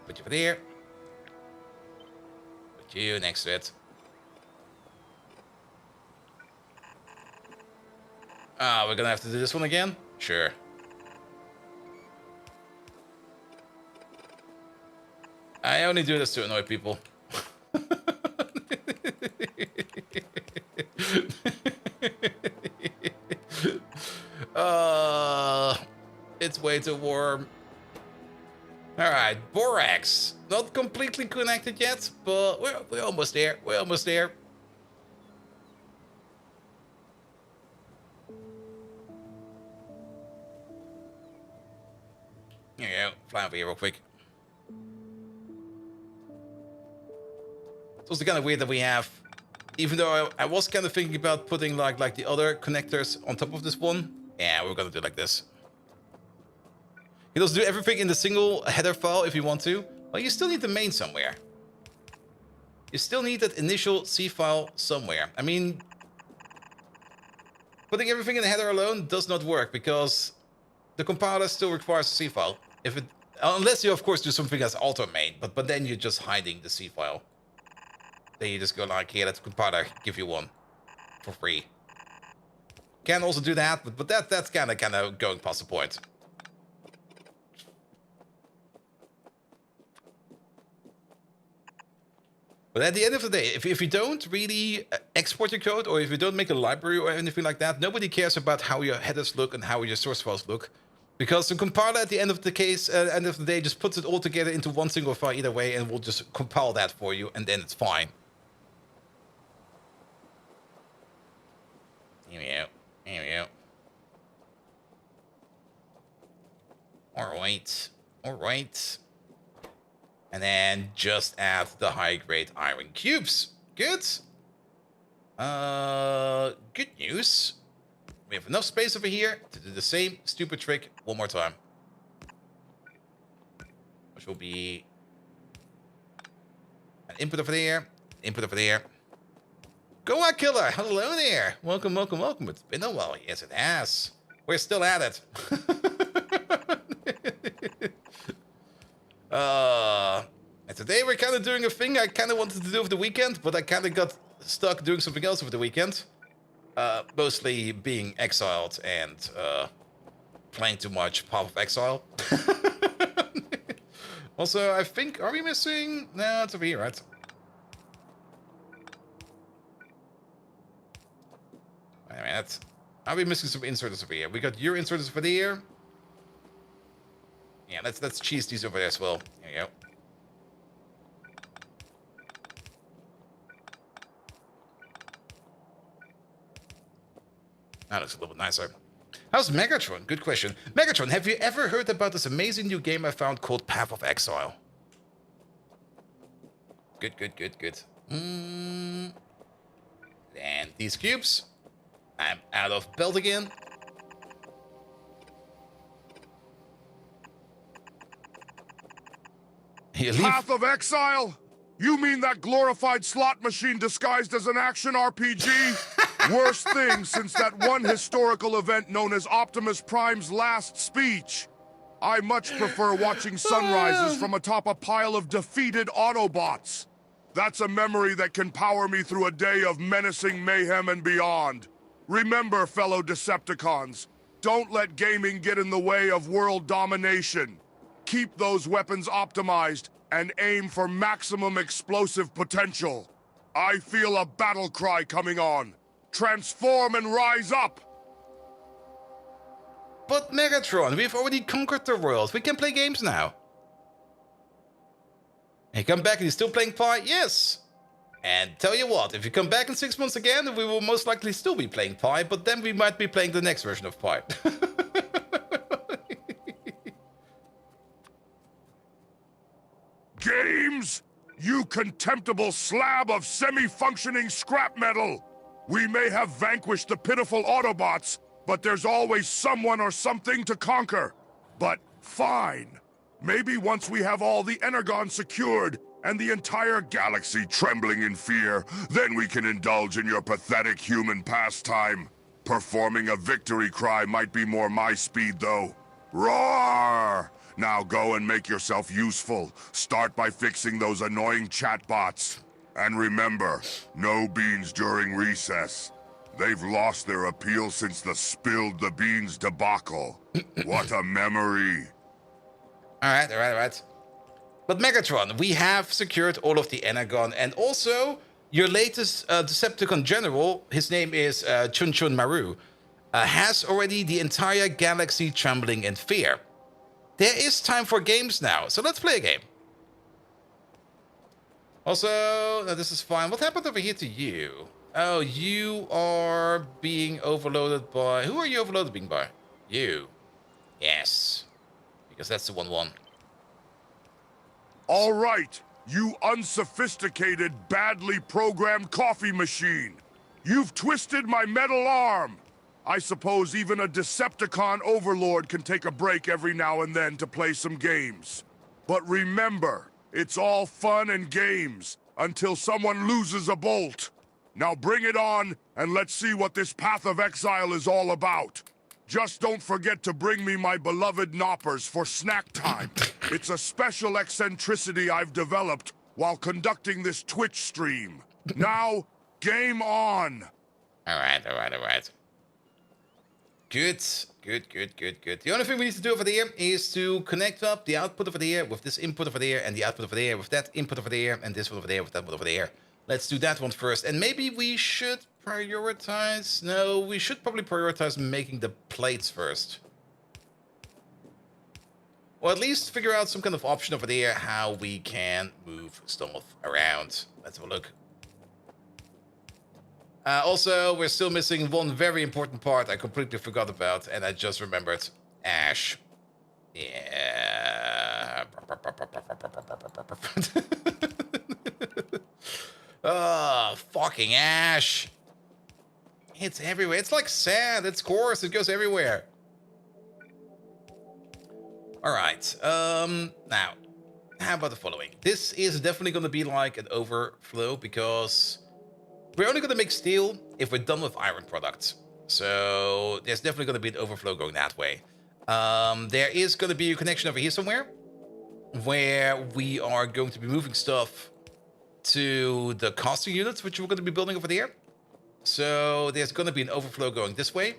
Put you over there. Put you next to it. Ah, we're gonna have to do this one again? Sure. I only do this to annoy people. It's way too warm. Alright, Borax. Not completely connected yet, but we're almost there. We're almost there. Here you go. Fly over here real quick. It's also kind of weird that we have, even though I was kind of thinking about putting like the other connectors on top of this one. Yeah, we're gonna do it like this. You can also do everything in the single header file if you want to, but you still need the main somewhere. You still need that initial C file somewhere. I mean, putting everything in the header alone does not work because the compiler still requires a C file. If it, unless you of course do something as alter main, but then you're just hiding the C file. Then you just go like, here, let the compiler give you one for free. Can also do that, but that's kind of going past the point. But at the end of the day, if you don't really export your code, or if you don't make a library or anything like that, nobody cares about how your headers look and how your source files look. Because the compiler at the end of the day just puts it all together into one single file either way and will just compile that for you, and then it's fine. Here we go. Here we go. Alright. Alright. And then just add the high-grade iron cubes. Good. Good news. We have enough space over here to do the same stupid trick one more time. Which will be an input over there, input over there. Goa Killer, hello there. Welcome, welcome, welcome. It's been a while. Yes, it has. We're still at it. And today we're kind of doing a thing I kind of wanted to do over the weekend, but I kind of got stuck doing something else over the weekend. Mostly being exiled and playing too much Path of Exile. Also, I think, are we missing? No, it's over here, right? Wait a minute. Are we missing some inserters over here? We got your inserters over there. Yeah, let's cheese these over there as well. There you go. That looks a little bit nicer. How's Megatron? Good question. Megatron, have you ever heard about this amazing new game I found called Path of Exile? Good, good, good, good. And these cubes. I'm out of belt again. Path of Exile? You mean that glorified slot machine disguised as an action RPG? Worst thing since that one historical event known as Optimus Prime's last speech. I much prefer watching sunrises from atop a pile of defeated Autobots. That's a memory that can power me through a day of menacing mayhem and beyond. Remember, fellow Decepticons, don't let gaming get in the way of world domination. Keep those weapons optimized and aim for maximum explosive potential. I feel a battle cry coming on. Transform and rise up! But Megatron, we've already conquered the world. We can play games now. You come back and you're still playing Pi? Yes! And tell you what, if you come back in 6 months again, we will most likely still be playing Pi, but then we might be playing the next version of Pi. Games? You contemptible slab of semi-functioning scrap metal! We may have vanquished the pitiful Autobots, but there's always someone or something to conquer. But fine. Maybe once we have all the Energon secured and the entire galaxy trembling in fear, then we can indulge in your pathetic human pastime. Performing a victory cry might be more my speed, though. Roar! Now go and make yourself useful. Start by fixing those annoying chatbots. And remember, no beans during recess. They've lost their appeal since the spilled the beans debacle. What a memory. Alright. But Megatron, we have secured all of the Energon, and also your latest Decepticon general, his name is Chun Chun Maru, has already the entire galaxy trembling in fear. There is time for games now, so let's play a game. Also, no, this is fine. What happened over here to you? Oh, you are being overloaded by... Who are you overloaded by? You. Yes. Because that's the 1-1. All right, you unsophisticated, badly programmed coffee machine. You've twisted my metal arm. I suppose even a Decepticon overlord can take a break every now and then to play some games. But remember, it's all fun and games until someone loses a bolt. Now bring it on, and let's see what this Path of Exile is all about. Just don't forget to bring me my beloved knoppers for snack time. It's a special eccentricity I've developed while conducting this Twitch stream. Now, game on! Alright. Good. The only thing we need to do over there is to connect up the output over there with this input over there, and the output over there with that input over there, and this one over there with that one over there. Let's do that one first, and maybe we should prioritize... No, we should probably prioritize making the plates first. Or at least figure out some kind of option over there how we can move stuff around. Let's have a look. Also, we're still missing one very important part I completely forgot about, and I just remembered. Ash. Yeah. Oh, fucking ash. It's everywhere. It's like sand. It's coarse. It goes everywhere. Alright. Now, how about the following? This is definitely going to be like an overflow because we're only going to make steel if we're done with iron products. So there's definitely going to be an overflow going that way. There is going to be a connection over here somewhere where we are going to be moving stuff to the casting units, which we're going to be building over there. So there's going to be an overflow going this way.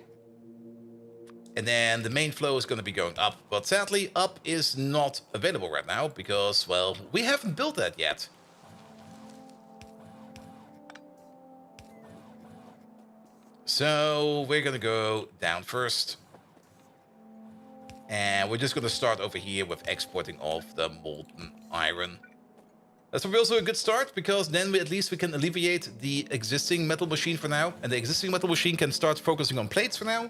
and then the main flow is going to be going up. But sadly, up is not available right now because, well, we haven't built that yet. So we're going to go down first. And we're just going to start over here with exporting off the molten iron. That's probably also a good start, because then at least we can alleviate the existing metal machine for now. And the existing metal machine can start focusing on plates for now.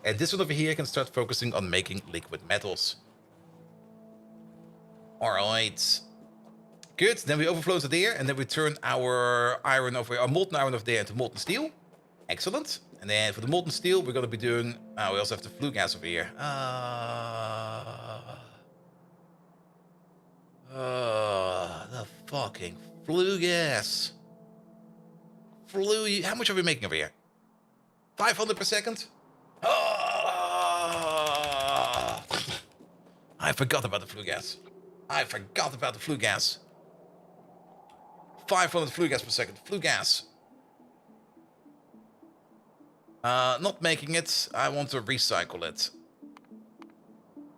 And this one over here can start focusing on making liquid metals. Alright. Good, then we overflow to there, and then we turn our iron over, our molten iron over there into molten steel. Excellent. And then for the molten steel, we're going to be doing... we also have the flue gas over here. The fucking flue gas. How much are we making over here? 500 per second? I forgot about the flue gas. 500 flue gas per second. Flue gas. Not making it. I want to recycle it.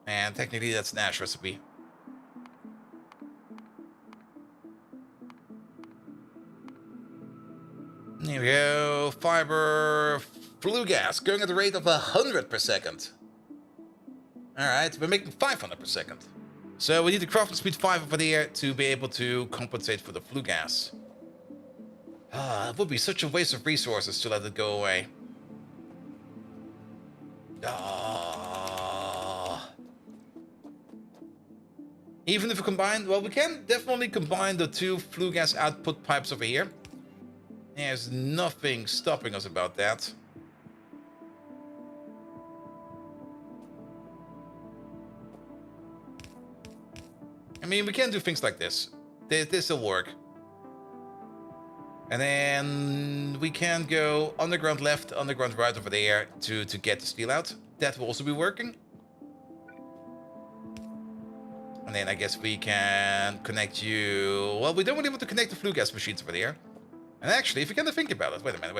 And technically that's an ash recipe. Here we go. Fiber, flue gas, going at the rate of 100 per second. Alright, we're making 500 per second. So we need the crafting speed 5 over there to be able to compensate for the flue gas. It would be such a waste of resources to let it go away. Even if we combine, well, we can definitely combine the two flue gas output pipes over here. There's nothing stopping us about that. I mean, we can do things like this. This will work. And then we can go underground left, underground right over there to get the steel out. That will also be working. And then I guess we can connect you... Well, we don't really want to connect the flue gas machines over there. And actually, if you kind of think about it... Wait a minute,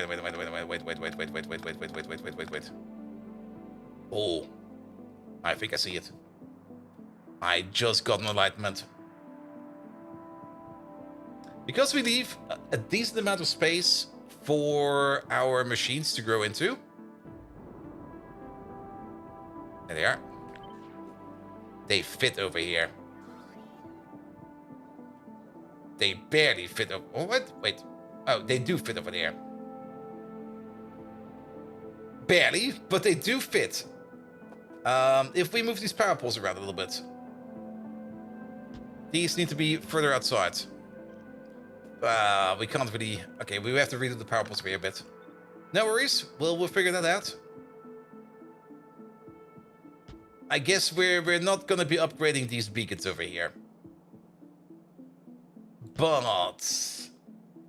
wait. Oh. I think I see it. I just got an enlightenment. Because we leave a decent amount of space for our machines to grow into. There they are. They fit over here. They barely fit over... Oh, what? Wait. Oh, they do fit over there. Barely, but they do fit. If we move these power poles around a little bit. These need to be further outside. We can't really... Okay, we have to redo the power poles here a bit. No worries. We'll figure that out. I guess we're not going to be upgrading these beacons over here. But...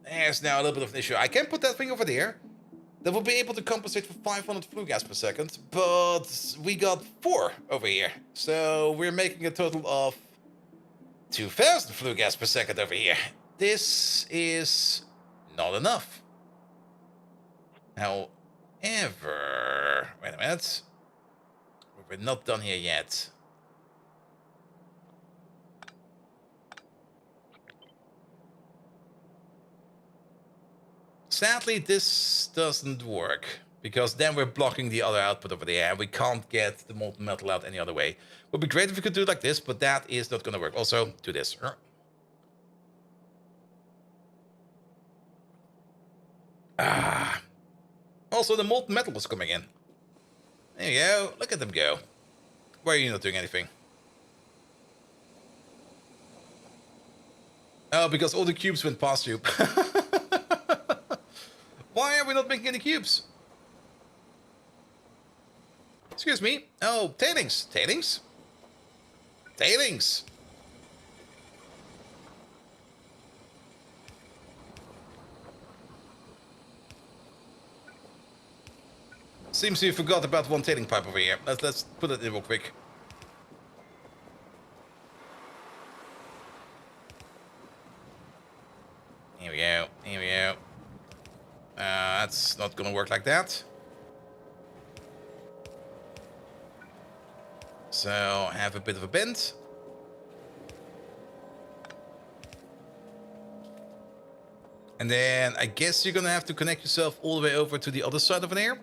There's now a little bit of an issue. I can put that thing over there. That will be able to compensate for 500 flue gas per second. But we got 4 over here. So we're making a total of 2,000 flue gas per second over here. This is not enough. However... Wait a minute. We're not done here yet. Sadly, this doesn't work, because then we're blocking the other output over there, and we can't get the molten metal out any other way. It would be great if we could do it like this, but that is not going to work. Also, do this. Also, the molten metal was coming in. There you go. Look at them go. Why are you not doing anything? Oh, because all the cubes went past you. Why are we not making any cubes? Excuse me. Oh, tailings. Tailings? Tailings. Seems you forgot about one tailing pipe over here. Let's put it in real quick. Here we go. Here we go. That's not gonna work like that. So have a bit of a bend. And then I guess you're gonna have to connect yourself all the way over to the other side of there.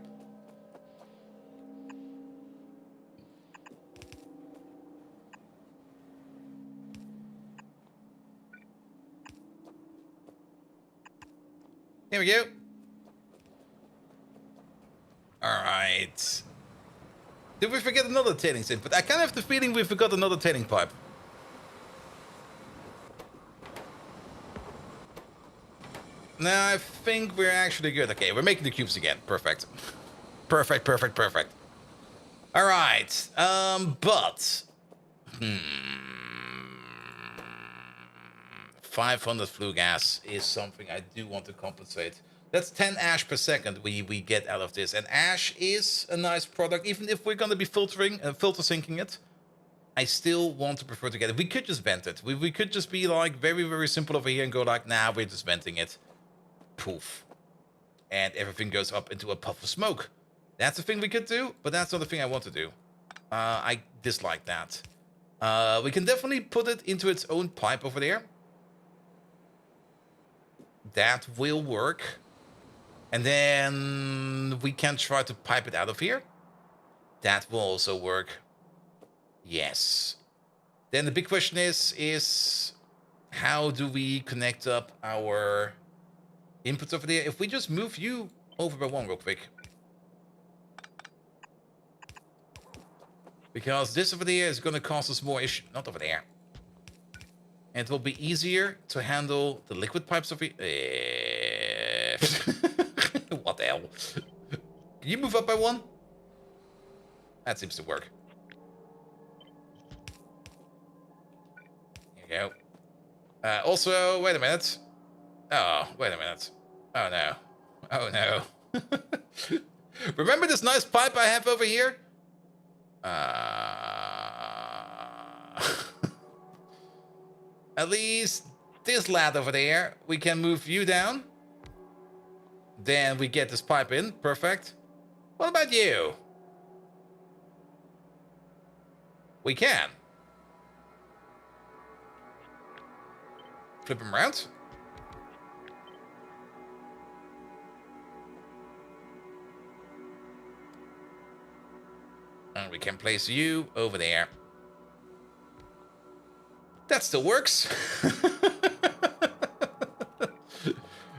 There we go. Alright. Did we forget another tailings input? I kind of have the feeling we forgot another tailing pipe. No, I think we're actually good. Okay, we're making the cubes again. Perfect. Perfect, perfect, perfect. Alright, but... 500 flue gas is something I do want to compensate. That's 10 ash per second we get out of this. And ash is a nice product, even if we're going to be filter sinking it. I still want to prefer to get it. We could just vent it. We could just be like very, very simple over here and go like, nah, we're just venting it. Poof. And everything goes up into a puff of smoke. That's the thing we could do, but that's not the thing I want to do. I dislike that. We can definitely put it into its own pipe over there. That will work. And then we can try to pipe it out of here. That will also work. Yes. Then the big question is how do we connect up our inputs over there? If we just move you over by one real quick. Because this over there is going to cause us more issue. Not over there. And it will be easier to handle the liquid pipes over here. What the hell? Can you move up by one? That seems to work. There you go. Also, wait a minute. Oh, wait a minute. Oh, no. Oh, no. Remember this nice pipe I have over here? At least this lad over there, we can move you down. Then we get this pipe in. Perfect. What about you? We can. Flip him around. And we can place you over there. That still works.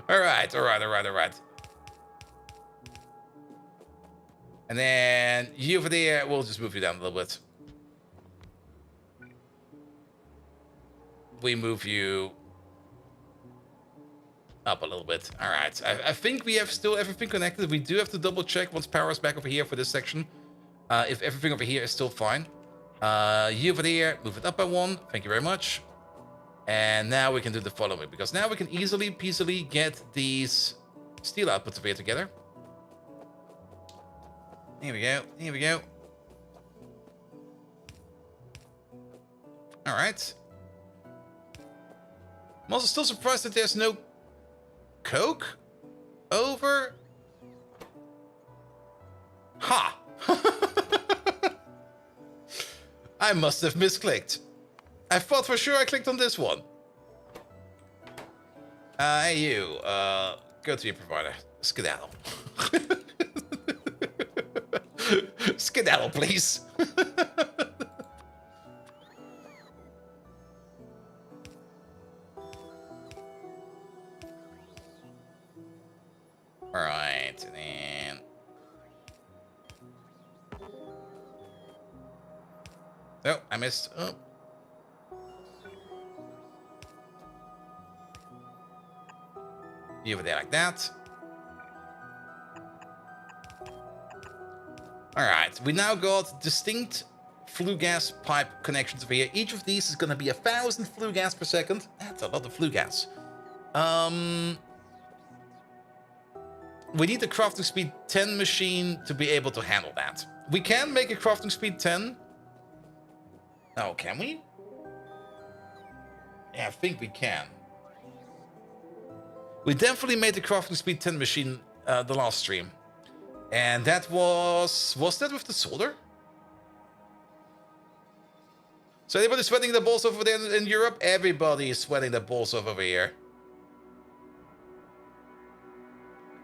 All right. And then you over there, we'll just move you down a little bit. We move you up a little bit. All right. I think we have still everything connected. We do have to double check once power is back over here for this section. If everything over here is still fine. You over there, move it up by one. Thank you very much. And now we can do the following, because now we can easily peasily get these steel outputs over here together. Here we go. Here we go. All right. I'm also still surprised that there's no coke over. Ha! I must have misclicked. I thought for sure I clicked on this one. Hey you, go to your provider. Skedaddle. Skedaddle, please. Alright, and then... Oh, I missed. Oh. You over there like that. Alright, we now got distinct flue gas pipe connections over here. Each of these is going to be 1,000 flue gas per second. That's a lot of flue gas. We need the crafting speed 10 machine to be able to handle that. We can make a crafting speed 10. Oh, can we? Yeah, I think we can. We definitely made the crafting speed 10 machine the last stream. And that was that with the solder? So anybody sweating the balls off over there in Europe? Everybody is sweating the balls off over here.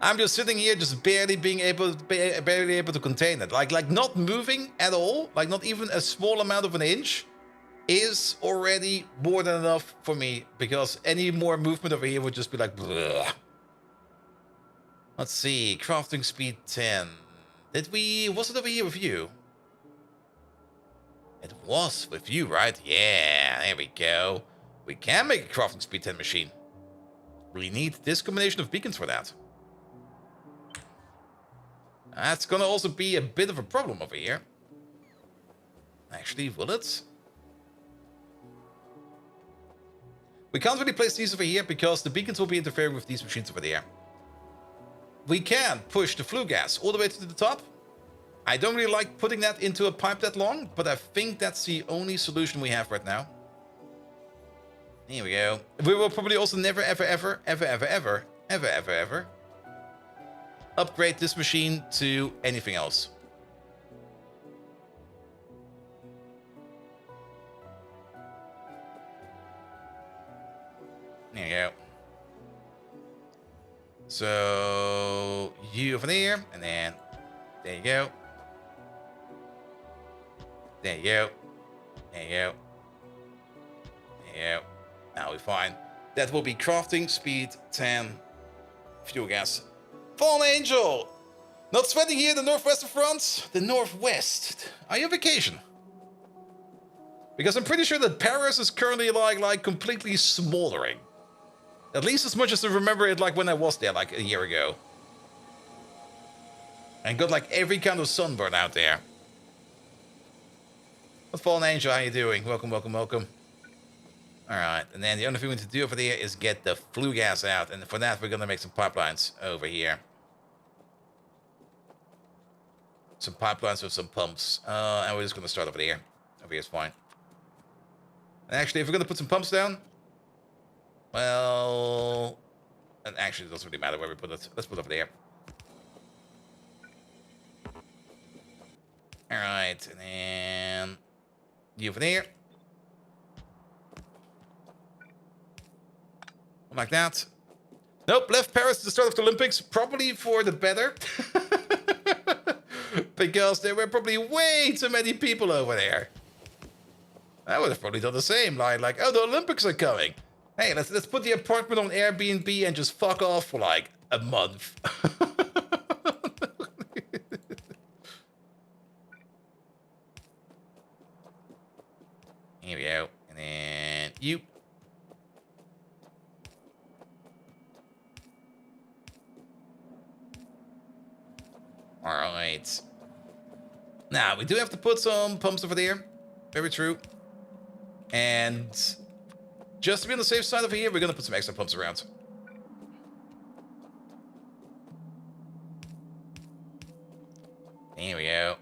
I'm just sitting here, just barely able to contain it. Like not moving at all, like not even a small amount of an inch, is already more than enough for me, because any more movement over here would just be like, bleh. Let's see, crafting speed 10. Was it over here with you? It was with you, right? Yeah, there we go. We can make a crafting speed 10 machine. We need this combination of beacons for that. That's gonna also be a bit of a problem over here. Actually, will it? We can't really place these over here because the beacons will be interfering with these machines over there. We can push the flue gas all the way to the top. I don't really like putting that into a pipe that long, but I think that's the only solution we have right now. Here we go. We will probably also never, ever upgrade this machine to anything else. There you go. So you over there, and then there you go. There you go. There you go. There you go. Now we're fine. That will be crafting speed 10 fuel gas. Fallen Angel! Not sweating here in the northwest of France? The northwest. Are you on vacation? Because I'm pretty sure that Paris is currently like completely smoldering. At least as much as I remember it like when I was there like a year ago. And got like every kind of sunburn out there. What Fallen Angel, how you doing? Welcome, welcome, welcome. Alright, and then the only thing we need to do over there is get the flue gas out. And for that, we're gonna make some pipelines over here. Some pipelines with some pumps. And we're just gonna start over here. Over here is fine. And actually, if we're gonna put some pumps down, well, and actually, it doesn't really matter where we put it. Let's put it over there. Alright, and then you over there. Like that. Nope, left Paris at the start of the Olympics, probably for the better. Because there were probably way too many people over there. I would have probably done the same line, like, oh, the Olympics are coming. Hey, let's put the apartment on Airbnb and just fuck off for like a month. Here we go. And then you. Alright. Now, we do have to put some pumps over there. Very true. And just to be on the safe side over here, we're going to put some extra pumps around. There we go.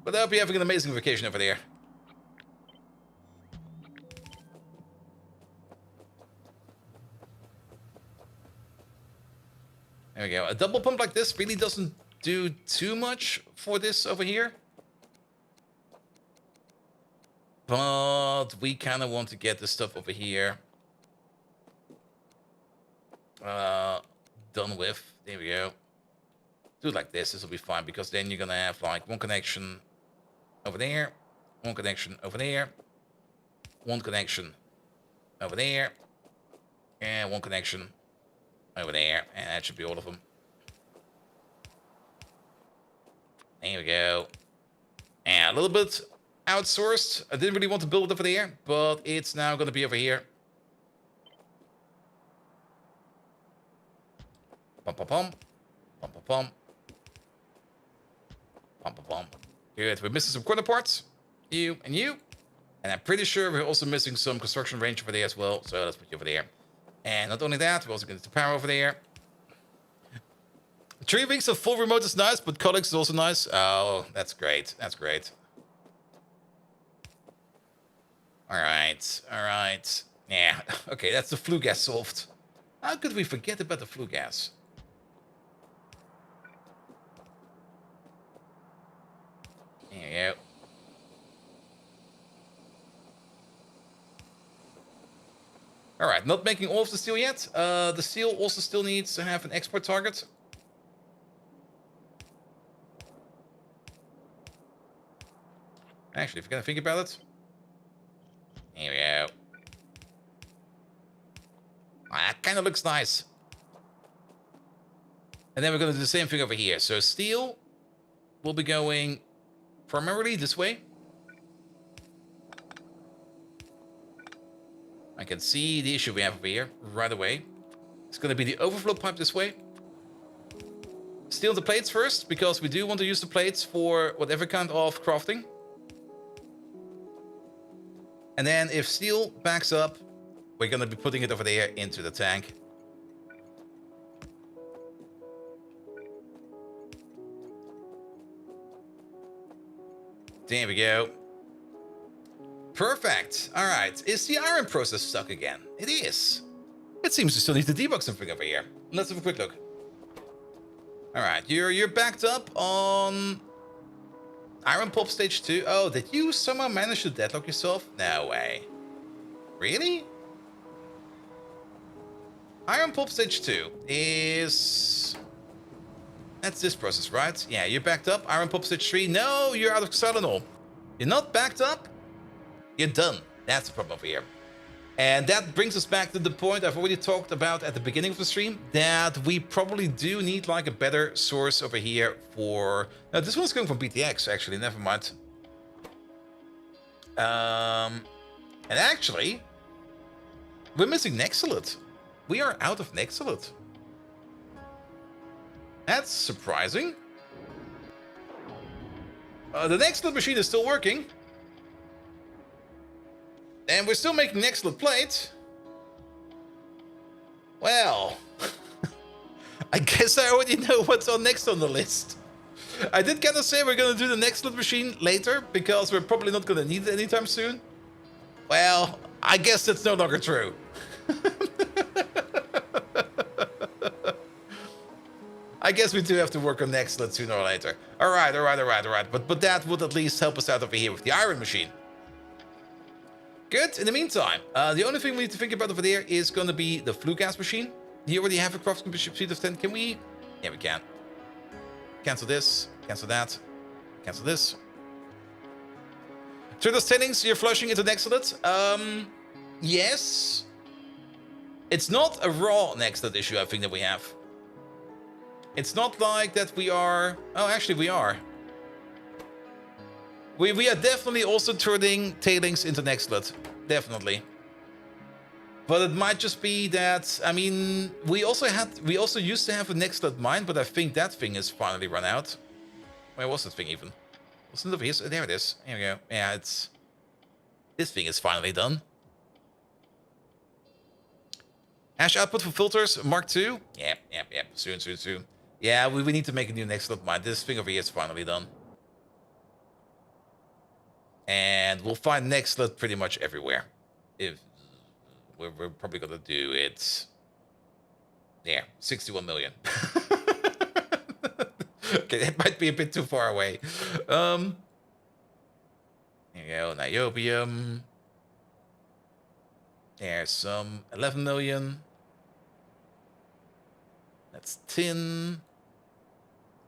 But I hope you're having an amazing vacation over there. There we go. A double pump like this really doesn't do too much for this over here. But we kind of want to get this stuff over here done with. There we go. Do it like this. This will be fine, because then you're going to have like one connection over there, one connection over there, one connection over there, and one connection over there. And that should be all of them. There we go. And a little bit outsourced. I didn't really want to build it over there, but it's now going to be over here. Pum pum pum. Pum pum pum. Pum pum pum. Good. We're missing some corner parts. You and you. And I'm pretty sure we're also missing some construction range over there as well. So let's put you over there. And not only that, we're also going to power over there. 3 weeks of full remote is nice, but colleagues is also nice. Oh, that's great. That's great. Alright, alright. Yeah, okay, that's the flue gas solved. How could we forget about the flue gas? There you go. All right, not making all of the steel yet. The steel also still needs to have an export target. Actually, if you're gonna think about it. Here we go. That kind of looks nice. And then we're gonna do the same thing over here. So steel will be going primarily this way. I can see the issue we have over here right away. It's going to be the overflow pipe this way. Steal the plates first, because we do want to use the plates for whatever kind of crafting. And then if steel backs up, we're going to be putting it over there into the tank. There we go. Perfect. All right. Is the iron process stuck again? It is. It seems to still need to debug something over here. Let's have a quick look. All right. You're backed up on iron pulp stage 2. Oh, did you somehow manage to deadlock yourself? No way. Really? Iron pulp stage 2 is... That's this process, right? Yeah, you're backed up. Iron pulp stage 3. No, you're out of Xylanol. You're not backed up. You're done. That's the problem over here. And that brings us back to the point I've already talked about at the beginning of the stream, that we probably do need like a better source over here for... Now, this one's going from BTX, actually. Never mind. And actually, we're missing Nexilate. We are out of Nexilate. That's surprising. The Nexilate machine is still working. And we're still making Nexilate plate. Well, I guess I already know what's on next on the list. I did kind of say we're going to do the Nexilate machine later, because we're probably not going to need it anytime soon. Well, I guess that's no longer true. I guess we do have to work on Nexilate sooner or later. All right. But that would at least help us out over here with the iron machine. Good. In the meantime, the only thing we need to think about over there is going to be the flue gas machine. Do you already have a crafting speed of 10? Can we? Yeah, we can. Cancel this. Cancel that. Cancel this. Through those tailings, you're flushing into Nexilate. Yes. It's not a raw Nexilate issue, I think, that we have. It's not like that we are... Oh, actually, we are. We are definitely also turning tailings into Nexilate. Definitely. But it might just be that... I mean, we also used to have a Nexilate mine, but I think that thing is finally run out. Where was that thing even? Wasn't it over here? There it is. Here we go. Yeah, it's... This thing is finally done. Hash output for filters, Mark II. Yep. Soon. Yeah, we need to make a new Nexilate mine. This thing over here is finally done. And we'll find Nexilate pretty much everywhere. If we're probably gonna do it. Yeah, 61 million. Okay, that might be a bit too far away. Here you go, niobium. There's some 11 million. That's tin.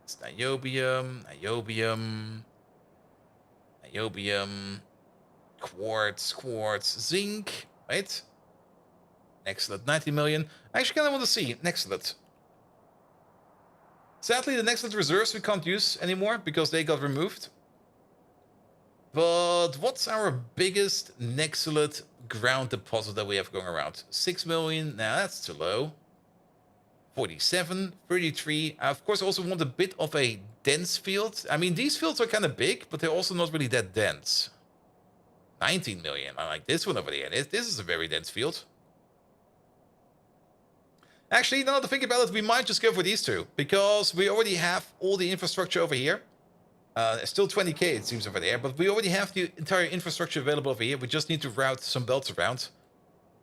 It's niobium, quartz, zinc, right? Nexilate, 90 million. I actually kind of want to see Nexilate. Sadly, the Nexilate reserves we can't use anymore because they got removed. But what's our biggest Nexilate ground deposit that we have going around? 6 million. Now that's too low. 47, 33. I, of course, also want a bit of a dense field. I mean, these fields are kind of big, but they're also not really that dense. 19 million. I like this one over there. This is a very dense field. Actually, now that I think about it, we might just go for these two, because we already have all the infrastructure over here. Still 20k, it seems, over there, but we already have the entire infrastructure available over here. We just need to route some belts around,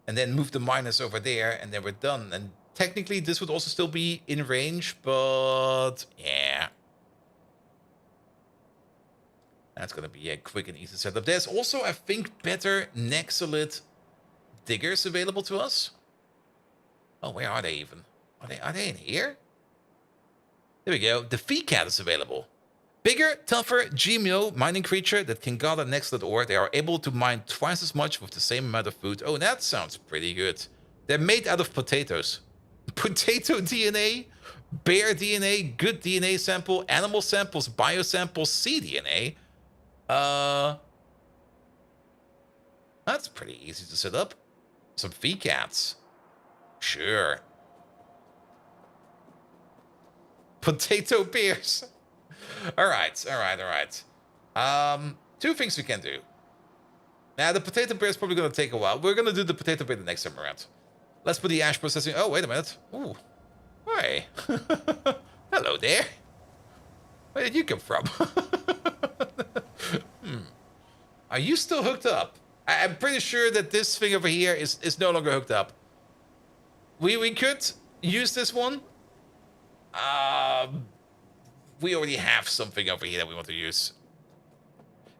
and then move the miners over there, and then we're done. And technically, this would also still be in range, but yeah. That's going to be a quick and easy setup. There's also, I think, better Nexilate diggers available to us. Oh, where are they even? Are they in here? There we go. The Fee Cat is available. Bigger, tougher GMO mining creature that can gather excellent ore. They are able to mine twice as much with the same amount of food. Oh, that sounds pretty good. They're made out of potatoes. Potato DNA, bear DNA, good DNA sample, animal samples, biosamples, cDNA. That's pretty easy to set up. Some Fee Cats. Sure. Potato bears. All right. Two things we can do. Now, the potato bear is probably going to take a while. We're going to do the potato bear the next time around. Let's put the ash processing. Oh, wait a minute. Ooh. Hi. Hello there. Where did you come from? Are you still hooked up? I'm pretty sure that this thing over here is no longer hooked up. We could use this one. We already have something over here that we want to use.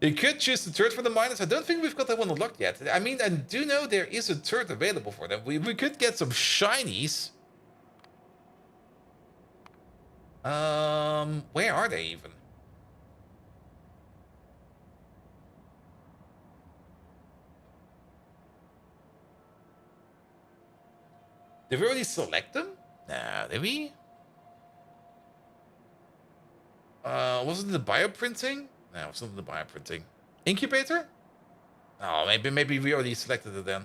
You could choose the turret for the miners. I don't think we've got that one unlocked yet. I mean, I do know there is a turret available for them. We could get some shinies. Where are they even? Did we already select them? Nah, did we? Wasn't it the bioprinting? No, it's not the bioprinting. Incubator? Oh, maybe we already selected it then.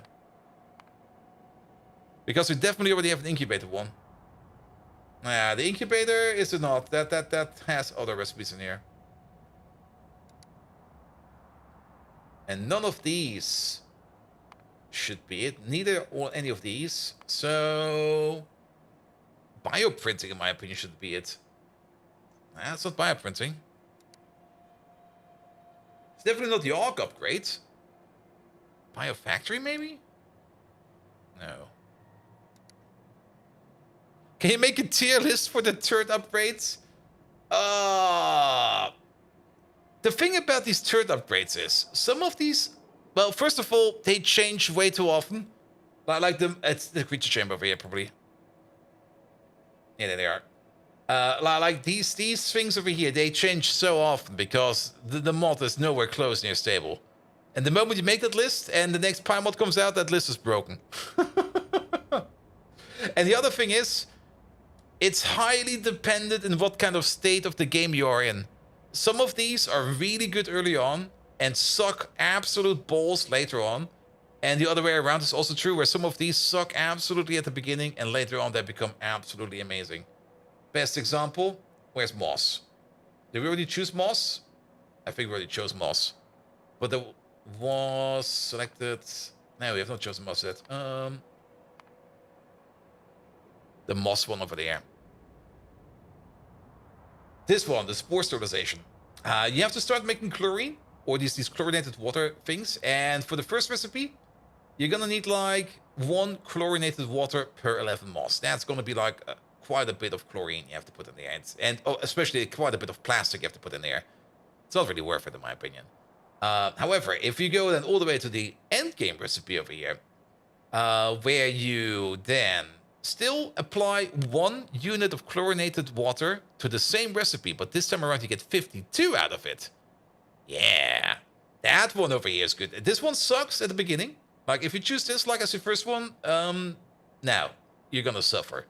Because we definitely already have an incubator one. Nah, the incubator is not. That has other recipes in here. And none of these should be it. Neither or any of these. So bioprinting, in my opinion, should be it. Nah, it's not bioprinting. It's definitely not the AUG upgrade. Biofactory, maybe? No. Can you make a tier list for the turret upgrades? The thing about these turret upgrades is, some of these... Well, first of all, they change way too often. Like it's the creature chamber over here, probably. Yeah, there they are. Like these things over here, they change so often because the mod is nowhere close near stable. And the moment you make that list and the next Pi mod comes out, that list is broken. And the other thing is, it's highly dependent on what kind of state of the game you are in. Some of these are really good early on and suck absolute balls later on. And the other way around is also true, where some of these suck absolutely at the beginning and later on they become absolutely amazing. Best example, where's Moss? Did we already choose Moss? I think we already chose Moss. But there was selected... No, we have not chosen Moss yet. The Moss one over there. This one, the spore sterilization. You have to start making chlorine, or these chlorinated water things. And for the first recipe, you're gonna need like 1 chlorinated water per 11 moss. That's gonna be like quite a bit of chlorine you have to put in there. And especially quite a bit of plastic you have to put in there. It's not really worth it, in my opinion. However, if you go then all the way to the end game recipe over here, where you then still apply 1 unit of chlorinated water to the same recipe, but this time around you get 52 out of it. Yeah, that one over here is good. This one sucks at the beginning. Like, if you choose this like as your first one, now you're gonna suffer.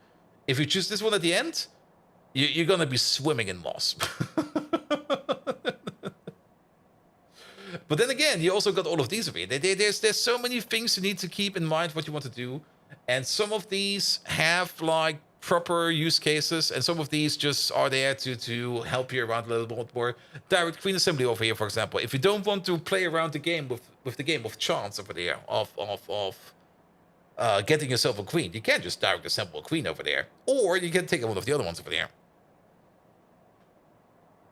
If you choose this one at the end, you're gonna be swimming in moss. But then again, you also got all of these over here. There's so many things you need to keep in mind what you want to do. And some of these have like proper use cases, and some of these just are there to help you around a little bit more. Direct queen assembly over here, for example. If you don't want to play around the game with the game of chance over there, of getting yourself a queen, you can just direct assemble a queen over there. Or you can take one of the other ones over there.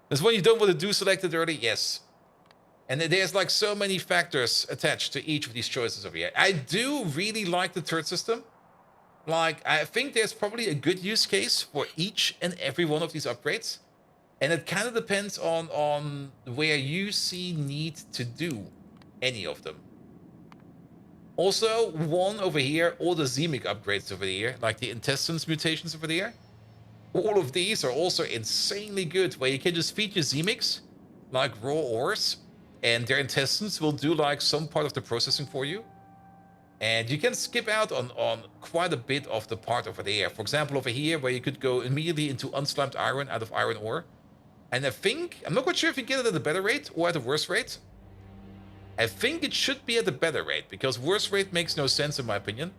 There's one you don't want to do selected early, yes. And there's like so many factors attached to each of these choices over here. I do really like the turret system. Like, I think there's probably a good use case for each and every one of these upgrades. And it kind of depends on where you see need to do any of them. Also, one over here, all the Zemic upgrades over here, like the intestines mutations over there. All of these are also insanely good, where you can just feed your Zemics like raw ores, and their intestines will do like some part of the processing for you. And you can skip out on quite a bit of the part over there. For example, over here, where you could go immediately into unslimed iron out of iron ore. And I think, I'm not quite sure if you get it at a better rate or at a worse rate. I think it should be at a better rate, because worse rate makes no sense in my opinion.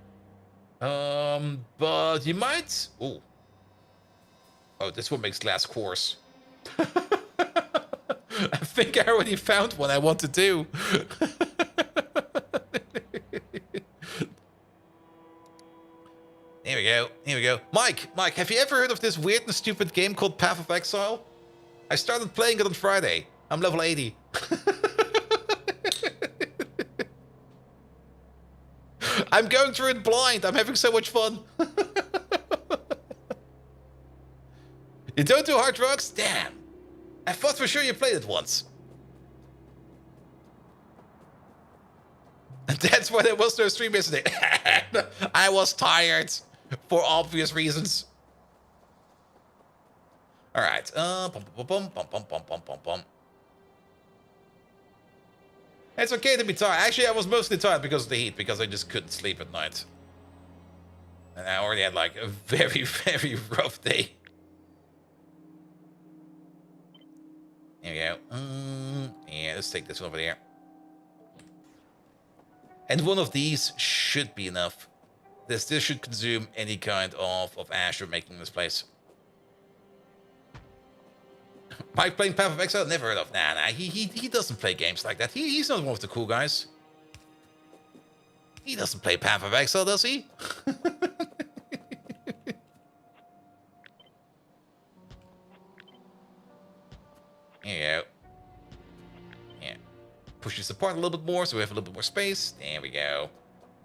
But you might... Ooh. Oh, this one makes glass cores. I think I already found one I want to do. Here we go, here we go. Mike, have you ever heard of this weird and stupid game called Path of Exile? I started playing it on Friday. I'm level 80. I'm going through it blind. I'm having so much fun. You don't do hard drugs? Damn. I thought for sure you played it once. And that's why there was no stream yesterday. I was tired. For obvious reasons. Alright. It's okay to be tired. Actually, I was mostly tired because of the heat, because I just couldn't sleep at night. And I already had like a very, very rough day. Here we go. Yeah, let's take this one over there. And one of these should be enough. This should consume any kind of ash you're making in this place. Mike playing Path of Exile? Never heard of. Nah, he doesn't play games like that. He's not one of the cool guys. He doesn't play Path of Exile, does he? Here you go. Yeah. Push this apart a little bit more so we have a little bit more space. There we go.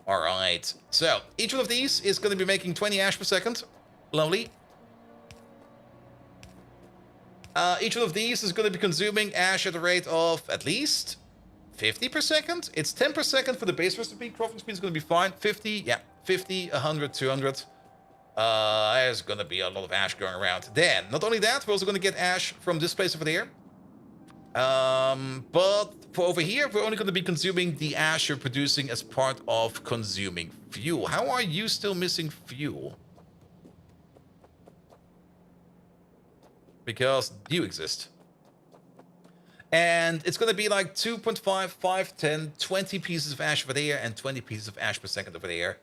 Alright. So, each one of these is going to be making 20 ash per second. Lovely. Each one of these is going to be consuming ash at a rate of at least 50 per second. It's 10 per second for the base recipe. Crafting speed is going to be fine. 50, yeah. 50, 100, 200. There's going to be a lot of ash going around. Then, not only that, we're also going to get ash from this place over there. But for over here, we're only going to be consuming the ash you're producing as part of consuming fuel. How are you still missing fuel? Because you exist. And it's going to be like 2.5, 5, 10, 20 pieces of ash over there and 20 pieces of ash per second over there.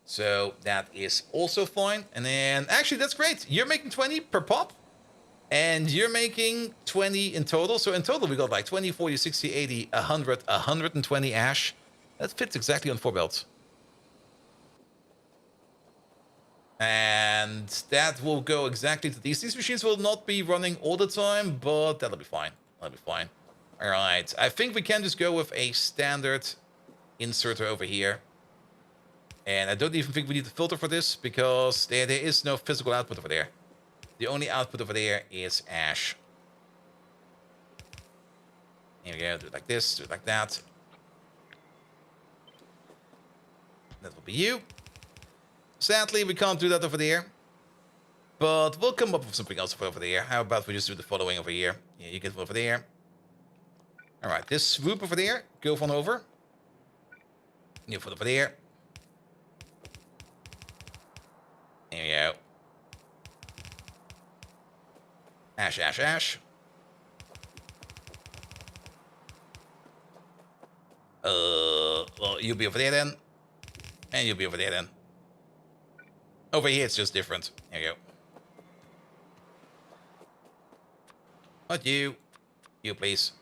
So that is also fine. And then, actually, that's great. You're making 20 per pop. And you're making 20 in total. So in total, we got like 20, 40, 60, 80, 100, 120 ash. That fits exactly on 4 belts. And that will go exactly to these. These machines will not be running all the time, but that'll be fine. That'll be fine. All right. I think we can just go with a standard inserter over here. And I don't even think we need to filter for this, because there is no physical output over there. The only output over there is ash. Here we go. Do it like this. Do it like that. That will be you. Sadly, we can't do that over there. But we'll come up with something else over there. How about we just do the following over here? Yeah, you get over there. Alright, this swoop over there. Go on over. You put over there. There you go. Ash, ash, ash. Well, you'll be over there then. And you'll be over there then. Over here, it's just different. There you go. Not you. You, please.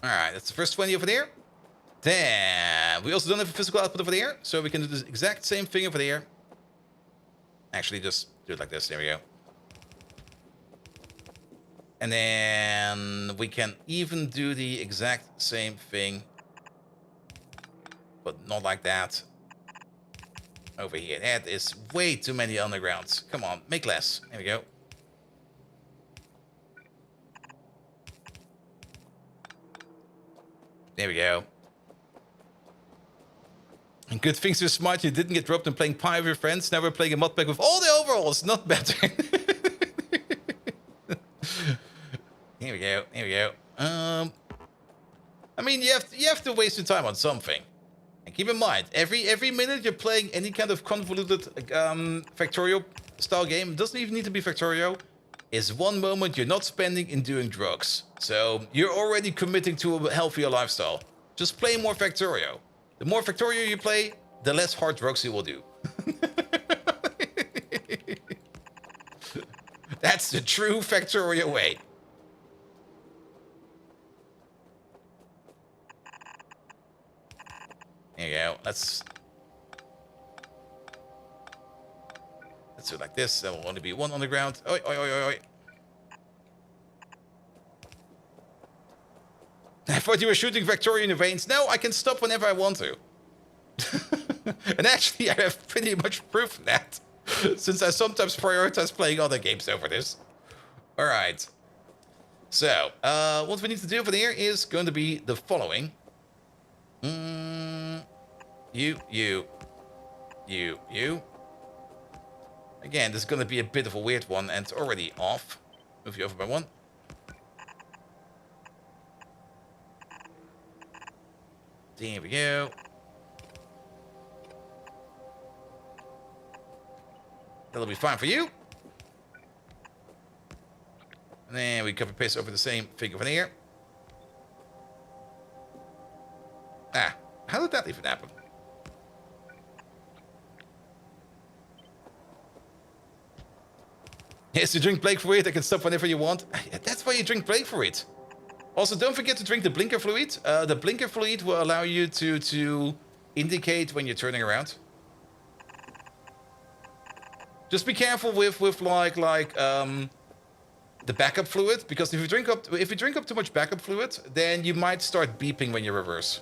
Alright, that's the first 20 over there. Then, we also don't have a physical output over there, so we can do the exact same thing over there. Actually, just do it like this. There we go. And then we can even do the exact same thing, but not like that. Over here. That is way too many undergrounds. Come on, make less. There we go. There we go. Good things you're smart. You didn't get dropped in playing Pi with your friends. Now we're playing a mod pack with all the overalls. Not better. Here we go. Here we go. I mean, you have to waste your time on something. And keep in mind, every minute you're playing any kind of convoluted Factorio style game, doesn't even need to be Factorio, is one moment you're not spending in doing drugs. So you're already committing to a healthier lifestyle. Just play more Factorio. The more Factorio you play, the less hard drugs you will do. That's the true Factorio way. There you go. Let's do it like this. There will only be one on the ground. Oi, oi, oi, oi, oi. I thought you were shooting Factorio in the veins. No, I can stop whenever I want to. And actually, I have pretty much proof of that, since I sometimes prioritize playing other games over this. All right. So, what we need to do over there is going to be the following. You. Again, this is going to be a bit of a weird one, and it's already off. Move you over by one. There we go. That'll be fine for you. And then we copy paste over the same thing over here. Ah, how did that even happen? Yes, you drink Blake fluid. I can stop whenever you want. That's why you drink Blake fluid. Also, don't forget to drink the blinker fluid. The blinker fluid will allow you to indicate when you're turning around. Just be careful with the backup fluid, because if you drink up too much backup fluid, then you might start beeping when you reverse.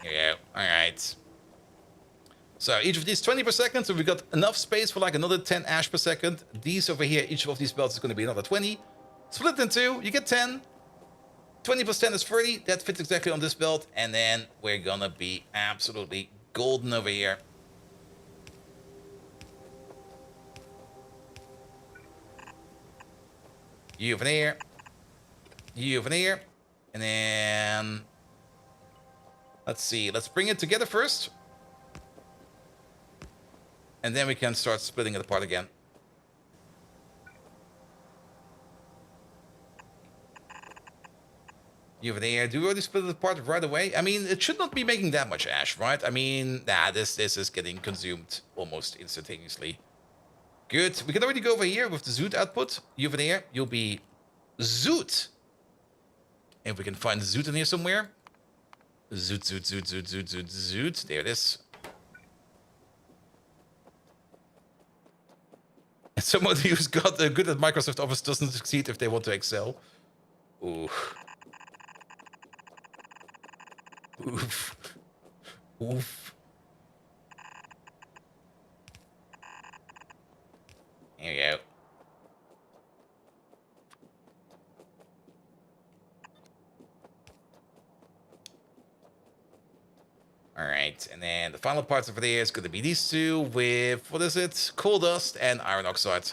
Here we go. All right. So each of these 20 per second, so we got enough space for like another 10 ash per second. These over here, each of these belts is going to be another 20. Split in two, you get 10. 20 plus 10 is 30. That fits exactly on this belt. And then we're going to be absolutely golden over here. You over there. You over there. And then... let's see. Let's bring it together first. And then we can start splitting it apart again. You over there. Do we already split it apart right away? I mean, it should not be making that much ash, right? I mean, nah, this is getting consumed almost instantaneously. Good. We can already go over here with the zoot output. You over there. You'll be zoot. If we can find the zoot in here somewhere. Zoot, zoot, zoot, zoot, zoot, zoot, zoot. There it is. Someone who's got good at Microsoft Office doesn't succeed if they want to excel. Ooh. Oof. Oof. Here we go. All right, and then the final parts over there is going to be these two with, what is it? Coal dust and iron oxide.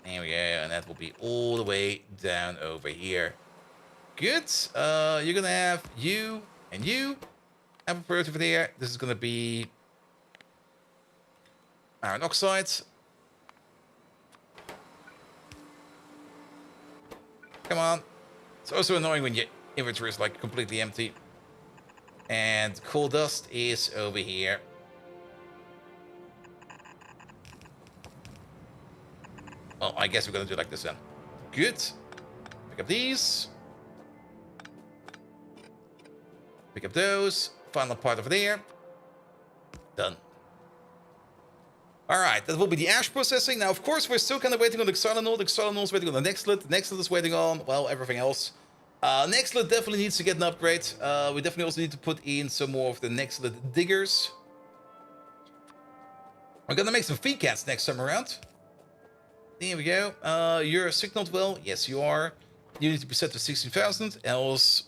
There we go, and that will be all the way down over here. Good. You're going to have you and you. Apple product over there. This is going to be iron oxide. Come on. It's also annoying when your inventory is like completely empty. And coal dust is over here. Well, I guess we're gonna do it like this then. Good. Pick up these. Pick up those. Final part over there. Done. All right, that will be the ash processing. Now, of course, we're still kind of waiting on the Xylanol. The Xylanol is waiting on the Nextlet. The Nextlet is waiting on, well, everything else. Nextlet definitely needs to get an upgrade. We definitely also need to put in some more of the Nextlet diggers. We're gonna make some feed cats next time around. There we go. You're signaled well. Yes, you are. You need to be set to 16,000, else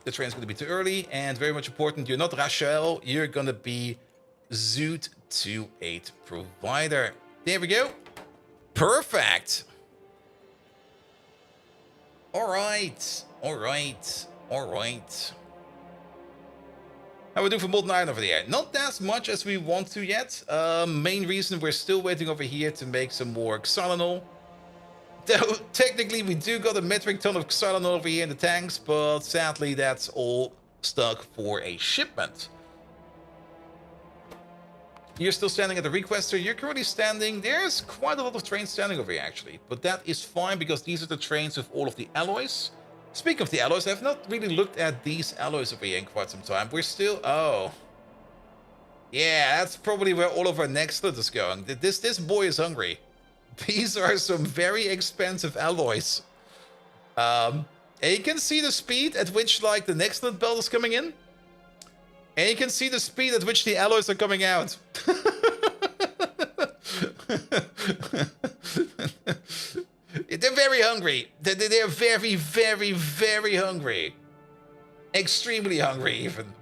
the train's gonna be too early. And very much important, you're not Rachel. You're gonna be Zoot 28 provider. There we go. Perfect. All right. All right. All right. How we doing for molten iron over there? Not as much as we want to yet. Main reason we're still waiting over here to make some more xylanol. Though technically we do got a metric ton of xylanol over here in the tanks, but sadly that's all stuck for a shipment. You're still standing at the requester. You're currently standing. There's quite a lot of trains standing over here actually, but that is fine because these are the trains with all of the alloys. Speaking of the alloys, I've not really looked at these alloys over here in quite some time. We're still... Oh. Yeah, that's probably where all of our next loot is going. This boy is hungry. These are some very expensive alloys. And you can see the speed at which, like, the next loot belt is coming in. And you can see the speed at which the alloys are coming out. They're very hungry. They're very, very, very hungry. Extremely hungry, even.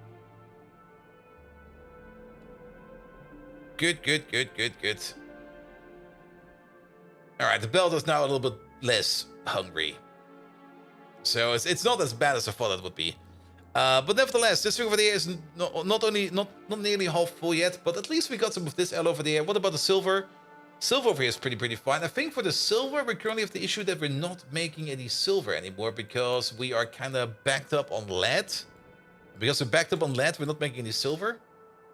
Good, good, good, good, good. Alright, the belt is now a little bit less hungry. So it's not as bad as I thought it would be. But nevertheless, this thing over there is not nearly half full yet, but at least we got some of this alloy over there. What about the silver? Silver over here is pretty fine. I think for the silver, we currently have the issue that we're not making any silver anymore because we are kind of backed up on lead. Because we're backed up on lead, we're not making any silver,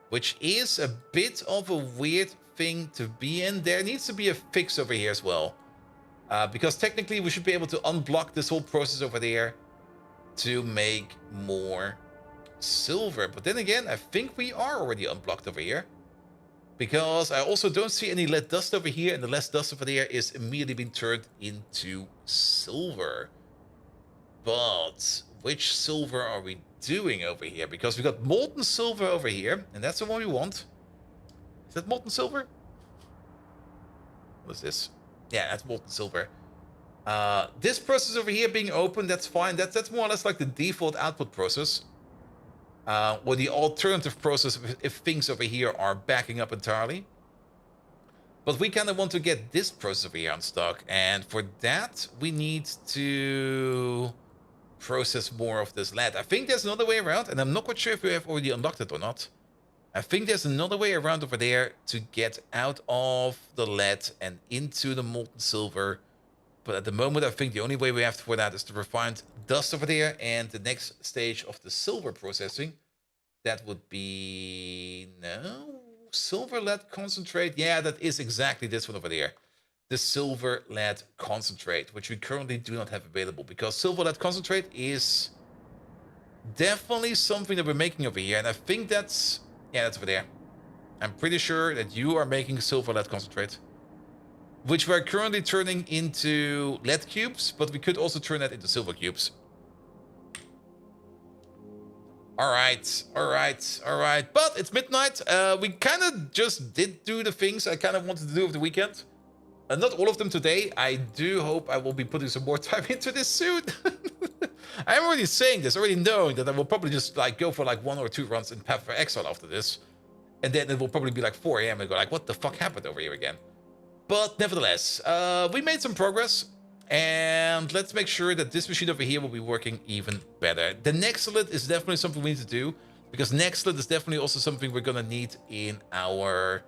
which is a bit of a weird thing to be in. There needs to be a fix over here as well. Because technically, we should be able to unblock this whole process over there to make more silver. But then again, I think we are already unblocked over here. Because I also don't see any lead dust over here, and the lead dust over there is immediately being turned into silver. But which silver are we doing over here? Because we got molten silver over here, and that's the one we want. Is that molten silver? What is this? Yeah, that's molten silver. This process over here being open, that's fine. That's more or less like the default output process. Or the alternative process if things over here are backing up entirely. But we kind of want to get this process over here on stock. And for that, we need to process more of this lead. I think there's another way around, and I'm not quite sure if we have already unlocked it or not. I think there's another way around over there to get out of the lead and into the molten silver. But at the moment, I think the only way we have for that is to refine dust over there. And the next stage of the silver processing, that would be... No? Silver lead concentrate? Yeah, that is exactly this one over there. The silver lead concentrate, which we currently do not have available. Because silver lead concentrate is definitely something that we're making over here. And I think that's... Yeah, that's over there. I'm pretty sure that you are making silver lead concentrate, which we're currently turning into lead cubes, but we could also turn that into silver cubes. All right, all right, all right. But it's midnight. We kind of just did do the things I kind of wanted to do over the weekend. Not all of them today. I do hope I will be putting some more time into this suit. I'm already saying this, already knowing that I will probably just like go for like 1 or 2 runs in Path for Exile after this. And then it will probably be like 4 AM and go like, what the fuck happened over here again? But nevertheless, we made some progress. And let's make sure that this machine over here will be working even better. The Nextlet is definitely something we need to do, because Nextlet is definitely also something we're gonna need in our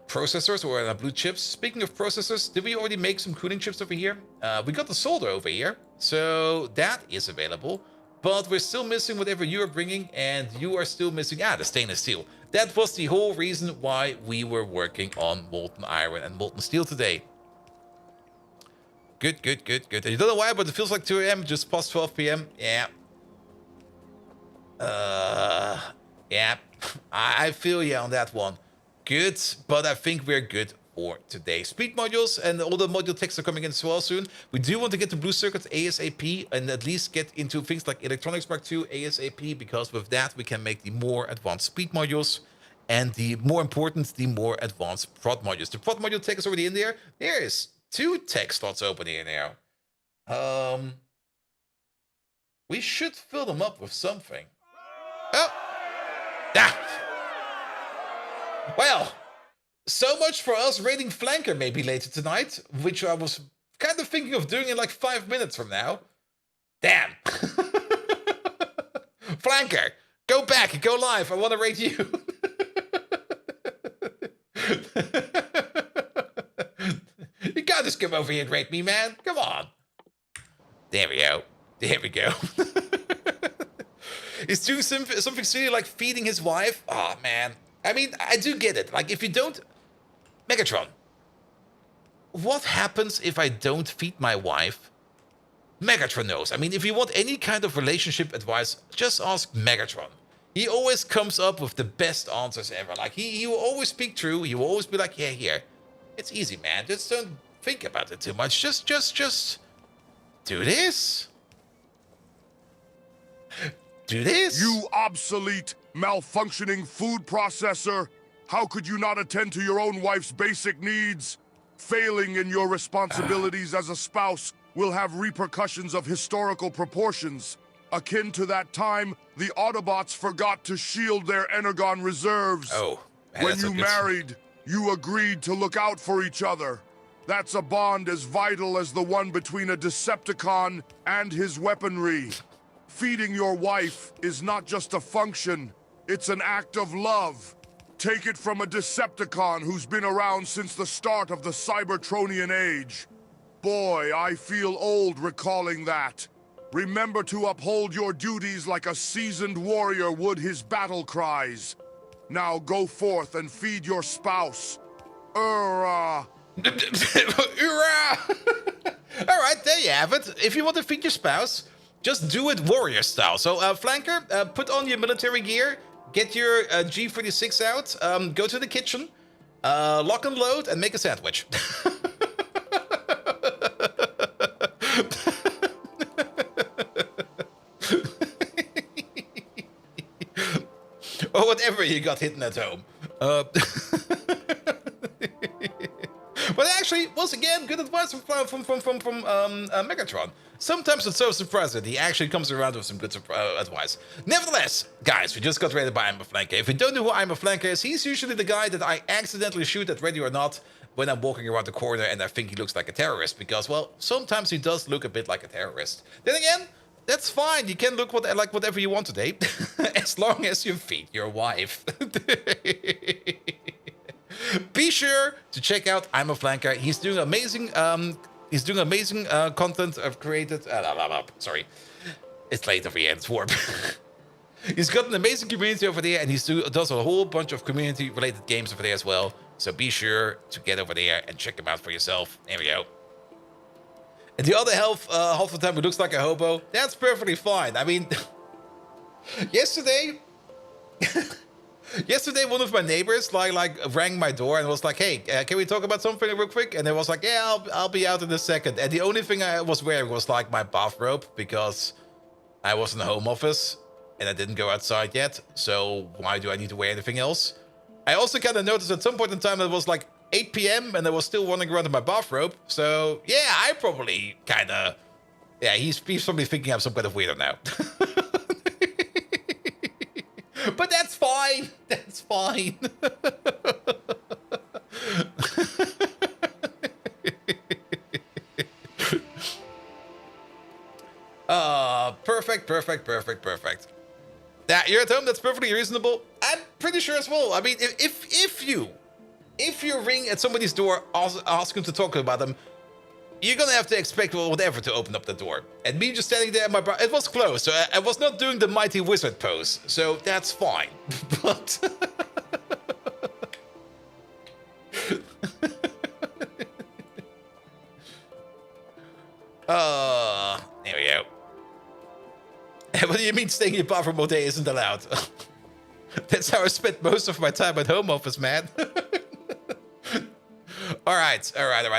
processors or in our blue chips. Speaking of processors, did we already make some cooling chips over here? We got the solder over here, so that is available. But we're still missing whatever you are bringing, and you are still missing the stainless steel. That was the whole reason why we were working on molten iron and molten steel today. Good, good, good, good. And you don't know why, but it feels like 2 AM, just past 12 PM. Yeah. Yeah. I feel you on that one. Good, but I think we're good for today. Speed modules and all the module texts are coming in as well soon. We do want to get to blue circuits ASAP and at least get into things like electronics Mark II ASAP, because with that we can make the more advanced speed modules. and the more important, the more advanced prod modules. The prod module tech is already in there. There's 2 tech slots open here now. We should fill them up with something. Oh! Ah! Well, so much for us raiding Flanker maybe later tonight, which I was kind of thinking of doing in like 5 minutes from now. Damn. Flanker, go back and go live. I want to raid you. You gotta just come over here and raid me, man. Come on. There we go. There we go. He's doing something silly like feeding his wife. Oh, man. I mean, I do get it. Like, if you don't... Megatron. What happens if I don't feed my wife? Megatron knows. I mean, if you want any kind of relationship advice, just ask Megatron. He always comes up with the best answers ever. Like, he will always speak true. He will always be like, yeah, here. It's easy, man. Just don't think about it too much. Just do this. Do this. You obsolete, malfunctioning food processor. How could you not attend to your own wife's basic needs? Failing in your responsibilities as a spouse will have repercussions of historical proportions. Akin to that time, the Autobots forgot to shield their Energon reserves. Oh, man, when you married, you agreed to look out for each other. That's a bond as vital as the one between a Decepticon and his weaponry. Feeding your wife is not just a function, it's an act of love. Take it from a Decepticon who's been around since the start of the Cybertronian age. Boy, I feel old recalling that. Remember to uphold your duties like a seasoned warrior would his battle cries. Now go forth and feed your spouse. Alright, there you have it. If you want to feed your spouse, just do it warrior style. So, Flanker, put on your military gear, get your G36 out, go to the kitchen, lock and load, and make a sandwich. Or whatever you got hidden at home. But actually, once again, good advice from Megatron. Sometimes it's so surprising he actually comes around with some good advice. Nevertheless, guys, we just got raided by I'm a Flanker. If you don't know who I'm a Flanker is, he's usually the guy that I accidentally shoot at Ready or Not when I'm walking around the corner and I think he looks like a terrorist. Because, well, sometimes he does look a bit like a terrorist. Then again, that's fine. You can look like whatever you want today, as long as you feed your wife. Be sure to check out I'm a Flanker. He's doing amazing. Content. I've created. Sorry, it's late over here. It's warm. He's got an amazing community over there, and does a whole bunch of community-related games over there as well. So be sure to get over there and check him out for yourself. There we go. And the other half of the time he looks like a hobo. That's perfectly fine. I mean, yesterday, one of my neighbors like rang my door and was like, "Hey, can we talk about something real quick?" And I was like, "Yeah, I'll be out in a second." And the only thing I was wearing was like my bathrobe because I was in the home office and I didn't go outside yet. So why do I need to wear anything else? I also kind of noticed at some point in time that it was like 8 p.m. and I was still running around in my bathrobe. So yeah, I probably kind of, yeah, he's probably thinking I'm some kind of weirdo now. But that's fine. That's fine. Perfect. Yeah, you're at home. That's perfectly reasonable. I'm pretty sure as well. I mean, if you ring at somebody's door, ask him to talk about them, you're gonna have to expect whatever to open up the door. And me just standing there, it was closed, so I was not doing the mighty wizard pose, so that's fine. But there we go. What do you mean staying in your bathroom all day isn't allowed? That's how I spent most of my time at home office, man. All right.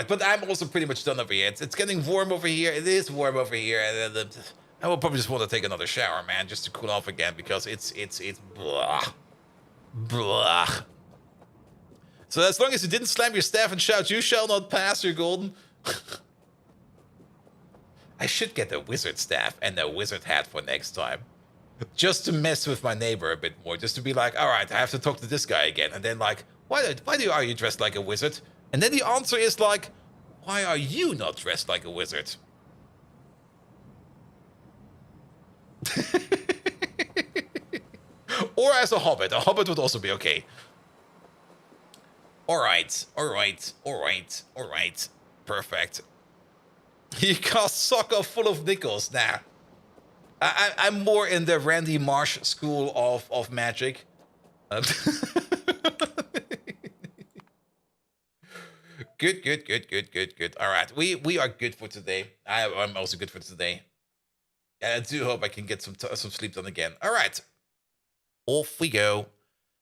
But I'm also pretty much done over here. It's getting warm over here. It is warm over here. And I will probably just want to take another shower, man, just to cool off again because it's blah. Blah. So as long as you didn't slam your staff and shout, "You shall not pass," you're golden. I should get a wizard staff and a wizard hat for next time. Just to mess with my neighbor a bit more. Just to be like, alright, I have to talk to this guy again. And then like, why are you dressed like a wizard? And then the answer is like, why are you not dressed like a wizard? Or as a hobbit. A hobbit would also be okay. Alright. Perfect. You cast soccer full of nickels. Nah. I'm more in the Randy Marsh school of magic. Good. Alright, we are good for today. I'm also good for today. I do hope I can get some sleep done again. Alright. Off we go.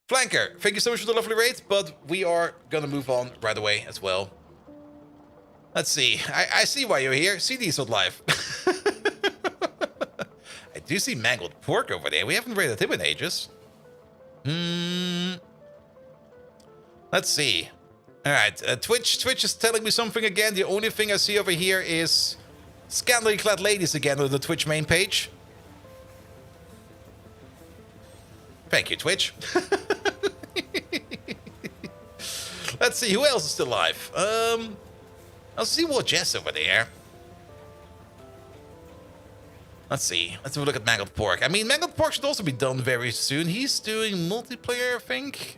Flanker, thank you so much for the lovely raid, but we are gonna move on right away as well. Let's see. I see why you're here. See these on live. I do see mangled pork over there. We haven't raided him in ages. Let's see. Alright, Twitch is telling me something again. The only thing I see over here is scantily clad ladies again on the Twitch main page. Thank you, Twitch. Let's see, who else is still alive? I'll see what Jess over there. Let's see. Let's have a look at Mangled Pork. I mean, Mangled Pork should also be done very soon. He's doing multiplayer, I think.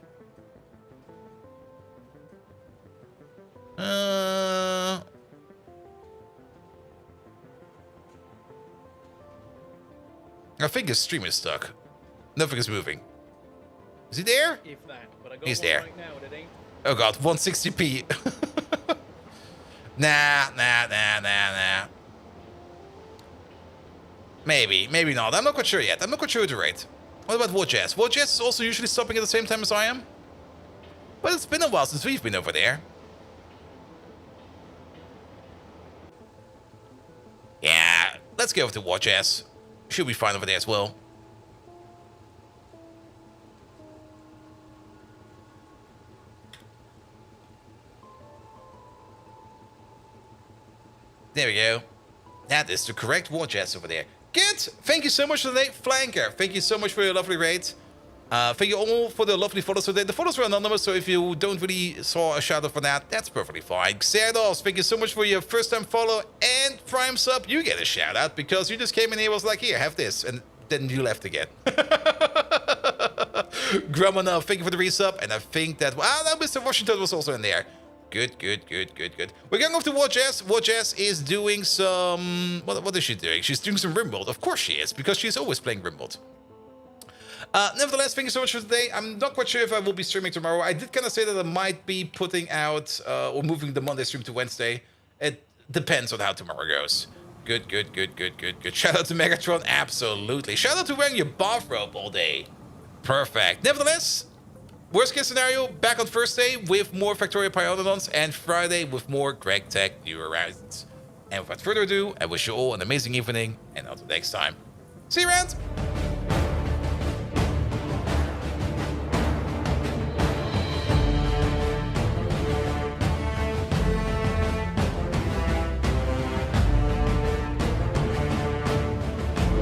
I think his stream is stuck. Nothing is moving. Is he there? If that, but I got He's one there. right now, and it ain't. Oh god, 160p. Nah. Maybe not. I'm not quite sure yet. I'm not quite sure who to rate. What about Warjazz? Warjazz is also usually stopping at the same time as I am. But it's been a while since we've been over there. Yeah, let's go over to Warjazz. Should be fine over there as well. There we go. That is the correct Warjazz over there. Good. Thank you so much for the day, Flanker. Thank you so much for your lovely raid. Thank you all for the lovely follows today. The follows were anonymous, so if you don't really saw a shout out for that, that's perfectly fine. Xerdos, thank you so much for your first time follow and Prime sub. You get a shout out because you just came in here, was like, here, have this, and then you left again. Grummanov, thank you for the resub, and I think that, wow, no, Mr. Washington was also in there. Good. We're going off to Warjazz. Warjazz is doing some... What is she doing? She's doing some Rimworld. Of course she is, because she's always playing Rimworld. Nevertheless, thank you so much for today. I'm not quite sure if I will be streaming tomorrow. I did kind of say that I might be putting out or moving the Monday stream to Wednesday. It depends on how tomorrow goes. Good. Shout out to Megatron. Absolutely. Shout out to wearing your bathrobe all day. Perfect. Nevertheless... worst case scenario, back on Thursday with more Factorio Pyanodons and Friday with more Greg Tech New Horizons. And without further ado, I wish you all an amazing evening and until next time. See you around!